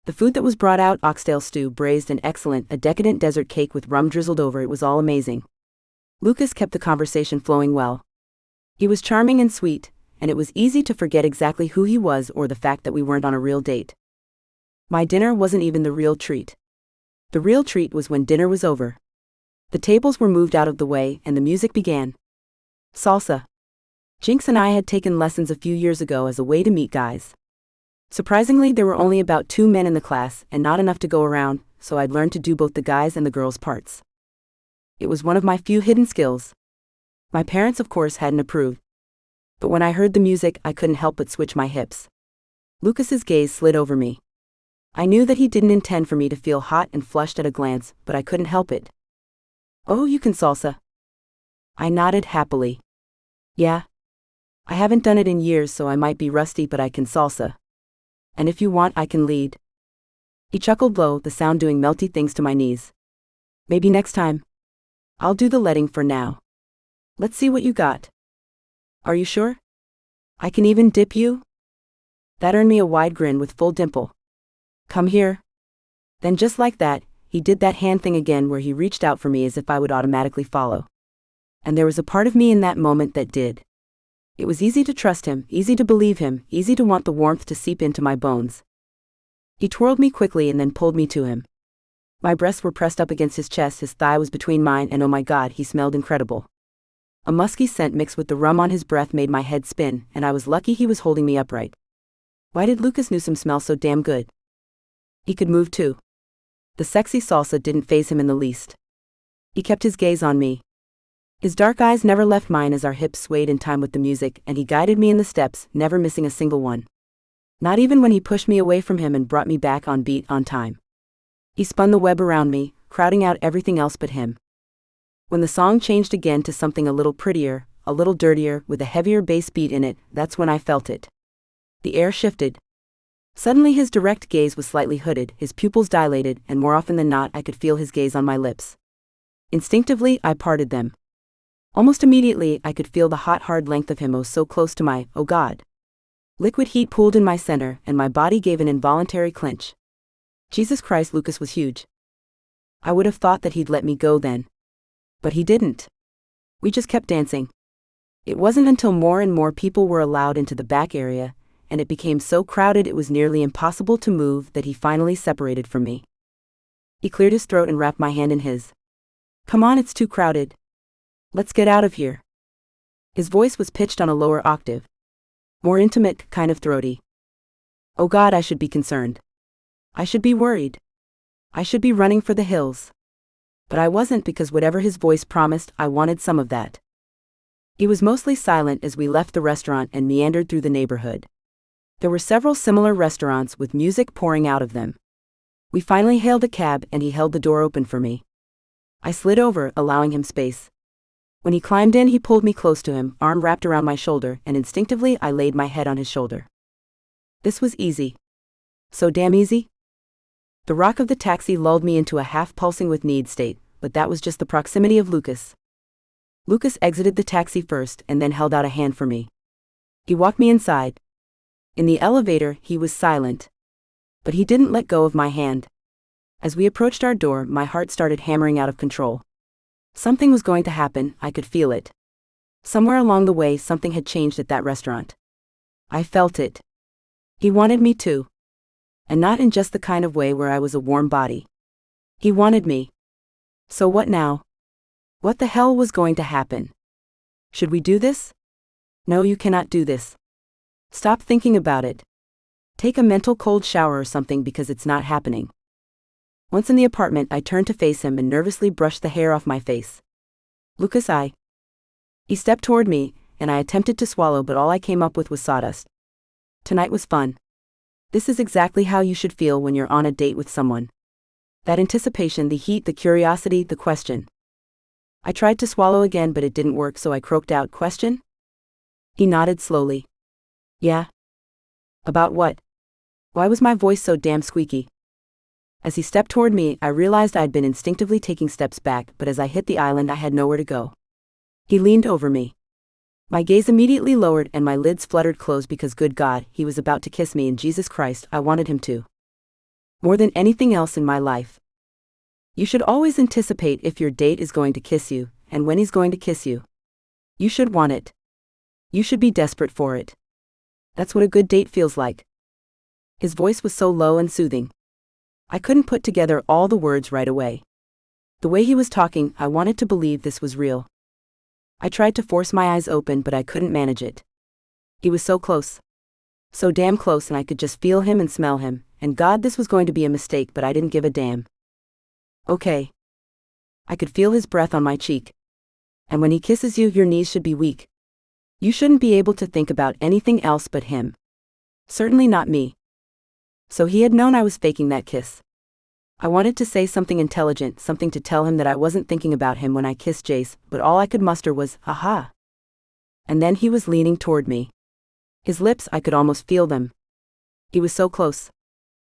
The food that was brought out, oxtail stew, braised and excellent, a decadent desert cake with rum drizzled over it, was all amazing. Lucas kept the conversation flowing well. He was charming and sweet, and it was easy to forget exactly who he was or the fact that we weren't on a real date. My dinner wasn't even the real treat. The real treat was when dinner was over. The tables were moved out of the way and the music began. Salsa. Jinx and I had taken lessons a few years ago as a way to meet guys. Surprisingly, there were only about 2 men in the class and not enough to go around, so I'd learned to do both the guys' and the girls' parts. It was one of my few hidden skills. My parents, of course, hadn't approved. But when I heard the music, I couldn't help but switch my hips. Lucas's gaze slid over me. I knew that he didn't intend for me to feel hot and flushed at a glance, but I couldn't help it. "Oh, you can salsa?" I nodded happily. "Yeah. I haven't done it in years, so I might be rusty, but I can salsa. And if you want, I can lead." He chuckled low, the sound doing melty things to my knees. "Maybe next time. I'll do the letting for now. Let's see what you got." "Are you sure? I can even dip you?" That earned me a wide grin with full dimple. "Come here." Then just like that, he did that hand thing again where he reached out for me as if I would automatically follow. And there was a part of me in that moment that did. It was easy to trust him, easy to believe him, easy to want the warmth to seep into my bones. He twirled me quickly and then pulled me to him. My breasts were pressed up against his chest, his thigh was between mine, and oh my God, he smelled incredible. A musky scent mixed with the rum on his breath made my head spin, and I was lucky he was holding me upright. Why did Lucas Newsome smell so damn good? He could move too. The sexy salsa didn't faze him in the least. He kept his gaze on me. His dark eyes never left mine as our hips swayed in time with the music, and he guided me in the steps, never missing a single one. Not even when he pushed me away from him and brought me back on beat on time. He spun the web around me, crowding out everything else but him. When the song changed again to something a little prettier, a little dirtier, with a heavier bass beat in it, that's when I felt it. The air shifted. Suddenly his direct gaze was slightly hooded, his pupils dilated, and more often than not I could feel his gaze on my lips. Instinctively, I parted them. Almost immediately, I could feel the hot, hard length of him, oh so close to my, oh God. Liquid heat pooled in my center, and my body gave an involuntary clench. Jesus Christ, Lucas was huge. I would have thought that he'd let me go then. But he didn't. We just kept dancing. It wasn't until more and more people were allowed into the back area, and it became so crowded it was nearly impossible to move, that he finally separated from me. He cleared his throat and wrapped my hand in his. "Come on, it's too crowded. Let's get out of here." His voice was pitched on a lower octave. More intimate, kind of throaty. Oh God, I should be concerned. I should be worried. I should be running for the hills. But I wasn't, because whatever his voice promised, I wanted some of that. He was mostly silent as we left the restaurant and meandered through the neighborhood. There were several similar restaurants with music pouring out of them. We finally hailed a cab and he held the door open for me. I slid over, allowing him space. When he climbed in, he pulled me close to him, arm wrapped around my shoulder, and instinctively I laid my head on his shoulder. This was easy. So damn easy. The rock of the taxi lulled me into a half-pulsing with need state, but that was just the proximity of Lucas. Lucas exited the taxi first and then held out a hand for me. He walked me inside. In the elevator, he was silent. But he didn't let go of my hand. As we approached our door, my heart started hammering out of control. Something was going to happen, I could feel it. Somewhere along the way, something had changed at that restaurant. I felt it. He wanted me too. And not in just the kind of way where I was a warm body. He wanted me. So what now? What the hell was going to happen? Should we do this? No, you cannot do this. Stop thinking about it. Take a mental cold shower or something because it's not happening. Once in the apartment, I turned to face him and nervously brushed the hair off my face. Lucas, He stepped toward me, and I attempted to swallow, but all I came up with was sawdust. Tonight was fun. This is exactly how you should feel when you're on a date with someone. That anticipation, the heat, the curiosity, the question. I tried to swallow again, but it didn't work, so I croaked out, "Question?" He nodded slowly. Yeah. About what? Why was my voice so damn squeaky? As he stepped toward me, I realized I'd been instinctively taking steps back, but as I hit the island, I had nowhere to go. He leaned over me. My gaze immediately lowered and my lids fluttered closed because, good God, he was about to kiss me, and Jesus Christ, I wanted him to. More than anything else in my life. You should always anticipate if your date is going to kiss you, and when he's going to kiss you. You should want it. You should be desperate for it. That's what a good date feels like. His voice was so low and soothing. I couldn't put together all the words right away. The way he was talking, I wanted to believe this was real. I tried to force my eyes open, but I couldn't manage it. He was so close. So damn close, and I could just feel him and smell him, and God, this was going to be a mistake, but I didn't give a damn. Okay. I could feel his breath on my cheek. And when he kisses you, your knees should be weak. You shouldn't be able to think about anything else but him. Certainly not me. So he had known I was faking that kiss. I wanted to say something intelligent, something to tell him that I wasn't thinking about him when I kissed Jace, but all I could muster was, "Aha." And then he was leaning toward me. His lips, I could almost feel them. He was so close.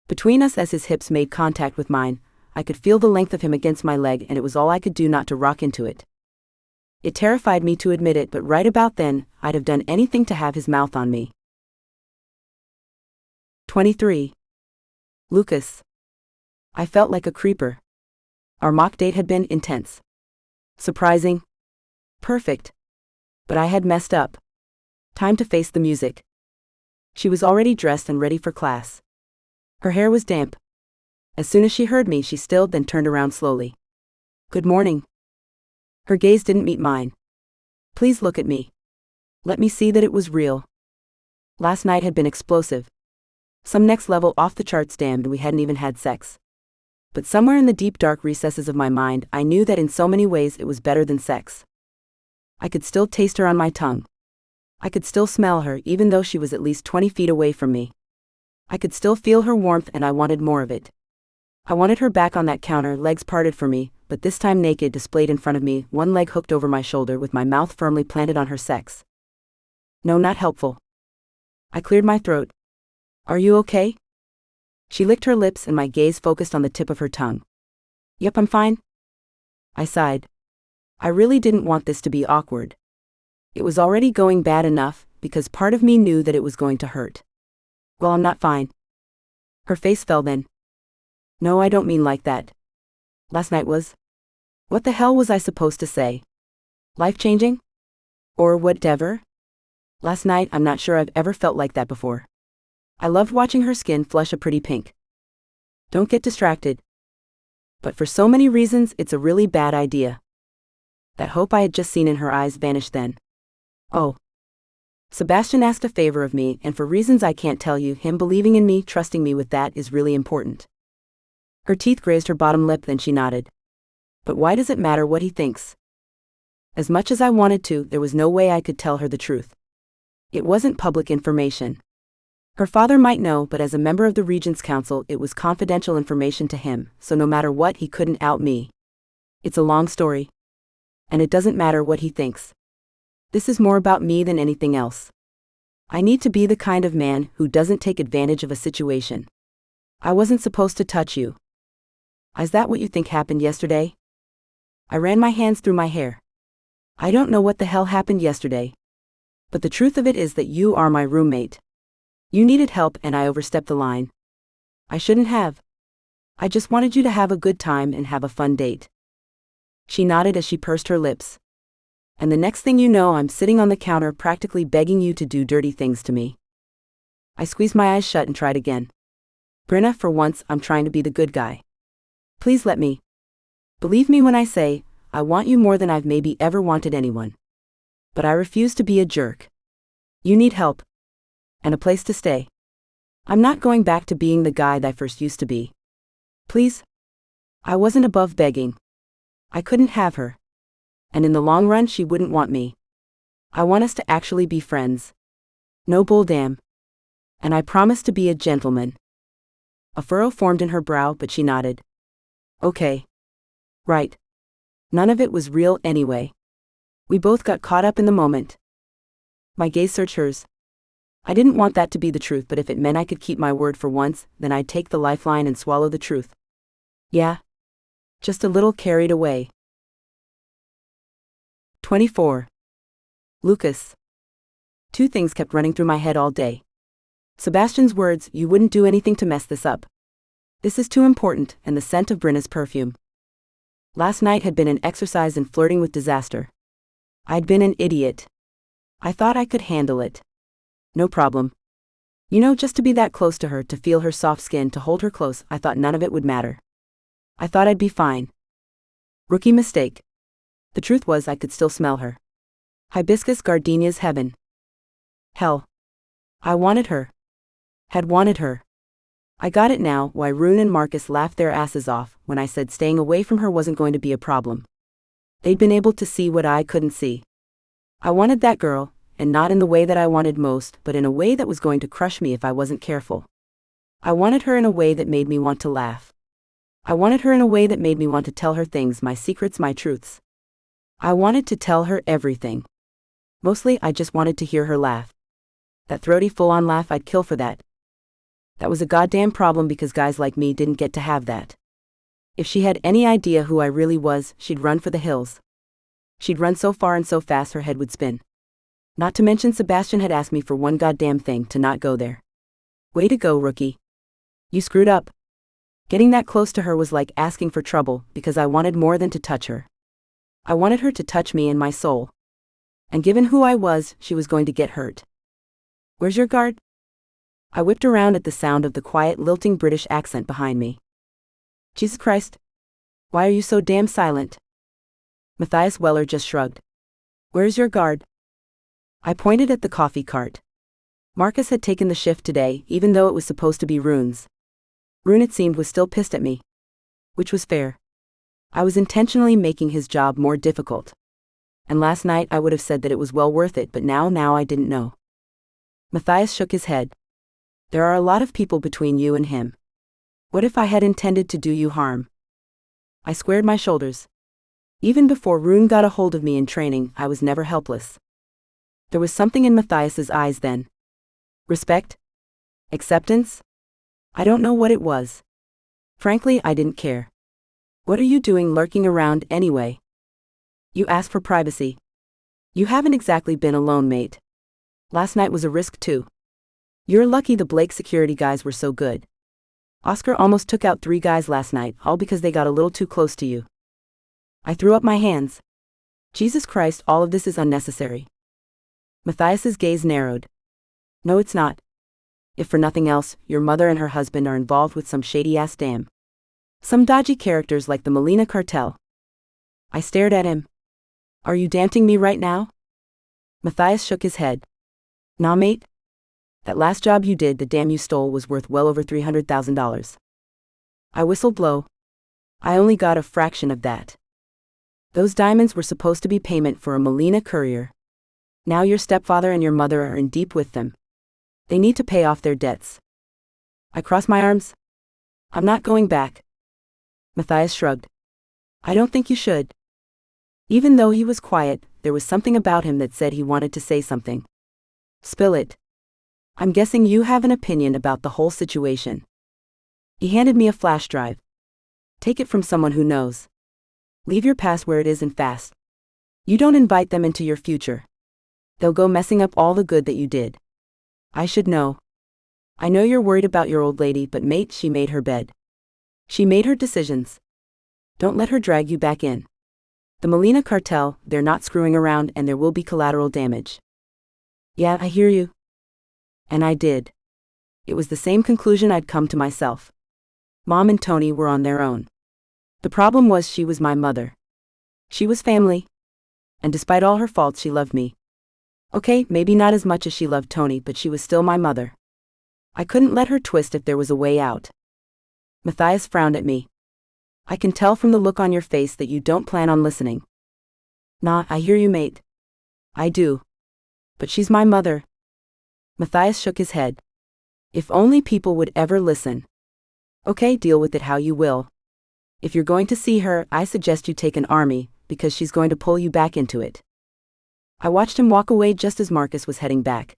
Between us, as his hips made contact with mine, I could feel the length of him against my leg, and it was all I could do not to rock into it. It terrified me to admit it, but right about then, I'd have done anything to have his mouth on me. 23. Lucas. I felt like a creeper. Our mock date had been intense. Surprising. Perfect. But I had messed up. Time to face the music. She was already dressed and ready for class. Her hair was damp. As soon as she heard me, she stilled, then turned around slowly. "Good morning." Her gaze didn't meet mine. "Please look at me. Let me see that it was real." Last night had been explosive. Some next level off the charts, damned, we hadn't even had sex. But somewhere in the deep dark recesses of my mind, I knew that in so many ways it was better than sex. I could still taste her on my tongue. I could still smell her even though she was at least 20 feet away from me. I could still feel her warmth, and I wanted more of it. I wanted her back on that counter, legs parted for me, but this time naked, displayed in front of me, one leg hooked over my shoulder with my mouth firmly planted on her sex. No, not helpful. I cleared my throat. "Are you okay?" She licked her lips and my gaze focused on the tip of her tongue. "Yep, I'm fine." I sighed. I really didn't want this to be awkward. It was already going bad enough, because part of me knew that it was going to hurt. "Well, I'm not fine." Her face fell then. "No, I don't mean like that. Last night was..." What the hell was I supposed to say? Life-changing? Or whatever? Last night, I'm not sure I've ever felt like that before. I loved watching her skin flush a pretty pink. Don't get distracted. But for so many reasons, it's a really bad idea. That hope I had just seen in her eyes vanished then. Oh. Sebastian asked a favor of me, and for reasons I can't tell you, him believing in me, trusting me with that, is really important. Her teeth grazed her bottom lip, then she nodded. But why does it matter what he thinks? As much as I wanted to, there was no way I could tell her the truth. It wasn't public information. Her father might know, but as a member of the Regents' Council, it was confidential information to him, so no matter what, he couldn't out me. It's a long story. And it doesn't matter what he thinks. This is more about me than anything else. I need to be the kind of man who doesn't take advantage of a situation. I wasn't supposed to touch you. Is that what you think happened yesterday? I ran my hands through my hair. I don't know what the hell happened yesterday. But the truth of it is that you are my roommate. You needed help and I overstepped the line. I shouldn't have. I just wanted you to have a good time and have a fun date. She nodded as she pursed her lips. And the next thing you know, I'm sitting on the counter practically begging you to do dirty things to me. I squeezed my eyes shut and tried again. Bryna, for once, I'm trying to be the good guy. Please let me. Believe me when I say, I want you more than I've maybe ever wanted anyone. But I refuse to be a jerk. You need help. And a place to stay. I'm not going back to being the guy that I first used to be. Please? I wasn't above begging. I couldn't have her. And in the long run, she wouldn't want me. I want us to actually be friends. No bull damn. And I promise to be a gentleman. A furrow formed in her brow, but she nodded. Okay. Right. None of it was real anyway. We both got caught up in the moment. My gaze searched hers. I didn't want that to be the truth, but if it meant I could keep my word for once, then I'd take the lifeline and swallow the truth. Yeah. Just a little carried away. 24. Lucas. Two things kept running through my head all day. Sebastian's words, "You wouldn't do anything to mess this up. This is too important," and the scent of Bryna's perfume. Last night had been an exercise in flirting with disaster. I'd been an idiot. I thought I could handle it. No problem. You know, just to be that close to her, to feel her soft skin, to hold her close, I thought none of it would matter. I thought I'd be fine. Rookie mistake. The truth was I could still smell her. Hibiscus gardenia's heaven. Hell. I wanted her. Had wanted her. I got it now, why Rune and Marcus laughed their asses off when I said staying away from her wasn't going to be a problem. They'd been able to see what I couldn't see. I wanted that girl, and not in the way that I wanted most, but in a way that was going to crush me if I wasn't careful. I wanted her in a way that made me want to laugh. I wanted her in a way that made me want to tell her things, my secrets, my truths. I wanted to tell her everything. Mostly, I just wanted to hear her laugh. That throaty, full-on laugh, I'd kill for that. That was a goddamn problem because guys like me didn't get to have that. If she had any idea who I really was, she'd run for the hills. She'd run so far and so fast her head would spin. Not to mention Sebastian had asked me for one goddamn thing, to not go there. Way to go, rookie. You screwed up. Getting that close to her was like asking for trouble, because I wanted more than to touch her. I wanted her to touch me and my soul. And given who I was, she was going to get hurt. Where's your guard? I whipped around at the sound of the quiet, lilting British accent behind me. Jesus Christ. Why are you so damn silent? Matthias Weller just shrugged. Where's your guard? I pointed at the coffee cart. Marcus had taken the shift today, even though it was supposed to be Rune's. Rune, it seemed, was still pissed at me. Which was fair. I was intentionally making his job more difficult. And last night I would have said that it was well worth it, but now I didn't know. Matthias shook his head. There are a lot of people between you and him. What if I had intended to do you harm? I squared my shoulders. Even before Rune got a hold of me in training, I was never helpless. There was something in Matthias's eyes then. Respect? Acceptance? I don't know what it was. Frankly, I didn't care. What are you doing lurking around anyway? You asked for privacy. You haven't exactly been alone, mate. Last night was a risk too. You're lucky the Blake security guys were so good. Oscar almost took out 3 guys last night, all because they got a little too close to you. I threw up my hands. Jesus Christ, all of this is unnecessary. Matthias's gaze narrowed. No, it's not. If for nothing else, your mother and her husband are involved with some shady-ass dam. Some dodgy characters like the Molina cartel. I stared at him. Are you damning me right now? Matthias shook his head. Nah, mate. That last job you did, the dam you stole, was worth well over $300,000. I whistled low. I only got a fraction of that. Those diamonds were supposed to be payment for a Melina courier. Now your stepfather and your mother are in deep with them. They need to pay off their debts. I crossed my arms. I'm not going back. Matthias shrugged. I don't think you should. Even though he was quiet, there was something about him that said he wanted to say something. Spill it. I'm guessing you have an opinion about the whole situation. He handed me a flash drive. Take it from someone who knows. Leave your past where it is and fast. You don't invite them into your future. They'll go messing up all the good that you did. I should know. I know you're worried about your old lady, but mate, she made her bed. She made her decisions. Don't let her drag you back in. The Melina cartel, they're not screwing around and there will be collateral damage. Yeah, I hear you. And I did. It was the same conclusion I'd come to myself. Mom and Tony were on their own. The problem was she was my mother. She was family. And despite all her faults, she loved me. Okay, maybe not as much as she loved Tony, but she was still my mother. I couldn't let her twist if there was a way out. Matthias frowned at me. I can tell from the look on your face that you don't plan on listening. Nah, I hear you, mate. I do. But she's my mother. Matthias shook his head. If only people would ever listen. Okay, deal with it how you will. If you're going to see her, I suggest you take an army, because she's going to pull you back into it. I watched him walk away just as Marcus was heading back.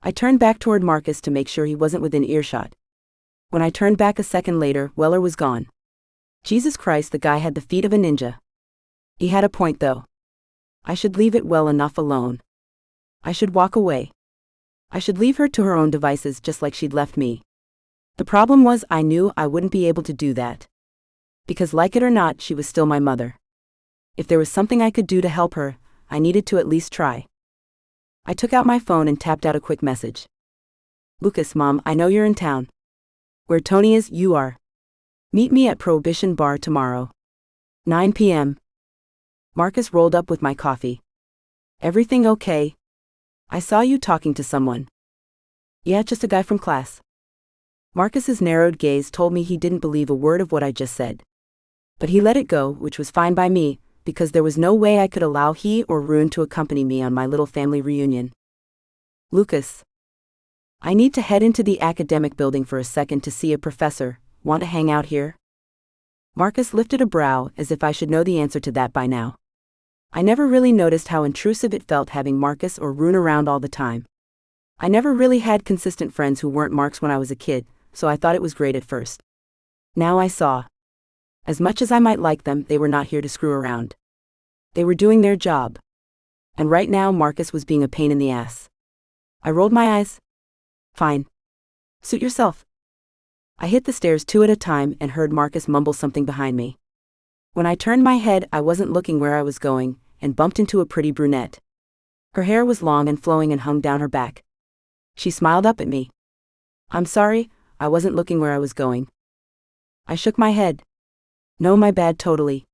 I turned back toward Marcus to make sure he wasn't within earshot. When I turned back a second later, Weller was gone. Jesus Christ, the guy had the feet of a ninja. He had a point though. I should leave it well enough alone. I should walk away. I should leave her to her own devices just like she'd left me. The problem was I knew I wouldn't be able to do that. Because like it or not, she was still my mother. If there was something I could do to help her, I needed to at least try. I took out my phone and tapped out a quick message. Lucas, Mom, I know you're in town. Where Tony is, you are. Meet me at Prohibition Bar tomorrow. 9 p.m. Marcus rolled up with my coffee. Everything okay? I saw you talking to someone. Yeah, just a guy from class. Marcus's narrowed gaze told me he didn't believe a word of what I just said. But he let it go, which was fine by me, because there was no way I could allow he or Rune to accompany me on my little family reunion. Lucas. I need to head into the academic building for a second to see a professor. Want to hang out here? Marcus lifted a brow as if I should know the answer to that by now. I never really noticed how intrusive it felt having Marcus or Rune around all the time. I never really had consistent friends who weren't Marks when I was a kid, so I thought it was great at first. Now I saw. As much as I might like them, they were not here to screw around. They were doing their job. And right now Marcus was being a pain in the ass. I rolled my eyes. Fine. Suit yourself. I hit the stairs 2 at a time and heard Marcus mumble something behind me. When I turned my head, I wasn't looking where I was going, and bumped into a pretty brunette. Her hair was long and flowing and hung down her back. She smiled up at me. I'm sorry, I wasn't looking where I was going. I shook my head. No, my bad, totally.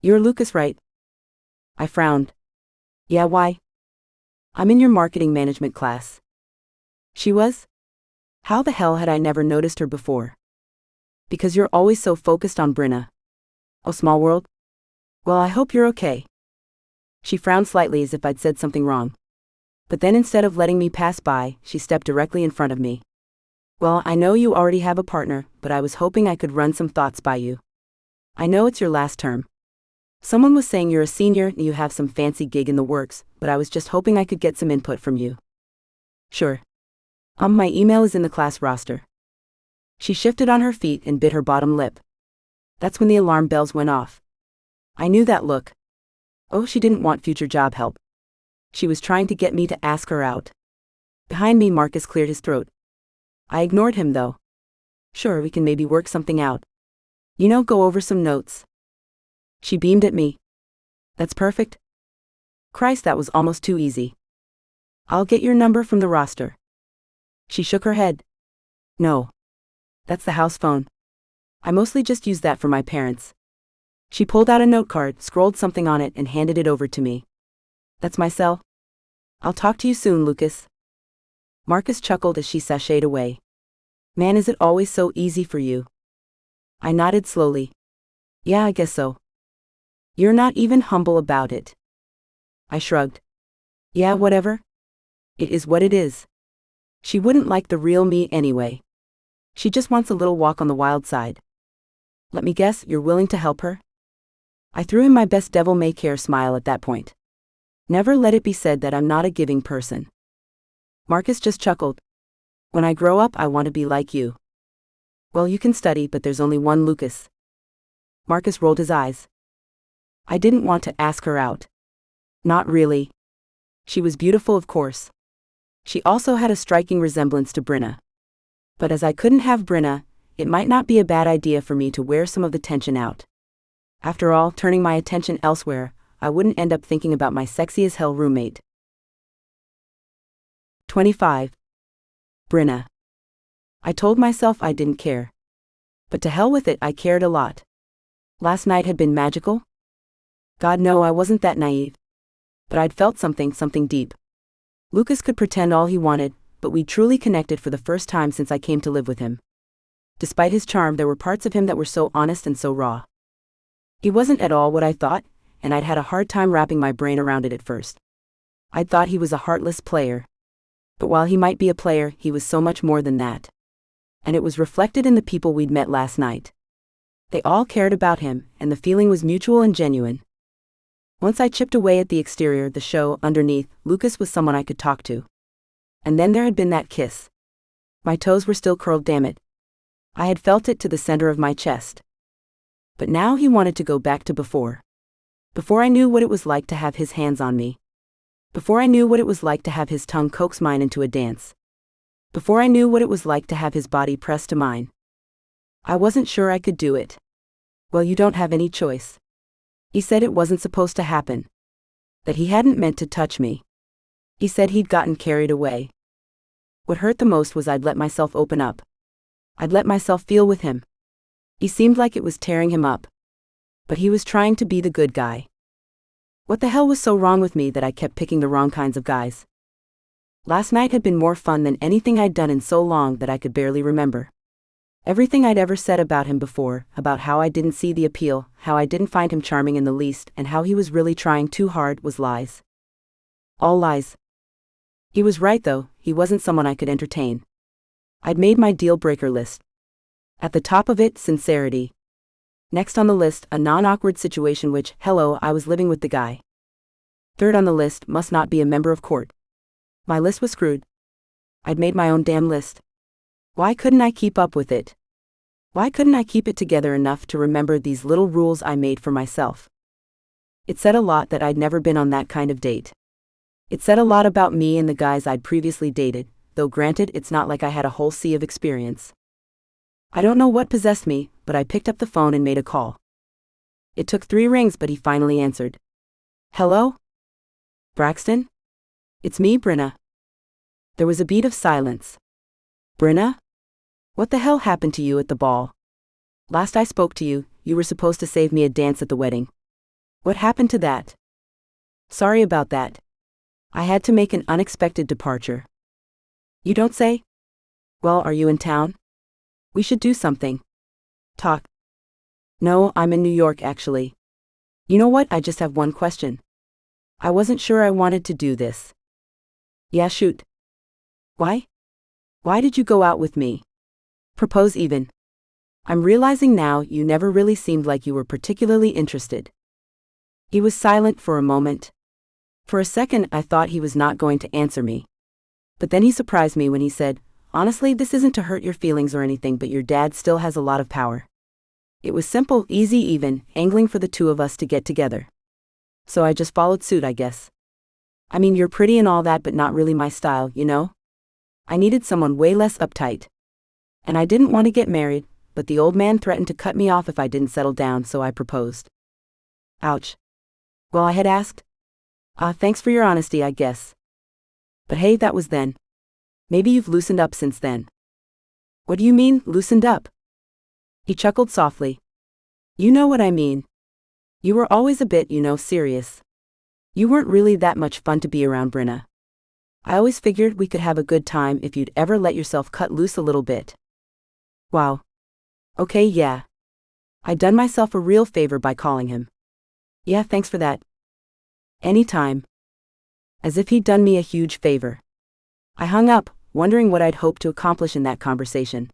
You're Lucas, right? I frowned. Yeah, why? I'm in your marketing management class. She was? How the hell had I never noticed her before? Because you're always so focused on Bryna. Oh, small world? Well, I hope you're okay. She frowned slightly as if I'd said something wrong. But then instead of letting me pass by, she stepped directly in front of me. Well, I know you already have a partner, but I was hoping I could run some thoughts by you. I know it's your last term. Someone was saying you're a senior and you have some fancy gig in the works, but I was just hoping I could get some input from you. Sure. My email is in the class roster. She shifted on her feet and bit her bottom lip. That's when the alarm bells went off. I knew that look. Oh, she didn't want future job help. She was trying to get me to ask her out. Behind me, Marcus cleared his throat. I ignored him though. Sure, we can maybe work something out. You know, go over some notes. She beamed at me. That's perfect. Christ, that was almost too easy. I'll get your number from the roster. She shook her head. No. That's the house phone. I mostly just use that for my parents. She pulled out a note card, scrolled something on it, and handed it over to me. That's my cell. I'll talk to you soon, Lucas. Marcus chuckled as she sashayed away. Man, is it always so easy for you? I nodded slowly. Yeah, I guess so. You're not even humble about it. I shrugged. Yeah, whatever. It is what it is. She wouldn't like the real me anyway. She just wants a little walk on the wild side. Let me guess, you're willing to help her? I threw him my best devil-may-care smile at that point. Never let it be said that I'm not a giving person. Marcus just chuckled. When I grow up, I want to be like you. Well, you can study, but there's only one Lucas. Marcus rolled his eyes. I didn't want to ask her out. Not really. She was beautiful, of course. She also had a striking resemblance to Bryna. But as I couldn't have Bryna, it might not be a bad idea for me to wear some of the tension out. After all, turning my attention elsewhere, I wouldn't end up thinking about my sexy-as-hell roommate. 25. Bryna. I told myself I didn't care. But to hell with it, I cared a lot. Last night had been magical? God, no, I wasn't that naive. But I'd felt something deep. Lucas could pretend all he wanted, but we truly connected for the first time since I came to live with him. Despite his charm, there were parts of him that were so honest and so raw. He wasn't at all what I thought, and I'd had a hard time wrapping my brain around it at first. I'd thought he was a heartless player. But while he might be a player, he was so much more than that. And it was reflected in the people we'd met last night. They all cared about him, and the feeling was mutual and genuine. Once I chipped away at the exterior, the show, underneath, Lucas was someone I could talk to. And then there had been that kiss. My toes were still curled, damn it. I had felt it to the center of my chest. But now he wanted to go back to before. Before I knew what it was like to have his hands on me. Before I knew what it was like to have his tongue coax mine into a dance. Before I knew what it was like to have his body pressed to mine. I wasn't sure I could do it. Well, you don't have any choice. He said it wasn't supposed to happen. That he hadn't meant to touch me. He said he'd gotten carried away. What hurt the most was I'd let myself open up. I'd let myself feel with him. He seemed like it was tearing him up. But he was trying to be the good guy. What the hell was so wrong with me that I kept picking the wrong kinds of guys? Last night had been more fun than anything I'd done in so long that I could barely remember. Everything I'd ever said about him before, about how I didn't see the appeal, how I didn't find him charming in the least, and how he was really trying too hard, was lies. All lies. He was right though, he wasn't someone I could entertain. I'd made my deal-breaker list. At the top of it, sincerity. Next on the list, a non-awkward situation which, hello, I was living with the guy. Third on the list, must not be a member of court. My list was screwed. I'd made my own damn list. Why couldn't I keep up with it? Why couldn't I keep it together enough to remember these little rules I made for myself? It said a lot that I'd never been on that kind of date. It said a lot about me and the guys I'd previously dated, though granted it's not like I had a whole sea of experience. I don't know what possessed me, but I picked up the phone and made a call. It took 3 rings, but he finally answered. Hello? Braxton? It's me, Bryna. There was a beat of silence. Bryna? What the hell happened to you at the ball? Last I spoke to you, you were supposed to save me a dance at the wedding. What happened to that? Sorry about that. I had to make an unexpected departure. You don't say? Well, are you in town? We should do something. Talk. No, I'm in New York actually. You know what, I just have one question. I wasn't sure I wanted to do this. Yeah, shoot. Why? Why did you go out with me? Propose even. I'm realizing now you never really seemed like you were particularly interested. He was silent for a moment. For a second I thought he was not going to answer me. But then he surprised me when he said, honestly, this isn't to hurt your feelings or anything, but your dad still has a lot of power. It was simple, easy even, angling for the two of us to get together. So I just followed suit, I guess. I mean, you're pretty and all that, but not really my style, you know? I needed someone way less uptight. And I didn't want to get married, but the old man threatened to cut me off if I didn't settle down, so I proposed. Ouch. Well, I had asked. Thanks for your honesty, I guess. But hey, that was then. Maybe you've loosened up since then. What do you mean, loosened up? He chuckled softly. You know what I mean. You were always a bit, serious. You weren't really that much fun to be around, Bryna. I always figured we could have a good time if you'd ever let yourself cut loose a little bit. Wow. Okay, yeah. I'd done myself a real favor by calling him. Yeah, thanks for that. Anytime. As if he'd done me a huge favor. I hung up, wondering what I'd hoped to accomplish in that conversation.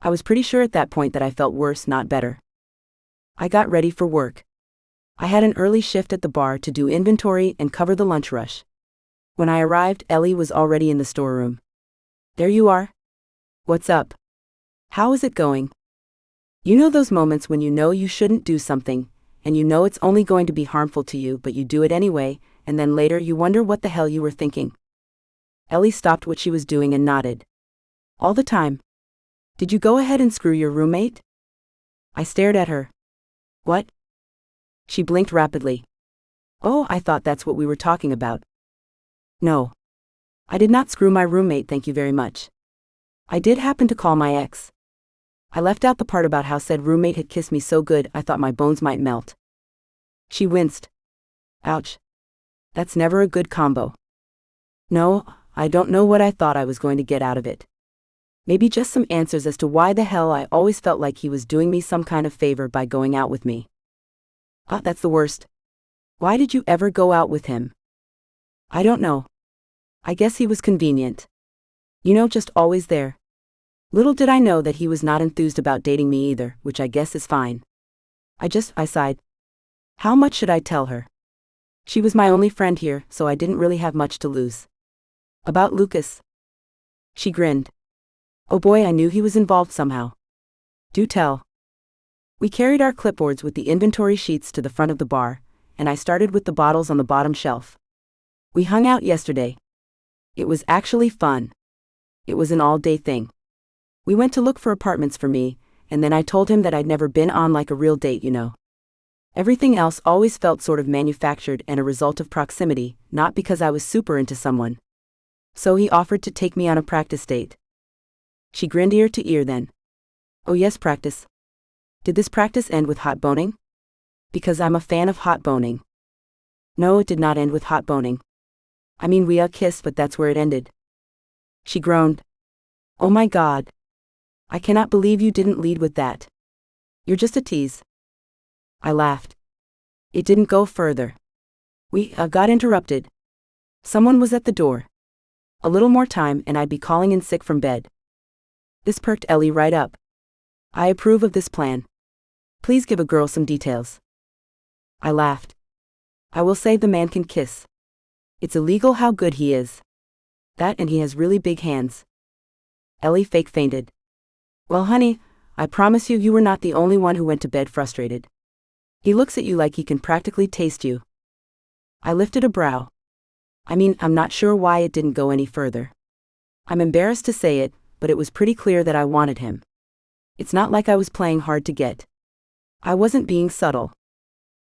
I was pretty sure at that point that I felt worse, not better. I got ready for work. I had an early shift at the bar to do inventory and cover the lunch rush. When I arrived, Ellie was already in the storeroom. There you are. What's up? How is it going? You know those moments when you know you shouldn't do something, and you know it's only going to be harmful to you, but you do it anyway, and then later you wonder what the hell you were thinking. Ellie stopped what she was doing and nodded. All the time. Did you go ahead and screw your roommate? I stared at her. What? She blinked rapidly. Oh, I thought that's what we were talking about. No. I did not screw my roommate, thank you very much. I did happen to call my ex. I left out the part about how said roommate had kissed me so good I thought my bones might melt. She winced. Ouch. That's never a good combo. No, I don't know what I thought I was going to get out of it. Maybe just some answers as to why the hell I always felt like he was doing me some kind of favor by going out with me. Ah, that's the worst. Why did you ever go out with him? I don't know. I guess he was convenient. You know, just always there. Little did I know that he was not enthused about dating me either, which I guess is fine. I sighed. How much should I tell her? She was my only friend here, so I didn't really have much to lose. About Lucas. She grinned. Oh boy, I knew he was involved somehow. Do tell. We carried our clipboards with the inventory sheets to the front of the bar, and I started with the bottles on the bottom shelf. We hung out yesterday. It was actually fun. It was an all-day thing. We went to look for apartments for me, and then I told him that I'd never been on like a real date, you know. Everything else always felt sort of manufactured and a result of proximity, not because I was super into someone. So he offered to take me on a practice date. She grinned ear to ear then. Oh yes, practice. Did this practice end with hot boning? Because I'm a fan of hot boning. No, it did not end with hot boning. I mean, we kissed, but that's where it ended. She groaned. Oh my God. I cannot believe you didn't lead with that. You're just a tease. I laughed. It didn't go further. We got interrupted. Someone was at the door. A little more time and I'd be calling in sick from bed. This perked Ellie right up. I approve of this plan. Please give a girl some details. I laughed. I will say the man can kiss. It's illegal how good he is. That and he has really big hands. Ellie fake fainted. Well honey, I promise you were not the only one who went to bed frustrated. He looks at you like he can practically taste you. I lifted a brow. I mean, I'm not sure why it didn't go any further. I'm embarrassed to say it, but it was pretty clear that I wanted him. It's not like I was playing hard to get. I wasn't being subtle.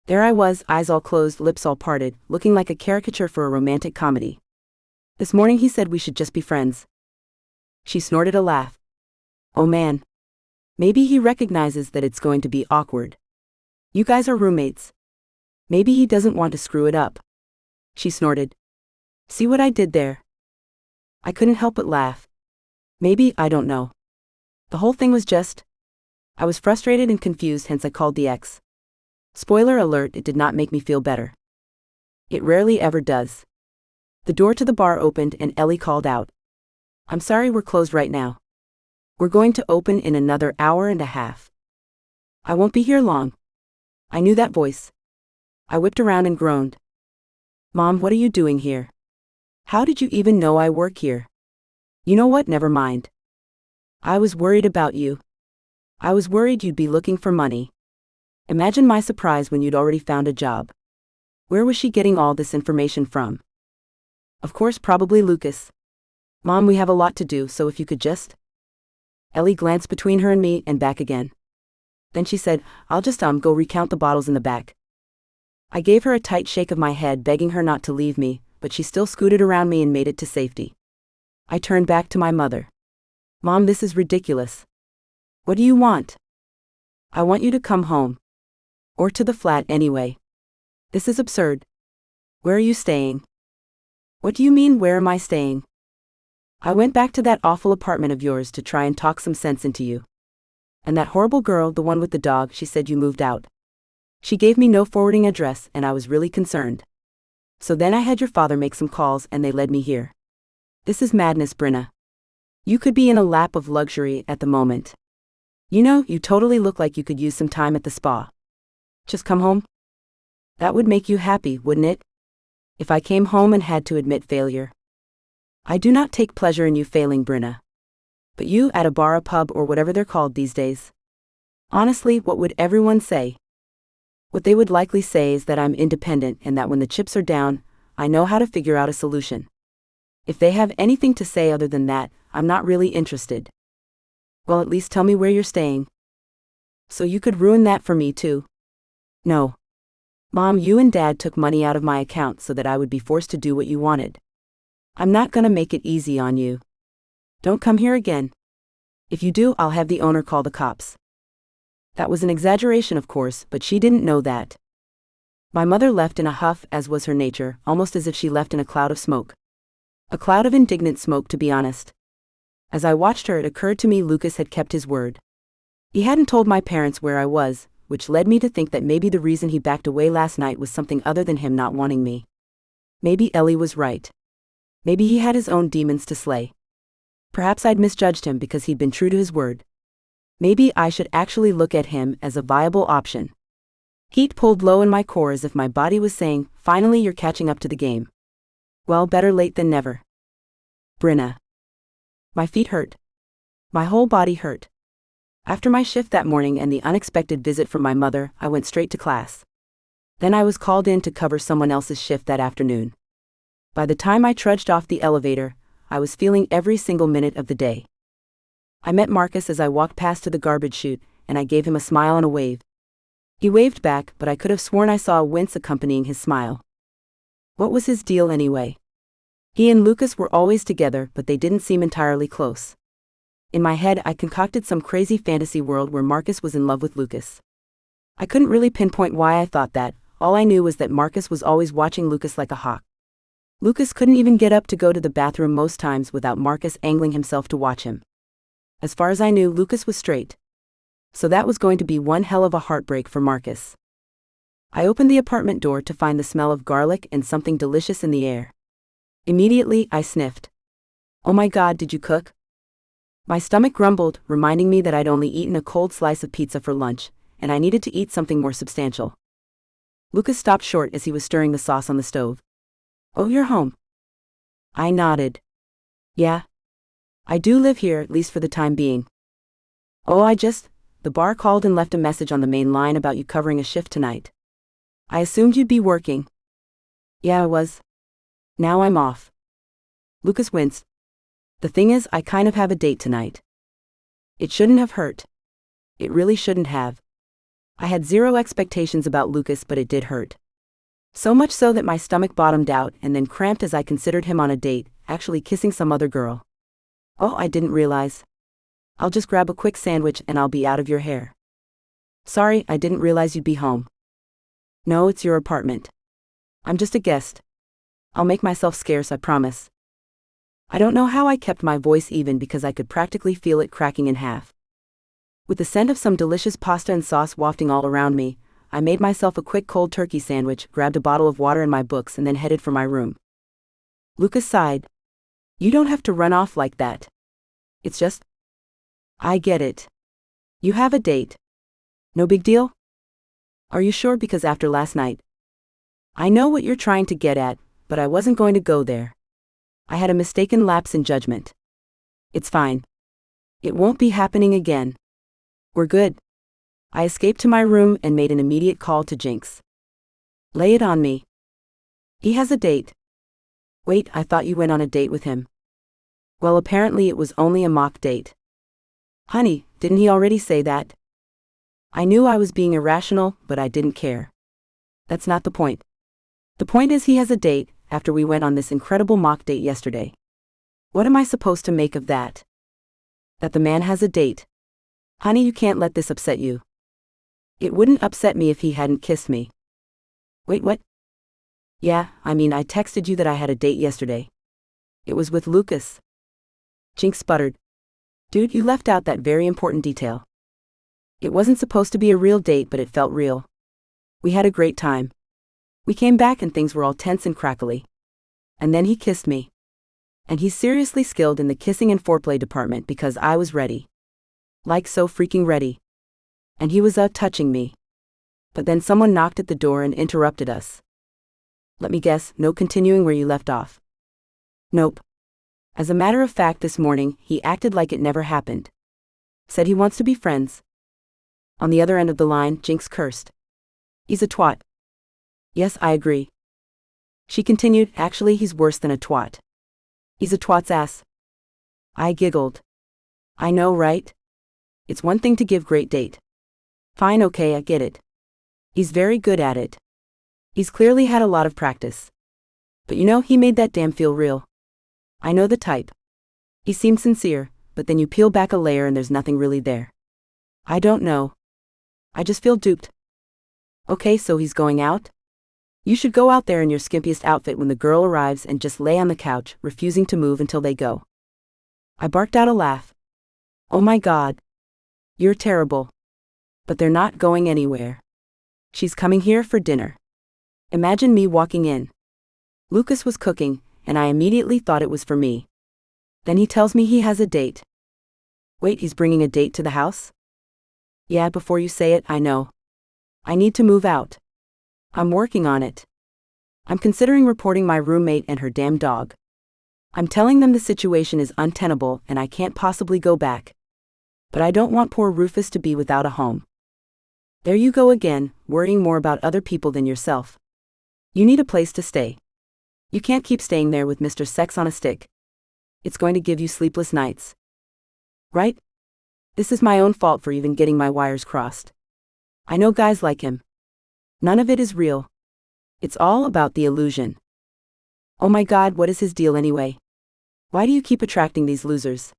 There I was, eyes all closed, lips all parted, looking like a caricature for a romantic comedy. This morning he said we should just be friends. She snorted a laugh. Oh man. Maybe he recognizes that it's going to be awkward. You guys are roommates. Maybe he doesn't want to screw it up. She snorted. See what I did there? I couldn't help but laugh. Maybe, I don't know. The whole thing was just... I was frustrated and confused, hence I called the ex. Spoiler alert, it did not make me feel better. It rarely ever does. The door to the bar opened and Ellie called out. I'm sorry, we're closed right now. We're going to open in another hour and a half. I won't be here long. I knew that voice. I whipped around and groaned. Mom, what are you doing here? How did you even know I work here? You know what, never mind. I was worried about you. I was worried you'd be looking for money. Imagine my surprise when you'd already found a job. Where was she getting all this information from? Of course, probably Lucas. Mom, we have a lot to do, so if you could just... Ellie glanced between her and me and back again. Then she said, I'll just go recount the bottles in the back. I gave her a tight shake of my head, begging her not to leave me, but she still scooted around me and made it to safety. I turned back to my mother. Mom, this is ridiculous. What do you want? I want you to come home. Or to the flat anyway. This is absurd. Where are you staying? What do you mean, where am I staying? I went back to that awful apartment of yours to try and talk some sense into you. And that horrible girl, the one with the dog, she said you moved out. She gave me no forwarding address and I was really concerned. So then I had your father make some calls and they led me here. This is madness, Bryna. You could be in a lap of luxury at the moment. You know, you totally look like you could use some time at the spa. Just come home? That would make you happy, wouldn't it? If I came home and had to admit failure. I do not take pleasure in you failing, Bryna. But you at a bar, a pub, or whatever they're called these days. Honestly, what would everyone say? What they would likely say is that I'm independent and that when the chips are down, I know how to figure out a solution. If they have anything to say other than that, I'm not really interested. Well, at least tell me where you're staying. So you could ruin that for me too. No. Mom, you and Dad took money out of my account so that I would be forced to do what you wanted. I'm not gonna make it easy on you. Don't come here again. If you do, I'll have the owner call the cops. That was an exaggeration, of course, but she didn't know that. My mother left in a huff, as was her nature, almost as if she left in a cloud of smoke. A cloud of indignant smoke, to be honest. As I watched her, it occurred to me Lucas had kept his word. He hadn't told my parents where I was, which led me to think that maybe the reason he backed away last night was something other than him not wanting me. Maybe Ellie was right. Maybe he had his own demons to slay. Perhaps I'd misjudged him because he'd been true to his word. Maybe I should actually look at him as a viable option. Heat pulled low in my core as if my body was saying, finally you're catching up to the game. Well, better late than never. Bryna. My feet hurt. My whole body hurt. After my shift that morning and the unexpected visit from my mother, I went straight to class. Then I was called in to cover someone else's shift that afternoon. By the time I trudged off the elevator, I was feeling every single minute of the day. I met Marcus as I walked past to the garbage chute, and I gave him a smile and a wave. He waved back, but I could have sworn I saw a wince accompanying his smile. What was his deal anyway? He and Lucas were always together, but they didn't seem entirely close. In my head, I concocted some crazy fantasy world where Marcus was in love with Lucas. I couldn't really pinpoint why I thought that. All I knew was that Marcus was always watching Lucas like a hawk. Lucas couldn't even get up to go to the bathroom most times without Marcus angling himself to watch him. As far as I knew, Lucas was straight. So that was going to be one hell of a heartbreak for Marcus. I opened the apartment door to find the smell of garlic and something delicious in the air. Immediately, I sniffed. Oh my God, did you cook? My stomach grumbled, reminding me that I'd only eaten a cold slice of pizza for lunch, and I needed to eat something more substantial. Lucas stopped short as he was stirring the sauce on the stove. Oh, you're home. I nodded. Yeah. I do live here, at least for the time being. Oh, the bar called and left a message on the main line about you covering a shift tonight. I assumed you'd be working. Yeah, I was. Now I'm off. Lucas winced. The thing is, I kind of have a date tonight. It shouldn't have hurt. It really shouldn't have. I had zero expectations about Lucas, but it did hurt. So much so that my stomach bottomed out and then cramped as I considered him on a date, actually kissing some other girl. Oh, I didn't realize. I'll just grab a quick sandwich and I'll be out of your hair. Sorry, I didn't realize you'd be home. No, it's your apartment. I'm just a guest. I'll make myself scarce, I promise. I don't know how I kept my voice even because I could practically feel it cracking in half. With the scent of some delicious pasta and sauce wafting all around me, I made myself a quick cold turkey sandwich, grabbed a bottle of water and my books, and then headed for my room. Lucas sighed. You don't have to run off like that. It's just... I get it. You have a date. No big deal? Are you sure? Because after last night... I know what you're trying to get at, but I wasn't going to go there. I had a mistaken lapse in judgment. It's fine. It won't be happening again. We're good. I escaped to my room and made an immediate call to Jinx. Lay it on me. He has a date. Wait, I thought you went on a date with him. Well, apparently it was only a mock date. Honey, didn't he already say that? I knew I was being irrational, but I didn't care. That's not the point. The point is he has a date, after we went on this incredible mock date yesterday. What am I supposed to make of that? That the man has a date. Honey, you can't let this upset you. It wouldn't upset me if he hadn't kissed me. Wait, what? Yeah, I texted you that I had a date yesterday. It was with Lucas. Jinx sputtered. Dude, you left out that very important detail. It wasn't supposed to be a real date, but it felt real. We had a great time. We came back and things were all tense and crackly. And then he kissed me. And he's seriously skilled in the kissing and foreplay department because I was ready. Like so freaking ready. And he was touching me. But then someone knocked at the door and interrupted us. Let me guess, no continuing where you left off. Nope. As a matter of fact, this morning, he acted like it never happened. Said he wants to be friends. On the other end of the line, Jinx cursed. He's a twat. Yes, I agree. She continued, actually he's worse than a twat. He's a twat's ass. I giggled. I know, right? It's one thing to give great date. Fine, okay, I get it. He's very good at it. He's clearly had a lot of practice. But you know, he made that damn feel real. I know the type. He seemed sincere, but then you peel back a layer and there's nothing really there. I don't know. I just feel duped. Okay, so he's going out? You should go out there in your skimpiest outfit when the girl arrives and just lay on the couch, refusing to move until they go. I barked out a laugh. Oh my God. You're terrible. But they're not going anywhere. She's coming here for dinner. Imagine me walking in. Lucas was cooking, and I immediately thought it was for me. Then he tells me he has a date. Wait, he's bringing a date to the house? Yeah, before you say it, I know. I need to move out. I'm working on it. I'm considering reporting my roommate and her damn dog. I'm telling them the situation is untenable and I can't possibly go back. But I don't want poor Rufus to be without a home. There you go again, worrying more about other people than yourself. You need a place to stay. You can't keep staying there with Mr. Sex on a stick. It's going to give you sleepless nights. Right? This is my own fault for even getting my wires crossed. I know guys like him. None of it is real. It's all about the illusion. Oh my God, what is his deal anyway? Why do you keep attracting these losers?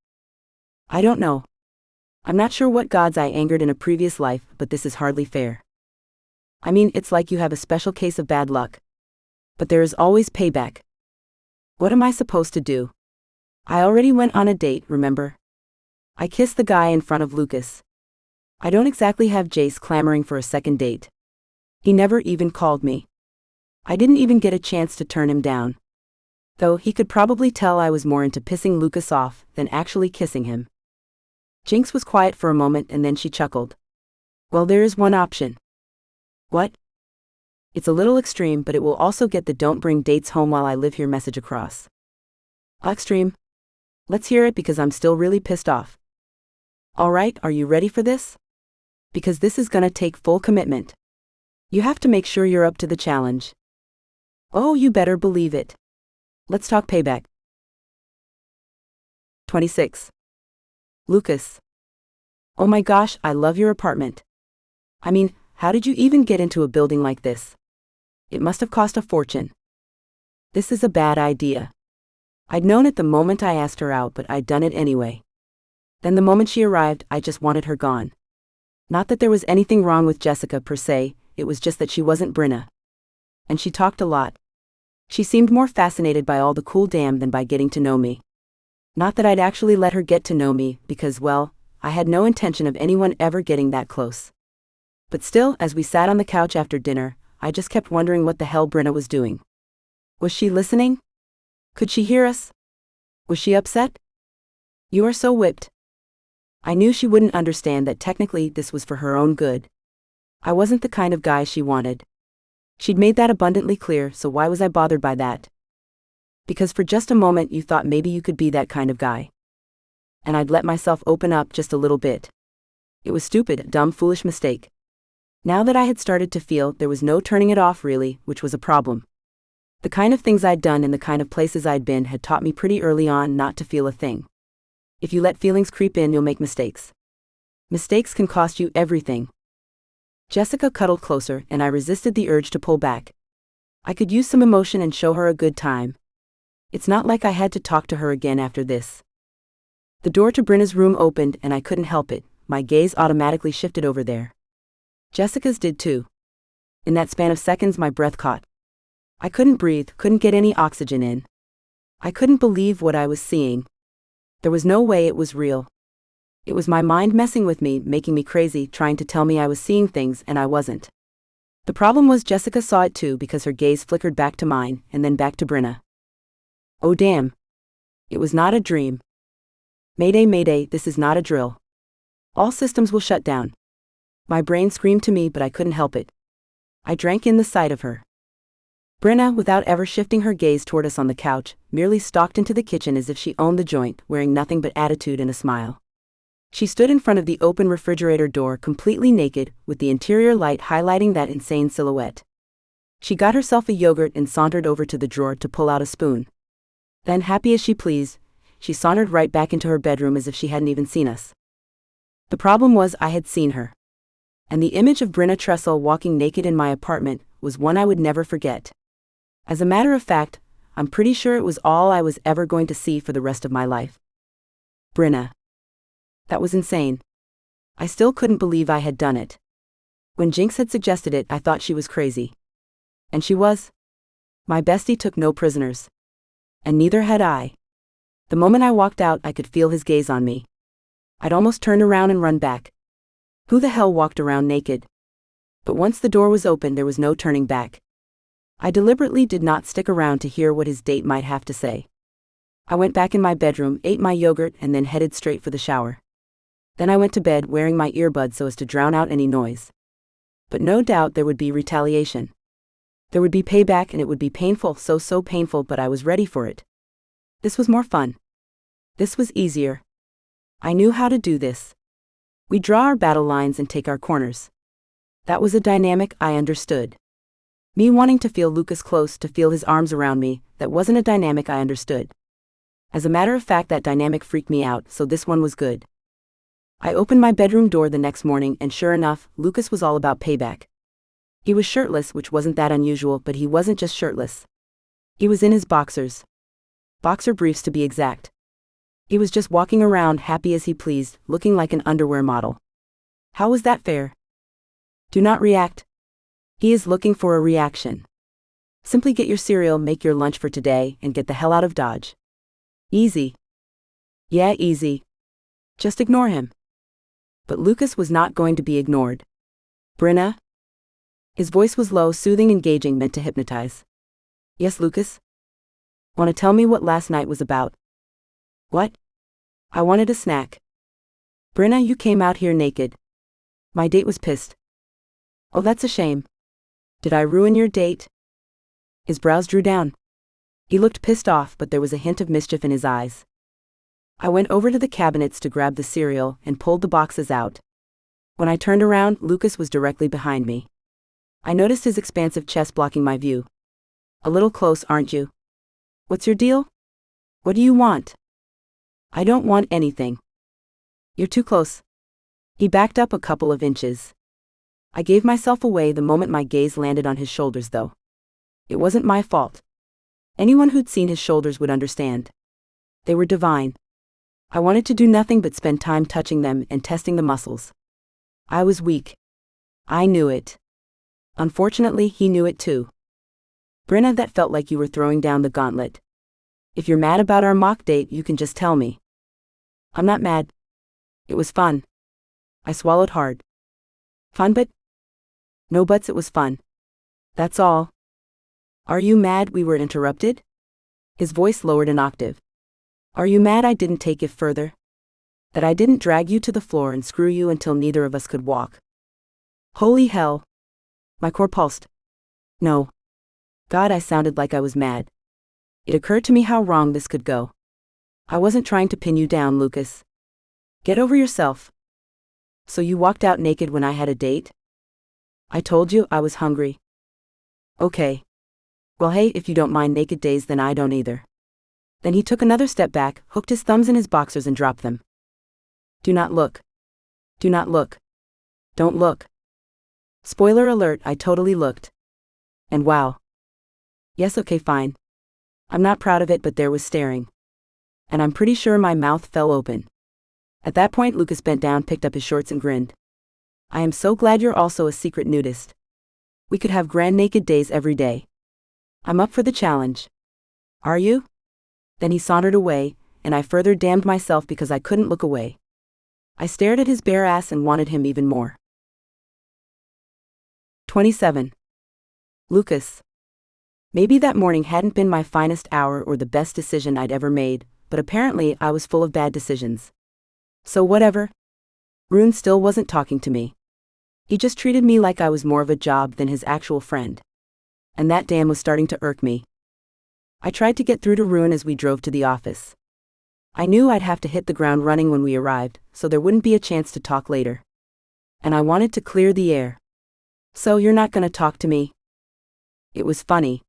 I don't know. I'm not sure what gods I angered in a previous life, but this is hardly fair. I mean, it's like you have a special case of bad luck. But there is always payback. What am I supposed to do? I already went on a date, remember? I kissed the guy in front of Lucas. I don't exactly have Jace clamoring for a second date. He never even called me. I didn't even get a chance to turn him down. Though he could probably tell I was more into pissing Lucas off than actually kissing him. Jinx was quiet for a moment and then she chuckled. Well, there is one option. What? It's a little extreme, but it will also get the don't bring dates home while I live here message across. Extreme? Let's hear it because I'm still really pissed off. Alright, are you ready for this? Because this is gonna take full commitment. You have to make sure you're up to the challenge. Oh, you better believe it. Let's talk payback. 26. Lucas. Oh my gosh, I love your apartment. I mean, how did you even get into a building like this? It must have cost a fortune. This is a bad idea. I'd known it the moment I asked her out, but I'd done it anyway. Then the moment she arrived, I just wanted her gone. Not that there was anything wrong with Jessica per se, it was just that she wasn't Bryna. And she talked a lot. She seemed more fascinated by all the cool damn than by getting to know me. Not that I'd actually let her get to know me, because, well, I had no intention of anyone ever getting that close. But still, as we sat on the couch after dinner, I just kept wondering what the hell Bryna was doing. Was she listening? Could she hear us? Was she upset? You are so whipped. I knew she wouldn't understand that technically this was for her own good. I wasn't the kind of guy she wanted. She'd made that abundantly clear, so why was I bothered by that? Because for just a moment you thought maybe you could be that kind of guy. And I'd let myself open up just a little bit. It was stupid, a dumb, foolish mistake. Now that I had started to feel, there was no turning it off really, which was a problem. The kind of things I'd done and the kind of places I'd been had taught me pretty early on not to feel a thing. If you let feelings creep in, you'll make mistakes. Mistakes can cost you everything. Jessica cuddled closer, and I resisted the urge to pull back. I could use some emotion and show her a good time. It's not like I had to talk to her again after this. The door to Bryna's room opened and I couldn't help it, my gaze automatically shifted over there. Jessica's did too. In that span of seconds my breath caught. I couldn't breathe, couldn't get any oxygen in. I couldn't believe what I was seeing. There was no way it was real. It was my mind messing with me, making me crazy, trying to tell me I was seeing things and I wasn't. The problem was Jessica saw it too because her gaze flickered back to mine and then back to Bryna. Oh damn. It was not a dream. Mayday, mayday, this is not a drill. All systems will shut down. My brain screamed to me, but I couldn't help it. I drank in the sight of her. Bryna, without ever shifting her gaze toward us on the couch, merely stalked into the kitchen as if she owned the joint, wearing nothing but attitude and a smile. She stood in front of the open refrigerator door completely naked, with the interior light highlighting that insane silhouette. She got herself a yogurt and sauntered over to the drawer to pull out a spoon. Then, happy as she pleased, she sauntered right back into her bedroom as if she hadn't even seen us. The problem was I had seen her. And the image of Bryna Tressel walking naked in my apartment was one I would never forget. As a matter of fact, I'm pretty sure it was all I was ever going to see for the rest of my life. Bryna. That was insane. I still couldn't believe I had done it. When Jinx had suggested it, I thought she was crazy. And she was. My bestie took no prisoners. And neither had I. The moment I walked out, I could feel his gaze on me. I'd almost turned around and run back. Who the hell walked around naked? But once the door was open, there was no turning back. I deliberately did not stick around to hear what his date might have to say. I went back in my bedroom, ate my yogurt, and then headed straight for the shower. Then I went to bed wearing my earbuds so as to drown out any noise. But no doubt there would be retaliation. There would be payback, and it would be painful, so painful, but I was ready for it. This was more fun. This was easier. I knew how to do this. We draw our battle lines and take our corners. That was a dynamic I understood. Me wanting to feel Lucas close, to feel his arms around me, that wasn't a dynamic I understood. As a matter of fact, that dynamic freaked me out, so this one was good. I opened my bedroom door the next morning, and sure enough, Lucas was all about payback. He was shirtless, which wasn't that unusual, but he wasn't just shirtless. He was in his boxers. Boxer briefs to be exact. He was just walking around happy as he pleased, looking like an underwear model. How was that fair? Do not react. He is looking for a reaction. Simply get your cereal, make your lunch for today, and get the hell out of Dodge. Easy. Yeah, easy. Just ignore him. But Lucas was not going to be ignored. Bryna? His voice was low, soothing, engaging, meant to hypnotize. Yes, Lucas? Want to tell me what last night was about? What? I wanted a snack. Bryna, you came out here naked. My date was pissed. Oh, that's a shame. Did I ruin your date? His brows drew down. He looked pissed off, but there was a hint of mischief in his eyes. I went over to the cabinets to grab the cereal and pulled the boxes out. When I turned around, Lucas was directly behind me. I noticed his expansive chest blocking my view. A little close, aren't you? What's your deal? What do you want? I don't want anything. You're too close. He backed up a couple of inches. I gave myself away the moment my gaze landed on his shoulders, though. It wasn't my fault. Anyone who'd seen his shoulders would understand. They were divine. I wanted to do nothing but spend time touching them and testing the muscles. I was weak. I knew it. Unfortunately, he knew it too. Bryna, that felt like you were throwing down the gauntlet. If you're mad about our mock date, you can just tell me. I'm not mad. It was fun. I swallowed hard. Fun, but? No buts, it was fun. That's all. Are you mad we were interrupted? His voice lowered an octave. Are you mad I didn't take it further? That I didn't drag you to the floor and screw you until neither of us could walk? Holy hell. My core pulsed. No. God, I sounded like I was mad. It occurred to me how wrong this could go. I wasn't trying to pin you down, Lucas. Get over yourself. So you walked out naked when I had a date? I told you I was hungry. Okay. Well, hey, if you don't mind naked days, then I don't either. Then he took another step back, hooked his thumbs in his boxers and dropped them. Do not look. Do not look. Don't look. Spoiler alert, I totally looked. And wow. Yes, okay, fine. I'm not proud of it, but there was staring. And I'm pretty sure my mouth fell open. At that point, Lucas bent down, picked up his shorts and grinned. I am so glad you're also a secret nudist. We could have grand naked days every day. I'm up for the challenge. Are you? Then he sauntered away, and I further damned myself because I couldn't look away. I stared at his bare ass and wanted him even more. 27. Lucas. Maybe that morning hadn't been my finest hour or the best decision I'd ever made, but apparently I was full of bad decisions. So whatever. Rune still wasn't talking to me. He just treated me like I was more of a job than his actual friend. And that damn was starting to irk me. I tried to get through to Rune as we drove to the office. I knew I'd have to hit the ground running when we arrived, so there wouldn't be a chance to talk later. And I wanted to clear the air. So you're not gonna talk to me? It was funny.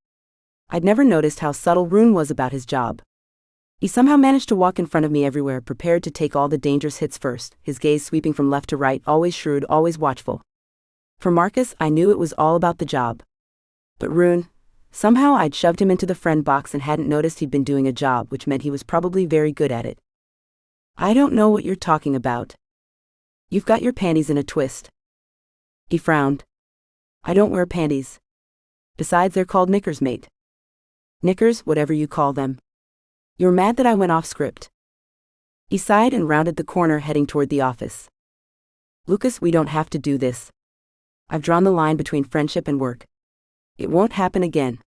I'd never noticed how subtle Rune was about his job. He somehow managed to walk in front of me everywhere, prepared to take all the dangerous hits first, his gaze sweeping from left to right, always shrewd, always watchful. For Marcus, I knew it was all about the job. But Rune, somehow I'd shoved him into the friend box and hadn't noticed he'd been doing a job, which meant he was probably very good at it. I don't know what you're talking about. You've got your panties in a twist. He frowned. I don't wear panties. Besides, they're called knickers, mate. Knickers, whatever you call them. You're mad that I went off script. He sighed and rounded the corner, heading toward the office. Lucas, we don't have to do this. I've drawn the line between friendship and work. It won't happen again.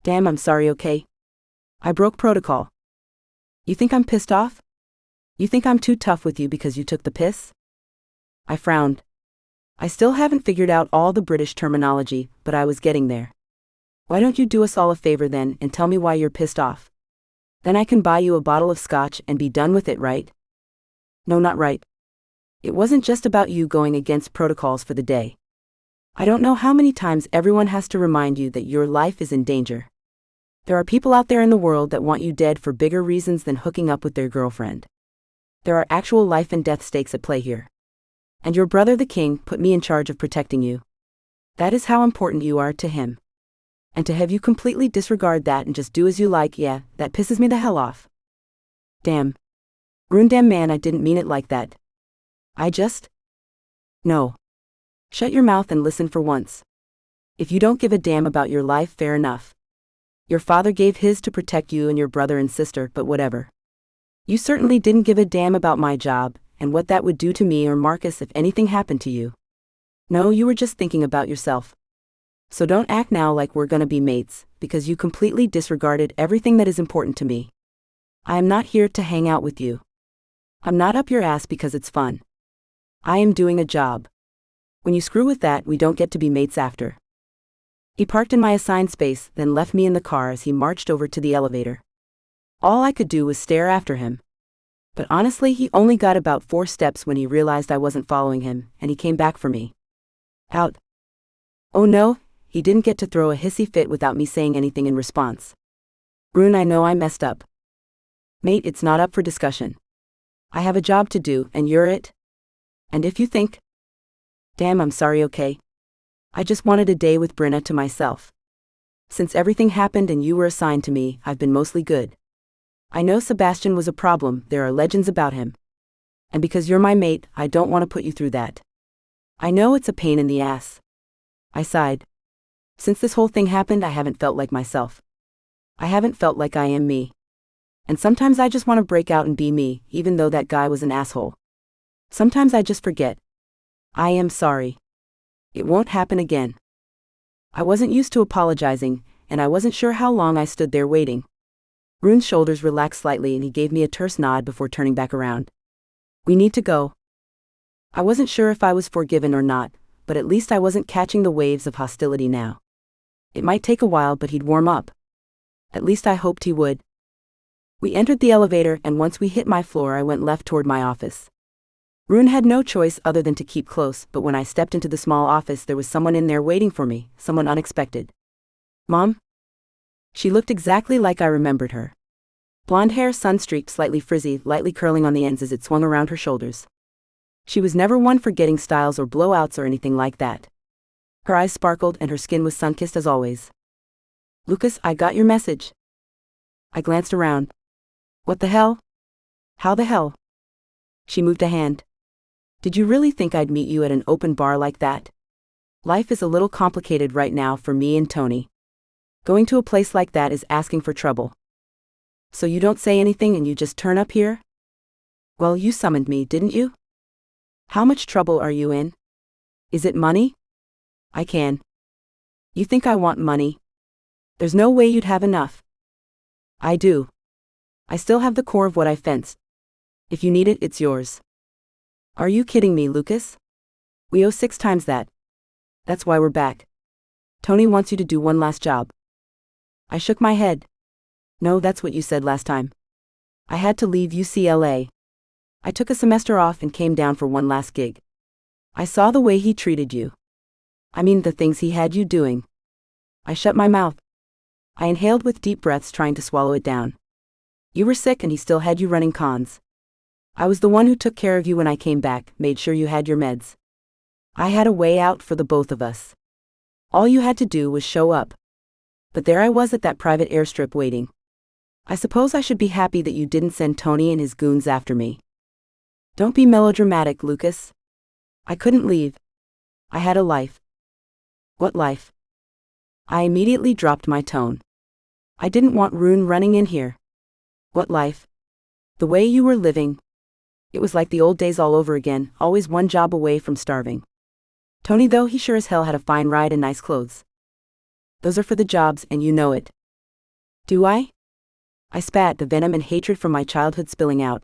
Damn, I'm sorry, okay? I broke protocol. You think I'm pissed off? You think I'm too tough with you because you took the piss? I frowned. I still haven't figured out all the British terminology, but I was getting there. Why don't you do us all a favor then and tell me why you're pissed off? Then I can buy you a bottle of scotch and be done with it, right? No, not right. It wasn't just about you going against protocols for the day. I don't know how many times everyone has to remind you that your life is in danger. There are people out there in the world that want you dead for bigger reasons than hooking up with their girlfriend. There are actual life and death stakes at play here. And your brother the king put me in charge of protecting you. That is how important you are to him. And to have you completely disregard that and just do as you like, yeah, that pisses me the hell off. Damn. Rune, damn man, I didn't mean it like that. No. Shut your mouth and listen for once. If you don't give a damn about your life, fair enough. Your father gave his to protect you and your brother and sister, but whatever. You certainly didn't give a damn about my job, and what that would do to me or Marcus if anything happened to you. No, you were just thinking about yourself. So don't act now like we're gonna be mates, because you completely disregarded everything that is important to me. I am not here to hang out with you. I'm not up your ass because it's fun. I am doing a job. When you screw with that, we don't get to be mates after. He parked in my assigned space, then left me in the car as he marched over to the elevator. All I could do was stare after him. But honestly, he only got about 4 steps when he realized I wasn't following him, and he came back for me. Out. Oh no, he didn't get to throw a hissy fit without me saying anything in response. Rune, I know I messed up. Mate, it's not up for discussion. I have a job to do, and you're it. And if you think... Damn, I'm sorry, okay? I just wanted a day with Bryna to myself. Since everything happened and you were assigned to me, I've been mostly good. I know Sebastian was a problem, there are legends about him. And because you're my mate, I don't want to put you through that. I know it's a pain in the ass. I sighed. Since this whole thing happened, I haven't felt like myself. I haven't felt like I am me. And sometimes I just want to break out and be me, even though that guy was an asshole. Sometimes I just forget. I am sorry. It won't happen again. I wasn't used to apologizing, and I wasn't sure how long I stood there waiting. Rune's shoulders relaxed slightly and he gave me a terse nod before turning back around. We need to go. I wasn't sure if I was forgiven or not, but at least I wasn't catching the waves of hostility now. It might take a while, but he'd warm up. At least I hoped he would. We entered the elevator, and once we hit my floor, I went left toward my office. Rune had no choice other than to keep close, but when I stepped into the small office, there was someone in there waiting for me, someone unexpected. Mom? She looked exactly like I remembered her. Blonde hair, sun-streaked, slightly frizzy, lightly curling on the ends as it swung around her shoulders. She was never one for getting styles or blowouts or anything like that. Her eyes sparkled and her skin was sun-kissed as always. Lucas, I got your message. I glanced around. What the hell? How the hell? She moved a hand. Did you really think I'd meet you at an open bar like that? Life is a little complicated right now for me and Tony. Going to a place like that is asking for trouble. So you don't say anything and you just turn up here? Well, you summoned me, didn't you? How much trouble are you in? Is it money? I can. You think I want money? There's no way you'd have enough. I do. I still have the core of what I fenced. If you need it, it's yours. Are you kidding me, Lucas? We owe 6 times that. That's why we're back. Tony wants you to do one last job. I shook my head. No, that's what you said last time. I had to leave UCLA. I took a semester off and came down for one last gig. I saw the way he treated you. I mean, the things he had you doing. I shut my mouth. I inhaled with deep breaths, trying to swallow it down. You were sick and he still had you running cons. I was the one who took care of you when I came back, made sure you had your meds. I had a way out for the both of us. All you had to do was show up. But there I was at that private airstrip waiting. I suppose I should be happy that you didn't send Tony and his goons after me. Don't be melodramatic, Lucas. I couldn't leave. I had a life. What life? I immediately dropped my tone. I didn't want Rune running in here. What life? The way you were living. It was like the old days all over again, always one job away from starving. Tony, though, he sure as hell had a fine ride and nice clothes. Those are for the jobs, and you know it. Do I? I spat, the venom and hatred from my childhood spilling out.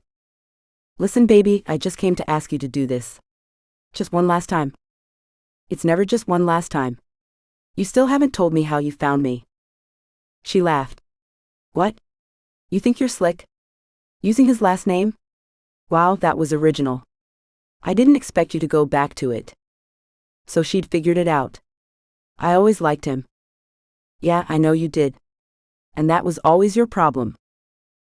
Listen, baby, I just came to ask you to do this. Just one last time. It's never just one last time. You still haven't told me how you found me. She laughed. What? You think you're slick? Using his last name? Wow, that was original. I didn't expect you to go back to it. So she'd figured it out. I always liked him. Yeah, I know you did. And that was always your problem.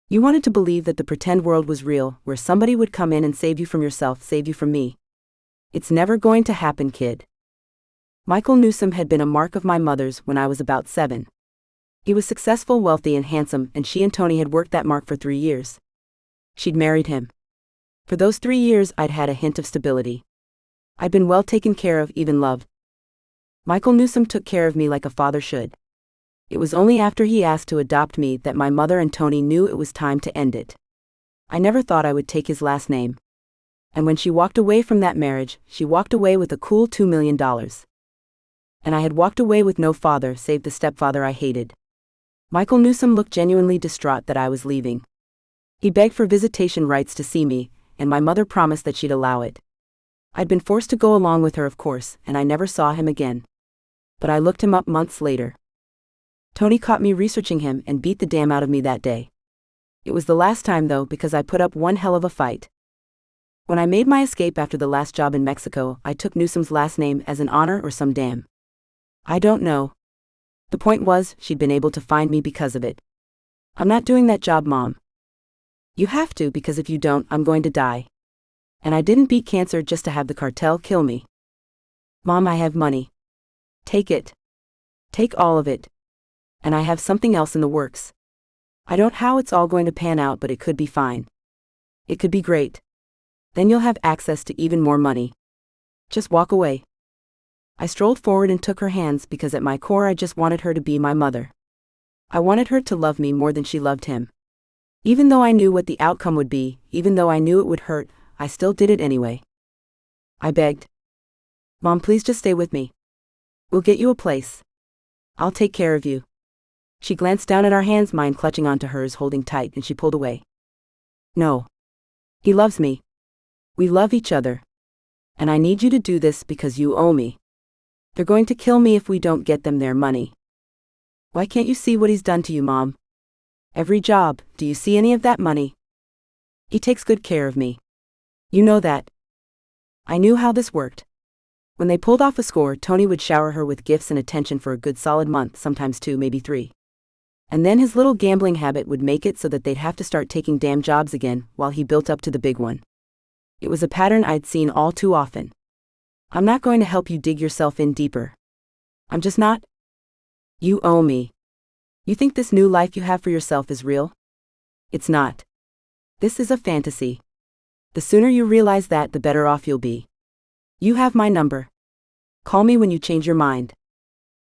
You wanted to believe that the pretend world was real, where somebody would come in and save you from yourself, save you from me. It's never going to happen, kid. Michael Newsom had been a mark of my mother's when I was about 7. He was successful, wealthy, and handsome, and she and Tony had worked that mark for 3 years. She'd married him. For those 3 years, I'd had a hint of stability. I'd been well taken care of, even loved. Michael Newsom took care of me like a father should. It was only after he asked to adopt me that my mother and Tony knew it was time to end it. I never thought I would take his last name. And when she walked away from that marriage, she walked away with a cool $2 million. And I had walked away with no father save the stepfather I hated. Michael Newsom looked genuinely distraught that I was leaving. He begged for visitation rights to see me, and my mother promised that she'd allow it. I'd been forced to go along with her, of course, and I never saw him again. But I looked him up months later. Tony caught me researching him and beat the damn out of me that day. It was the last time, though, because I put up one hell of a fight. When I made my escape after the last job in Mexico, I took Newsom's last name as an honor or some damn. I don't know. The point was, she'd been able to find me because of it. I'm not doing that job, Mom. You have to, because if you don't, I'm going to die. And I didn't beat cancer just to have the cartel kill me. Mom, I have money. Take it. Take all of it. And I have something else in the works. I don't know how it's all going to pan out, but it could be fine. It could be great. Then you'll have access to even more money. Just walk away. I strolled forward and took her hands because at my core I just wanted her to be my mother. I wanted her to love me more than she loved him. Even though I knew what the outcome would be, even though I knew it would hurt, I still did it anyway. I begged. Mom, please just stay with me. We'll get you a place. I'll take care of you. She glanced down at our hands, mine clutching onto hers, holding tight, and she pulled away. No. He loves me. We love each other. And I need you to do this because you owe me. They're going to kill me if we don't get them their money. Why can't you see what he's done to you, Mom? Every job, do you see any of that money? He takes good care of me. You know that. I knew how this worked. When they pulled off a score, Tony would shower her with gifts and attention for a good solid month, sometimes 2, maybe 3. And then his little gambling habit would make it so that they'd have to start taking damn jobs again while he built up to the big one. It was a pattern I'd seen all too often. I'm not going to help you dig yourself in deeper. I'm just not. You owe me. You think this new life you have for yourself is real? It's not. This is a fantasy. The sooner you realize that, the better off you'll be. You have my number. Call me when you change your mind.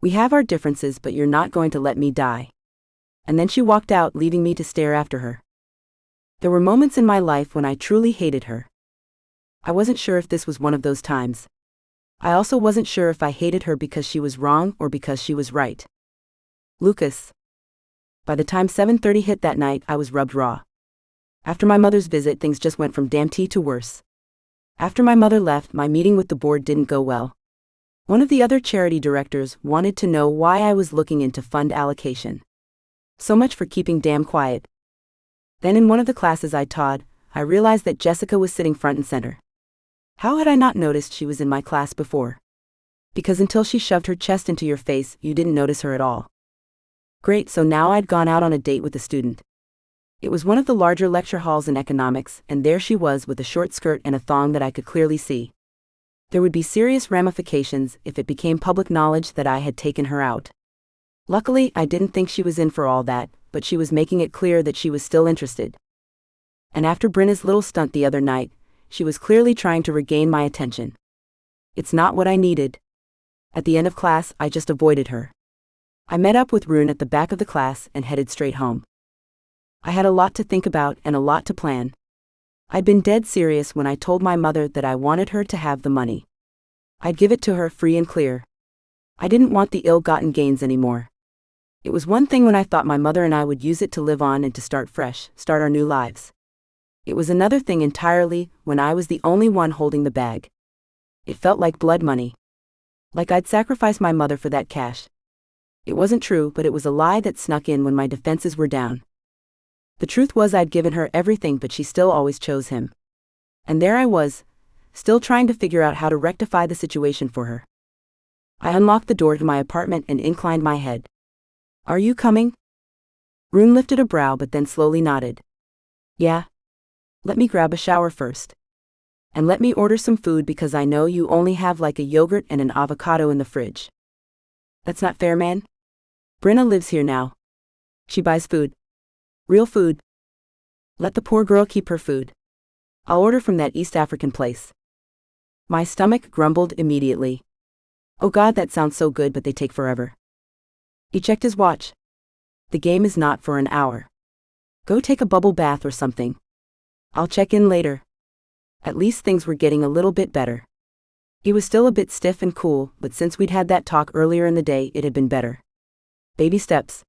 We have our differences, but you're not going to let me die. And then she walked out, leaving me to stare after her. There were moments in my life when I truly hated her. I wasn't sure if this was one of those times. I also wasn't sure if I hated her because she was wrong or because she was right. Lucas. By the time 7:30 hit that night, I was rubbed raw. After my mother's visit, things just went from damn tea to worse. After my mother left, my meeting with the board didn't go well. One of the other charity directors wanted to know why I was looking into fund allocation. So much for keeping damn quiet. Then in one of the classes I taught, I realized that Jessica was sitting front and center. How had I not noticed she was in my class before? Because until she shoved her chest into your face, you didn't notice her at all. Great, so now I'd gone out on a date with a student. It was one of the larger lecture halls in economics, and there she was with a short skirt and a thong that I could clearly see. There would be serious ramifications if it became public knowledge that I had taken her out. Luckily, I didn't think she was in for all that, but she was making it clear that she was still interested. And after Bryna's little stunt the other night, she was clearly trying to regain my attention. It's not what I needed. At the end of class, I just avoided her. I met up with Rune at the back of the class and headed straight home. I had a lot to think about and a lot to plan. I'd been dead serious when I told my mother that I wanted her to have the money. I'd give it to her free and clear. I didn't want the ill-gotten gains anymore. It was one thing when I thought my mother and I would use it to live on and to start fresh, start our new lives. It was another thing entirely when I was the only one holding the bag. It felt like blood money. Like I'd sacrificed my mother for that cash. It wasn't true, but it was a lie that snuck in when my defenses were down. The truth was I'd given her everything, but she still always chose him. And there I was, still trying to figure out how to rectify the situation for her. I unlocked the door to my apartment and inclined my head. Are you coming? Rune lifted a brow but then slowly nodded. Yeah. Let me grab a shower first. And let me order some food because I know you only have like a yogurt and an avocado in the fridge. That's not fair, man. Bryna lives here now. She buys food. Real food. Let the poor girl keep her food. I'll order from that East African place. My stomach grumbled immediately. Oh God, that sounds so good, but they take forever. He checked his watch. The game is not for an hour. Go take a bubble bath or something. I'll check in later. At least things were getting a little bit better. He was still a bit stiff and cool, but since we'd had that talk earlier in the day, it had been better. Baby steps.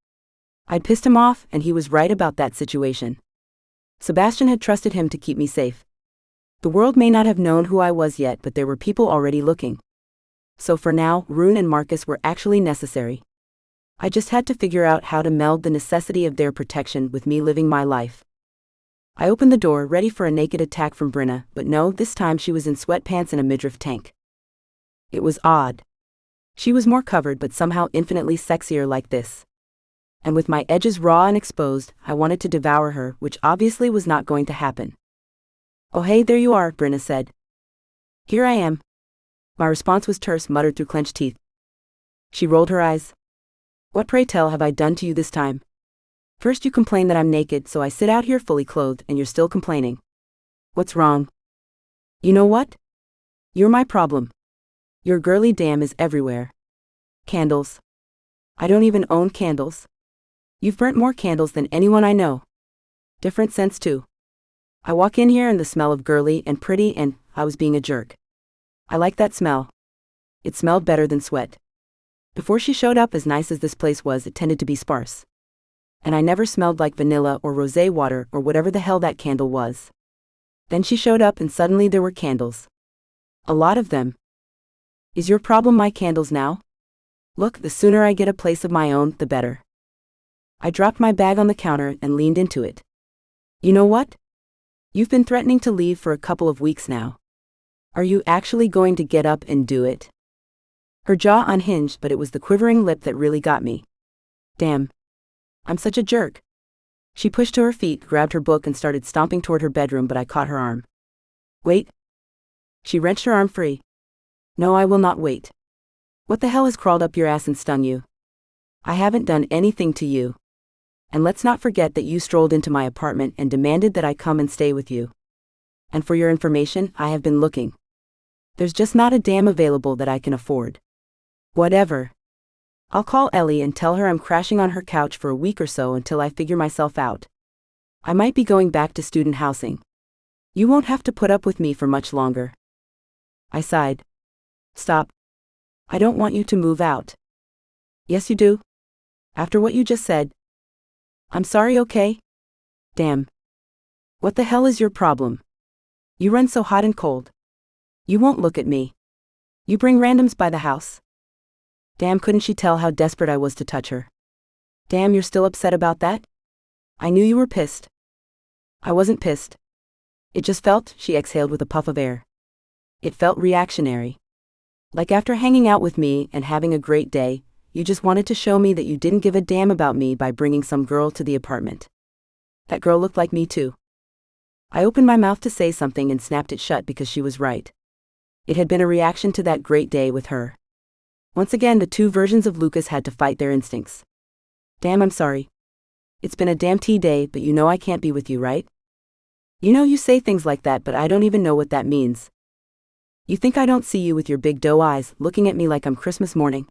I'd pissed him off, and he was right about that situation. Sebastian had trusted him to keep me safe. The world may not have known who I was yet, but there were people already looking. So for now, Rune and Marcus were actually necessary. I just had to figure out how to meld the necessity of their protection with me living my life. I opened the door, ready for a naked attack from Bryna, but no, this time she was in sweatpants and a midriff tank. It was odd. She was more covered but somehow infinitely sexier like this. And with my edges raw and exposed, I wanted to devour her, which obviously was not going to happen. Oh hey, there you are, Bryna said. Here I am. My response was terse, muttered through clenched teeth. She rolled her eyes. What, pray tell, have I done to you this time? First you complain that I'm naked, so I sit out here fully clothed, and you're still complaining. What's wrong? You know what? You're my problem. Your girly damn is everywhere. Candles. I don't even own candles. You've burnt more candles than anyone I know. Different scents too. I walk in here and the smell of girly and pretty, and I was being a jerk. I like that smell. It smelled better than sweat. Before she showed up, as nice as this place was, it tended to be sparse. And I never smelled like vanilla or rosé water or whatever the hell that candle was. Then she showed up and suddenly there were candles. A lot of them. Is your problem my candles now? Look, the sooner I get a place of my own, the better. I dropped my bag on the counter and leaned into it. You know what? You've been threatening to leave for a couple of weeks now. Are you actually going to get up and do it? Her jaw unhinged, but it was the quivering lip that really got me. Damn. I'm such a jerk. She pushed to her feet, grabbed her book and started stomping toward her bedroom, but I caught her arm. Wait. She wrenched her arm free. No, I will not wait. What the hell has crawled up your ass and stung you? I haven't done anything to you. And let's not forget that you strolled into my apartment and demanded that I come and stay with you. And for your information, I have been looking. There's just not a damn available that I can afford. Whatever. I'll call Ellie and tell her I'm crashing on her couch for a week or so until I figure myself out. I might be going back to student housing. You won't have to put up with me for much longer. I sighed. Stop. I don't want you to move out. Yes, you do. After what you just said. I'm sorry, okay? Damn. What the hell is your problem? You run so hot and cold. You won't look at me. You bring randoms by the house. Damn, couldn't she tell how desperate I was to touch her? Damn, you're still upset about that? I knew you were pissed. I wasn't pissed. It just felt, she exhaled with a puff of air. It felt reactionary. Like after hanging out with me and having a great day, you just wanted to show me that you didn't give a damn about me by bringing some girl to the apartment. That girl looked like me too. I opened my mouth to say something and snapped it shut because she was right. It had been a reaction to that great day with her. Once again, the two versions of Lucas had to fight their instincts. Damn, I'm sorry. It's been a damn day, but you know I can't be with you, right? You know you say things like that, but I don't even know what that means. You think I don't see you with your big doe eyes, looking at me like I'm Christmas morning?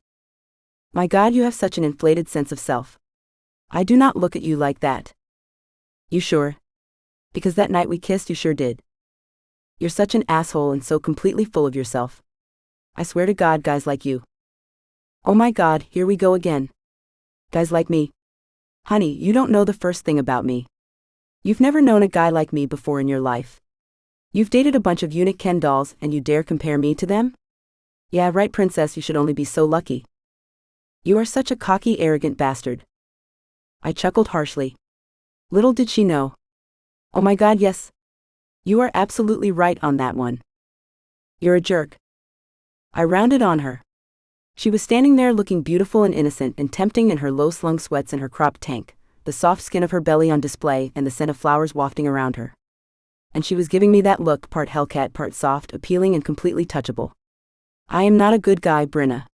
My God, you have such an inflated sense of self. I do not look at you like that. You sure? Because that night we kissed, you sure did. You're such an asshole and so completely full of yourself. I swear to God, guys like you. Oh my God, here we go again. Guys like me. Honey, you don't know the first thing about me. You've never known a guy like me before in your life. You've dated a bunch of eunuch Ken dolls and you dare compare me to them? Yeah, right, princess, you should only be so lucky. You are such a cocky, arrogant bastard. I chuckled harshly. Little did she know. Oh my God, yes. You are absolutely right on that one. You're a jerk. I rounded on her. She was standing there looking beautiful and innocent and tempting in her low-slung sweats and her cropped tank, the soft skin of her belly on display and the scent of flowers wafting around her. And she was giving me that look, part hellcat, part soft, appealing and completely touchable. I am not a good guy, Bryna.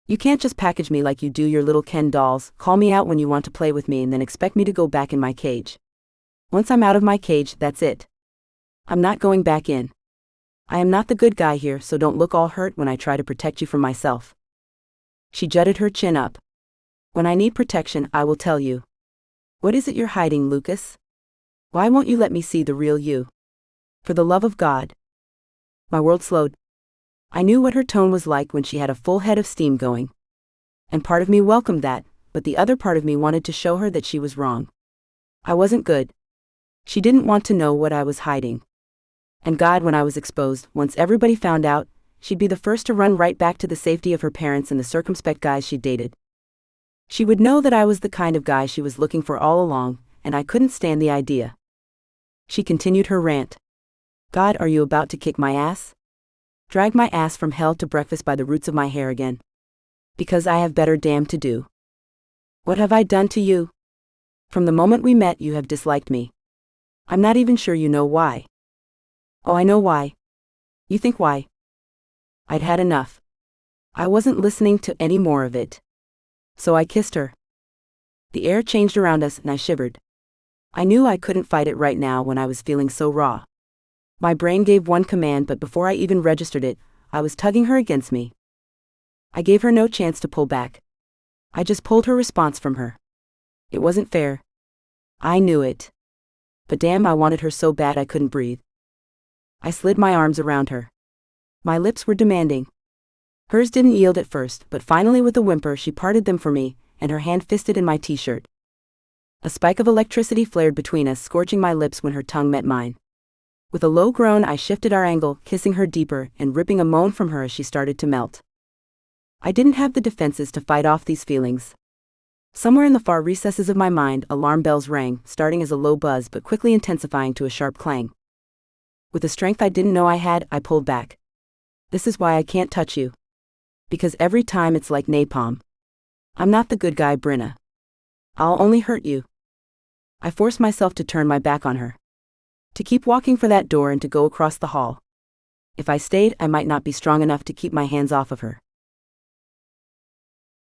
You can't just package me like you do your little Ken dolls, call me out when you want to play with me and then expect me to go back in my cage. Once I'm out of my cage, that's it. I'm not going back in. I am not the good guy here, so don't look all hurt when I try to protect you from myself. She jutted her chin up. When I need protection, I will tell you. What is it you're hiding, Lucas? Why won't you let me see the real you? For the love of God. My world slowed. I knew what her tone was like when she had a full head of steam going. And part of me welcomed that, but the other part of me wanted to show her that she was wrong. I wasn't good. She didn't want to know what I was hiding. And God, when I was exposed, once everybody found out, she'd be the first to run right back to the safety of her parents and the circumspect guys she'd dated. She would know that I was the kind of guy she was looking for all along, and I couldn't stand the idea. She continued her rant. God, are you about to kick my ass? Drag my ass from hell to breakfast by the roots of my hair again? Because I have better damn to do. What have I done to you? From the moment we met, you have disliked me. I'm not even sure you know why. Oh, I know why. You think why? I'd had enough. I wasn't listening to any more of it. So I kissed her. The air changed around us and I shivered. I knew I couldn't fight it right now when I was feeling so raw. My brain gave one command, but before I even registered it, I was tugging her against me. I gave her no chance to pull back. I just pulled her response from her. It wasn't fair. I knew it. But damn, I wanted her so bad I couldn't breathe. I slid my arms around her. My lips were demanding. Hers didn't yield at first, but finally with a whimper she parted them for me, and her hand fisted in my t-shirt. A spike of electricity flared between us, scorching my lips when her tongue met mine. With a low groan I shifted our angle, kissing her deeper and ripping a moan from her as she started to melt. I didn't have the defenses to fight off these feelings. Somewhere in the far recesses of my mind, alarm bells rang, starting as a low buzz but quickly intensifying to a sharp clang. With a strength I didn't know I had, I pulled back. This is why I can't touch you. Because every time it's like napalm. I'm not the good guy, Bryna. I'll only hurt you. I forced myself to turn my back on her. To keep walking for that door and to go across the hall. If I stayed, I might not be strong enough to keep my hands off of her.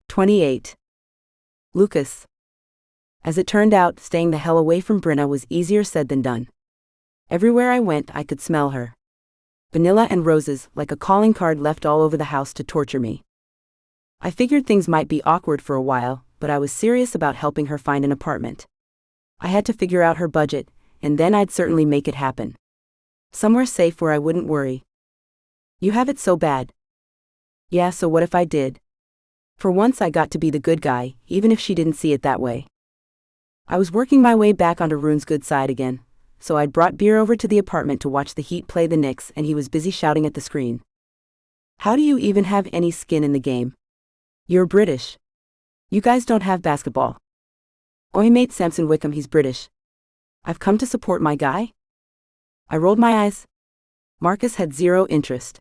28. Lucas. As it turned out, staying the hell away from Bryna was easier said than done. Everywhere I went, I could smell her. Vanilla and roses, like a calling card left all over the house to torture me. I figured things might be awkward for a while, but I was serious about helping her find an apartment. I had to figure out her budget, and then I'd certainly make it happen. Somewhere safe where I wouldn't worry. You have it so bad. Yeah, so what if I did? For once I got to be the good guy, even if she didn't see it that way. I was working my way back onto Rune's good side again, so I'd brought beer over to the apartment to watch the Heat play the Knicks, and he was busy shouting at the screen. How do you even have any skin in the game? You're British. You guys don't have basketball. Oi mate Samson Wickham, he's British. I've come to support my guy? I rolled my eyes. Marcus had zero interest.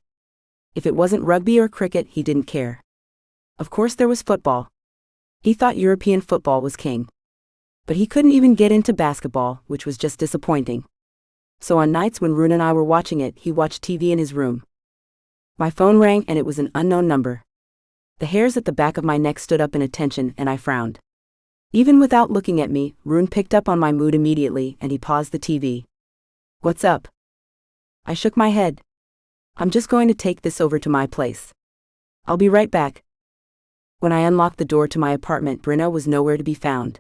If it wasn't rugby or cricket, he didn't care. Of course there was football. He thought European football was king. But he couldn't even get into basketball, which was just disappointing. So on nights when Rune and I were watching it, he watched TV in his room. My phone rang and it was an unknown number. The hairs at the back of my neck stood up in attention and I frowned. Even without looking at me, Rune picked up on my mood immediately and he paused the TV. What's up? I shook my head. I'm just going to take this over to my place. I'll be right back. When I unlocked the door to my apartment, Bryna was nowhere to be found.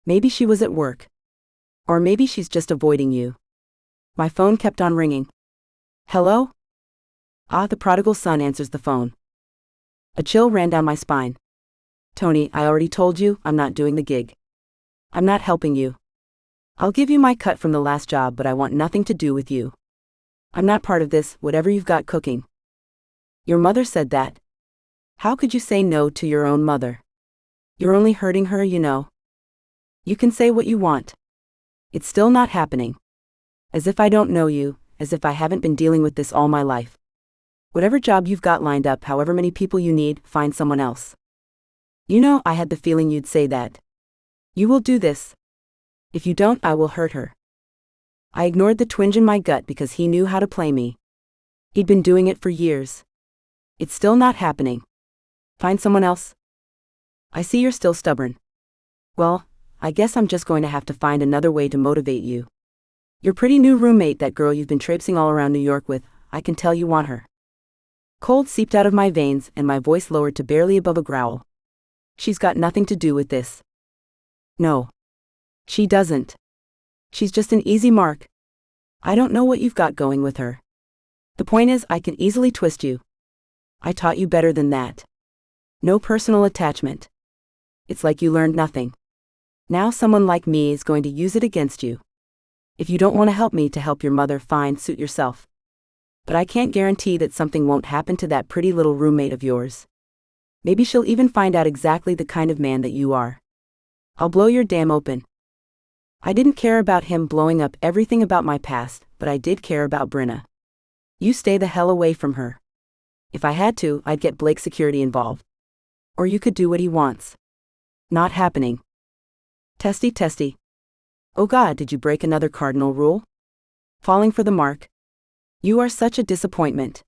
Maybe she was at work. Or maybe she's just avoiding you. My phone kept on ringing. Hello? Ah, the prodigal son answers the phone. A chill ran down my spine. Tony, I already told you, I'm not doing the gig. I'm not helping you. I'll give you my cut from the last job, but I want nothing to do with you. I'm not part of this, whatever you've got cooking. Your mother said that. How could you say no to your own mother? You're only hurting her, you know. You can say what you want. It's still not happening. As if I don't know you, as if I haven't been dealing with this all my life. Whatever job you've got lined up, however many people you need, find someone else. You know, I had the feeling you'd say that. You will do this. If you don't, I will hurt her. I ignored the twinge in my gut because he knew how to play me. He'd been doing it for years. It's still not happening. Find someone else? I see you're still stubborn. Well, I guess I'm just going to have to find another way to motivate you. Your pretty new roommate, that girl you've been traipsing all around New York with, I can tell you want her. Cold seeped out of my veins and my voice lowered to barely above a growl. She's got nothing to do with this. No. She doesn't. She's just an easy mark. I don't know what you've got going with her. The point is, I can easily twist you. I taught you better than that. No personal attachment. It's like you learned nothing. Now someone like me is going to use it against you. If you don't want to help me to help your mother, fine, suit yourself. But I can't guarantee that something won't happen to that pretty little roommate of yours. Maybe she'll even find out exactly the kind of man that you are. I'll blow your dam open. I didn't care about him blowing up everything about my past, but I did care about Bryna. You stay the hell away from her. If I had to, I'd get Blake's security involved. Or you could do what he wants. Not happening. Testy, testy. Oh God, did you break another cardinal rule? Falling for the mark. You are such a disappointment.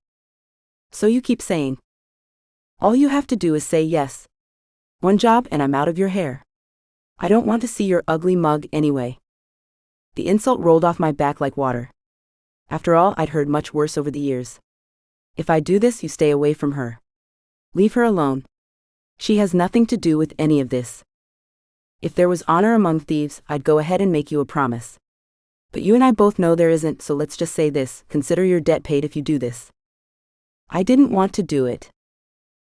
So you keep saying. All you have to do is say yes. One job and I'm out of your hair. I don't want to see your ugly mug anyway. The insult rolled off my back like water. After all, I'd heard much worse over the years. If I do this, you stay away from her. Leave her alone. She has nothing to do with any of this. If there was honor among thieves, I'd go ahead and make you a promise. But you and I both know there isn't, so let's just say this, consider your debt paid if you do this. I didn't want to do it.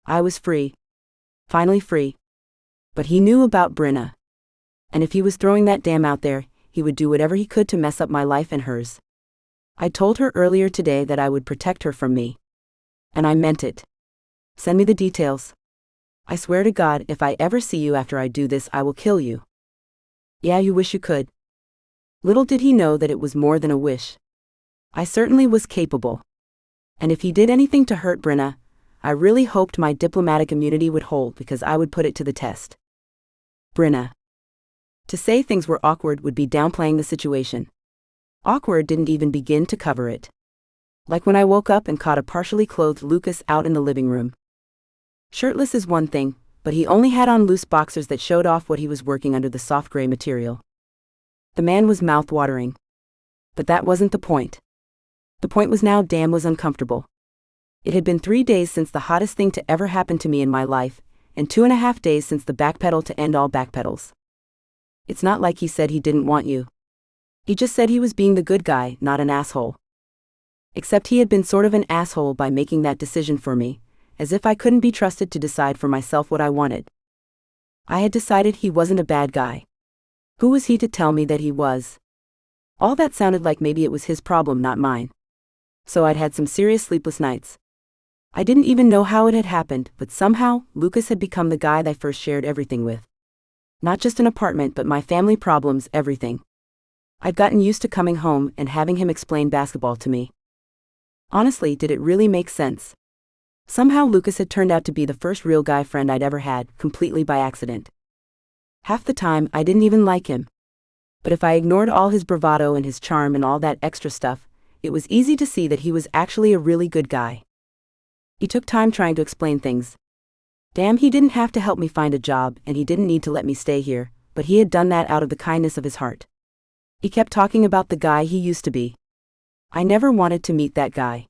I was free. Finally free. But he knew about Bryna. And if he was throwing that dam out there, he would do whatever he could to mess up my life and hers. I told her earlier today that I would protect her from me. And I meant it. Send me the details. I swear to God, if I ever see you after I do this, I will kill you. Yeah, you wish you could. Little did he know that it was more than a wish. I certainly was capable. And if he did anything to hurt Bryna, I really hoped my diplomatic immunity would hold because I would put it to the test. Bryna. To say things were awkward would be downplaying the situation. Awkward didn't even begin to cover it. Like when I woke up and caught a partially clothed Lucas out in the living room. Shirtless is one thing, but he only had on loose boxers that showed off what he was working under the soft gray material. The man was mouth-watering. But that wasn't the point. The point was now Dan was uncomfortable. It had been 3 days since the hottest thing to ever happen to me in my life, and 2.5 days since the backpedal to end all backpedals. It's not like he said he didn't want you. He just said he was being the good guy, not an asshole. Except he had been sort of an asshole by making that decision for me, as if I couldn't be trusted to decide for myself what I wanted. I had decided he wasn't a bad guy. Who was he to tell me that he was? All that sounded like maybe it was his problem, not mine. So I'd had some serious sleepless nights. I didn't even know how it had happened, but somehow, Lucas had become the guy I first shared everything with. Not just an apartment, but my family problems, everything. I'd gotten used to coming home and having him explain basketball to me. Honestly, did it really make sense? Somehow Lucas had turned out to be the first real guy friend I'd ever had, completely by accident. Half the time, I didn't even like him. But if I ignored all his bravado and his charm and all that extra stuff, it was easy to see that he was actually a really good guy. He took time trying to explain things. Damn, he didn't have to help me find a job, and he didn't need to let me stay here, but he had done that out of the kindness of his heart. He kept talking about the guy he used to be. I never wanted to meet that guy.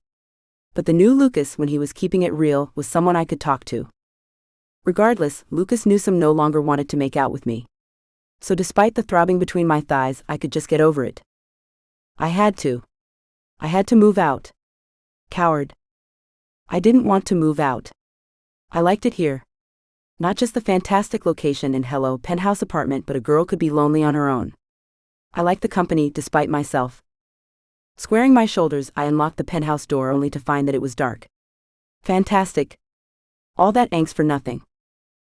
But the new Lucas, when he was keeping it real, was someone I could talk to. Regardless, Lucas Newsome no longer wanted to make out with me. So despite the throbbing between my thighs, I could just get over it. I had to. I had to move out. Coward. I didn't want to move out. I liked it here. Not just the fantastic location and hello penthouse apartment, but a girl could be lonely on her own. I liked the company despite myself. Squaring my shoulders, I unlocked the penthouse door only to find that it was dark. Fantastic. All that angst for nothing.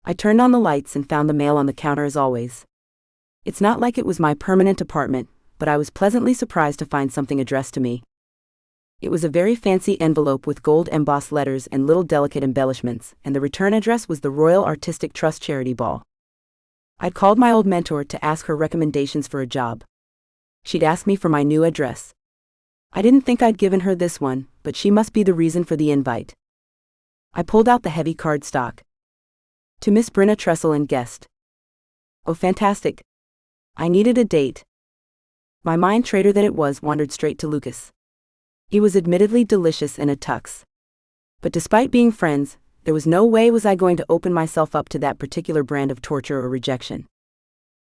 I turned on the lights and found the mail on the counter as always. It's not like it was my permanent apartment, but I was pleasantly surprised to find something addressed to me. It was a very fancy envelope with gold embossed letters and little delicate embellishments, and the return address was the Royal Artistic Trust Charity Ball. I'd called my old mentor to ask her recommendations for a job. She'd asked me for my new address. I didn't think I'd given her this one, but she must be the reason for the invite. I pulled out the heavy cardstock. To Miss Bryna Tressel and guest. Oh, fantastic. I needed a date. My mind, traitor that it was, wandered straight to Lucas. He was admittedly delicious in a tux. But despite being friends, there was no way was I going to open myself up to that particular brand of torture or rejection.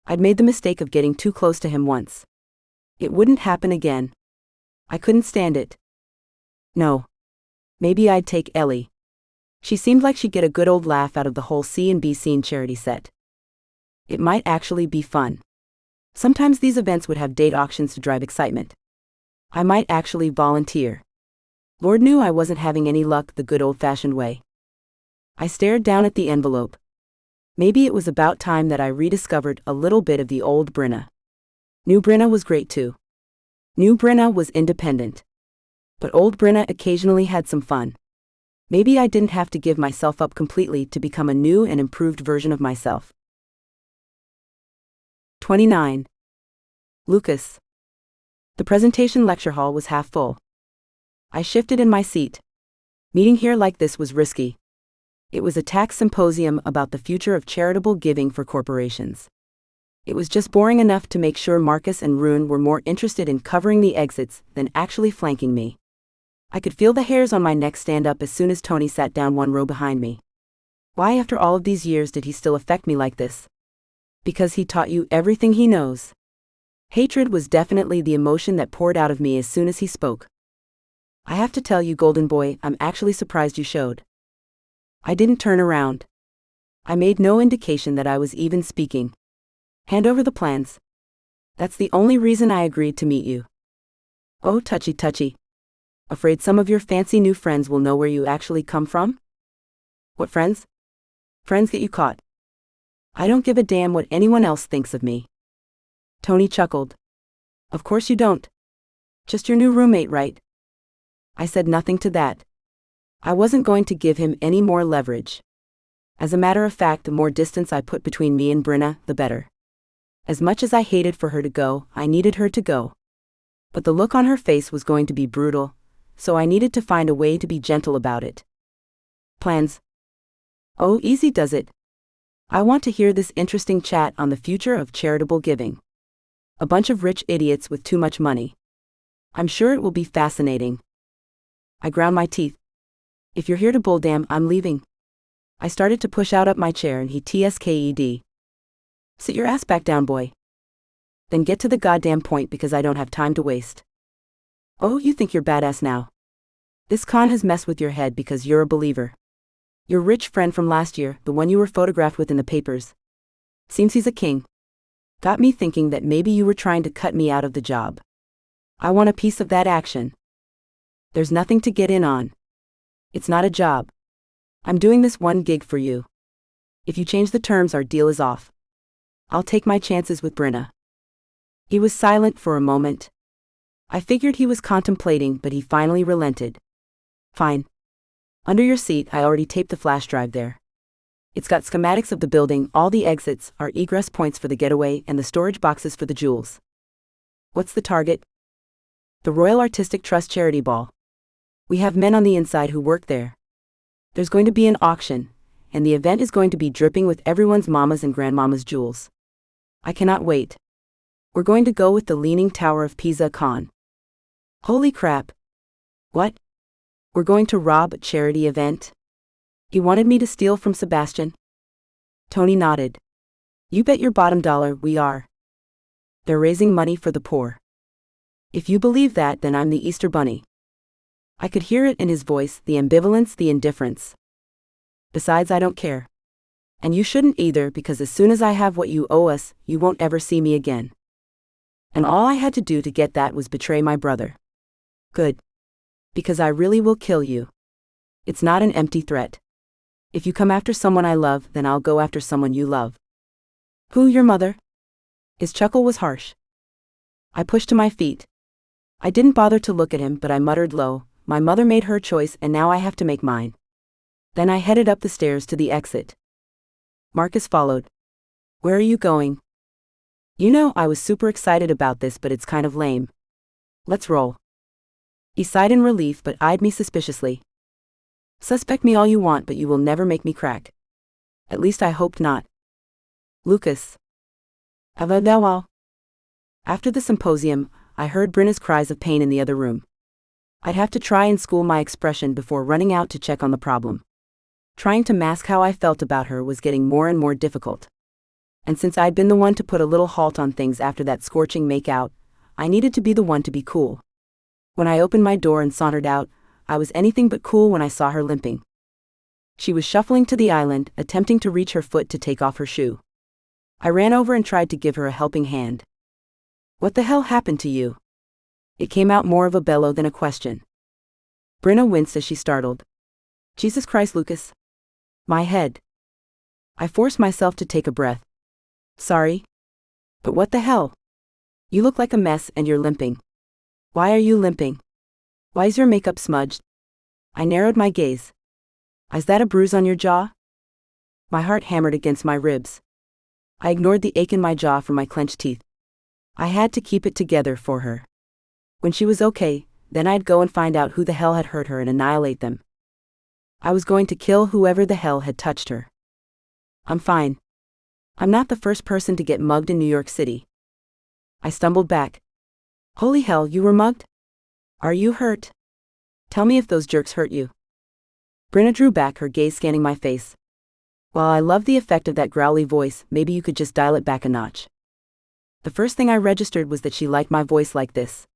I'd made the mistake of getting too close to him once. It wouldn't happen again. I couldn't stand it. No. Maybe I'd take Ellie. She seemed like she'd get a good old laugh out of the whole C&B scene charity set. It might actually be fun. Sometimes these events would have date auctions to drive excitement. I might actually volunteer. Lord knew I wasn't having any luck the good old-fashioned way. I stared down at the envelope. Maybe it was about time that I rediscovered a little bit of the old Bryna. New Bryna was great too. New Bryna was independent. But old Bryna occasionally had some fun. Maybe I didn't have to give myself up completely to become a new and improved version of myself. 29. Lucas. The presentation lecture hall was half full. I shifted in my seat. Meeting here like this was risky. It was a tax symposium about the future of charitable giving for corporations. It was just boring enough to make sure Marcus and Rune were more interested in covering the exits than actually flanking me. I could feel the hairs on my neck stand up as soon as Tony sat down one row behind me. Why, after all of these years, did he still affect me like this? Because he taught you everything he knows. Hatred was definitely the emotion that poured out of me as soon as he spoke. I have to tell you, Golden Boy, I'm actually surprised you showed. I didn't turn around. I made no indication that I was even speaking. Hand over the plans. That's the only reason I agreed to meet you. Oh, touchy. Afraid some of your fancy new friends will know where you actually come from? What friends? Friends get you caught. I don't give a damn what anyone else thinks of me. Tony chuckled. Of course you don't. Just your new roommate, right? I said nothing to that. I wasn't going to give him any more leverage. As a matter of fact, the more distance I put between me and Bryna, the better. As much as I hated for her to go, I needed her to go. But the look on her face was going to be brutal, so I needed to find a way to be gentle about it. Plans? Oh, easy does it. I want to hear this interesting chat on the future of charitable giving. A bunch of rich idiots with too much money. I'm sure it will be fascinating. I ground my teeth. If you're here to bulldam, I'm leaving. I started to push out up my chair and he tsked. Sit your ass back down, boy. Then get to the goddamn point because I don't have time to waste. Oh, you think you're badass now? This con has messed with your head because you're a believer. Your rich friend from last year, the one you were photographed with in the papers. Seems he's a king. Got me thinking that maybe you were trying to cut me out of the job. I want a piece of that action. There's nothing to get in on. It's not a job. I'm doing this one gig for you. If you change the terms, our deal is off. I'll take my chances with Bryna. He was silent for a moment. I figured he was contemplating, but he finally relented. Fine. Under your seat, I already taped the flash drive there. It's got schematics of the building, all the exits, our egress points for the getaway, and the storage boxes for the jewels. What's the target? The Royal Artistic Trust Charity Ball. We have men on the inside who work there. There's going to be an auction, and the event is going to be dripping with everyone's mamas and grandmamas' jewels. I cannot wait. We're going to go with the Leaning Tower of Pisa con. Holy crap. What? We're going to rob a charity event? You wanted me to steal from Sebastian? Tony nodded. You bet your bottom dollar we are. They're raising money for the poor. If you believe that, then I'm the Easter Bunny. I could hear it in his voice, the ambivalence, the indifference. Besides, I don't care. And you shouldn't either, because as soon as I have what you owe us, you won't ever see me again. And all I had to do to get that was betray my brother. Good. Because I really will kill you. It's not an empty threat. If you come after someone I love, then I'll go after someone you love. Who, your mother? His chuckle was harsh. I pushed to my feet. I didn't bother to look at him, but I muttered low, my mother made her choice and now I have to make mine. Then I headed up the stairs to the exit. Marcus followed. Where are you going? You know, I was super excited about this, but it's kind of lame. Let's roll. He sighed in relief but eyed me suspiciously. Suspect me all you want, but you will never make me crack. At least I hoped not. Lucas. After the symposium, I heard Bryna's cries of pain in the other room. I'd have to try and school my expression before running out to check on the problem. Trying to mask how I felt about her was getting more and more difficult. And since I'd been the one to put a little halt on things after that scorching make-out, I needed to be the one to be cool. When I opened my door and sauntered out, I was anything but cool when I saw her limping. She was shuffling to the island, attempting to reach her foot to take off her shoe. I ran over and tried to give her a helping hand. What the hell happened to you? It came out more of a bellow than a question. Bryna winced as she startled. Jesus Christ, Lucas. My head. I forced myself to take a breath. Sorry. But what the hell? You look like a mess and you're limping. Why are you limping? Why is your makeup smudged? I narrowed my gaze. Is that a bruise on your jaw? My heart hammered against my ribs. I ignored the ache in my jaw from my clenched teeth. I had to keep it together for her. When she was okay, then I'd go and find out who the hell had hurt her and annihilate them. I was going to kill whoever the hell had touched her. I'm fine. I'm not the first person to get mugged in New York City. I stumbled back. Holy hell, you were mugged? Are you hurt? Tell me if those jerks hurt you. Bryna drew back, her gaze scanning my face. While I love the effect of that growly voice, maybe you could just dial it back a notch. The first thing I registered was that she liked my voice like this.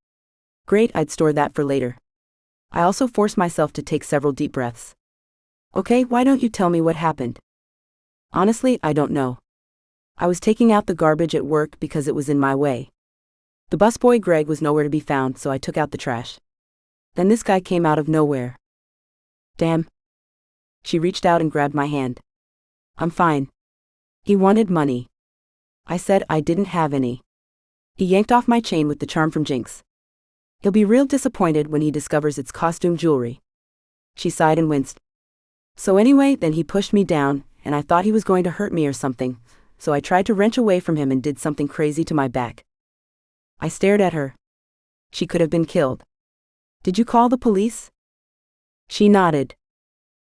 Great, I'd store that for later. I also forced myself to take several deep breaths. Okay, why don't you tell me what happened? Honestly, I don't know. I was taking out the garbage at work because it was in my way. The busboy Greg was nowhere to be found, so I took out the trash. Then this guy came out of nowhere. Damn. She reached out and grabbed my hand. I'm fine. He wanted money. I said I didn't have any. He yanked off my chain with the charm from Jinx. He'll be real disappointed when he discovers it's costume jewelry. She sighed and winced. So anyway, then he pushed me down, and I thought he was going to hurt me or something, so I tried to wrench away from him and did something crazy to my back. I stared at her. She could have been killed. Did you call the police? She nodded.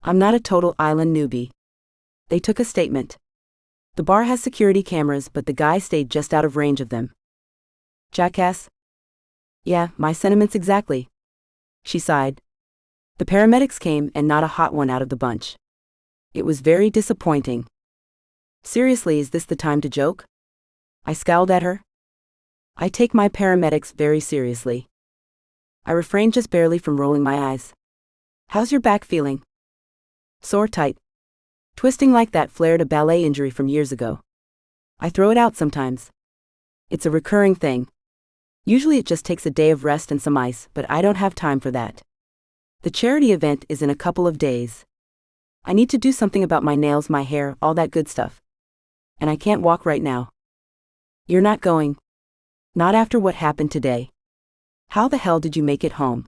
I'm not a total island newbie. They took a statement. The bar has security cameras, but the guy stayed just out of range of them. Jackass? Yeah, my sentiments exactly. She sighed. The paramedics came, and not a hot one out of the bunch. It was very disappointing. Seriously, is this the time to joke? I scowled at her. I take my paramedics very seriously. I refrained just barely from rolling my eyes. How's your back feeling? Sore tight. Twisting like that flared a ballet injury from years ago. I throw it out sometimes. It's a recurring thing. Usually it just takes a day of rest and some ice, but I don't have time for that. The charity event is in a couple of days. I need to do something about my nails, my hair, all that good stuff. And I can't walk right now. You're not going? Not after what happened today. How the hell did you make it home?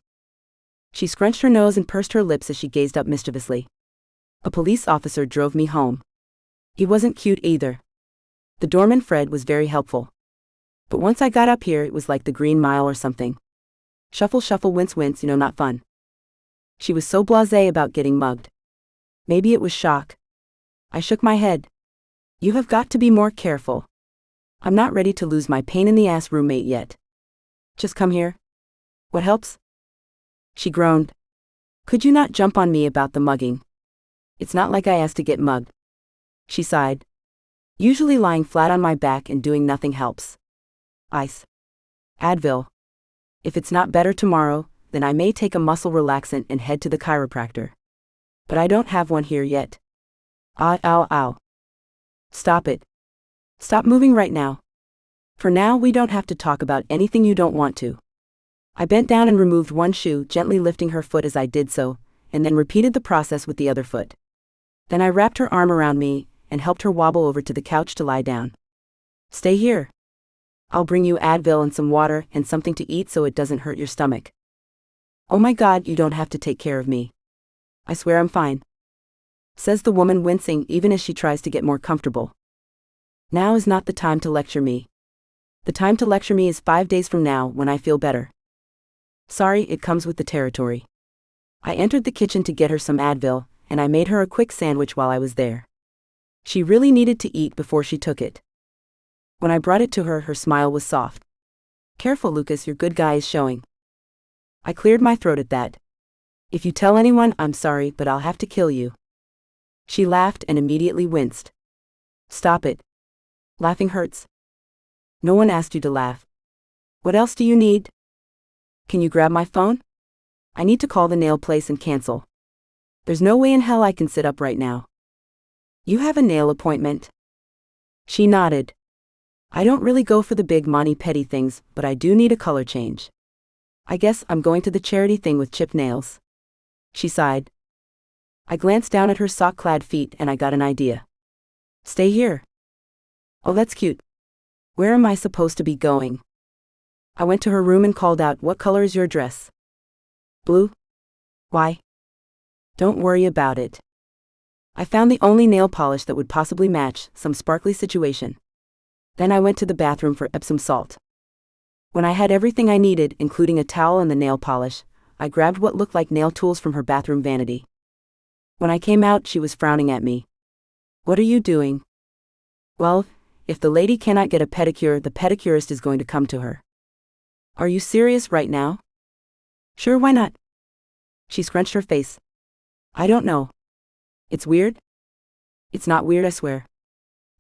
She scrunched her nose and pursed her lips as she gazed up mischievously. A police officer drove me home. He wasn't cute either. The doorman Fred was very helpful. But once I got up here it was like the Green Mile or something. Shuffle shuffle wince wince, not fun. She was so blasé about getting mugged. Maybe it was shock. I shook my head. You have got to be more careful. I'm not ready to lose my pain-in-the-ass roommate yet. Just come here. What helps? She groaned. Could you not jump on me about the mugging? It's not like I asked to get mugged. She sighed. Usually lying flat on my back and doing nothing helps. Ice. Advil. If it's not better tomorrow, then I may take a muscle relaxant and head to the chiropractor. But I don't have one here yet. Ow, ow, ow. Stop it. Stop moving right now. For now we don't have to talk about anything you don't want to. I bent down and removed one shoe, gently lifting her foot as I did so, and then repeated the process with the other foot. Then I wrapped her arm around me and helped her wobble over to the couch to lie down. Stay here. I'll bring you Advil and some water and something to eat so it doesn't hurt your stomach. Oh my God, you don't have to take care of me. I swear I'm fine. Says the woman, wincing even as she tries to get more comfortable. Now is not the time to lecture me. The time to lecture me is 5 days from now when I feel better. Sorry, it comes with the territory. I entered the kitchen to get her some Advil, and I made her a quick sandwich while I was there. She really needed to eat before she took it. When I brought it to her, her smile was soft. Careful, Lucas, your good guy is showing. I cleared my throat at that. If you tell anyone, I'm sorry, but I'll have to kill you. She laughed and immediately winced. Stop it. Laughing hurts. No one asked you to laugh. What else do you need? Can you grab my phone? I need to call the nail place and cancel. There's no way in hell I can sit up right now. You have a nail appointment? She nodded. I don't really go for the big money petty things, but I do need a color change. I guess I'm going to the charity thing with chipped nails. She sighed. I glanced down at her sock-clad feet and I got an idea. Stay here. Oh, that's cute. Where am I supposed to be going? I went to her room and called out, what color is your dress? Blue? Why? Don't worry about it. I found the only nail polish that would possibly match, some sparkly situation. Then I went to the bathroom for Epsom salt. When I had everything I needed, including a towel and the nail polish, I grabbed what looked like nail tools from her bathroom vanity. When I came out, she was frowning at me. What are you doing? Well, if the lady cannot get a pedicure, the pedicurist is going to come to her. Are you serious right now? Sure, why not? She scrunched her face. I don't know. It's weird? It's not weird, I swear.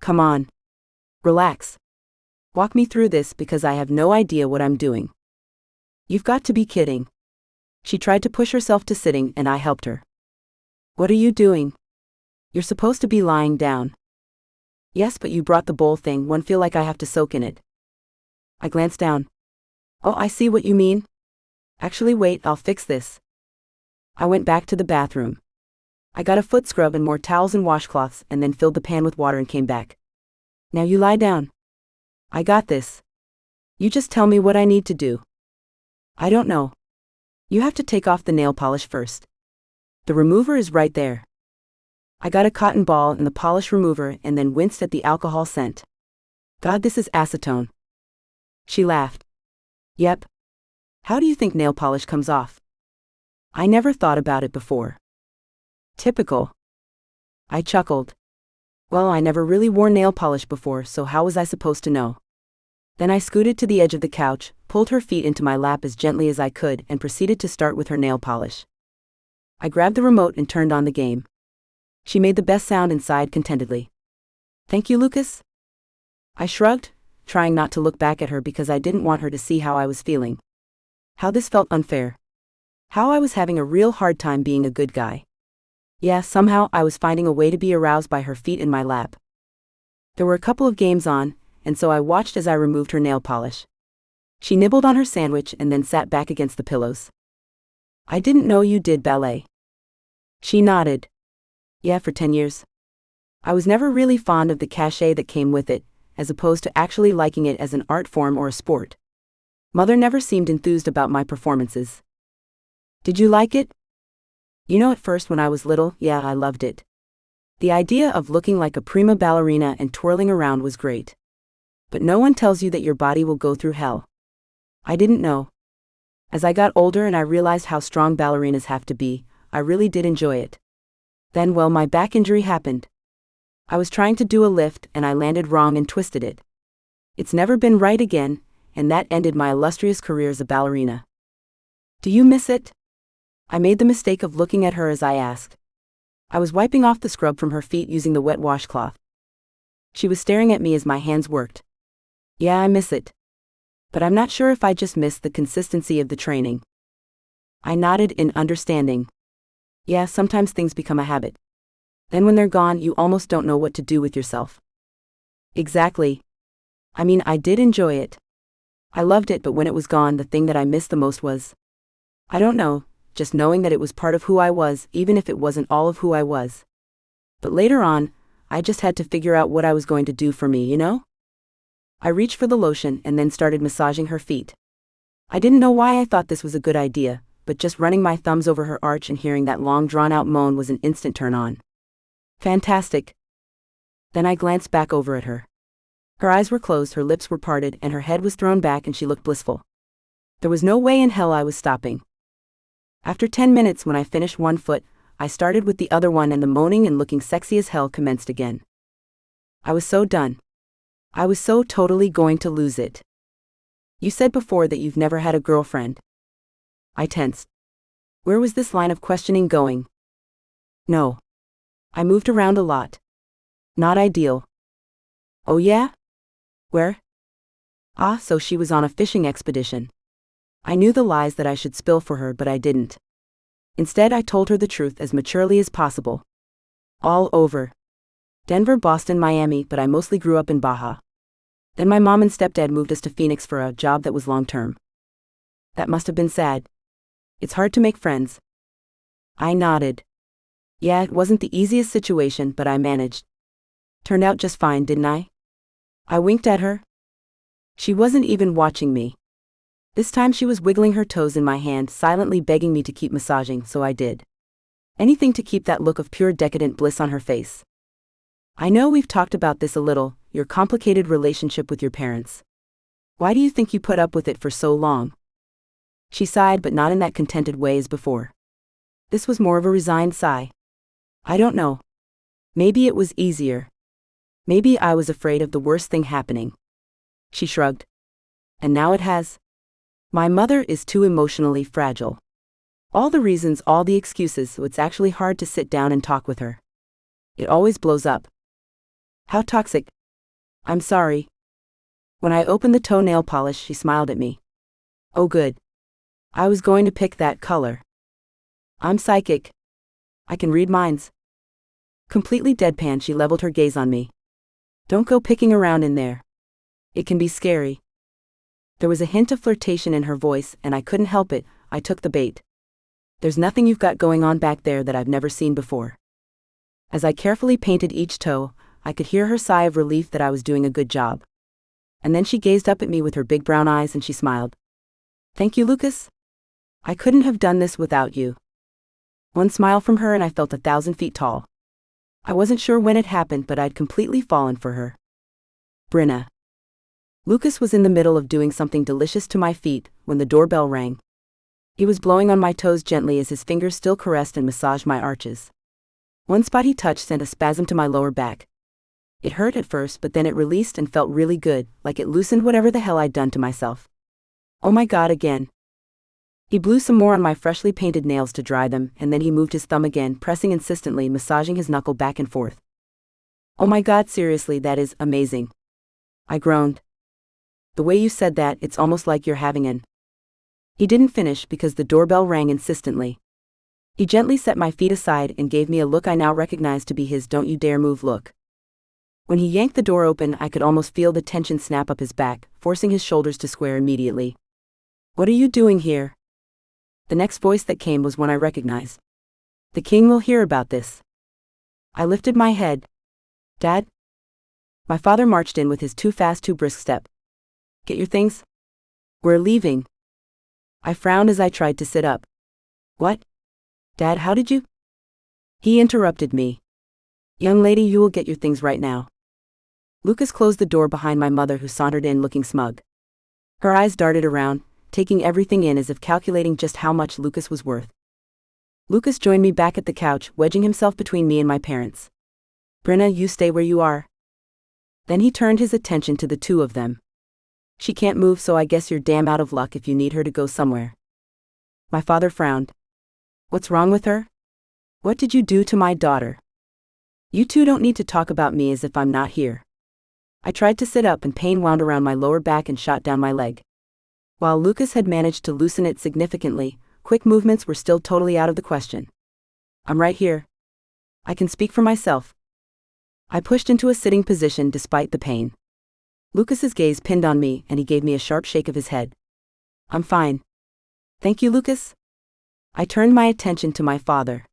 Come on. Relax. Walk me through this because I have no idea what I'm doing. You've got to be kidding. She tried to push herself to sitting and I helped her. What are you doing? You're supposed to be lying down. Yes, but you brought the bowl thing, one feel like I have to soak in it. I glanced down. Oh, I see what you mean. Actually, wait, I'll fix this. I went back to the bathroom. I got a foot scrub and more towels and washcloths and then filled the pan with water and came back. Now you lie down. I got this. You just tell me what I need to do. I don't know. You have to take off the nail polish first. The remover is right there. I got a cotton ball and the polish remover and then winced at the alcohol scent. God, this is acetone. She laughed. Yep. How do you think nail polish comes off? I never thought about it before. Typical. I chuckled. Well, I never really wore nail polish before, so how was I supposed to know? Then I scooted to the edge of the couch, pulled her feet into my lap as gently as I could, and proceeded to start with her nail polish. I grabbed the remote and turned on the game. She made the best sound and sighed contentedly. Thank you, Lucas? I shrugged, trying not to look back at her because I didn't want her to see how I was feeling. How this felt unfair. How I was having a real hard time being a good guy. Yeah, somehow I was finding a way to be aroused by her feet in my lap. There were a couple of games on, and so I watched as I removed her nail polish. She nibbled on her sandwich and then sat back against the pillows. I didn't know you did ballet. She nodded. Yeah, for 10 years. I was never really fond of the cachet that came with it, as opposed to actually liking it as an art form or a sport. Mother never seemed enthused about my performances. Did you like it? At first when I was little, yeah, I loved it. The idea of looking like a prima ballerina and twirling around was great. But no one tells you that your body will go through hell. I didn't know. As I got older and I realized how strong ballerinas have to be, I really did enjoy it. Then, well, my back injury happened. I was trying to do a lift and I landed wrong and twisted it. It's never been right again, and that ended my illustrious career as a ballerina. Do you miss it? I made the mistake of looking at her as I asked. I was wiping off the scrub from her feet using the wet washcloth. She was staring at me as my hands worked. Yeah, I miss it. But I'm not sure if I just miss the consistency of the training. I nodded in understanding. Yeah, sometimes things become a habit. Then when they're gone, you almost don't know what to do with yourself. Exactly. I mean, I did enjoy it. I loved it, but when it was gone, the thing that I missed the most was, I don't know, just knowing that it was part of who I was, even if it wasn't all of who I was. But later on, I just had to figure out what I was going to do for me, I reached for the lotion and then started massaging her feet. I didn't know why I thought this was a good idea, but just running my thumbs over her arch and hearing that long drawn-out moan was an instant turn-on. Fantastic. Then I glanced back over at her. Her eyes were closed, her lips were parted, and her head was thrown back and she looked blissful. There was no way in hell I was stopping. After 10 minutes, when I finished one foot, I started with the other one and the moaning and looking sexy as hell commenced again. I was so done. I was so totally going to lose it. You said before that you've never had a girlfriend. I tensed. Where was this line of questioning going? No. I moved around a lot. Not ideal. Oh yeah? Where? Ah, so she was on a fishing expedition. I knew the lies that I should spill for her, but I didn't. Instead, I told her the truth as maturely as possible. All over. Denver, Boston, Miami, but I mostly grew up in Baja. Then my mom and stepdad moved us to Phoenix for a job that was long-term. That must have been sad. It's hard to make friends. I nodded. Yeah, it wasn't the easiest situation, but I managed. Turned out just fine, didn't I? I winked at her. She wasn't even watching me. This time she was wiggling her toes in my hand, silently begging me to keep massaging, so I did. Anything to keep that look of pure decadent bliss on her face. I know we've talked about this a little, your complicated relationship with your parents. Why do you think you put up with it for so long? She sighed, but not in that contented way as before. This was more of a resigned sigh. I don't know. Maybe it was easier. Maybe I was afraid of the worst thing happening. She shrugged. And now it has. My mother is too emotionally fragile. All the reasons, all the excuses, so it's actually hard to sit down and talk with her. It always blows up. How toxic. I'm sorry. When I opened the toenail polish, she smiled at me. Oh good. I was going to pick that color. I'm psychic. I can read minds. Completely deadpan, she leveled her gaze on me. Don't go picking around in there. It can be scary. There was a hint of flirtation in her voice, and I couldn't help it. I took the bait. There's nothing you've got going on back there that I've never seen before. As I carefully painted each toe, I could hear her sigh of relief that I was doing a good job. And then she gazed up at me with her big brown eyes and she smiled. Thank you, Lucas. I couldn't have done this without you. One smile from her and I felt 1,000 feet tall. I wasn't sure when it happened, but I'd completely fallen for her. Bryna. Lucas was in the middle of doing something delicious to my feet when the doorbell rang. He was blowing on my toes gently as his fingers still caressed and massaged my arches. One spot he touched sent a spasm to my lower back. It hurt at first, but then it released and felt really good, like it loosened whatever the hell I'd done to myself. Oh my God, again. He blew some more on my freshly painted nails to dry them, and then he moved his thumb again, pressing insistently, massaging his knuckle back and forth. Oh my God, seriously, that is amazing. I groaned. The way you said that, it's almost like you're having an... He didn't finish because the doorbell rang insistently. He gently set my feet aside and gave me a look I now recognized to be his "don't you dare move" look. When he yanked the door open, I could almost feel the tension snap up his back, forcing his shoulders to square immediately. "What are you doing here?" The next voice that came was one I recognized. "The king will hear about this." I lifted my head. "Dad?" My father marched in with his too fast, too brisk step. "Get your things? We're leaving." I frowned as I tried to sit up. "What? Dad, how did you?" He interrupted me. "Young lady, you will get your things right now." Lucas closed the door behind my mother, who sauntered in looking smug. Her eyes darted around, taking everything in as if calculating just how much Lucas was worth. Lucas joined me back at the couch, wedging himself between me and my parents. "Bryna, you stay where you are." Then he turned his attention to the two of them. "She can't move, so I guess you're damn out of luck if you need her to go somewhere." My father frowned. "What's wrong with her? What did you do to my daughter?" "You two don't need to talk about me as if I'm not here." I tried to sit up and pain wound around my lower back and shot down my leg. While Lucas had managed to loosen it significantly, quick movements were still totally out of the question. "I'm right here. I can speak for myself." I pushed into a sitting position despite the pain. Lucas's gaze pinned on me, and he gave me a sharp shake of his head. "I'm fine. Thank you, Lucas." I turned my attention to my father.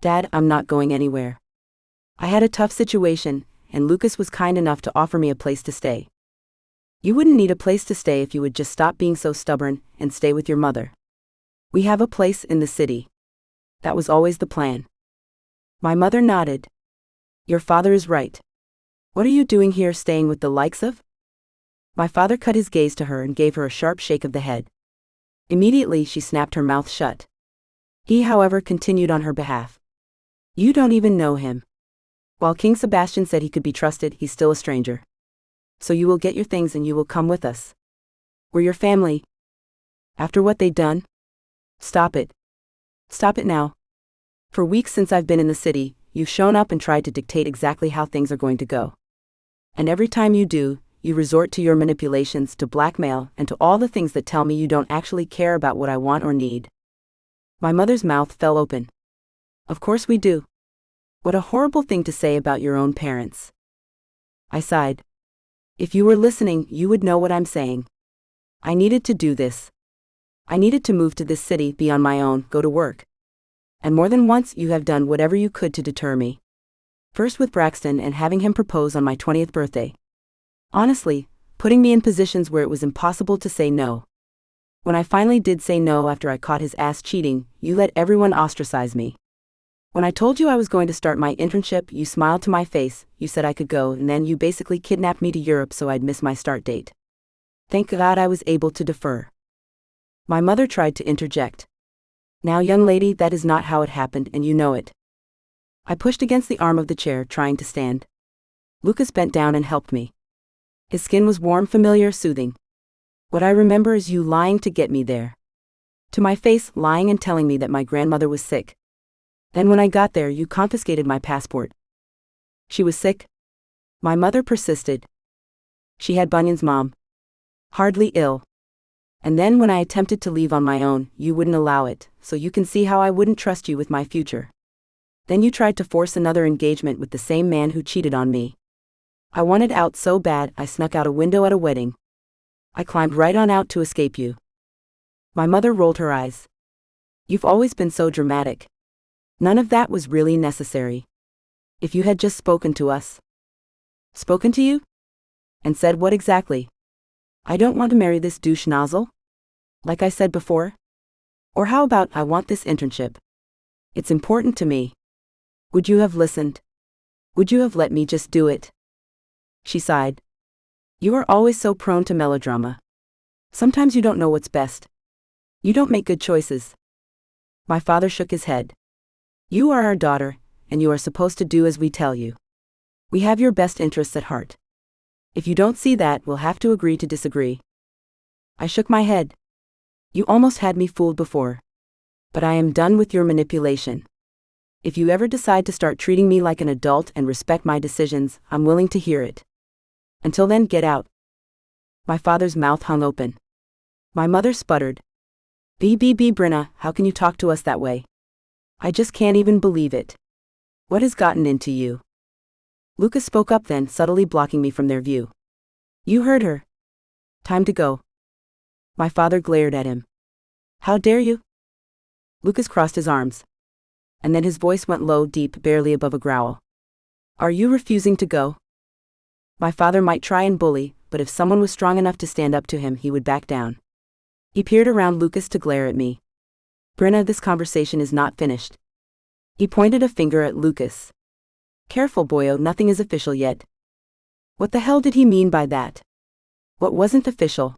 "Dad, I'm not going anywhere. I had a tough situation, and Lucas was kind enough to offer me a place to stay." "You wouldn't need a place to stay if you would just stop being so stubborn and stay with your mother. We have a place in the city. That was always the plan." My mother nodded. "Your father is right. What are you doing here, staying with the likes of?" My father cut his gaze to her and gave her a sharp shake of the head. Immediately she snapped her mouth shut. He, however, continued on her behalf. "You don't even know him. While King Sebastian said he could be trusted, he's still a stranger. So you will get your things and you will come with us. We're your family. After what they've done? Stop it. Stop it now. For weeks since I've been in the city, you've shown up and tried to dictate exactly how things are going to go. And every time you do, you resort to your manipulations, to blackmail, and to all the things that tell me you don't actually care about what I want or need." My mother's mouth fell open. "Of course we do. What a horrible thing to say about your own parents." I sighed. "If you were listening, you would know what I'm saying. I needed to do this. I needed to move to this city, be on my own, go to work. And more than once you have done whatever you could to deter me. First with Braxton and having him propose on my 20th birthday. Honestly, putting me in positions where it was impossible to say no. When I finally did say no after I caught his ass cheating, you let everyone ostracize me. When I told you I was going to start my internship, you smiled to my face, you said I could go, and then you basically kidnapped me to Europe so I'd miss my start date. Thank God I was able to defer." My mother tried to interject. "Now, young lady, that is not how it happened, and you know it." I pushed against the arm of the chair, trying to stand. Lucas bent down and helped me. His skin was warm, familiar, soothing. "What I remember is you lying to get me there. To my face, lying and telling me that my grandmother was sick. Then when I got there, you confiscated my passport." "She was sick?" My mother persisted. "She had bunions, Mom. Hardly ill. And then when I attempted to leave on my own, you wouldn't allow it, so you can see how I wouldn't trust you with my future. Then you tried to force another engagement with the same man who cheated on me. I wanted out so bad, I snuck out a window at a wedding. I climbed right on out to escape you." My mother rolled her eyes. "You've always been so dramatic. None of that was really necessary. If you had just spoken to us." "Spoken to you? And said what exactly? I don't want to marry this douche nozzle? Like I said before? Or how about I want this internship? It's important to me. Would you have listened? Would you have let me just do it?" She sighed. "You are always so prone to melodrama. Sometimes you don't know what's best. You don't make good choices." My father shook his head. "You are our daughter, and you are supposed to do as we tell you. We have your best interests at heart. If you don't see that, we'll have to agree to disagree." I shook my head. "You almost had me fooled before. But I am done with your manipulation. If you ever decide to start treating me like an adult and respect my decisions, I'm willing to hear it. Until then, get out." My father's mouth hung open. My mother sputtered. Bryna, how can you talk to us that way? I just can't even believe it. What has gotten into you? Lucas spoke up then, subtly blocking me from their view. You heard her. Time to go. My father glared at him. How dare you? Lucas crossed his arms. And then his voice went low, deep, barely above a growl. Are you refusing to go? My father might try and bully, but if someone was strong enough to stand up to him, he would back down. He peered around Lucas to glare at me. Bryna, this conversation is not finished. He pointed a finger at Lucas. Careful, boyo, nothing is official yet. What the hell did he mean by that? What wasn't official?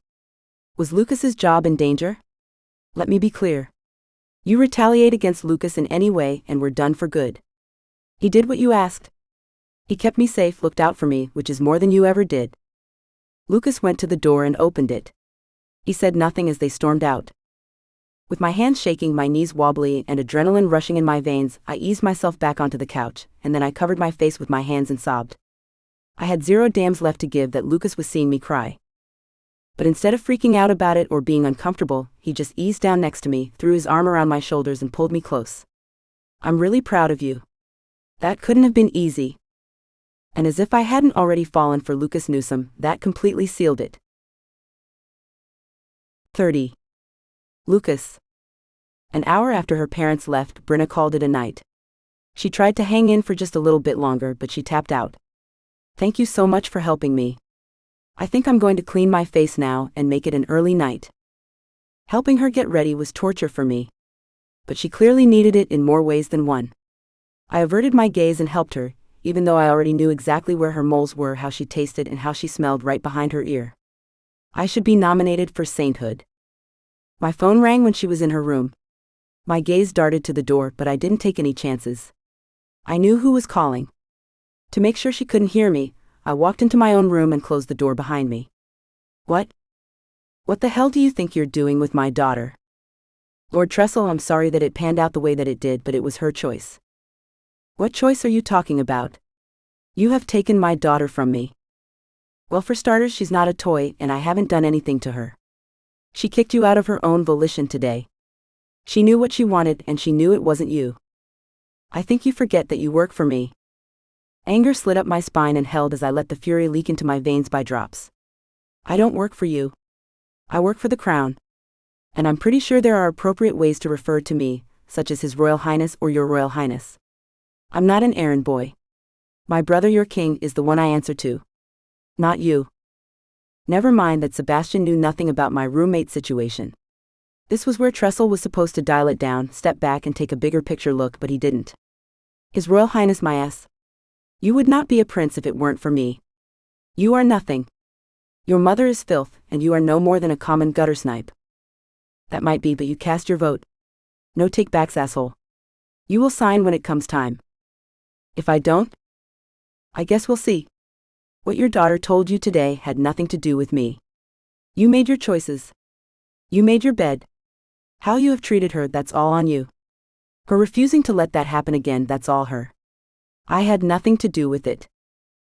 Was Lucas's job in danger? Let me be clear. You retaliate against Lucas in any way and we're done for good. He did what you asked. He kept me safe, looked out for me, which is more than you ever did. Lucas went to the door and opened it. He said nothing as they stormed out. With my hands shaking, my knees wobbly, and adrenaline rushing in my veins, I eased myself back onto the couch, and then I covered my face with my hands and sobbed. I had 0 damns left to give that Lucas was seeing me cry. But instead of freaking out about it or being uncomfortable, he just eased down next to me, threw his arm around my shoulders and pulled me close. I'm really proud of you. That couldn't have been easy. And as if I hadn't already fallen for Lucas Newsome, that completely sealed it. 30. Lucas. An hour after her parents left, Bryna called it a night. She tried to hang in for just a little bit longer, but she tapped out. Thank you so much for helping me. I think I'm going to clean my face now and make it an early night. Helping her get ready was torture for me. But she clearly needed it in more ways than one. I averted my gaze and helped her, even though I already knew exactly where her moles were, how she tasted, and how she smelled right behind her ear. I should be nominated for sainthood. My phone rang when she was in her room. My gaze darted to the door, but I didn't take any chances. I knew who was calling. To make sure she couldn't hear me, I walked into my own room and closed the door behind me. What? What the hell do you think you're doing with my daughter? Lord Trestle, I'm sorry that it panned out the way that it did, but it was her choice. What choice are you talking about? You have taken my daughter from me. Well, for starters, she's not a toy, and I haven't done anything to her. She kicked you out of her own volition today. She knew what she wanted, and she knew it wasn't you. I think you forget that you work for me. Anger slid up my spine and held as I let the fury leak into my veins by drops. I don't work for you. I work for the crown. And I'm pretty sure there are appropriate ways to refer to me, such as His Royal Highness or Your Royal Highness. I'm not an errand boy. My brother, your king, is the one I answer to. Not you. Never mind that Sebastian knew nothing about my roommate situation. This was where Trestle was supposed to dial it down, step back and take a bigger picture look, but he didn't. His Royal Highness my ass. You would not be a prince if it weren't for me. You are nothing. Your mother is filth, and you are no more than a common gutter snipe. That might be, but you cast your vote. No take-backs, asshole. You will sign when it comes time. If I don't? I guess we'll see. What your daughter told you today had nothing to do with me. You made your choices. You made your bed. How you have treated her, that's all on you. Her refusing to let that happen again, that's all her. I had nothing to do with it.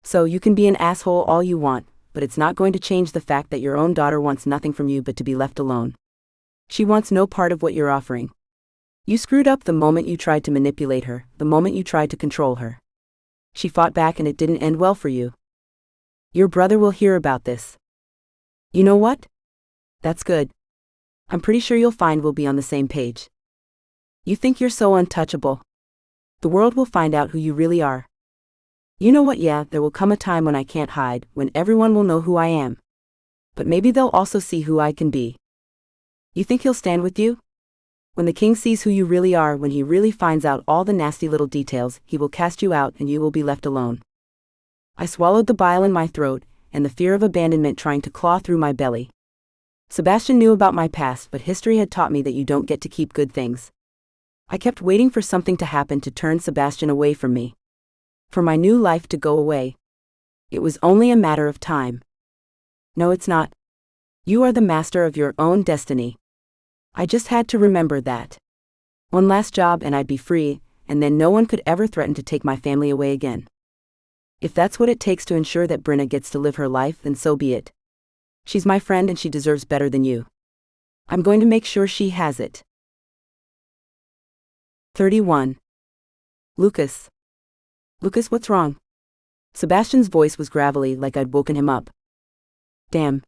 So you can be an asshole all you want, but it's not going to change the fact that your own daughter wants nothing from you but to be left alone. She wants no part of what you're offering. You screwed up the moment you tried to manipulate her, the moment you tried to control her. She fought back and it didn't end well for you. Your brother will hear about this. You know what? That's good. I'm pretty sure you'll find we'll be on the same page. You think you're so untouchable. The world will find out who you really are. You know what, yeah, there will come a time when I can't hide, when everyone will know who I am. But maybe they'll also see who I can be. You think he'll stand with you? When the king sees who you really are, when he really finds out all the nasty little details, he will cast you out and you will be left alone. I swallowed the bile in my throat, and the fear of abandonment trying to claw through my belly. Sebastian knew about my past, but history had taught me that you don't get to keep good things. I kept waiting for something to happen to turn Sebastian away from me. For my new life to go away. It was only a matter of time. No, it's not. You are the master of your own destiny. I just had to remember that. One last job and I'd be free, and then no one could ever threaten to take my family away again. If that's what it takes to ensure that Bryna gets to live her life, then so be it. She's my friend and she deserves better than you. I'm going to make sure she has it. 31. Lucas. Lucas, what's wrong? Sebastian's voice was gravelly, like I'd woken him up. Damn.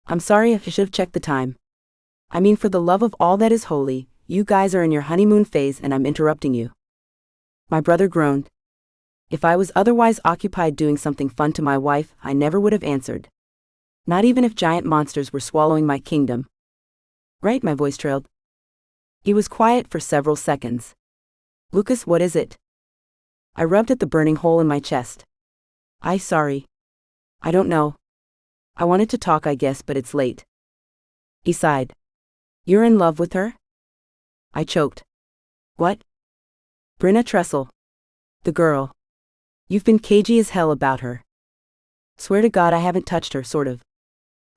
I'm sorry, I should have checked the time. I mean, for the love of all that is holy, you guys are in your honeymoon phase and I'm interrupting you. My brother groaned. If I was otherwise occupied doing something fun to my wife, I never would have answered. Not even if giant monsters were swallowing my kingdom. Right, my voice trailed. He was quiet for several seconds. Lucas, what is it? I rubbed at the burning hole in my chest. Sorry. I don't know. I wanted to talk, I guess, but it's late. He sighed. You're in love with her? I choked. What? Bryna Tressel. The girl. You've been cagey as hell about her. Swear to God I haven't touched her, sort of.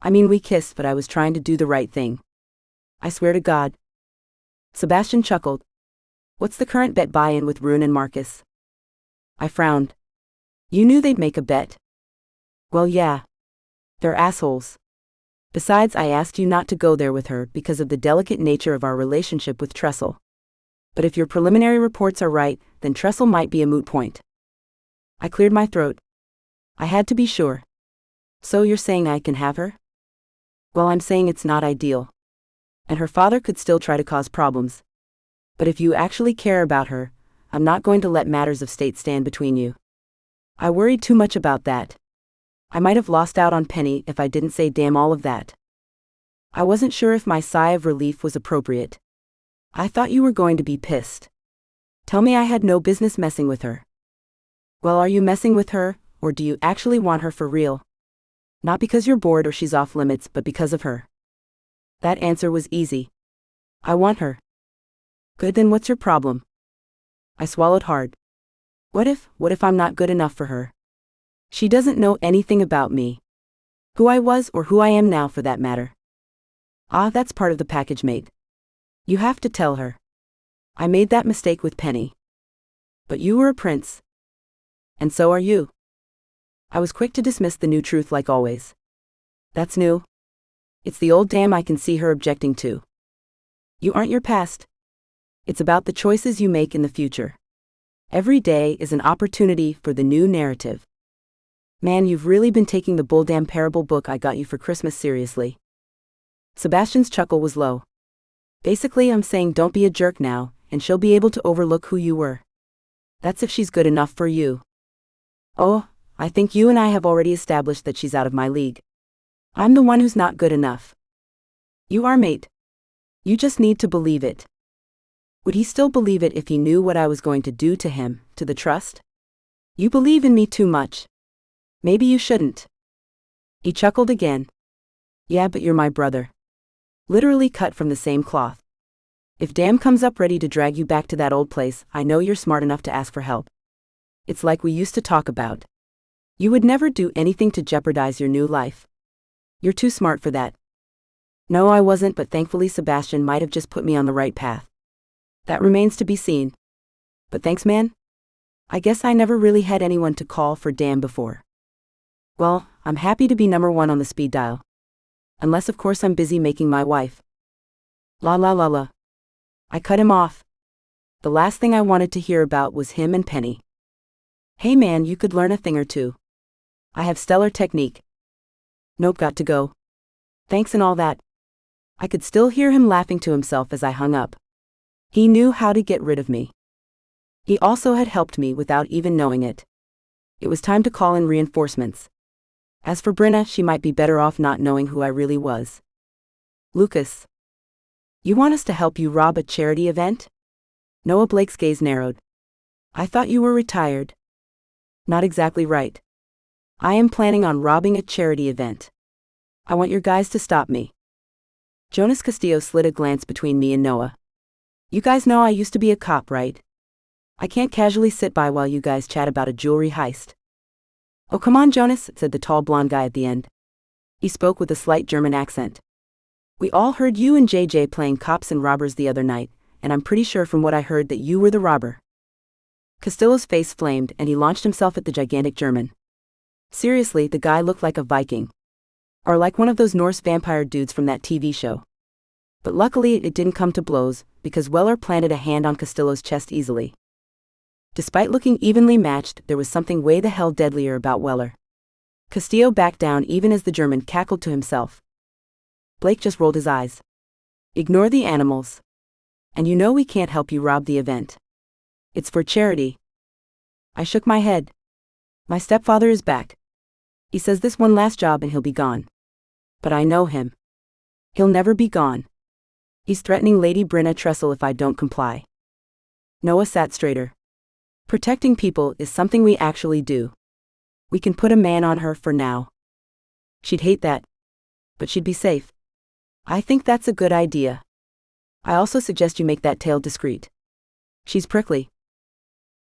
I mean, we kissed, but I was trying to do the right thing. I swear to God. Sebastian chuckled. What's the current bet buy-in with Rune and Marcus? I frowned. You knew they'd make a bet. Well, yeah. They're assholes. Besides, I asked you not to go there with her because of the delicate nature of our relationship with Tressel. But if your preliminary reports are right, then Tressel might be a moot point. I cleared my throat. I had to be sure. So you're saying I can have her? Well, I'm saying it's not ideal. And her father could still try to cause problems. But if you actually care about her, I'm not going to let matters of state stand between you. I worried too much about that. I might have lost out on Penny if I didn't say damn all of that. I wasn't sure if my sigh of relief was appropriate. I thought you were going to be pissed. Tell me I had no business messing with her. Well, are you messing with her, or do you actually want her for real? Not because you're bored or she's off limits, but because of her. That answer was easy. I want her. Good, then what's your problem? I swallowed hard. What if I'm not good enough for her? She doesn't know anything about me. Who I was or who I am now, for that matter. That's part of the package, mate. You have to tell her. I made that mistake with Penny. But you were a prince. And so are you. I was quick to dismiss the new truth like always. That's new. It's the old damn I can see her objecting to. You aren't your past. It's about the choices you make in the future. Every day is an opportunity for the new narrative. Man, you've really been taking the bull damn parable book I got you for Christmas seriously. Sebastian's chuckle was low. Basically, I'm saying don't be a jerk now, and she'll be able to overlook who you were. That's if she's good enough for you. Oh, I think you and I have already established that she's out of my league. I'm the one who's not good enough. You are, mate. You just need to believe it. Would he still believe it if he knew what I was going to do to him, to the trust? You believe in me too much. Maybe you shouldn't. He chuckled again. Yeah, but you're my brother. Literally cut from the same cloth. If Dam comes up ready to drag you back to that old place, I know you're smart enough to ask for help. It's like we used to talk about. You would never do anything to jeopardize your new life. You're too smart for that. No, I wasn't, but thankfully Sebastian might have just put me on the right path. That remains to be seen. But thanks, man. I guess I never really had anyone to call for Dam before. Well, I'm happy to be number one on the speed dial. Unless, of course, I'm busy making my wife. La la la la. I cut him off. The last thing I wanted to hear about was him and Penny. Hey man, you could learn a thing or two. I have stellar technique. Nope, got to go. Thanks and all that. I could still hear him laughing to himself as I hung up. He knew how to get rid of me. He also had helped me without even knowing it. It was time to call in reinforcements. As for Bryna, she might be better off not knowing who I really was. Lucas. You want us to help you rob a charity event? Noah Blake's gaze narrowed. I thought you were retired. Not exactly right. I am planning on robbing a charity event. I want your guys to stop me. Jonas Castillo slid a glance between me and Noah. You guys know I used to be a cop, right? I can't casually sit by while you guys chat about a jewelry heist. Oh, come on, Jonas, said the tall blonde guy at the end. He spoke with a slight German accent. We all heard you and JJ playing cops and robbers the other night, and I'm pretty sure from what I heard that you were the robber. Castillo's face flamed and he launched himself at the gigantic German. Seriously, the guy looked like a Viking. Or like one of those Norse vampire dudes from that TV show. But luckily it didn't come to blows, because Weller planted a hand on Castillo's chest easily. Despite looking evenly matched, there was something way the hell deadlier about Weller. Castillo backed down even as the German cackled to himself. Blake just rolled his eyes. Ignore the animals. And you know we can't help you rob the event. It's for charity. I shook my head. My stepfather is back. He says this one last job and he'll be gone. But I know him. He'll never be gone. He's threatening Lady Bryna Trestle if I don't comply. Noah sat straighter. Protecting people is something we actually do. We can put a man on her for now. She'd hate that. But she'd be safe. I think that's a good idea. I also suggest you make that tail discreet. She's prickly.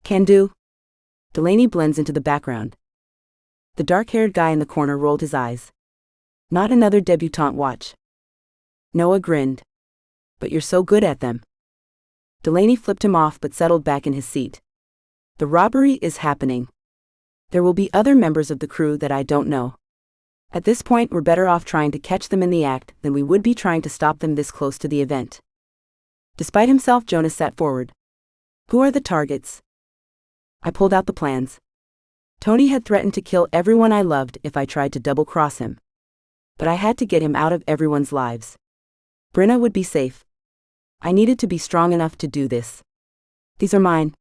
Can do. Delaney blends into the background. The dark-haired guy in the corner rolled his eyes. Not another debutante watch. Noah grinned. But you're so good at them. Delaney flipped him off but settled back in his seat. The robbery is happening. There will be other members of the crew that I don't know. At this point, we're better off trying to catch them in the act than we would be trying to stop them this close to the event. Despite himself, Jonas sat forward. Who are the targets? I pulled out the plans. Tony had threatened to kill everyone I loved if I tried to double-cross him. But I had to get him out of everyone's lives. Bryna would be safe. I needed to be strong enough to do this. These are mine.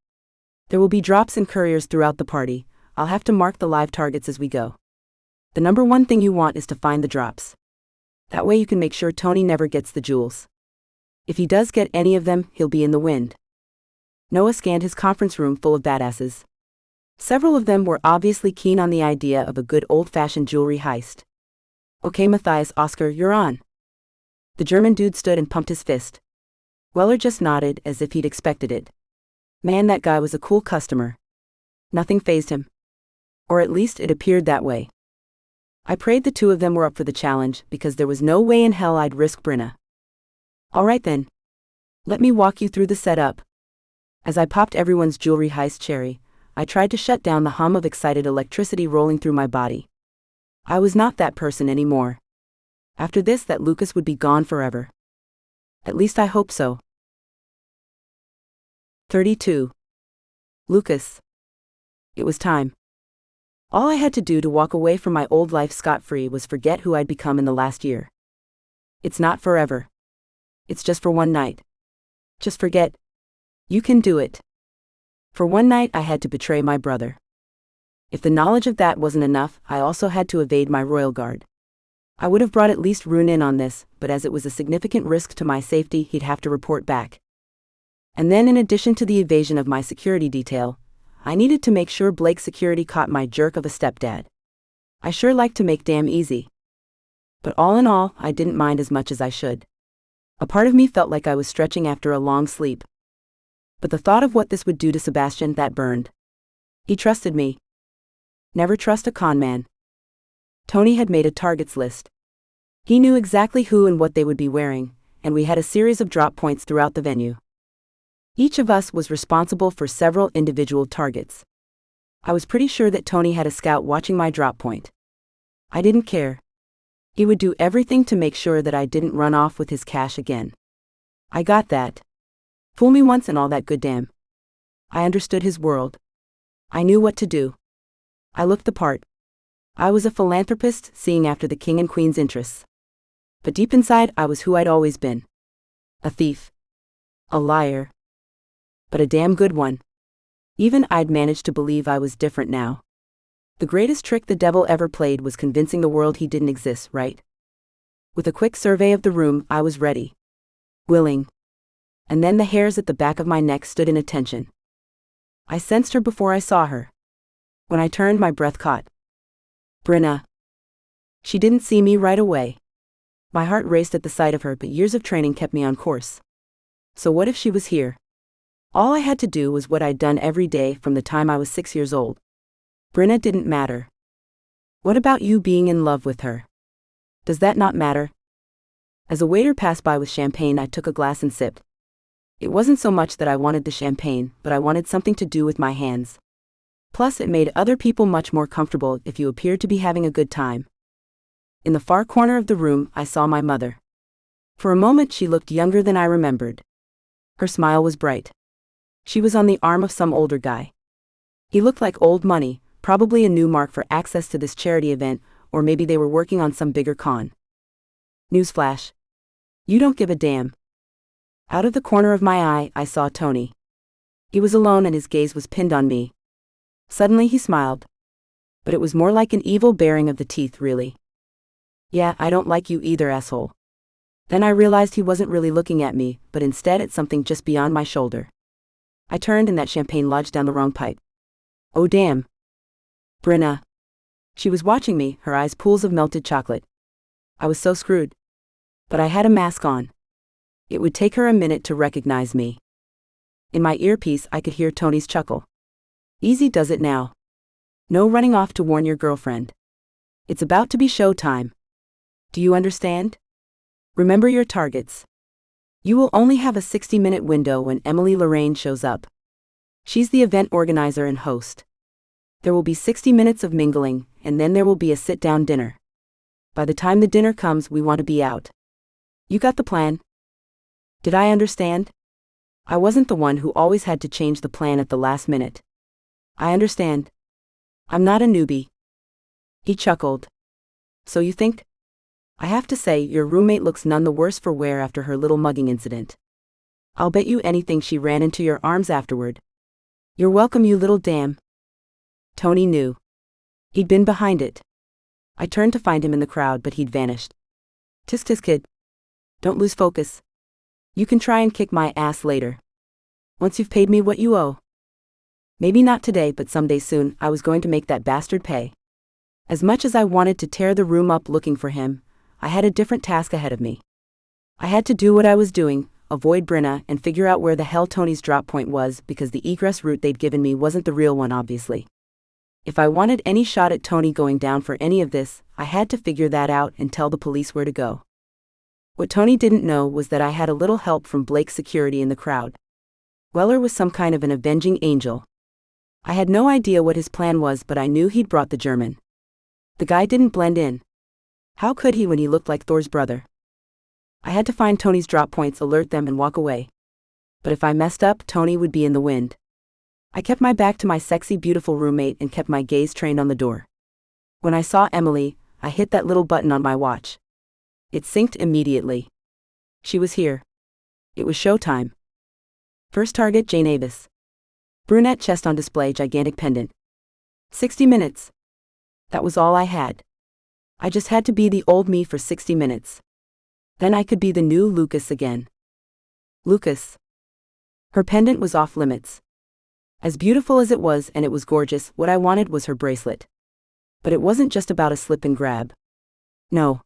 There will be drops and couriers throughout the party. I'll have to mark the live targets as we go. The number one thing you want is to find the drops. That way you can make sure Tony never gets the jewels. If he does get any of them, he'll be in the wind. Noah scanned his conference room full of badasses. Several of them were obviously keen on the idea of a good old-fashioned jewelry heist. Okay, Matthias, Oscar, you're on. The German dude stood and pumped his fist. Weller just nodded as if he'd expected it. Man, that guy was a cool customer. Nothing fazed him. Or at least it appeared that way. I prayed the two of them were up for the challenge because there was no way in hell I'd risk Bryna. All right then. Let me walk you through the setup. As I popped everyone's jewelry heist cherry, I tried to shut down the hum of excited electricity rolling through my body. I was not that person anymore. After this, that Lucas would be gone forever. At least I hope so. 32. Lucas. It was time. All I had to do to walk away from my old life scot-free was forget who I'd become in the last year. It's not forever. It's just for one night. Just forget. You can do it. For one night I had to betray my brother. If the knowledge of that wasn't enough, I also had to evade my royal guard. I would have brought at least Rune in on this, but as it was a significant risk to my safety, he'd have to report back. And then in addition to the evasion of my security detail, I needed to make sure Blake's security caught my jerk of a stepdad. I sure like to make damn easy. But all in all, I didn't mind as much as I should. A part of me felt like I was stretching after a long sleep. But the thought of what this would do to Sebastian, that burned. He trusted me. Never trust a conman. Tony had made a targets list. He knew exactly who and what they would be wearing, and we had a series of drop points throughout the venue. Each of us was responsible for several individual targets. I was pretty sure that Tony had a scout watching my drop point. I didn't care. He would do everything to make sure that I didn't run off with his cash again. I got that. Fool me once and all that good damn. I understood his world. I knew what to do. I looked the part. I was a philanthropist seeing after the king and queen's interests. But deep inside I was who I'd always been. A thief. A liar. But a damn good one. Even I'd managed to believe I was different now. The greatest trick the devil ever played was convincing the world he didn't exist, right? With a quick survey of the room, I was ready. Willing. And then the hairs at the back of my neck stood in attention. I sensed her before I saw her. When I turned, my breath caught. Bryna. She didn't see me right away. My heart raced at the sight of her, but years of training kept me on course. So what if she was here? All I had to do was what I'd done every day from the time I was 6 years old. Bryna didn't matter. What about you being in love with her? Does that not matter? As a waiter passed by with champagne, I took a glass and sipped. It wasn't so much that I wanted the champagne, but I wanted something to do with my hands. Plus, it made other people much more comfortable if you appeared to be having a good time. In the far corner of the room, I saw my mother. For a moment, she looked younger than I remembered. Her smile was bright. She was on the arm of some older guy. He looked like old money, probably a new mark for access to this charity event, or maybe they were working on some bigger con. Newsflash. You don't give a damn. Out of the corner of my eye, I saw Tony. He was alone and his gaze was pinned on me. Suddenly he smiled. But it was more like an evil baring of the teeth, really. Yeah, I don't like you either, asshole. Then I realized he wasn't really looking at me, but instead at something just beyond my shoulder. I turned and that champagne lodged down the wrong pipe. Oh damn. Bryna. She was watching me, her eyes pools of melted chocolate. I was so screwed. But I had a mask on. It would take her a minute to recognize me. In my earpiece I could hear Tony's chuckle. Easy does it now. No running off to warn your girlfriend. It's about to be show time. Do you understand? Remember your targets. You will only have a 60-minute window when Emily Lorraine shows up. She's the event organizer and host. There will be 60 minutes of mingling, and then there will be a sit-down dinner. By the time the dinner comes, we want to be out. You got the plan? Did I understand? I wasn't the one who always had to change the plan at the last minute. I understand. I'm not a newbie. He chuckled. So you think? I have to say, your roommate looks none the worse for wear after her little mugging incident. I'll bet you anything she ran into your arms afterward. You're welcome, you little damn. Tony knew. He'd been behind it. I turned to find him in the crowd, but he'd vanished. Tisk tisk kid. Don't lose focus. You can try and kick my ass later. Once you've paid me what you owe. Maybe not today, but someday soon. I was going to make that bastard pay. As much as I wanted to tear the room up looking for him, I had a different task ahead of me. I had to do what I was doing, avoid Bryna, and figure out where the hell Tony's drop point was, because the egress route they'd given me wasn't the real one, obviously. If I wanted any shot at Tony going down for any of this, I had to figure that out and tell the police where to go. What Tony didn't know was that I had a little help from Blake's security in the crowd. Weller was some kind of an avenging angel. I had no idea what his plan was, but I knew he'd brought the German. The guy didn't blend in. How could he when he looked like Thor's brother? I had to find Tony's drop points, alert them, and walk away. But if I messed up, Tony would be in the wind. I kept my back to my sexy, beautiful roommate and kept my gaze trained on the door. When I saw Emily, I hit that little button on my watch. It synced immediately. She was here. It was showtime. First target, Jane Avis. Brunette, chest on display, gigantic pendant. 60 minutes. That was all I had. I just had to be the old me for 60 minutes. Then I could be the new Lucas again. Lucas. Her pendant was off limits. As beautiful as it was, and it was gorgeous, what I wanted was her bracelet. But it wasn't just about a slip and grab. No.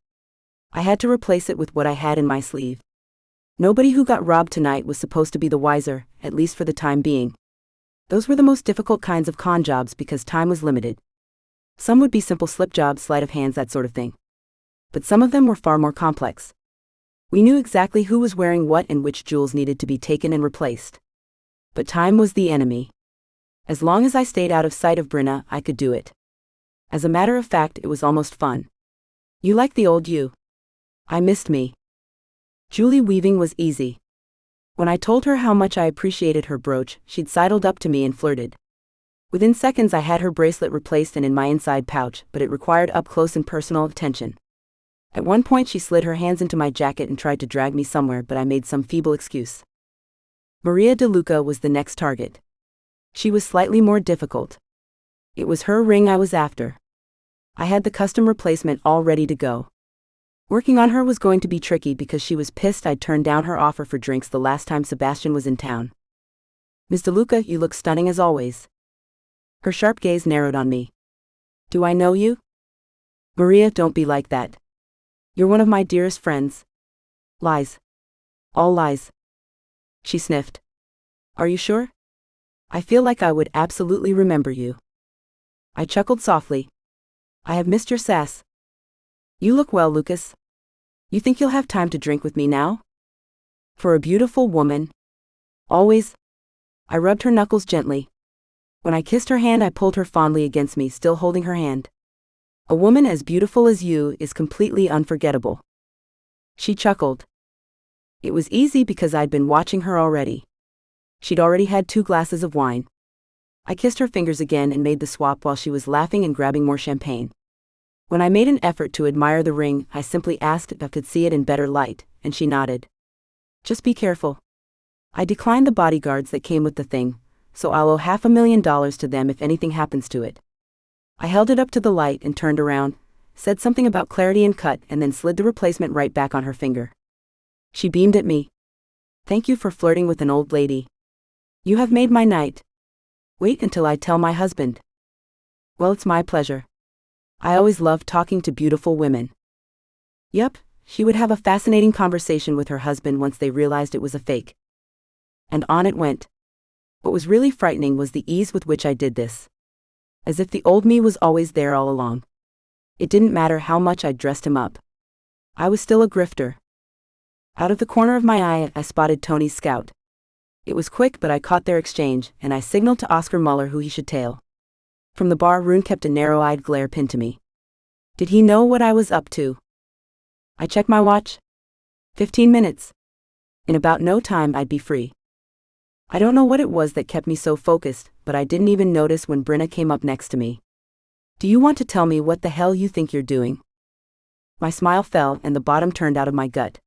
I had to replace it with what I had in my sleeve. Nobody who got robbed tonight was supposed to be the wiser, at least for the time being. Those were the most difficult kinds of con jobs because time was limited. Some would be simple slip jobs, sleight of hands, that sort of thing. But some of them were far more complex. We knew exactly who was wearing what and which jewels needed to be taken and replaced. But time was the enemy. As long as I stayed out of sight of Bryna, I could do it. As a matter of fact, it was almost fun. You like the old you? I missed me. Julie weaving was easy. When I told her how much I appreciated her brooch, she'd sidled up to me and flirted. Within seconds I had her bracelet replaced and in my inside pouch, but it required up-close and personal attention. At one point she slid her hands into my jacket and tried to drag me somewhere, but I made some feeble excuse. Maria De Luca was the next target. She was slightly more difficult. It was her ring I was after. I had the custom replacement all ready to go. Working on her was going to be tricky because she was pissed I'd turned down her offer for drinks the last time Sebastian was in town. Miss De Luca, you look stunning as always. Her sharp gaze narrowed on me. Do I know you? Maria, don't be like that. You're one of my dearest friends. Lies. All lies. She sniffed. Are you sure? I feel like I would absolutely remember you. I chuckled softly. I have missed your sass. You look well, Lucas. You think you'll have time to drink with me now? For a beautiful woman. Always. I rubbed her knuckles gently. When I kissed her hand, I pulled her fondly against me, still holding her hand. A woman as beautiful as you is completely unforgettable. She chuckled. It was easy because I'd been watching her already. She'd already had 2 glasses of wine. I kissed her fingers again and made the swap while she was laughing and grabbing more champagne. When I made an effort to admire the ring, I simply asked if I could see it in better light, and she nodded. Just be careful. I declined the bodyguards that came with the thing, so I'll owe $500,000 to them if anything happens to it. I held it up to the light and turned around, said something about clarity and cut, and then slid the replacement right back on her finger. She beamed at me. Thank you for flirting with an old lady. You have made my night. Wait until I tell my husband. Well, it's my pleasure. I always loved talking to beautiful women. Yup, she would have a fascinating conversation with her husband once they realized it was a fake. And on it went. What was really frightening was the ease with which I did this. As if the old me was always there all along. It didn't matter how much I dressed him up. I was still a grifter. Out of the corner of my eye, I spotted Tony's scout. It was quick, but I caught their exchange, and I signaled to Oscar Muller who he should tail. From the bar, Rune kept a narrow-eyed glare pinned to me. Did he know what I was up to? I checked my watch. 15 minutes. In about no time I'd be free. I don't know what it was that kept me so focused, but I didn't even notice when Bryna came up next to me. Do you want to tell me what the hell you think you're doing? My smile fell and the bottom turned out of my gut.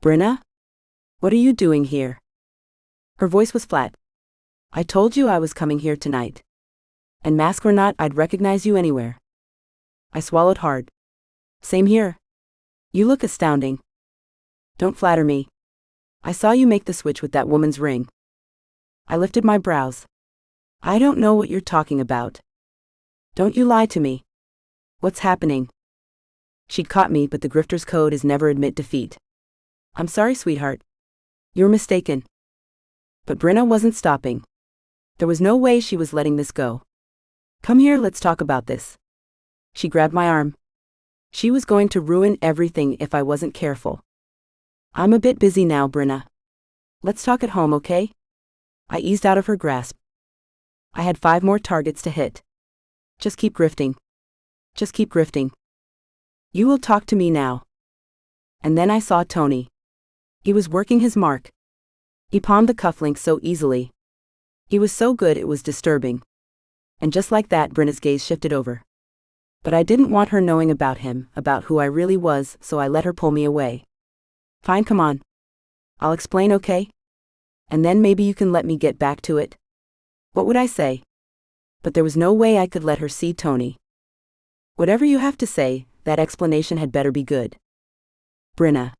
Bryna? What are you doing here? Her voice was flat. I told you I was coming here tonight. And mask or not, I'd recognize you anywhere. I swallowed hard. Same here. You look astounding. Don't flatter me. I saw you make the switch with that woman's ring. I lifted my brows. I don't know what you're talking about. Don't you lie to me. What's happening? She'd caught me, but the grifter's code is never admit defeat. I'm sorry, sweetheart. You're mistaken. But Bryna wasn't stopping. There was no way she was letting this go. Come here, let's talk about this. She grabbed my arm. She was going to ruin everything if I wasn't careful. I'm a bit busy now, Bryna. Let's talk at home, okay? I eased out of her grasp. I had 5 more targets to hit. Just keep grifting. Just keep grifting. You will talk to me now. And then I saw Tony. He was working his mark. He palmed the cufflinks so easily. He was so good it was disturbing. And just like that, Bryna's gaze shifted over. But I didn't want her knowing about him, about who I really was, so I let her pull me away. Fine, come on. I'll explain, okay? And then maybe you can let me get back to it. What would I say? But there was no way I could let her see Tony. Whatever you have to say, that explanation had better be good. Bryna.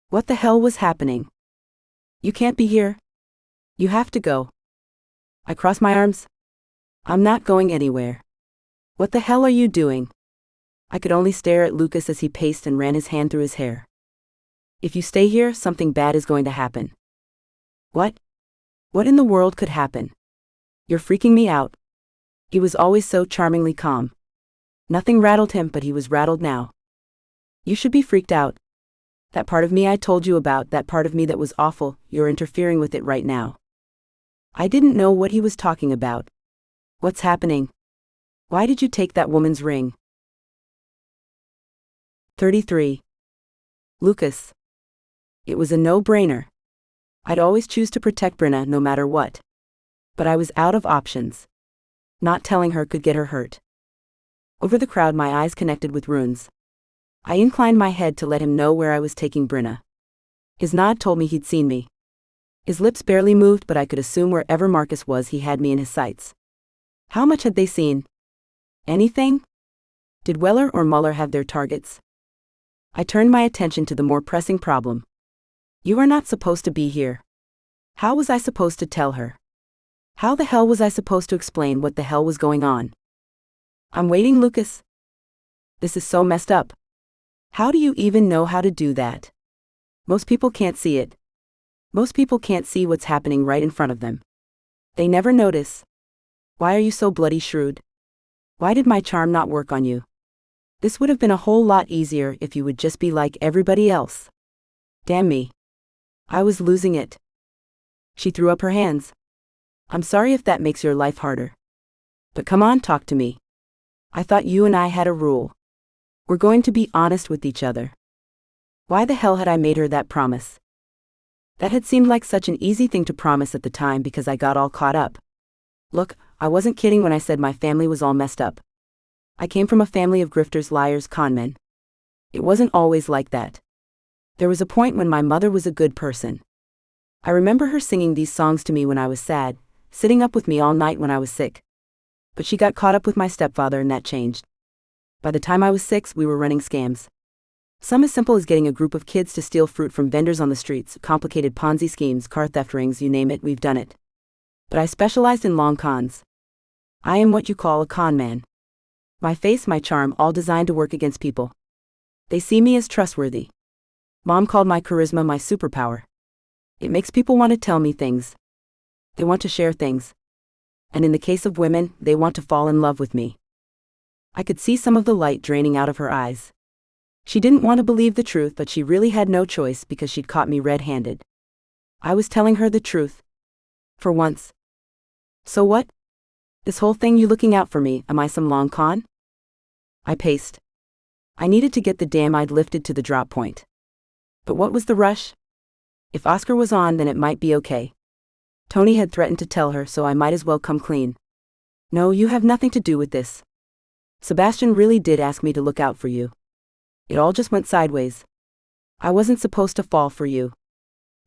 What the hell was happening? You can't be here. You have to go. I crossed my arms. I'm not going anywhere. What the hell are you doing? I could only stare at Lucas as he paced and ran his hand through his hair. If you stay here, something bad is going to happen. What? What in the world could happen? You're freaking me out. He was always so charmingly calm. Nothing rattled him, but he was rattled now. You should be freaked out. That part of me I told you about, that part of me that was awful, you're interfering with it right now. I didn't know what he was talking about. What's happening? Why did you take that woman's ring? 33. Lucas. It was a no-brainer. I'd always choose to protect Bryna no matter what. But I was out of options. Not telling her could get her hurt. Over the crowd, my eyes connected with Rune's. I inclined my head to let him know where I was taking Bryna. His nod told me he'd seen me. His lips barely moved, but I could assume wherever Marcus was, he had me in his sights. How much had they seen? Anything? Did Weller or Muller have their targets? I turned my attention to the more pressing problem. You are not supposed to be here. How was I supposed to tell her? How the hell was I supposed to explain what the hell was going on? I'm waiting, Lucas. This is so messed up. How do you even know how to do that? Most people can't see it. Most people can't see what's happening right in front of them. They never notice. Why are you so bloody shrewd? Why did my charm not work on you? This would have been a whole lot easier if you would just be like everybody else. Damn me. I was losing it. She threw up her hands. I'm sorry if that makes your life harder. But come on, talk to me. I thought you and I had a rule. We're going to be honest with each other. Why the hell had I made her that promise? That had seemed like such an easy thing to promise at the time because I got all caught up. Look, I wasn't kidding when I said my family was all messed up. I came from a family of grifters, liars, conmen. It wasn't always like that. There was a point when my mother was a good person. I remember her singing these songs to me when I was sad, sitting up with me all night when I was sick. But she got caught up with my stepfather and that changed. By the time I was 6, we were running scams. Some as simple as getting a group of kids to steal fruit from vendors on the streets, complicated Ponzi schemes, car theft rings, you name it, we've done it. But I specialized in long cons. I am what you call a con man. My face, my charm, all designed to work against people. They see me as trustworthy. Mom called my charisma my superpower. It makes people want to tell me things. They want to share things. And in the case of women, they want to fall in love with me. I could see some of the light draining out of her eyes. She didn't want to believe the truth, but she really had no choice because she'd caught me red-handed. I was telling her the truth. For once. So what? This whole thing, you looking out for me, am I some long con? I paced. I needed to get the dam I'd lifted to the drop point. But what was the rush? If Oscar was on, then it might be okay. Tony had threatened to tell her, so I might as well come clean. No, you have nothing to do with this. Sebastian really did ask me to look out for you. It all just went sideways. I wasn't supposed to fall for you.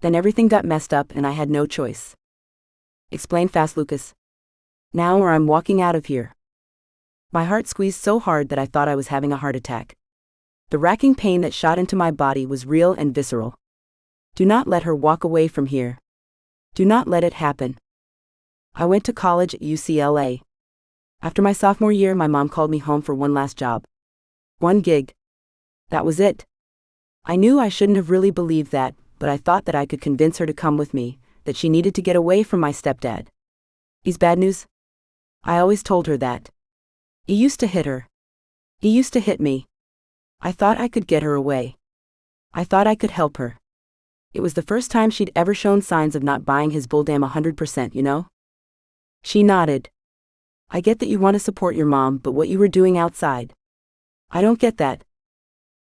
Then everything got messed up and I had no choice. Explain fast, Lucas. Now or I'm walking out of here. My heart squeezed so hard that I thought I was having a heart attack. The racking pain that shot into my body was real and visceral. Do not let her walk away from here. Do not let it happen. I went to college at UCLA. After my sophomore year, my mom called me home for one last job. One gig. That was it. I knew I shouldn't have really believed that, but I thought that I could convince her to come with me, that she needed to get away from my stepdad. He's bad news? I always told her that. He used to hit her. He used to hit me. I thought I could get her away. I thought I could help her. It was the first time she'd ever shown signs of not buying his bulldam 100%, you know? She nodded. I get that you want to support your mom, but what you were doing outside. I don't get that.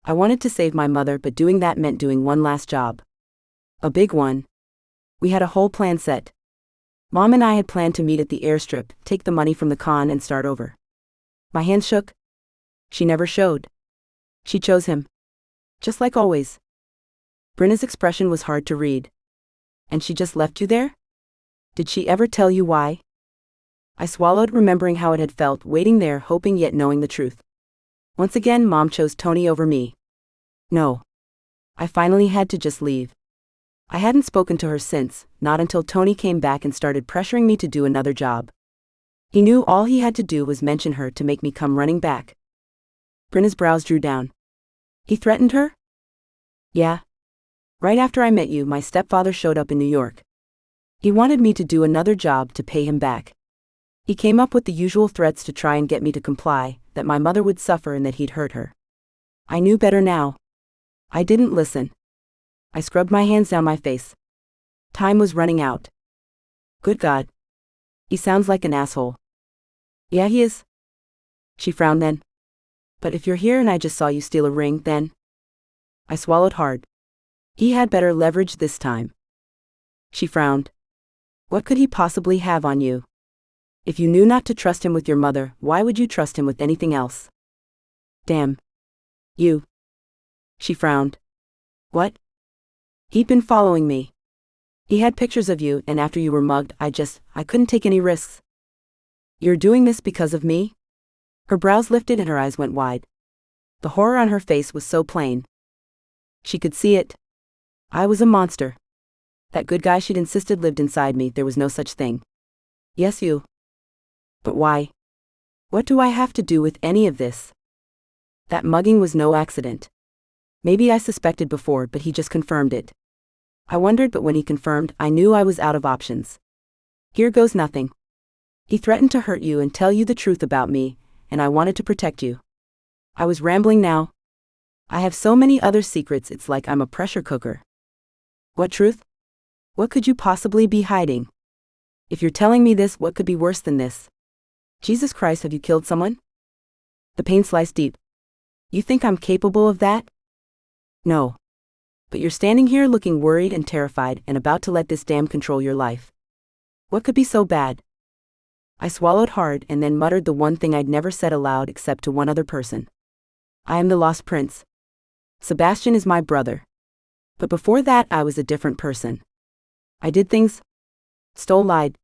I wanted to save my mother, but doing that meant doing one last job. A big one. We had a whole plan set. Mom and I had planned to meet at the airstrip, take the money from the con and start over. My hands shook. She never showed. She chose him. Just like always. Bryna's expression was hard to read. And she just left you there? Did she ever tell you why? I swallowed, remembering how it had felt, waiting there, hoping yet knowing the truth. Once again, Mom chose Tony over me. No. I finally had to just leave. I hadn't spoken to her since, not until Tony came back and started pressuring me to do another job. He knew all he had to do was mention her to make me come running back. Bryna's brows drew down. He threatened her? Yeah. Right after I met you, my stepfather showed up in New York. He wanted me to do another job to pay him back. He came up with the usual threats to try and get me to comply, that my mother would suffer and that he'd hurt her. I knew better now. I didn't listen. I scrubbed my hands down my face. Time was running out. Good God. He sounds like an asshole. Yeah, he is. She frowned then. But if you're here and I just saw you steal a ring, then... I swallowed hard. He had better leverage this time. She frowned. What could he possibly have on you? If you knew not to trust him with your mother, why would you trust him with anything else? Damn. You. She frowned. What? He'd been following me. He had pictures of you, and after you were mugged, I couldn't take any risks. You're doing this because of me? Her brows lifted and her eyes went wide. The horror on her face was so plain. She could see it. I was a monster. That good guy she'd insisted lived inside me, there was no such thing. Yes, you. But why? What do I have to do with any of this? That mugging was no accident. Maybe I suspected before, but he just confirmed it. I wondered, but when he confirmed, I knew I was out of options. Here goes nothing. He threatened to hurt you and tell you the truth about me, and I wanted to protect you. I was rambling now. I have so many other secrets, it's like I'm a pressure cooker. What truth? What could you possibly be hiding? If you're telling me this, what could be worse than this? Jesus Christ, have you killed someone? The pain sliced deep. You think I'm capable of that? No. But you're standing here looking worried and terrified and about to let this dam control your life. What could be so bad? I swallowed hard and then muttered the one thing I'd never said aloud except to one other person. I am the lost prince. Sebastian is my brother. But before that I was a different person. I did things, stole, lied,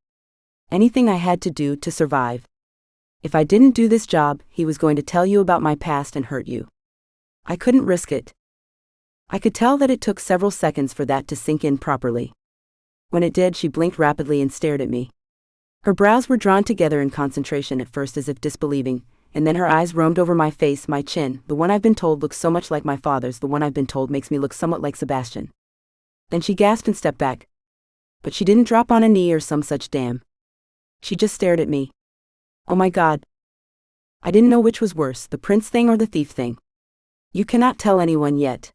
anything I had to do to survive. If I didn't do this job, he was going to tell you about my past and hurt you. I couldn't risk it. I could tell that it took several seconds for that to sink in properly. When it did, she blinked rapidly and stared at me. Her brows were drawn together in concentration at first as if disbelieving, and then her eyes roamed over my face, my chin, the one I've been told looks so much like my father's, the one I've been told makes me look somewhat like Sebastian. Then she gasped and stepped back. But she didn't drop on a knee or some such damn. She just stared at me. Oh my God. I didn't know which was worse, the prince thing or the thief thing. You cannot tell anyone yet.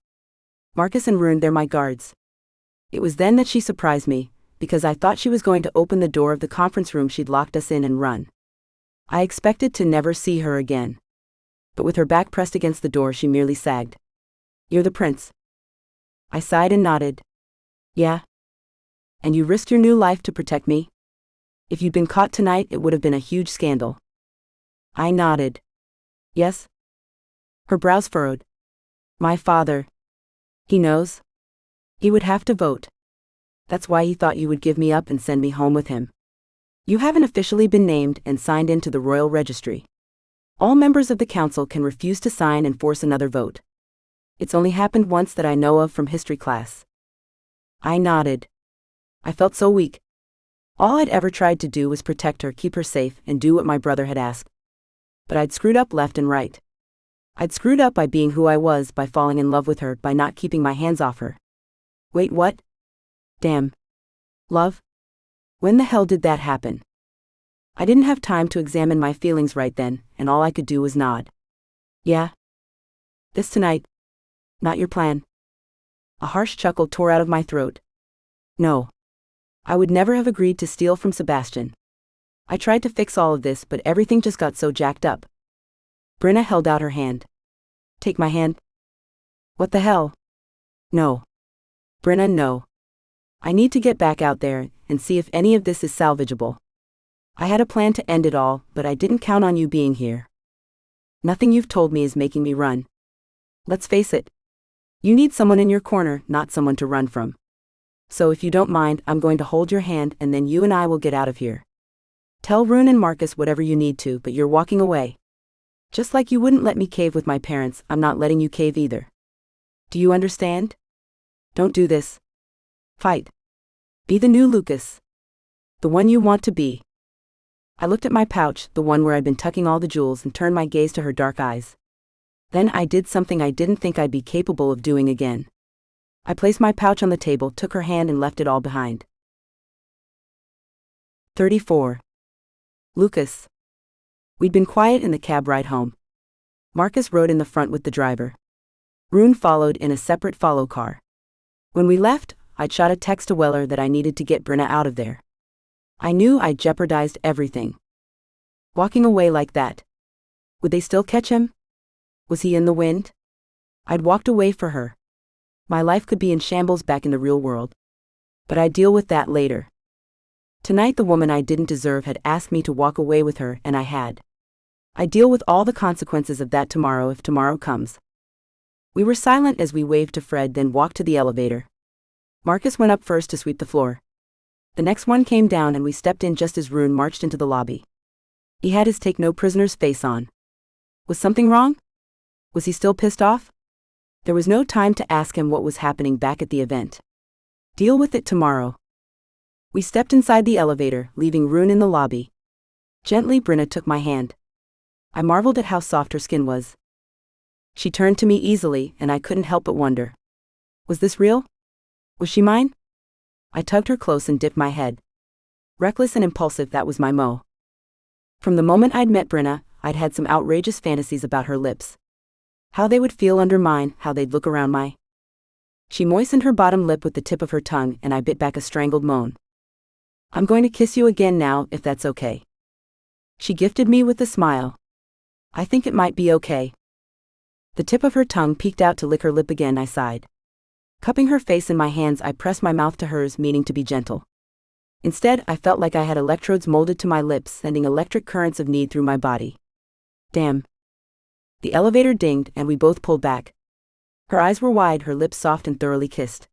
Marcus and Rune, they're my guards. It was then that she surprised me, because I thought she was going to open the door of the conference room she'd locked us in and run. I expected to never see her again. But with her back pressed against the door, she merely sagged. You're the prince. I sighed and nodded. Yeah. And you risked your new life to protect me? If you'd been caught tonight, it would have been a huge scandal. I nodded. Yes? Her brows furrowed. My father. He knows? He would have to vote. That's why he thought you would give me up and send me home with him. You haven't officially been named and signed into the royal registry. All members of the council can refuse to sign and force another vote. It's only happened once that I know of from history class. I nodded. I felt so weak. All I'd ever tried to do was protect her, keep her safe, and do what my brother had asked. But I'd screwed up left and right. I'd screwed up by being who I was, by falling in love with her, by not keeping my hands off her. Wait, what? Damn. Love? When the hell did that happen? I didn't have time to examine my feelings right then, and all I could do was nod. Yeah? This tonight? Not your plan? A harsh chuckle tore out of my throat. No. I would never have agreed to steal from Sebastian. I tried to fix all of this, but everything just got so jacked up. Bryna held out her hand. Take my hand? What the hell? No. Bryna, no. I need to get back out there and see if any of this is salvageable. I had a plan to end it all, but I didn't count on you being here. Nothing you've told me is making me run. Let's face it. You need someone in your corner, not someone to run from. So if you don't mind, I'm going to hold your hand and then you and I will get out of here. Tell Rune and Marcus whatever you need to, but you're walking away. Just like you wouldn't let me cave with my parents, I'm not letting you cave either. Do you understand? Don't do this. Fight. Be the new Lucas. The one you want to be. I looked at my pouch, the one where I'd been tucking all the jewels, and turned my gaze to her dark eyes. Then I did something I didn't think I'd be capable of doing again. I placed my pouch on the table, took her hand, and left it all behind. 34. Lucas. We'd been quiet in the cab ride home. Marcus rode in the front with the driver. Rune followed in a separate follow car. When we left, I'd shot a text to Weller that I needed to get Bryna out of there. I knew I'd jeopardized everything. Walking away like that. Would they still catch him? Was he in the wind? I'd walked away for her. My life could be in shambles back in the real world. But I'd deal with that later. Tonight the woman I didn't deserve had asked me to walk away with her, and I had. I'd deal with all the consequences of that tomorrow if tomorrow comes. We were silent as we waved to Fred, then walked to the elevator. Marcus went up first to sweep the floor. The next one came down and we stepped in just as Rune marched into the lobby. He had his take no prisoners face on. Was something wrong? Was he still pissed off? There was no time to ask him what was happening back at the event. Deal with it tomorrow. We stepped inside the elevator, leaving Rune in the lobby. Gently, Bryna took my hand. I marveled at how soft her skin was. She turned to me easily, and I couldn't help but wonder. Was this real? Was she mine? I tugged her close and dipped my head. Reckless and impulsive, that was my mo. From the moment I'd met Bryna, I'd had some outrageous fantasies about her lips. How they would feel under mine, how they'd look around my. She moistened her bottom lip with the tip of her tongue, and I bit back a strangled moan. I'm going to kiss you again now, if that's okay. She gifted me with a smile. I think it might be okay. The tip of her tongue peeked out to lick her lip again. I sighed. Cupping her face in my hands, I pressed my mouth to hers, meaning to be gentle. Instead, I felt like I had electrodes molded to my lips, sending electric currents of need through my body. Damn. The elevator dinged, and we both pulled back. Her eyes were wide, her lips soft and thoroughly kissed.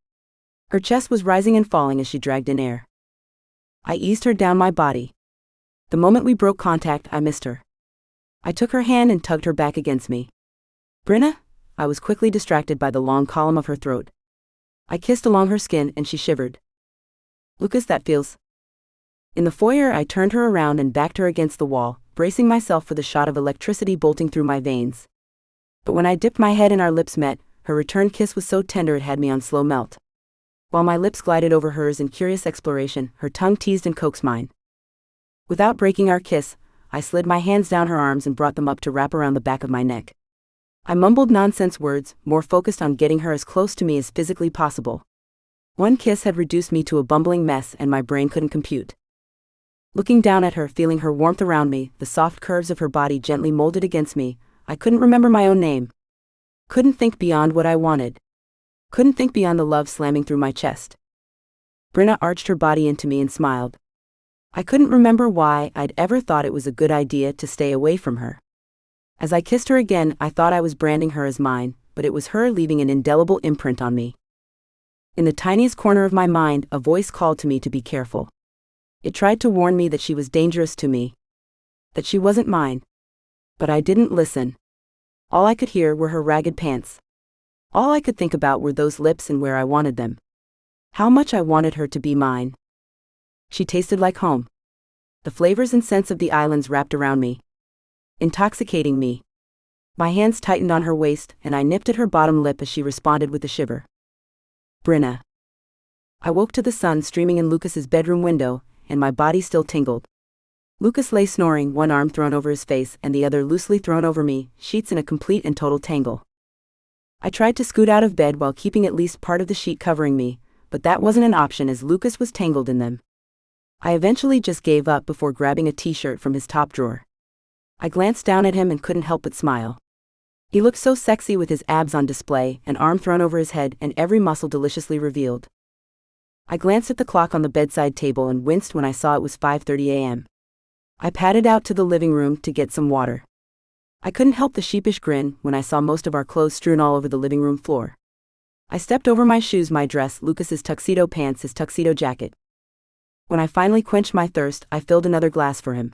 Her chest was rising and falling as she dragged in air. I eased her down my body. The moment we broke contact, I missed her. I took her hand and tugged her back against me. Bryna? I was quickly distracted by the long column of her throat. I kissed along her skin and she shivered. Lucas, that feels. In the foyer, I turned her around and backed her against the wall, bracing myself for the shot of electricity bolting through my veins. But when I dipped my head and our lips met, her return kiss was so tender it had me on slow melt. While my lips glided over hers in curious exploration, her tongue teased and coaxed mine. Without breaking our kiss, I slid my hands down her arms and brought them up to wrap around the back of my neck. I mumbled nonsense words, more focused on getting her as close to me as physically possible. One kiss had reduced me to a bumbling mess and my brain couldn't compute. Looking down at her, feeling her warmth around me, the soft curves of her body gently molded against me, I couldn't remember my own name. Couldn't think beyond what I wanted. Couldn't think beyond the love slamming through my chest. Bryna arched her body into me and smiled. I couldn't remember why I'd ever thought it was a good idea to stay away from her. As I kissed her again, I thought I was branding her as mine, but it was her leaving an indelible imprint on me. In the tiniest corner of my mind, a voice called to me to be careful. It tried to warn me that she was dangerous to me. That she wasn't mine. But I didn't listen. All I could hear were her ragged pants. All I could think about were those lips and where I wanted them. How much I wanted her to be mine. She tasted like home. The flavors and scents of the islands wrapped around me, intoxicating me. My hands tightened on her waist, and I nipped at her bottom lip as she responded with a shiver. Bryna. I woke to the sun streaming in Lucas's bedroom window, and my body still tingled. Lucas lay snoring, one arm thrown over his face and the other loosely thrown over me, sheets in a complete and total tangle. I tried to scoot out of bed while keeping at least part of the sheet covering me, but that wasn't an option as Lucas was tangled in them. I eventually just gave up before grabbing a t-shirt from his top drawer. I glanced down at him and couldn't help but smile. He looked so sexy with his abs on display, an arm thrown over his head and every muscle deliciously revealed. I glanced at the clock on the bedside table and winced when I saw it was 5:30 a.m. I padded out to the living room to get some water. I couldn't help the sheepish grin when I saw most of our clothes strewn all over the living room floor. I stepped over my shoes, my dress, Lucas's tuxedo pants, his tuxedo jacket. When I finally quenched my thirst, I filled another glass for him.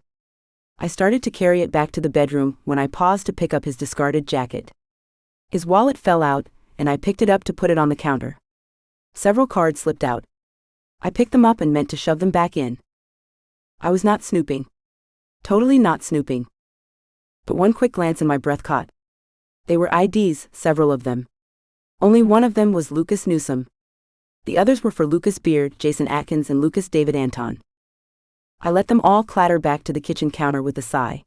I started to carry it back to the bedroom when I paused to pick up his discarded jacket. His wallet fell out, and I picked it up to put it on the counter. Several cards slipped out. I picked them up and meant to shove them back in. I was not snooping. Totally not snooping. But one quick glance and my breath caught. They were IDs, several of them. Only one of them was Lucas Newsome. The others were for Lucas Beard, Jason Atkins, and Lucas David Anton. I let them all clatter back to the kitchen counter with a sigh.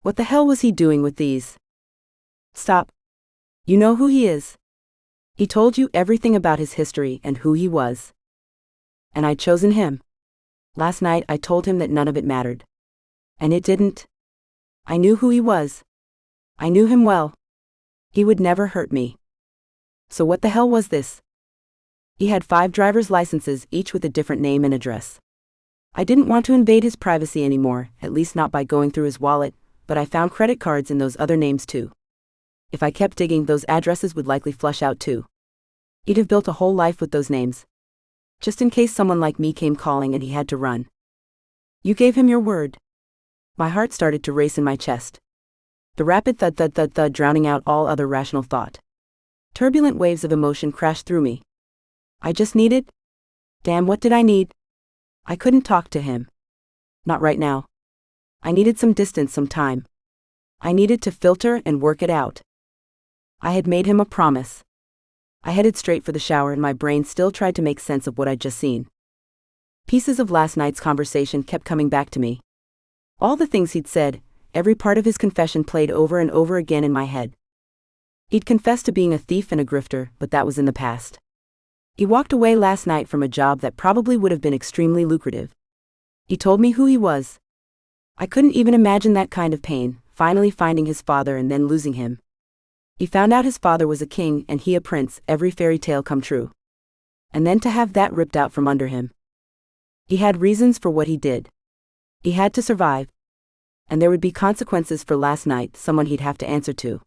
What the hell was he doing with these? Stop. You know who he is. He told you everything about his history and who he was. And I'd chosen him. Last night I told him that none of it mattered. And it didn't. I knew who he was. I knew him well. He would never hurt me. So what the hell was this? He had 5 driver's licenses, each with a different name and address. I didn't want to invade his privacy anymore, at least not by going through his wallet, but I found credit cards in those other names too. If I kept digging, those addresses would likely flush out too. He'd have built a whole life with those names. Just in case someone like me came calling and he had to run. You gave him your word. My heart started to race in my chest. The rapid thud thud thud thud drowning out all other rational thought. Turbulent waves of emotion crashed through me. I just needed? Damn, what did I need? I couldn't talk to him. Not right now. I needed some distance, some time. I needed to filter and work it out. I had made him a promise. I headed straight for the shower and my brain still tried to make sense of what I'd just seen. Pieces of last night's conversation kept coming back to me. All the things he'd said, every part of his confession played over and over again in my head. He'd confessed to being a thief and a grifter, but that was in the past. He walked away last night from a job that probably would have been extremely lucrative. He told me who he was. I couldn't even imagine that kind of pain, finally finding his father and then losing him. He found out his father was a king and he a prince, every fairy tale come true. And then to have that ripped out from under him. He had reasons for what he did. He had to survive. And there would be consequences for last night, someone he'd have to answer to.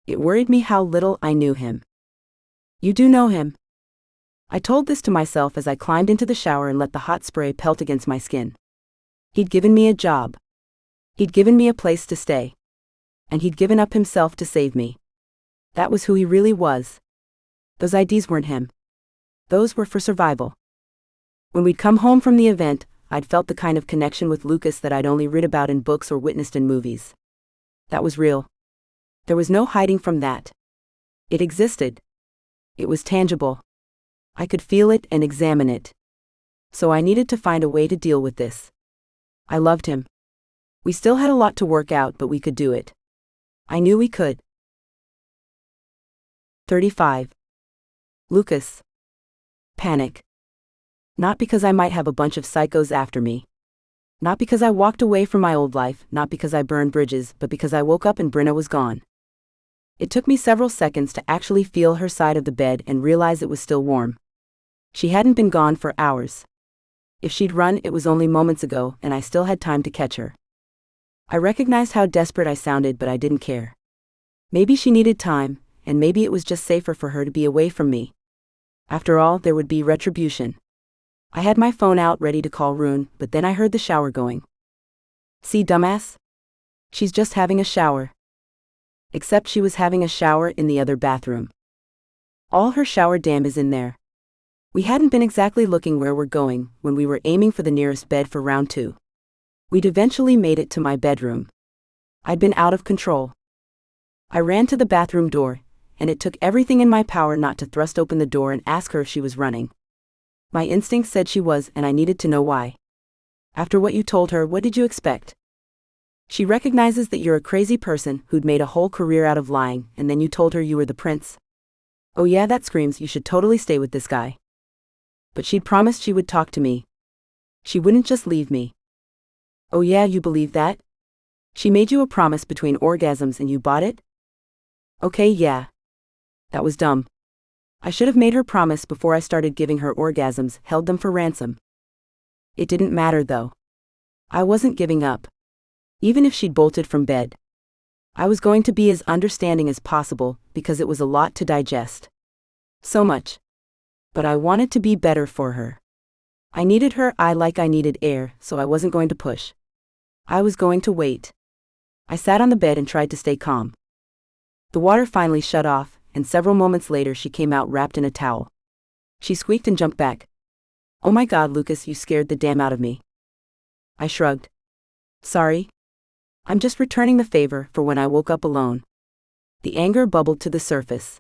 It worried me how little I knew him. You do know him. I told this to myself as I climbed into the shower and let the hot spray pelt against my skin. He'd given me a job. He'd given me a place to stay. And he'd given up himself to save me. That was who he really was. Those IDs weren't him. Those were for survival. When we'd come home from the event, I'd felt the kind of connection with Lucas that I'd only read about in books or witnessed in movies. That was real. There was no hiding from that. It existed. It was tangible. I could feel it and examine it. So I needed to find a way to deal with this. I loved him. We still had a lot to work out, but we could do it. I knew we could. 35. Lucas. Panic. Not because I might have a bunch of psychos after me. Not because I walked away from my old life, not because I burned bridges, but because I woke up and Bryna was gone. It took me several seconds to actually feel her side of the bed and realize it was still warm. She hadn't been gone for hours. If she'd run, it was only moments ago, and I still had time to catch her. I recognized how desperate I sounded, but I didn't care. Maybe she needed time, and maybe it was just safer for her to be away from me. After all, there would be retribution. I had my phone out ready to call Rune, but then I heard the shower going. See, dumbass? She's just having a shower. Except she was having a shower in the other bathroom. All her shower dam is in there. We hadn't been exactly looking where we're going when we were aiming for the nearest bed for round 2. We'd eventually made it to my bedroom. I'd been out of control. I ran to the bathroom door, and it took everything in my power not to thrust open the door and ask her if she was running. My instinct said she was, and I needed to know why. After what you told her, what did you expect? She recognizes that you're a crazy person who'd made a whole career out of lying, and then you told her you were the prince. Oh yeah, that screams you should totally stay with this guy. But she'd promised she would talk to me. She wouldn't just leave me. Oh yeah, you believe that? She made you a promise between orgasms and you bought it? Okay, yeah. That was dumb. I should have made her promise before I started giving her orgasms, held them for ransom. It didn't matter though. I wasn't giving up. Even if she'd bolted from bed. I was going to be as understanding as possible, because it was a lot to digest. So much. But I wanted to be better for her. I needed her like I needed air, so I wasn't going to push. I was going to wait. I sat on the bed and tried to stay calm. The water finally shut off, and several moments later she came out wrapped in a towel. She squeaked and jumped back. Oh my God, Lucas, you scared the damn out of me. I shrugged. Sorry. I'm just returning the favor for when I woke up alone. The anger bubbled to the surface.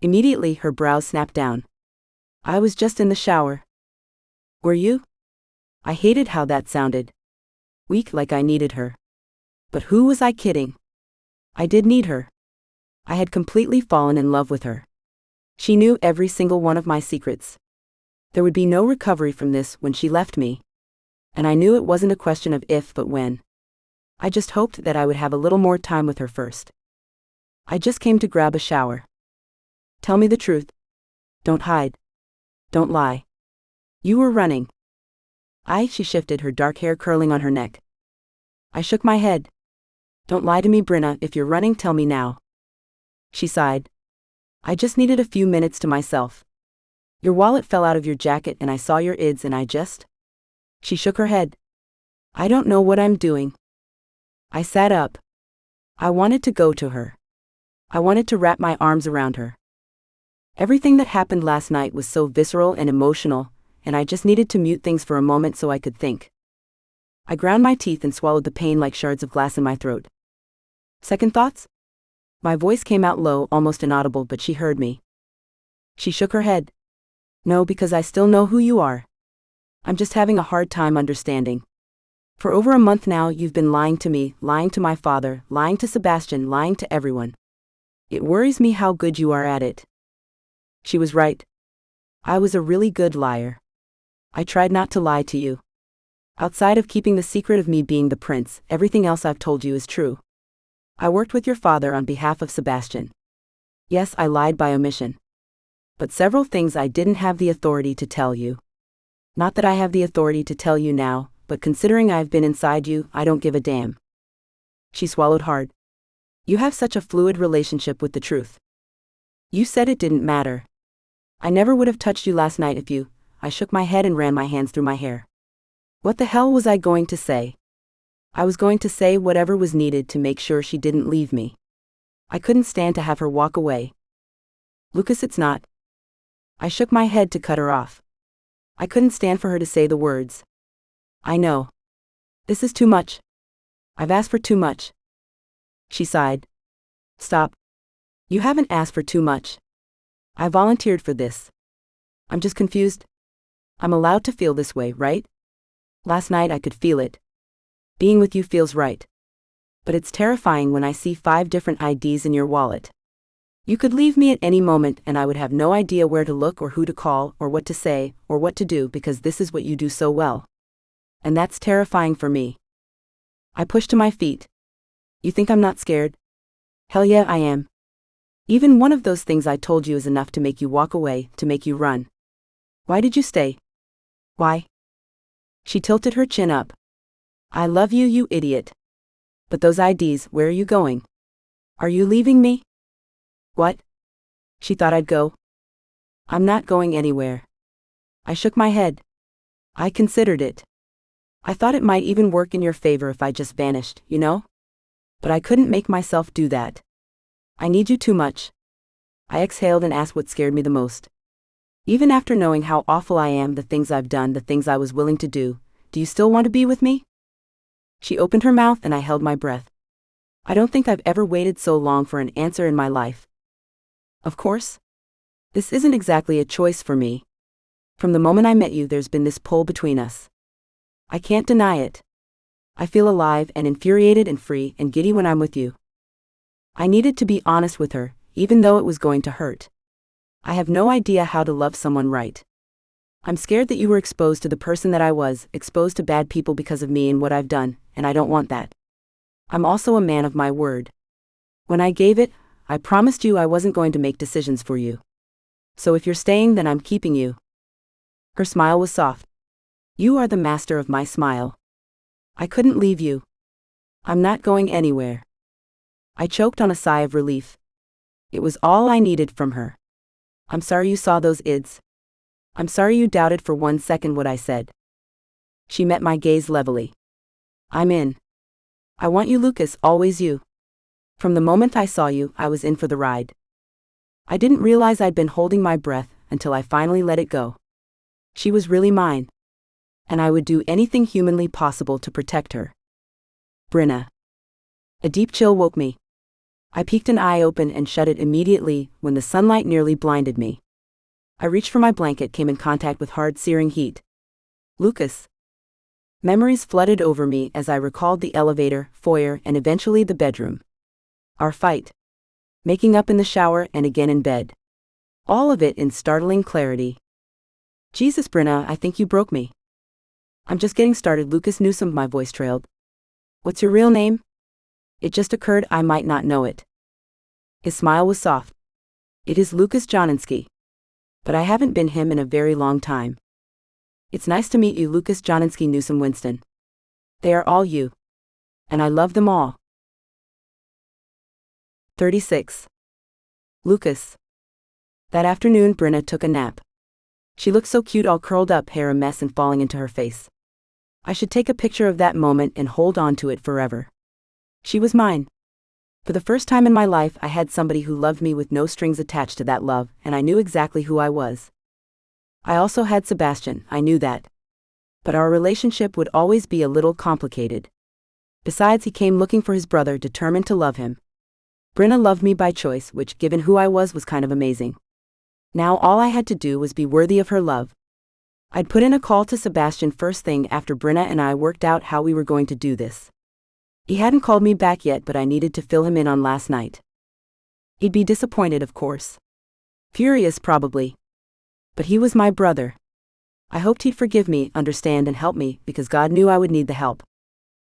Immediately her brows snapped down. I was just in the shower. Were you? I hated how that sounded. Weak, like I needed her. But who was I kidding? I did need her. I had completely fallen in love with her. She knew every single one of my secrets. There would be no recovery from this when she left me. And I knew it wasn't a question of if but when. I just hoped that I would have a little more time with her first. I just came to grab a shower. Tell me the truth. Don't hide. Don't lie. You were running. She shifted, her dark hair curling on her neck. I shook my head. Don't lie to me, Bryna, if you're running, tell me now. She sighed. I just needed a few minutes to myself. Your wallet fell out of your jacket and I saw your IDs and I just... She shook her head. I don't know what I'm doing. I sat up. I wanted to go to her. I wanted to wrap my arms around her. Everything that happened last night was so visceral and emotional, and I just needed to mute things for a moment so I could think. I ground my teeth and swallowed the pain like shards of glass in my throat. Second thoughts? My voice came out low, almost inaudible, but she heard me. She shook her head. No, because I still know who you are. I'm just having a hard time understanding. For over a month now you've been lying to me, lying to my father, lying to Sebastian, lying to everyone. It worries me how good you are at it. She was right. I was a really good liar. I tried not to lie to you. Outside of keeping the secret of me being the prince, everything else I've told you is true. I worked with your father on behalf of Sebastian. Yes, I lied by omission. But several things I didn't have the authority to tell you. Not that I have the authority to tell you now, but considering I've been inside you, I don't give a damn. She swallowed hard. You have such a fluid relationship with the truth. You said it didn't matter. I never would have touched you last night if you. I shook my head and ran my hands through my hair. What the hell was I going to say? I was going to say whatever was needed to make sure she didn't leave me. I couldn't stand to have her walk away. Lucas, it's not. I shook my head to cut her off. I couldn't stand for her to say the words. I know. This is too much. I've asked for too much. She sighed. Stop. You haven't asked for too much. I volunteered for this. I'm just confused. I'm allowed to feel this way, right? Last night I could feel it. Being with you feels right. But it's terrifying when I see 5 different IDs in your wallet. You could leave me at any moment and I would have no idea where to look or who to call or what to say or what to do because this is what you do so well. And that's terrifying for me. I pushed to my feet. You think I'm not scared? Hell yeah, I am. Even one of those things I told you is enough to make you walk away, to make you run. Why did you stay? Why? She tilted her chin up. I love you, you idiot. But those IDs, where are you going? Are you leaving me? What? She thought I'd go. I'm not going anywhere. I shook my head. I considered it. I thought it might even work in your favor if I just vanished, you know? But I couldn't make myself do that. I need you too much. I exhaled and asked what scared me the most. Even after knowing how awful I am, the things I've done, the things I was willing to do you still want to be with me? She opened her mouth and I held my breath. I don't think I've ever waited so long for an answer in my life. Of course. This isn't exactly a choice for me. From the moment I met you, there's been this pull between us. I can't deny it. I feel alive and infuriated and free and giddy when I'm with you. I needed to be honest with her, even though it was going to hurt. I have no idea how to love someone right. I'm scared that you were exposed to the person that I was, exposed to bad people because of me and what I've done, and I don't want that. I'm also a man of my word. When I gave it, I promised you I wasn't going to make decisions for you. So if you're staying, then I'm keeping you. Her smile was soft. You are the master of my smile. I couldn't leave you. I'm not going anywhere. I choked on a sigh of relief. It was all I needed from her. I'm sorry you saw those ids. I'm sorry you doubted for 1 second what I said. She met my gaze levelly. I'm in. I want you, Lucas, always you. From the moment I saw you, I was in for the ride. I didn't realize I'd been holding my breath until I finally let it go. She was really mine. And I would do anything humanly possible to protect her. Bryna. A deep chill woke me. I peeked an eye open and shut it immediately when the sunlight nearly blinded me. I reached for my blanket, came in contact with hard, searing heat. Lucas. Memories flooded over me as I recalled the elevator, foyer, and eventually the bedroom. Our fight. Making up in the shower and again in bed. All of it in startling clarity. Jesus, Bryna, I think you broke me. I'm just getting started, Lucas Newsome, my voice trailed. What's your real name? It just occurred I might not know it. His smile was soft. It is Lucas Joninski. But I haven't been him in a very long time. It's nice to meet you, Lucas Joninski Newsome Winston. They are all you. And I love them all. 36. Lucas. That afternoon, Bryna took a nap. She looked so cute, all curled up, hair a mess and falling into her face. I should take a picture of that moment and hold on to it forever. She was mine. For the first time in my life, I had somebody who loved me with no strings attached to that love, and I knew exactly who I was. I also had Sebastian, I knew that. But our relationship would always be a little complicated. Besides, he came looking for his brother, determined to love him. Bryna loved me by choice, which, given who I was kind of amazing. Now all I had to do was be worthy of her love. I'd put in a call to Sebastian first thing after Bryna and I worked out how we were going to do this. He hadn't called me back yet, but I needed to fill him in on last night. He'd be disappointed, of course. Furious, probably. But he was my brother. I hoped he'd forgive me, understand, and help me, because God knew I would need the help.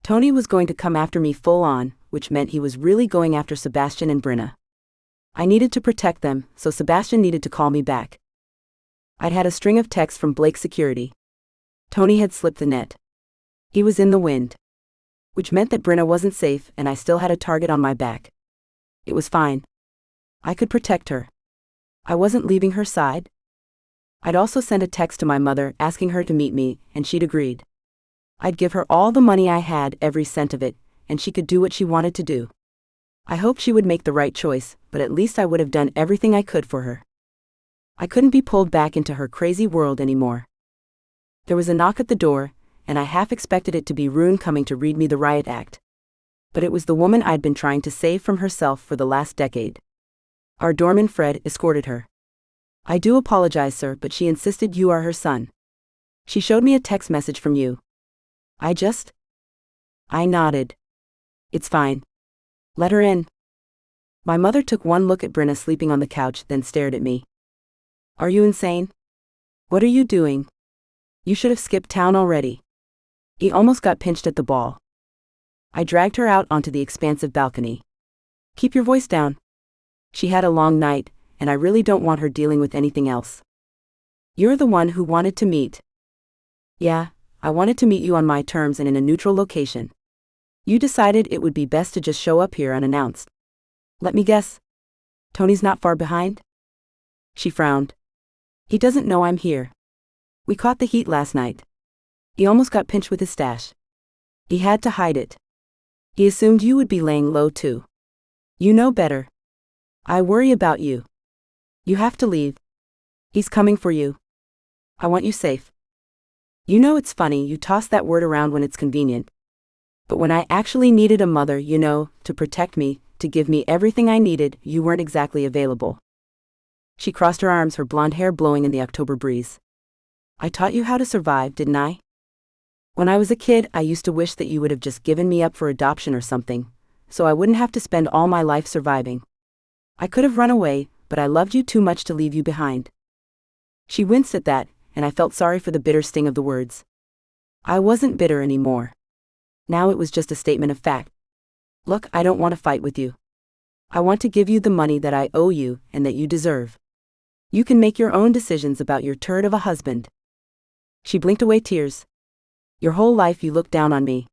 Tony was going to come after me full on, which meant he was really going after Sebastian and Bryna. I needed to protect them, so Sebastian needed to call me back. I'd had a string of texts from Blake's security. Tony had slipped the net. He was in the wind. Which meant that Bryna wasn't safe and I still had a target on my back. It was fine. I could protect her. I wasn't leaving her side. I'd also sent a text to my mother asking her to meet me, and she'd agreed. I'd give her all the money I had, every cent of it, and she could do what she wanted to do. I hoped she would make the right choice, but at least I would have done everything I could for her. I couldn't be pulled back into her crazy world anymore. There was a knock at the door, and I half expected it to be Rune coming to read me the riot act. But it was the woman I'd been trying to save from herself for the last decade. Our doorman Fred escorted her. I do apologize, sir, but she insisted you are her son. She showed me a text message from you. I nodded. It's fine. Let her in. My mother took one look at Bryna sleeping on the couch, then stared at me. Are you insane? What are you doing? You should have skipped town already. He almost got pinched at the ball. I dragged her out onto the expansive balcony. Keep your voice down. She had a long night, and I really don't want her dealing with anything else. You're the one who wanted to meet. Yeah, I wanted to meet you on my terms and in a neutral location. You decided it would be best to just show up here unannounced. Let me guess. Tony's not far behind? She frowned. He doesn't know I'm here. We caught the heat last night. He almost got pinched with his stash. He had to hide it. He assumed you would be laying low too. You know better. I worry about you. You have to leave. He's coming for you. I want you safe. You know, it's funny you toss that word around when it's convenient. But when I actually needed a mother, to protect me, to give me everything I needed, you weren't exactly available. She crossed her arms, her blonde hair blowing in the October breeze. I taught you how to survive, didn't I? When I was a kid, I used to wish that you would have just given me up for adoption or something, so I wouldn't have to spend all my life surviving. I could have run away, but I loved you too much to leave you behind. She winced at that, and I felt sorry for the bitter sting of the words. I wasn't bitter anymore. Now it was just a statement of fact. Look, I don't want to fight with you. I want to give you the money that I owe you and that you deserve. You can make your own decisions about your turd of a husband. She blinked away tears. Your whole life you looked down on me.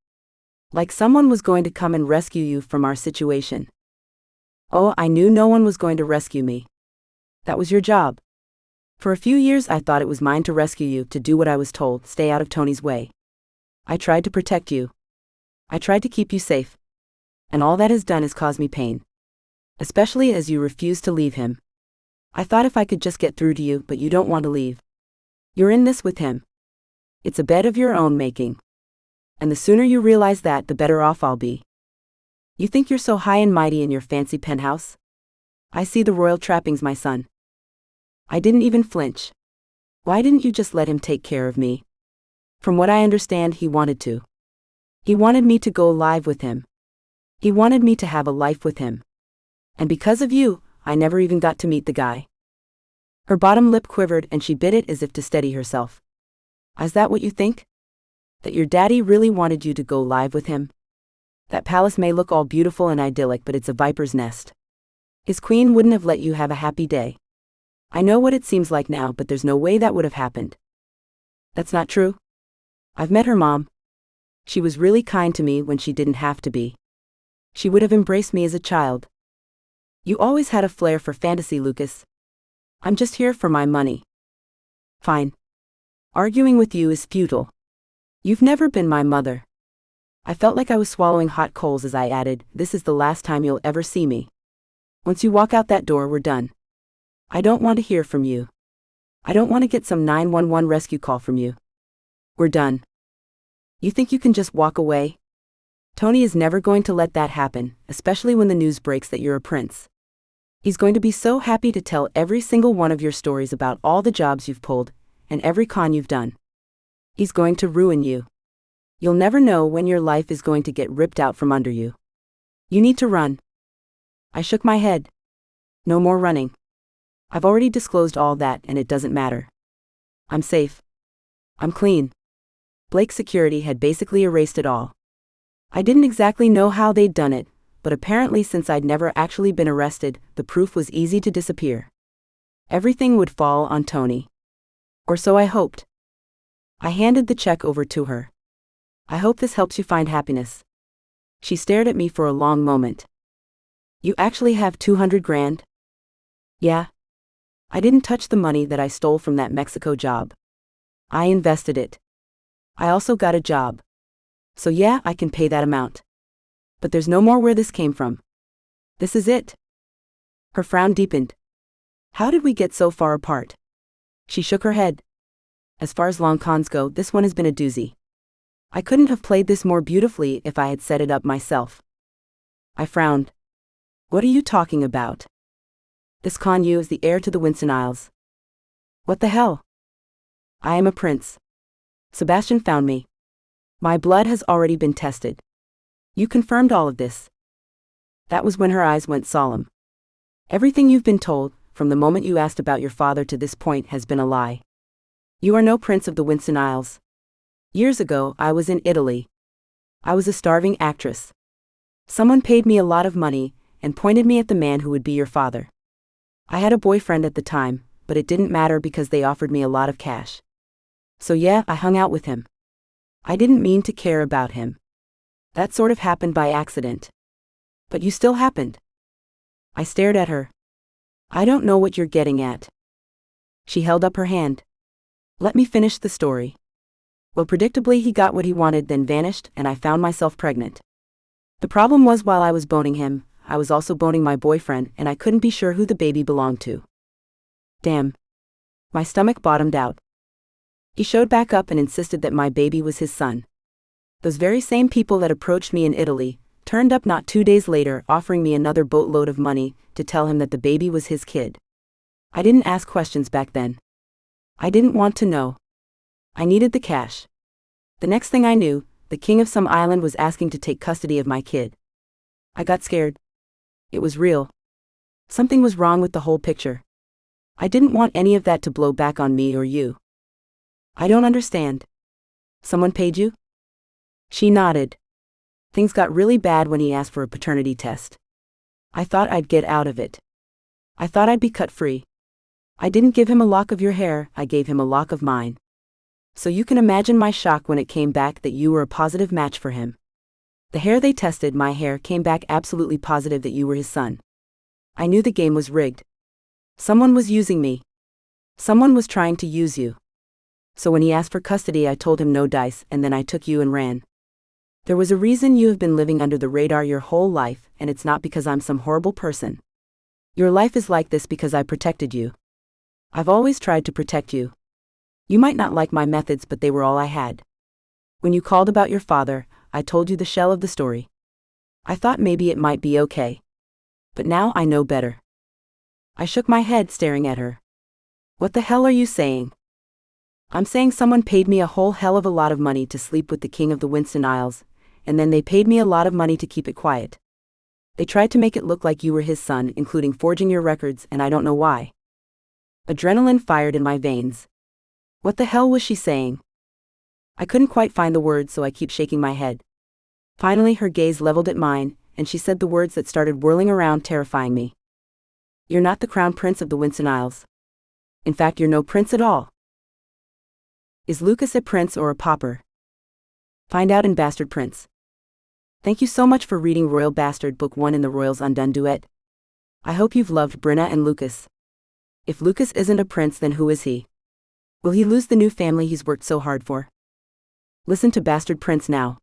Like someone was going to come and rescue you from our situation. Oh, I knew no one was going to rescue me. That was your job. For a few years I thought it was mine to rescue you, to do what I was told, stay out of Tony's way. I tried to protect you. I tried to keep you safe. And all that has done is cause me pain. Especially as you refuse to leave him. I thought if I could just get through to you, but you don't want to leave. You're in this with him. It's a bed of your own making. And the sooner you realize that, the better off I'll be. You think you're so high and mighty in your fancy penthouse? I see the royal trappings, my son. I didn't even flinch. Why didn't you just let him take care of me? From what I understand, he wanted to. He wanted me to go live with him. He wanted me to have a life with him. And because of you, I never even got to meet the guy. Her bottom lip quivered and she bit it as if to steady herself. Is that what you think? That your daddy really wanted you to go live with him? That palace may look all beautiful and idyllic, but it's a viper's nest. His queen wouldn't have let you have a happy day. I know what it seems like now, but there's no way that would have happened. That's not true. I've met her mom. She was really kind to me when she didn't have to be. She would have embraced me as a child. You always had a flair for fantasy, Lucas. I'm just here for my money. Fine. Arguing with you is futile. You've never been my mother. I felt like I was swallowing hot coals as I added, this is the last time you'll ever see me. Once you walk out that door, we're done. I don't want to hear from you. I don't want to get some 911 rescue call from you. We're done. You think you can just walk away? Tony is never going to let that happen, especially when the news breaks that you're a prince. He's going to be so happy to tell every single one of your stories about all the jobs you've pulled, and every con you've done. He's going to ruin you. You'll never know when your life is going to get ripped out from under you. You need to run. I shook my head. No more running. I've already disclosed all that and it doesn't matter. I'm safe. I'm clean. Blake's security had basically erased it all. I didn't exactly know how they'd done it, but apparently since I'd never actually been arrested, the proof was easy to disappear. Everything would fall on Tony. Or so I hoped. I handed the check over to her. I hope this helps you find happiness. She stared at me for a long moment. You actually have 200 grand? Yeah. I didn't touch the money that I stole from that Mexico job. I invested it. I also got a job. So yeah, I can pay that amount. But there's no more where this came from. This is it. Her frown deepened. How did we get so far apart? She shook her head. As far as long cons go, this one has been a doozy. I couldn't have played this more beautifully if I had set it up myself. I frowned. What are you talking about? This con you is the heir to the Winston Isles. What the hell? I am a prince. Sebastian found me. My blood has already been tested. You confirmed all of this. That was when her eyes went solemn. Everything you've been told, from the moment you asked about your father to this point, has been a lie. You are no prince of the Winston Isles. Years ago, I was in Italy. I was a starving actress. Someone paid me a lot of money and pointed me at the man who would be your father. I had a boyfriend at the time, but it didn't matter because they offered me a lot of cash. So yeah, I hung out with him. I didn't mean to care about him. That sort of happened by accident. But you still happened. I stared at her. I don't know what you're getting at. She held up her hand. Let me finish the story. Well, predictably he got what he wanted, then vanished, and I found myself pregnant. The problem was while I was boning him, I was also boning my boyfriend, and I couldn't be sure who the baby belonged to. Damn. My stomach bottomed out. He showed back up and insisted that my baby was his son. Those very same people that approached me in Italy turned up not 2 days later offering me another boatload of money to tell him that the baby was his kid. I didn't ask questions back then. I didn't want to know. I needed the cash. The next thing I knew, the king of some island was asking to take custody of my kid. I got scared. It was real. Something was wrong with the whole picture. I didn't want any of that to blow back on me or you. I don't understand. Someone paid you? She nodded. Things got really bad when he asked for a paternity test. I thought I'd get out of it. I thought I'd be cut free. I didn't give him a lock of your hair, I gave him a lock of mine. So you can imagine my shock when it came back that you were a positive match for him. The hair they tested, my hair, came back absolutely positive that you were his son. I knew the game was rigged. Someone was using me. Someone was trying to use you. So when he asked for custody, I told him no dice, and then I took you and ran. There was a reason you have been living under the radar your whole life, and it's not because I'm some horrible person. Your life is like this because I protected you. I've always tried to protect you. You might not like my methods, but they were all I had. When you called about your father, I told you the shell of the story. I thought maybe it might be okay. But now I know better. I shook my head, staring at her. What the hell are you saying? I'm saying someone paid me a whole hell of a lot of money to sleep with the king of the Winston Isles, and then they paid me a lot of money to keep it quiet. They tried to make it look like you were his son, including forging your records, and I don't know why. Adrenaline fired in my veins. What the hell was she saying? I couldn't quite find the words, so I keep shaking my head. Finally, her gaze leveled at mine, and she said the words that started whirling around, terrifying me. You're not the crown prince of the Winston Isles. In fact, you're no prince at all. Is Lucas a prince or a pauper? Find out in Bastard Prince. Thank you so much for reading Royal Bastard Book 1 in the Royals Undone Duet. I hope you've loved Bryna and Lucas. If Lucas isn't a prince, then who is he? Will he lose the new family he's worked so hard for? Listen to Bastard Prince now.